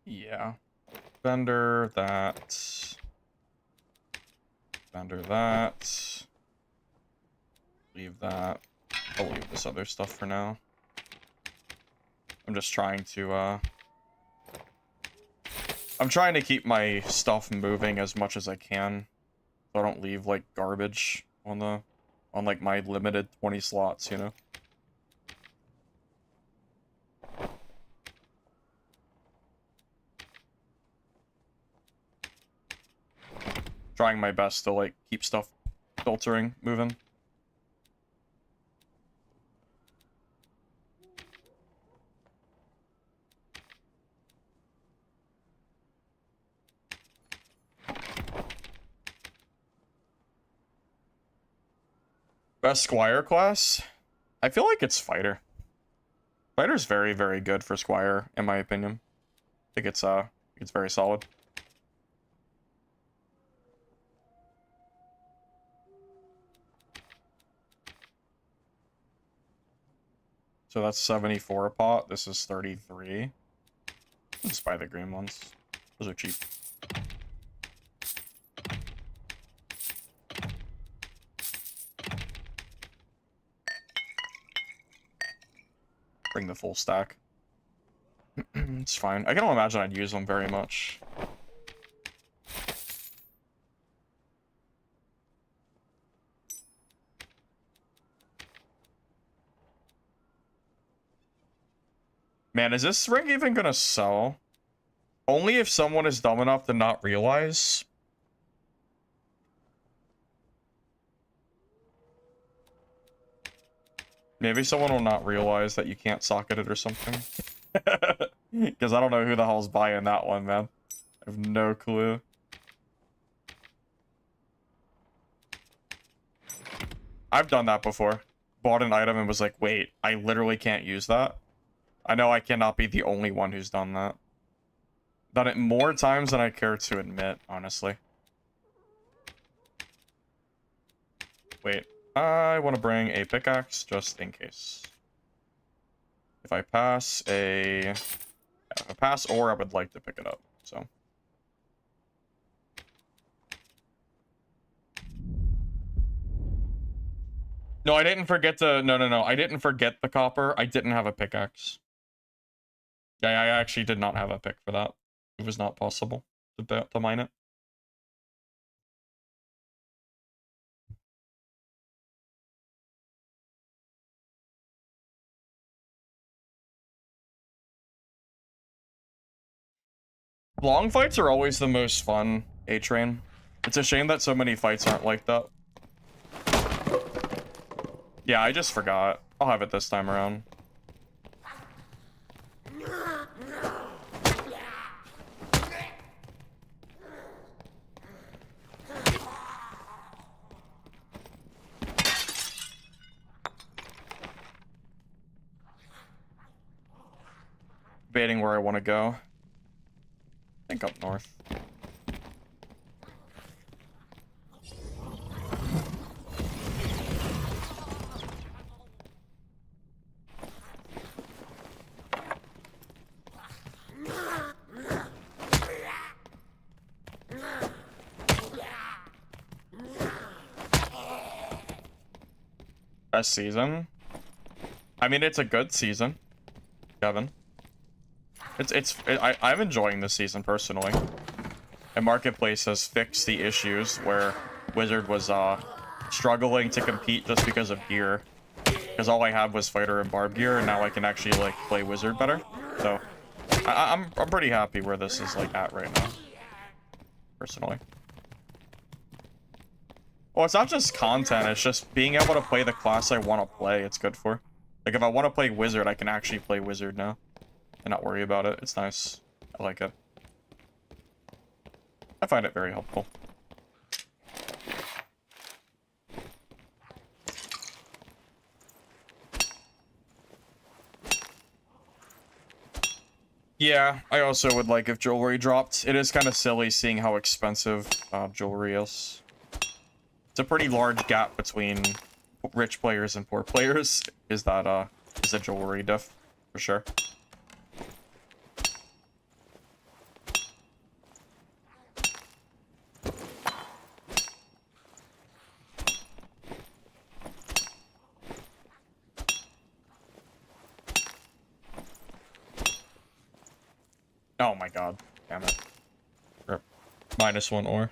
Yeah. Vendor that. Vendor that. Leave that. I'll leave this other stuff for now. I'm just trying to, I'm trying to keep my stuff moving as much as I can. So I don't leave, like, garbage on like, my limited 20 slots, you know? Trying my best to, like, keep stuff filtering, moving. Best Squire class? I feel like it's Fighter. Fighter's very, very good for Squire, in my opinion. I think it's very solid. So that's 74 a pot. This is 33. Let's buy the green ones. Those are cheap. Bring the full stack. It's fine. I can't imagine I'd use them very much. Man, is this ring even gonna sell? Only if someone is dumb enough to not realize. Maybe someone will not realize that you can't socket it or something. Because I don't know who the hell's buying that one, man. I have no clue. I've done that before. Bought an item and was like, wait, I literally can't use that. I know I cannot be the only one who's done that. Done it more times than I care to admit, honestly. Wait, I want to bring a pickaxe just in case. If I pass or I would like to pick it up, so. No, I didn't forget to, no. I didn't forget the copper. I didn't have a pickaxe. Yeah, I actually did not have a pick for that. It was not possible to mine it. Long fights are always the most fun, A-Train. It's a shame that so many fights aren't like that. Yeah, I just forgot. I'll have it this time around. Debating where I want to go. I think up north. Best season? I mean, it's a good season, Kevin. I'm enjoying this season personally. And Marketplace has fixed the issues where Wizard was struggling to compete just because of gear. Because all I had was fighter and barb gear, and now I can actually like play Wizard better. So I'm pretty happy where this is like at right now, personally. Well, it's not just content, it's just being able to play the class I want to play, it's good for. Like, if I want to play Wizard, I can actually play Wizard now. And not worry about it. It's nice. I like it. I find it very helpful. Yeah, I also would like if jewelry dropped. It is kind of silly seeing how expensive jewelry is. It's a pretty large gap between rich players and poor players. Is a jewelry diff, for sure. Oh my god, damn it. Rip. -1 ore.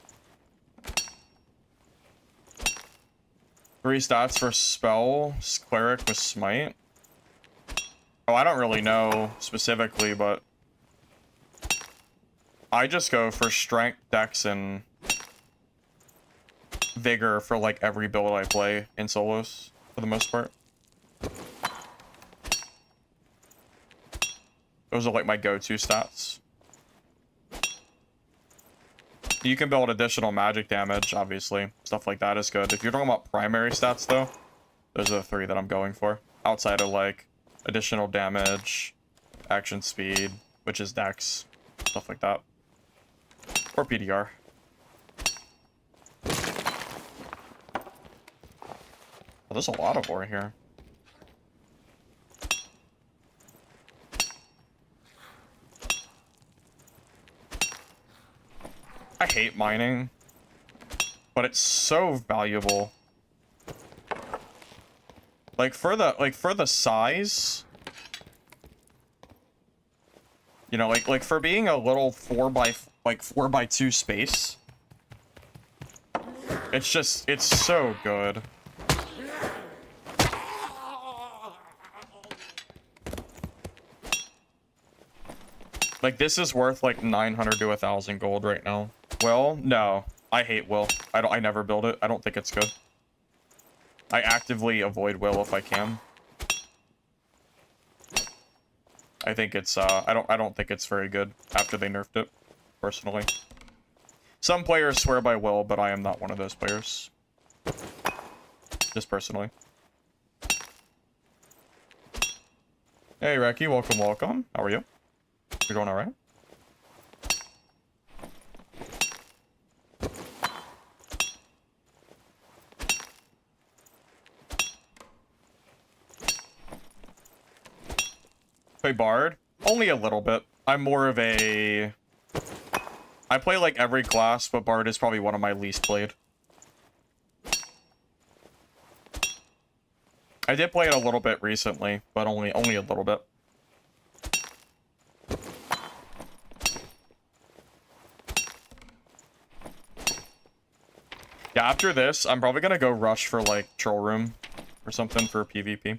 3 stats for spell, cleric with smite. Oh, I don't really know specifically, but I just go for strength, dex, and vigor for like every build I play in solos, for the most part. Those are like my go-to stats. You can build additional magic damage, obviously. Stuff like that is good. If you're talking about primary stats, though, those are the 3 that I'm going for. Outside of, like, additional damage, action speed, which is dex, stuff like that. Or PDR. Oh, there's a lot of ore here. I hate mining, but it's so valuable. Like for the size, you know, like for being a little 4x2 space, it's so good. Like this is worth like 900 to 1,000 gold right now. Will? No. I hate Will. I never build it. I don't think it's good. I actively avoid Will if I can. I think it's I don't think it's very good after they nerfed it, personally. Some players swear by Will, but I am not one of those players. Just personally. Hey Reki, welcome, welcome. How are you? You doing alright? Play Bard? Only a little bit. I'm more of a... I play like every class, but Bard is probably one of my least played. I did play it a little bit recently, but only a little bit. Yeah, after this, I'm probably gonna go rush for like Troll Room or something for PvP.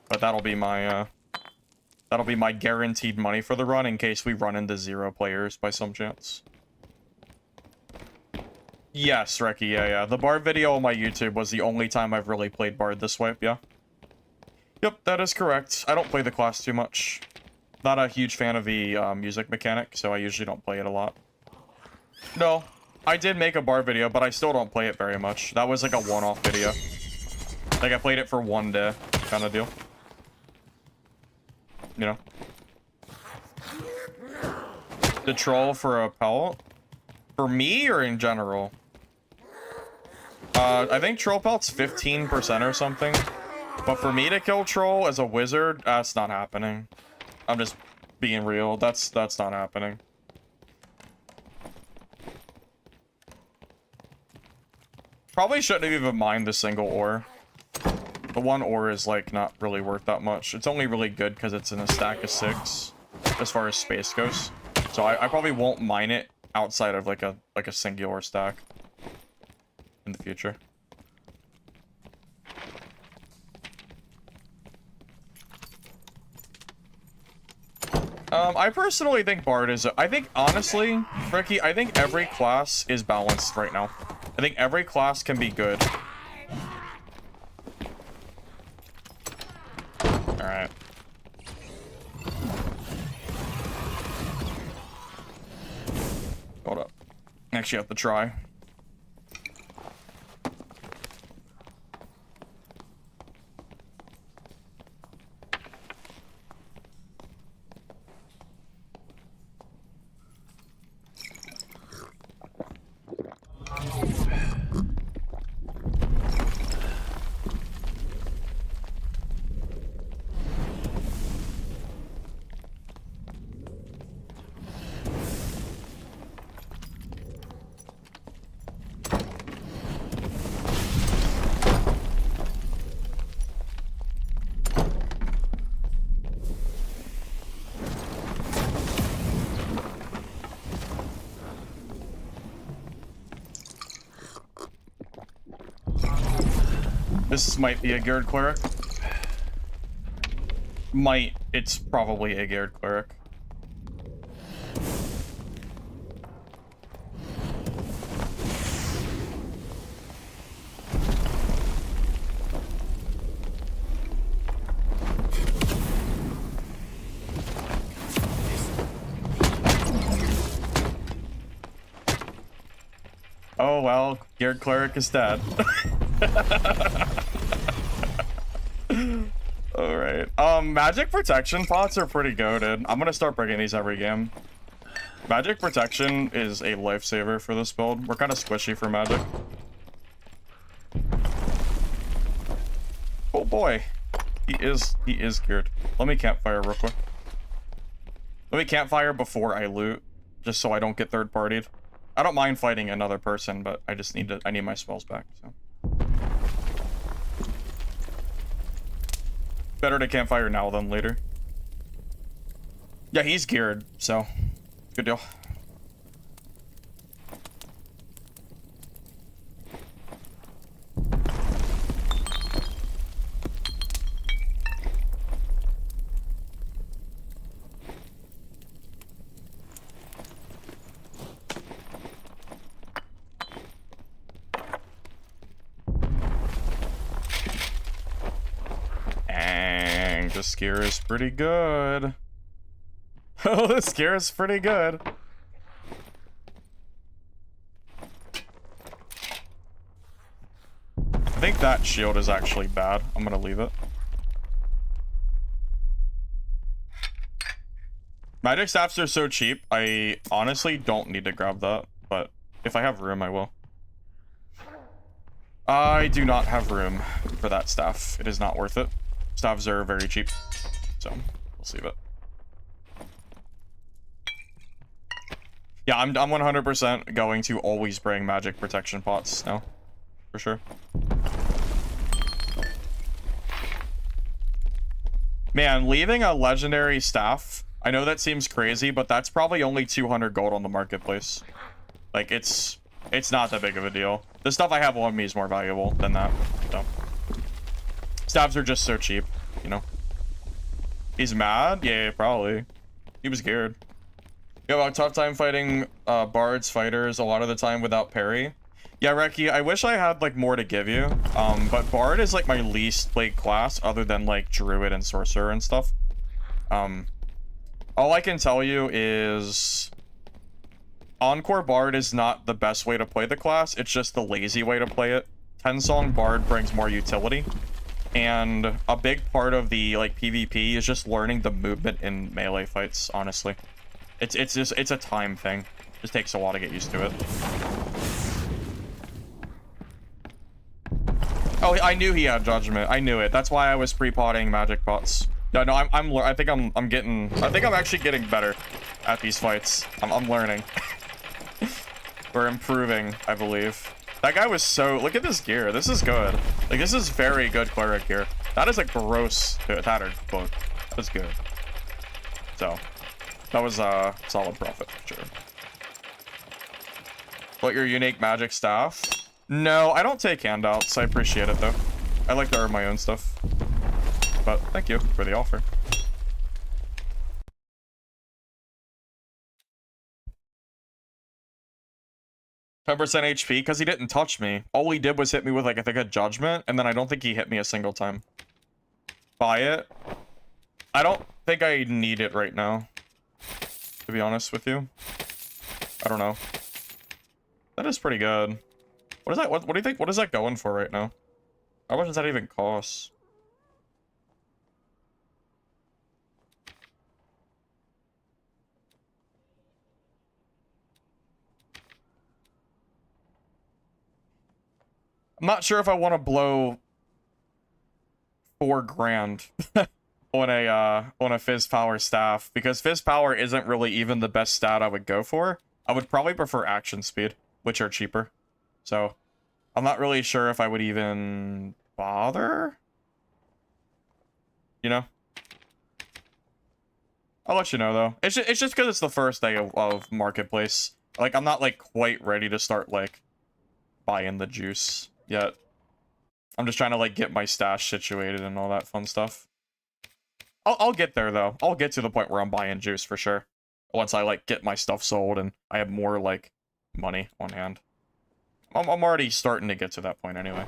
But that'll be my guaranteed money for the run in case we run into 0 players by some chance. Yes, Reki, yeah. The Bard video on my YouTube was the only time I've really played Bard this way, yeah. Yep, that is correct. I don't play the class too much. Not a huge fan of the music mechanic, so I usually don't play it a lot. No, I did make a Bard video, but I still don't play it very much. That was like a one-off video. Like I played it for one day, kind of deal. You know? The troll for a pelt? For me or in general? I think troll pelt's 15% or something. But for me to kill troll as a wizard, that's not happening. I'm just being real. That's not happening. Probably shouldn't have even mined the single ore. The one ore is like not really worth that much. It's only really good because it's in a stack of 6 as far as space goes. So I probably won't mine it outside of like a singular stack in the future. I personally think Bard is... I think, honestly, Ricky, I think every class is balanced right now. I think every class can be good. Alright. Hold up. Actually have to try. This might be a geared cleric. Might. It's probably a geared cleric. Oh well, geared cleric is dead. Alright. Magic protection pots are pretty goated. I'm gonna start bringing these every game. Magic protection is a lifesaver for this build. We're kind of squishy for magic. Oh boy. He is geared. Let me campfire real quick. Let me campfire before I loot, just so I don't get third-partied. I don't mind fighting another person, but I just need to. I need my spells back. So better to campfire now than later. Yeah, he's geared, so good deal. Dang, this gear is pretty good. Oh, this gear is pretty good. I think that shield is actually bad. I'm gonna leave it. Magic staffs are so cheap, I honestly don't need to grab that, but if I have room, I will. I do not have room for that staff. It is not worth it. Staffs are very cheap, so we'll leave it. Yeah, I'm 100% going to always bring magic protection pots now, for sure. Man, leaving a legendary staff, I know that seems crazy, but that's probably only 200 gold on the marketplace. Like, it's not that big of a deal. The stuff I have on me is more valuable than that, so. Staffs are just so cheap, you know? He's mad? Yeah, probably. He was scared. You have a tough time fighting bards fighters a lot of the time without parry. Yeah, Reki, I wish I had like more to give you. But bard is like my least played class other than like druid and sorcerer and stuff. All I can tell you is Encore Bard is not the best way to play the class. It's just the lazy way to play it. 10-song Bard brings more utility. And a big part of the like PvP is just learning the movement in melee fights, honestly. It's a time thing. It just takes a while to get used to it. Oh, I knew he had judgment. I knew it. That's why I was pre-potting magic pots. No, I think I'm actually getting better at these fights. I'm learning. We're improving, I believe. That guy was so... Look at this gear. This is good. Like, this is very good cleric gear. That is a gross tattered book. That's good. So, that was a solid profit, for sure. What, your unique magic staff? No, I don't take handouts. I appreciate it, though. I like to earn my own stuff. But thank you for the offer. %, HP, because he didn't touch me. All he did was hit me with, like, I think a judgment, and then I don't think he hit me a single time. Buy it. I don't think I need it right now, to be honest with you. I don't know. That is pretty good. What is that? What do you think? What is that going for right now? How much does that even cost? I'm not sure if I want to blow 4 grand on a Fizz Power staff, because Fizz Power isn't really even the best stat I would go for. I would probably prefer Action Speed, which are cheaper. So, I'm not really sure if I would even bother. You know? I'll let you know, though. It's just because it's the first day of Marketplace. Like, I'm not, like, quite ready to start, like, buying the juice yet. I'm just trying to, like, get my stash situated and all that fun stuff. I'll get there, though. I'll get to the point where I'm buying juice, for sure. Once I, like, get my stuff sold and I have more, like, money on hand. I'm already starting to get to that point anyway.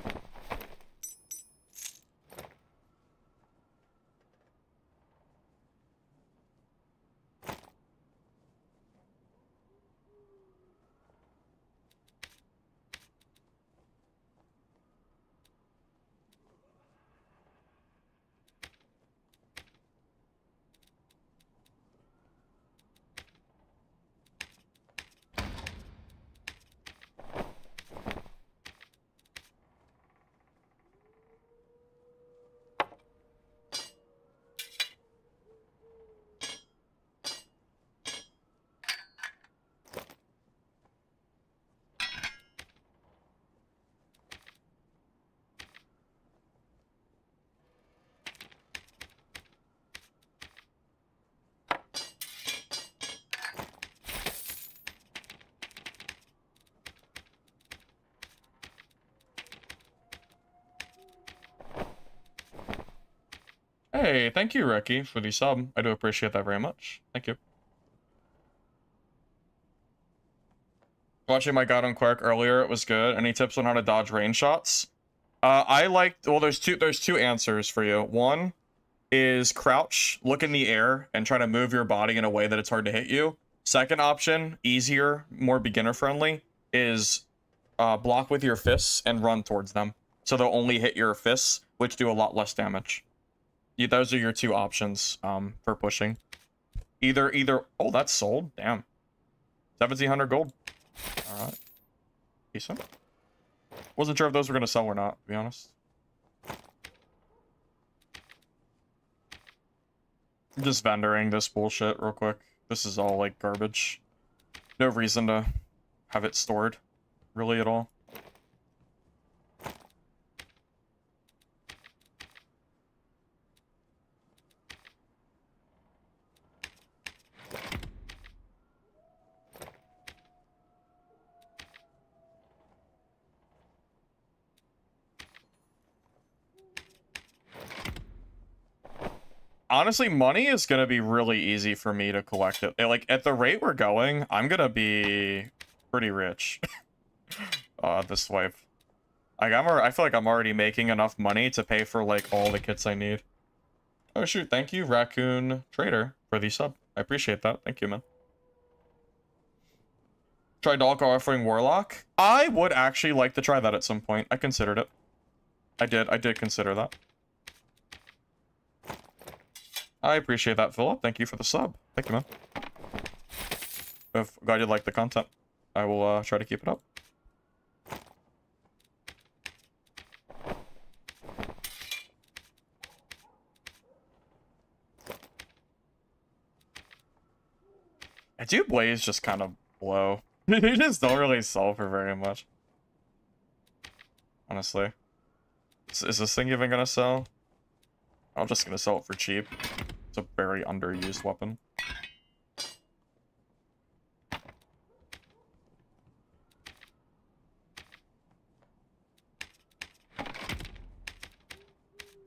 Hey, thank you, Ricky, for the sub. I do appreciate that very much. Thank you. Watching my God on Quark earlier, it was good. Any tips on how to dodge range shots? I liked, well, there's two answers for you. One is crouch, look in the air, and try to move your body in a way that it's hard to hit you. Second option, easier, more beginner friendly, is block with your fists and run towards them. So they'll only hit your fists, which do a lot less damage. Those are your two options for pushing. Either, oh, that's sold. Damn. 1,700 gold. All right. Decent. Wasn't sure if those were going to sell or not, to be honest. I'm just vendoring this bullshit real quick. This is all, like, garbage. No reason to have it stored, really, at all. Honestly, money is gonna be really easy for me to collect it. Like, at the rate we're going, I'm gonna be pretty rich. This wipe. Like, I feel like I'm already making enough money to pay for, like, all the kits I need. Oh, shoot. Thank you, Raccoon Trader, for the sub. I appreciate that. Thank you, man. Try Dalko offering Warlock? I would actually like to try that at some point. I considered it. I did consider that. I appreciate that, Philip. Thank you for the sub. Thank you, man. Glad you like the content. I will try to keep it up. I do Blaze just kind of blow. You just don't really sell for very much. Honestly. Is this thing even gonna sell? I'm just gonna sell it for cheap. It's a very underused weapon.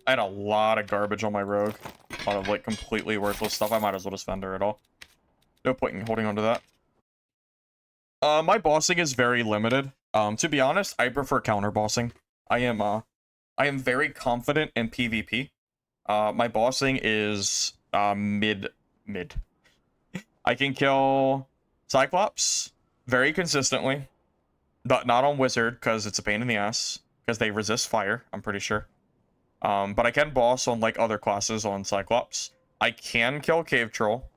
I had a lot of garbage on my rogue. A lot of, like, completely worthless stuff. I might as well just vendor it all. No point in holding on to that. My bossing is very limited. To be honest, I prefer counter bossing. I am very confident in PvP. My bossing is mid. I can kill Cyclops very consistently. Not on Wizard, because it's a pain in the ass. Because they resist fire, I'm pretty sure. But I can boss on, like, other classes on Cyclops. I can kill Cave Troll.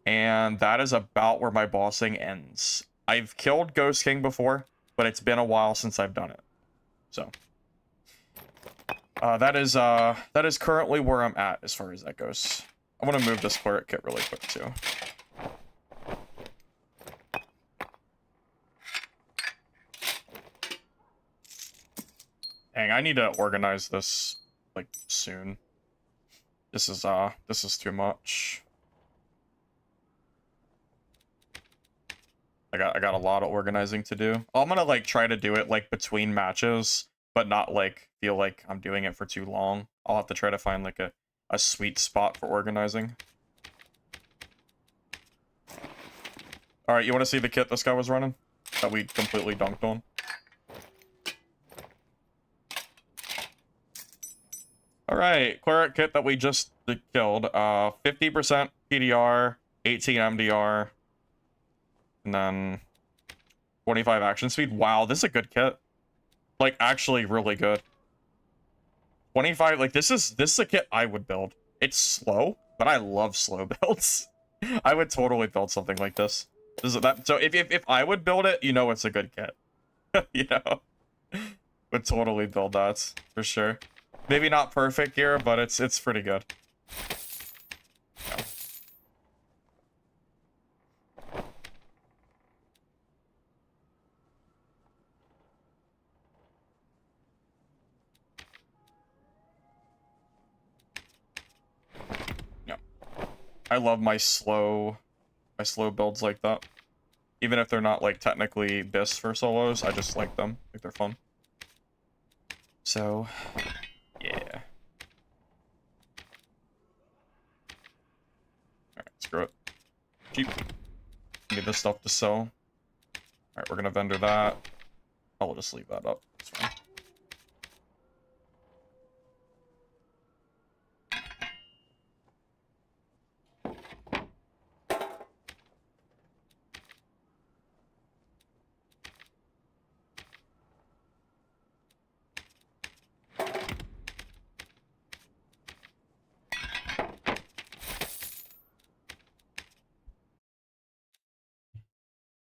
And that is about where my bossing ends. I've killed Ghost King before, but it's been a while since I've done it. So that is currently where I'm at as far as that goes. I want to move this cleric kit really quick too. Dang, I need to organize this, like, soon. This is too much. I got a lot of organizing to do. I'm gonna, like, try to do it, like, between matches, but not, like, feel like I'm doing it for too long. I'll have to try to find, like, a sweet spot for organizing. Alright, you want to see the kit this guy was running? That we completely dunked on? Alright, cleric kit that we just killed. 50% PDR, 18 MDR, and then 25 action speed. Wow, this is a good kit. Like, actually really good. 25, like, this is a kit I would build. It's slow, but I love slow builds. I would totally build something like this. So if I would build it, you know it's a good kit. You know? Would totally build that, for sure. Maybe not perfect here, but it's pretty good. Yeah. Yeah. I love my slow builds like that. Even if they're not, like, technically BIS for solos, I just like them. I think they're fun. So, yeah. Cheap. Need this stuff to sell. Alright, we're gonna vendor that. I'll just leave that up. It's fine.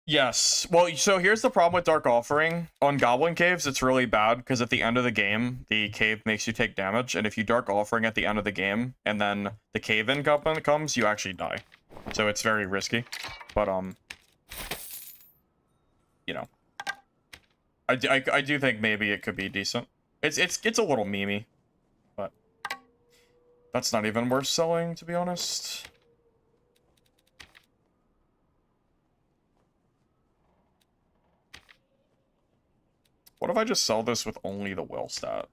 Yes. Well, so here's the problem with Dark Offering. On Goblin Caves, it's really bad because at the end of the game, the cave makes you take damage. And if you Dark Offering at the end of the game, and then the cave-in comes, you actually die. So it's very risky. But, you know. I do think maybe it could be decent. It's a little memey. But that's not even worth selling, to be honest. What if I just sell this with only the will stat?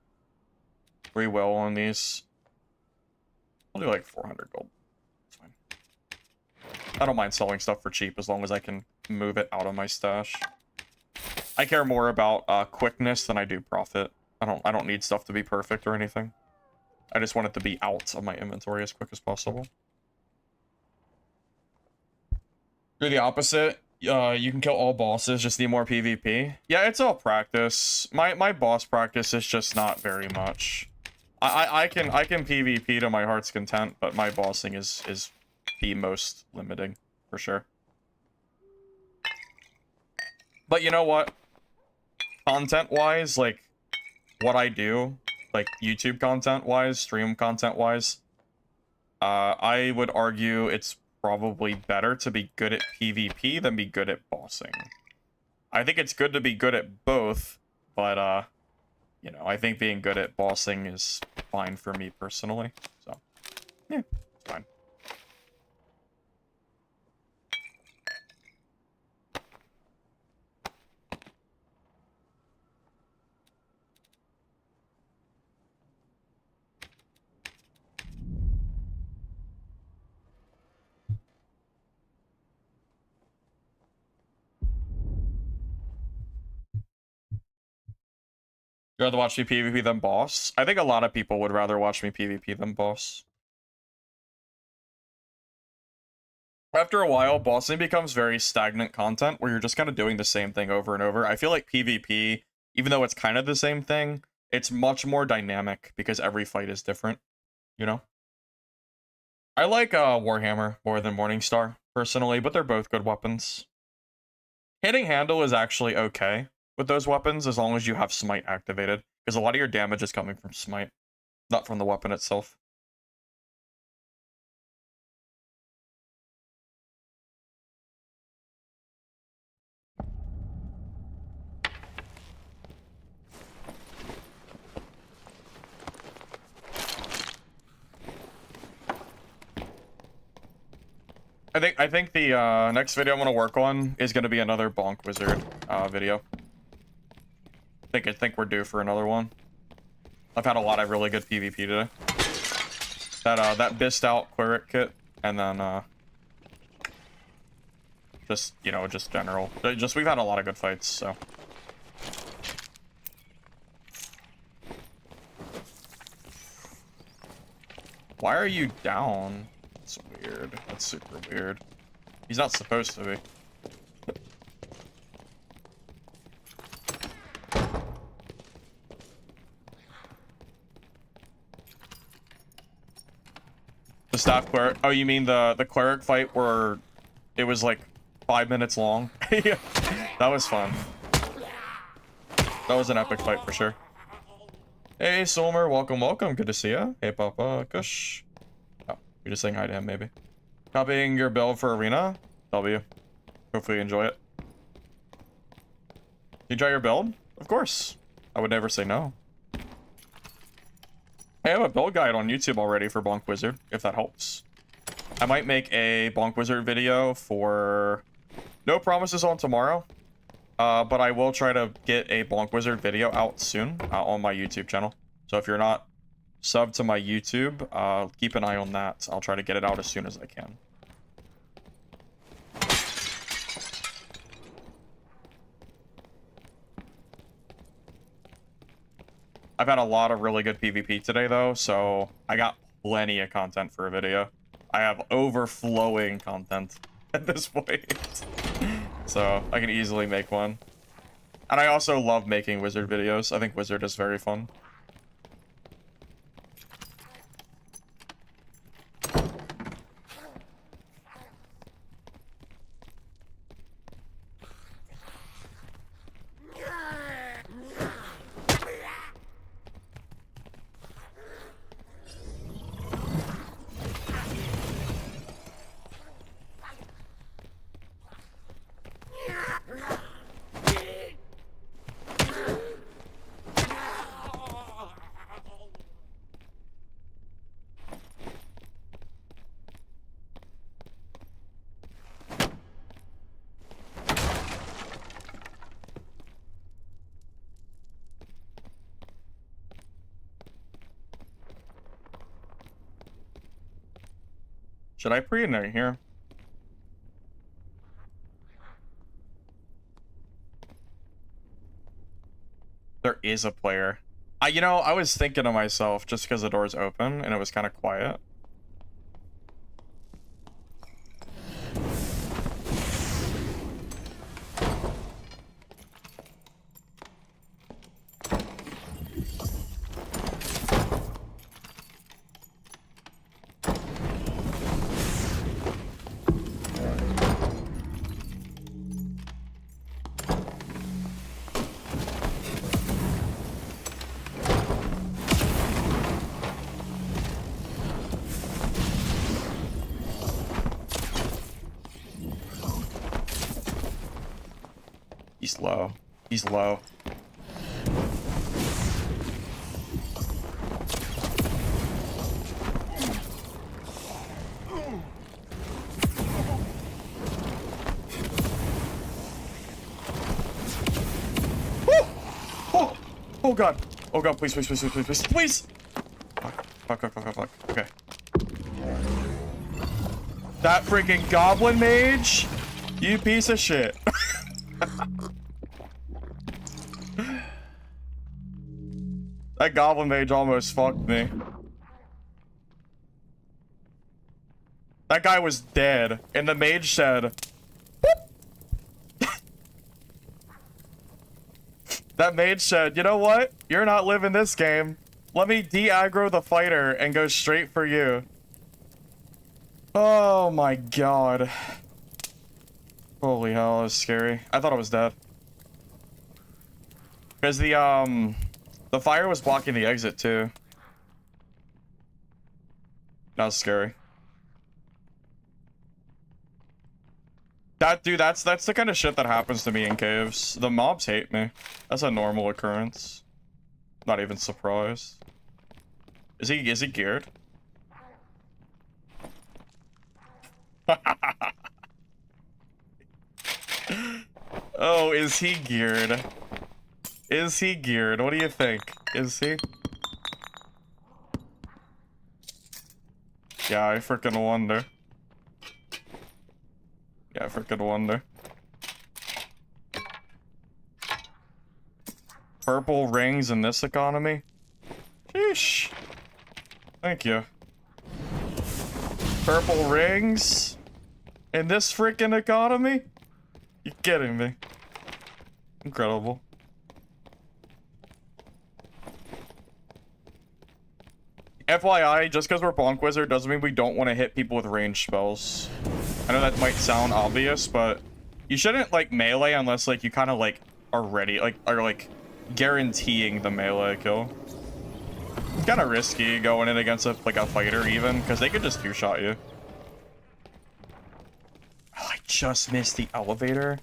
3 will on these. I'll do like 400 gold. It's fine. I don't mind selling stuff for cheap as long as I can move it out of my stash. I care more about quickness than I do profit. I don't need stuff to be perfect or anything. I just want it to be out of my inventory as quick as possible. You're the opposite. You can kill all bosses, just need more PvP. Yeah, it's all practice. My boss practice is just not very much. I can PvP to my heart's content, but my bossing is the most limiting, for sure. But you know what? Content-wise, like, what I do, like, YouTube content-wise, stream content-wise, I would argue it's probably better to be good at PvP than be good at bossing. I think it's good to be good at both, but, you know, I think being good at bossing is fine for me personally, so, yeah, it's fine. You'd rather watch me PvP than boss? I think a lot of people would rather watch me PvP than boss. After a while, bossing becomes very stagnant content where you're just kind of doing the same thing over and over. I feel like PvP, even though it's kind of the same thing, it's much more dynamic because every fight is different, you know? I like Warhammer more than Morningstar, personally, but they're both good weapons. Hitting handle is actually okay with those weapons as long as you have smite activated, because a lot of your damage is coming from smite, not from the weapon itself. I think the next video I'm gonna work on is gonna be another Bonk Wizard video. I think we're due for another one. I've had a lot of really good PvP today. That Bist out Cleric kit, and then just, you know, just general. Just we've had a lot of good fights, so. Why are you down? That's weird. That's super weird. He's not supposed to be. The staff cleric. Oh, you mean the cleric fight where it was like 5 minutes long? Yeah, that was fun. That was an epic fight for sure. Hey, Solmer, welcome, welcome. Good to see ya. Hey, Papa Kush. Oh, you're just saying hi to him, maybe. Copying your build for Arena? W. Hopefully you enjoy it. You try your build? Of course. I would never say no. I have a build guide on YouTube already for Bonk Wizard, if that helps. I might make a Bonk Wizard video for... No promises on tomorrow. But I will try to get a Bonk Wizard video out soon on my YouTube channel. So if you're not subbed to my YouTube, keep an eye on that. I'll try to get it out as soon as I can. I've had a lot of really good PvP today, though, so I got plenty of content for a video. I have overflowing content at this point. So I can easily make one. And I also love making Wizard videos. I think Wizard is very fun. Should I pre-night here? There is a player. You know, I was thinking to myself, just because the door's open and it was kind of quiet. He's low. He's low. Oh! Oh god! Oh god, please, please, please, please, please, please, please! Fuck, fuck, fuck, fuck, fuck. Okay. That freaking goblin mage! You piece of shit. That goblin mage almost fucked me. That guy was dead, and the mage said, that mage said, you know what? You're not living this game. Let me de-aggro the fighter and go straight for you. Oh my god. Holy hell, that was scary. I thought I was dead. Because the fire was blocking the exit too. That was scary. That's the kind of shit that happens to me in caves. The mobs hate me. That's a normal occurrence. Not even surprised. Is he geared? Oh, is he geared? Is he geared? What do you think? Is he? Yeah, I freaking wonder. Yeah, I freaking wonder. Purple rings in this economy? Sheesh. Thank you. Purple rings in this freaking economy? You kidding me? Incredible. FYI, just because we're Bonk Wizard doesn't mean we don't want to hit people with ranged spells. I know that might sound obvious, but you shouldn't, like, melee unless, like, you kind of, like, are ready, like, are, like, guaranteeing the melee kill. It's kind of risky going in against, a fighter, even, because they could just two-shot you. Oh, I just missed the elevator.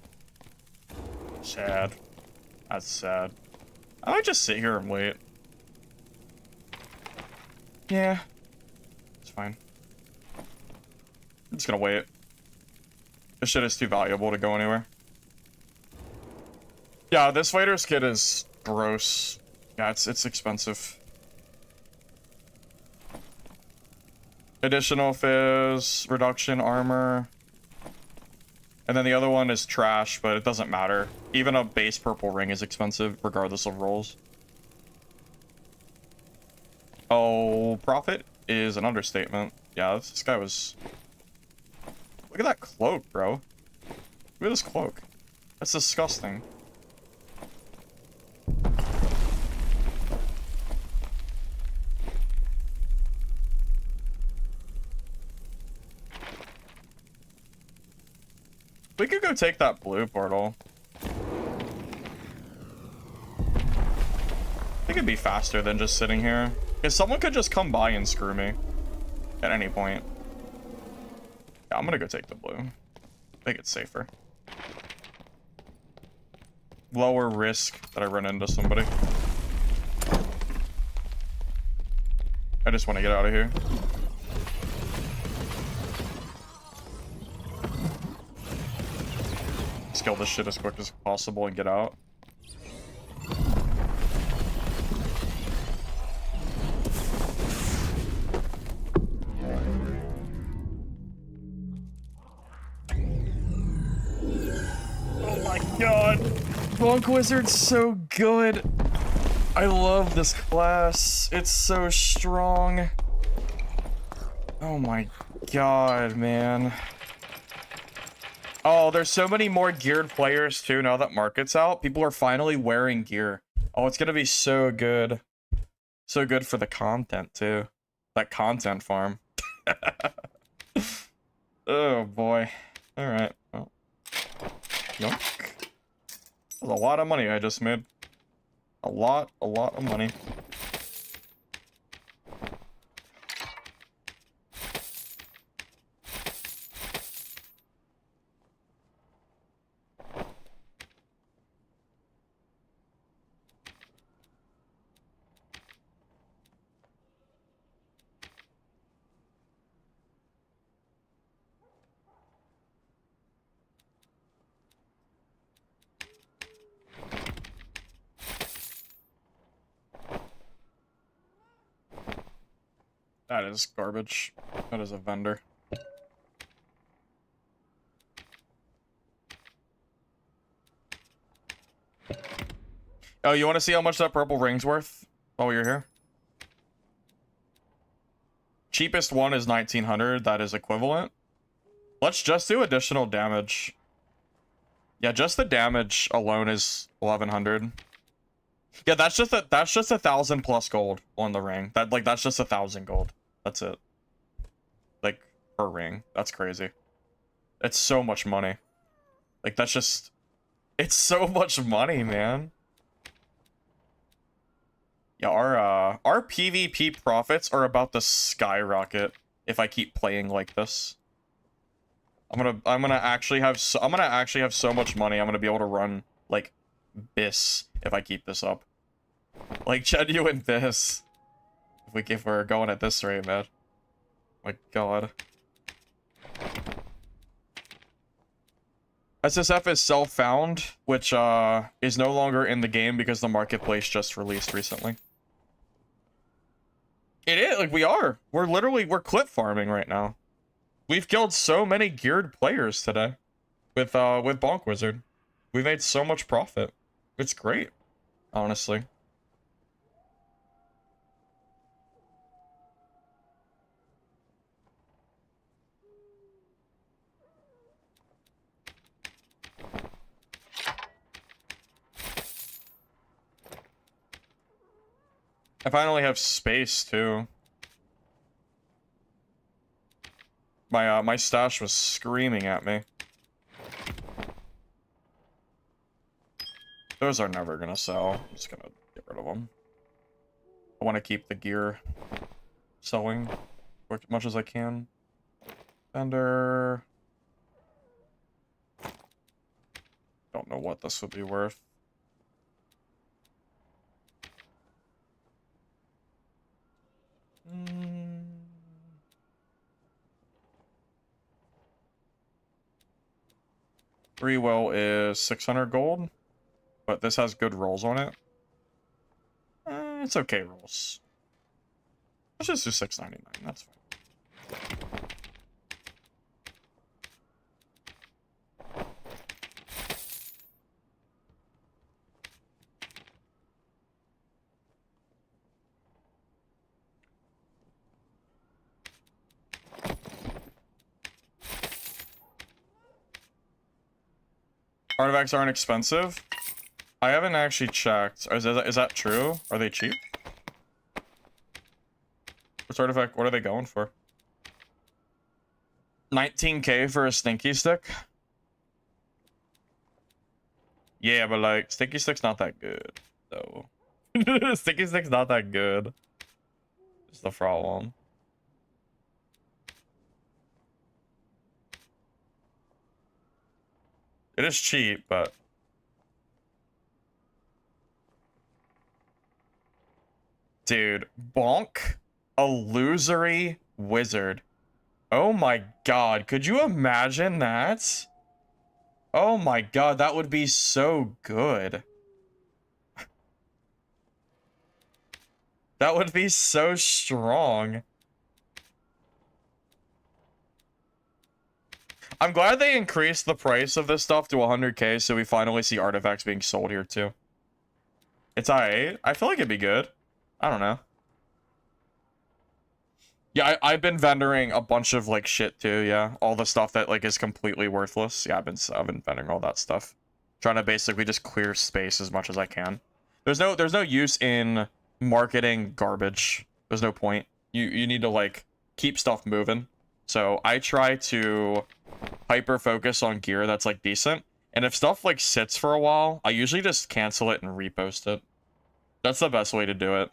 Sad. That's sad. I might just sit here and wait. Yeah. It's fine. I'm just gonna wait. This shit is too valuable to go anywhere. Yeah, this fighter's kit is gross. Yeah, it's expensive. Additional fizz, reduction armor. And then the other one is trash, but it doesn't matter. Even a base purple ring is expensive, regardless of rolls. Oh, profit is an understatement. Yeah, this guy was... Look at that cloak, bro. Look at this cloak. That's disgusting. We could go take that blue portal. I think it'd be faster than just sitting here. Because someone could just come by and screw me. At any point. Yeah, I'm gonna go take the blue. I think it's safer. Lower risk that I run into somebody. I just want to get out of here. Let's kill this shit as quick as possible and get out. Oh my god. Bonk Wizard's so good. I love this class. It's so strong. Oh my god, man. Oh, there's so many more geared players too now that market's out. People are finally wearing gear. Oh, it's gonna be so good. So good for the content too. That content farm. Oh boy. Alright. Well. Yoink. That was a lot of money I just made. A lot of money. That is garbage. That is a vendor. Oh, you want to see how much that purple ring's worth while you're here? Cheapest one is 1900. That is equivalent. Let's just do additional damage. Yeah, just the damage alone is 1100. Yeah, that's just 1,000 plus gold on the ring. That's just 1,000 gold. That's it. Like, per ring. That's crazy. It's so much money. Like, that's just... It's so much money, man. Yeah, our PvP profits are about to skyrocket if I keep playing like this. I'm gonna actually have so much money. I'm gonna be able to run like BIS if I keep this up. Like genuine BIS. If we're going at this rate, man. My god. SSF is self-found, which is no longer in the game because the marketplace just released recently. It is, like, we're clip farming right now. We've killed so many geared players today with Bonk Wizard. We made so much profit. It's great, honestly. I finally have space too. My stash was screaming at me. Those are never gonna sell. I'm just gonna get rid of them. I want to keep the gear selling as much as I can. Vendor. Don't know what this would be worth. Free will is 600 gold, but this has good rolls on it. It's okay rolls. Let's just do 699. That's fine. Artifacts aren't expensive. I haven't actually checked. Is that true? Are they cheap? Which artifact? What are they going for? 19k for a stinky stick? Yeah, but like, stinky stick's not that good, though. Stinky stick's not that good. It's the problem. It is cheap, but... Dude, bonk. Illusory wizard. Oh my god, could you imagine that? Oh my god, that would be so good. That would be so strong. I'm glad they increased the price of this stuff to 100k, so we finally see artifacts being sold here too. It's alright. I feel like it'd be good. I don't know. Yeah, I've been vendoring a bunch of like shit too. Yeah, all the stuff that like is completely worthless. Yeah, I've been vendoring all that stuff, trying to basically just clear space as much as I can. There's no use in marketing garbage. There's no point. You need to like keep stuff moving. So I try to hyper focus on gear that's like decent. And if stuff like sits for a while, I usually just cancel it and repost it. That's the best way to do it.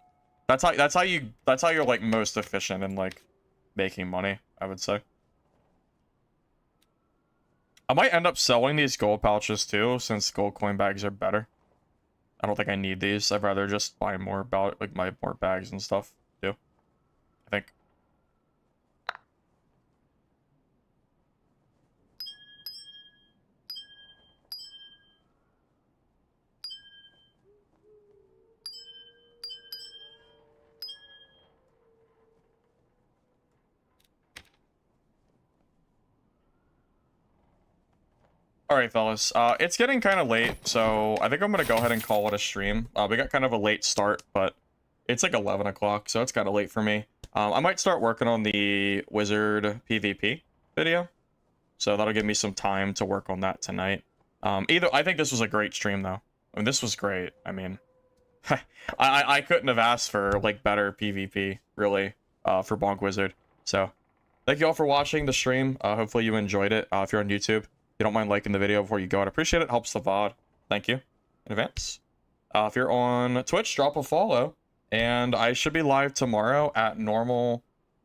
That's how you're like most efficient in like making money, I would say. I might end up selling these gold pouches too, since gold coin bags are better. I don't think I need these. I'd rather just buy more about like my more bags and stuff too. I think. Alright, fellas. It's getting kind of late, so I think I'm going to go ahead and call it a stream. We got kind of a late start, but it's like 11 o'clock, so it's kind of late for me. I might start working on the wizard PvP video, so that'll give me some time to work on that tonight. I think this was a great stream, though. I mean, this was great. I mean, I couldn't have asked for, like, better PvP, really, for Bonk Wizard. So, thank you all for watching the stream. Hopefully you enjoyed it. If you're on YouTube, you don't mind liking the video before you go, I'd appreciate it. Helps the VOD. Thank you in advance. If you're on Twitch, drop a follow. And I should be live tomorrow at normal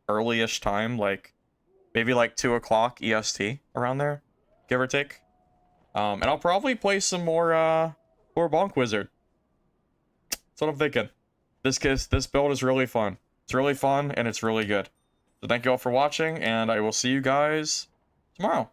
early-ish time, like maybe like 2 o'clock EST around there, give or take. And I'll probably play some more Bonk Wizard. That's what I'm thinking. This build is really fun. It's really fun and it's really good. So thank you all for watching, and I will see you guys tomorrow.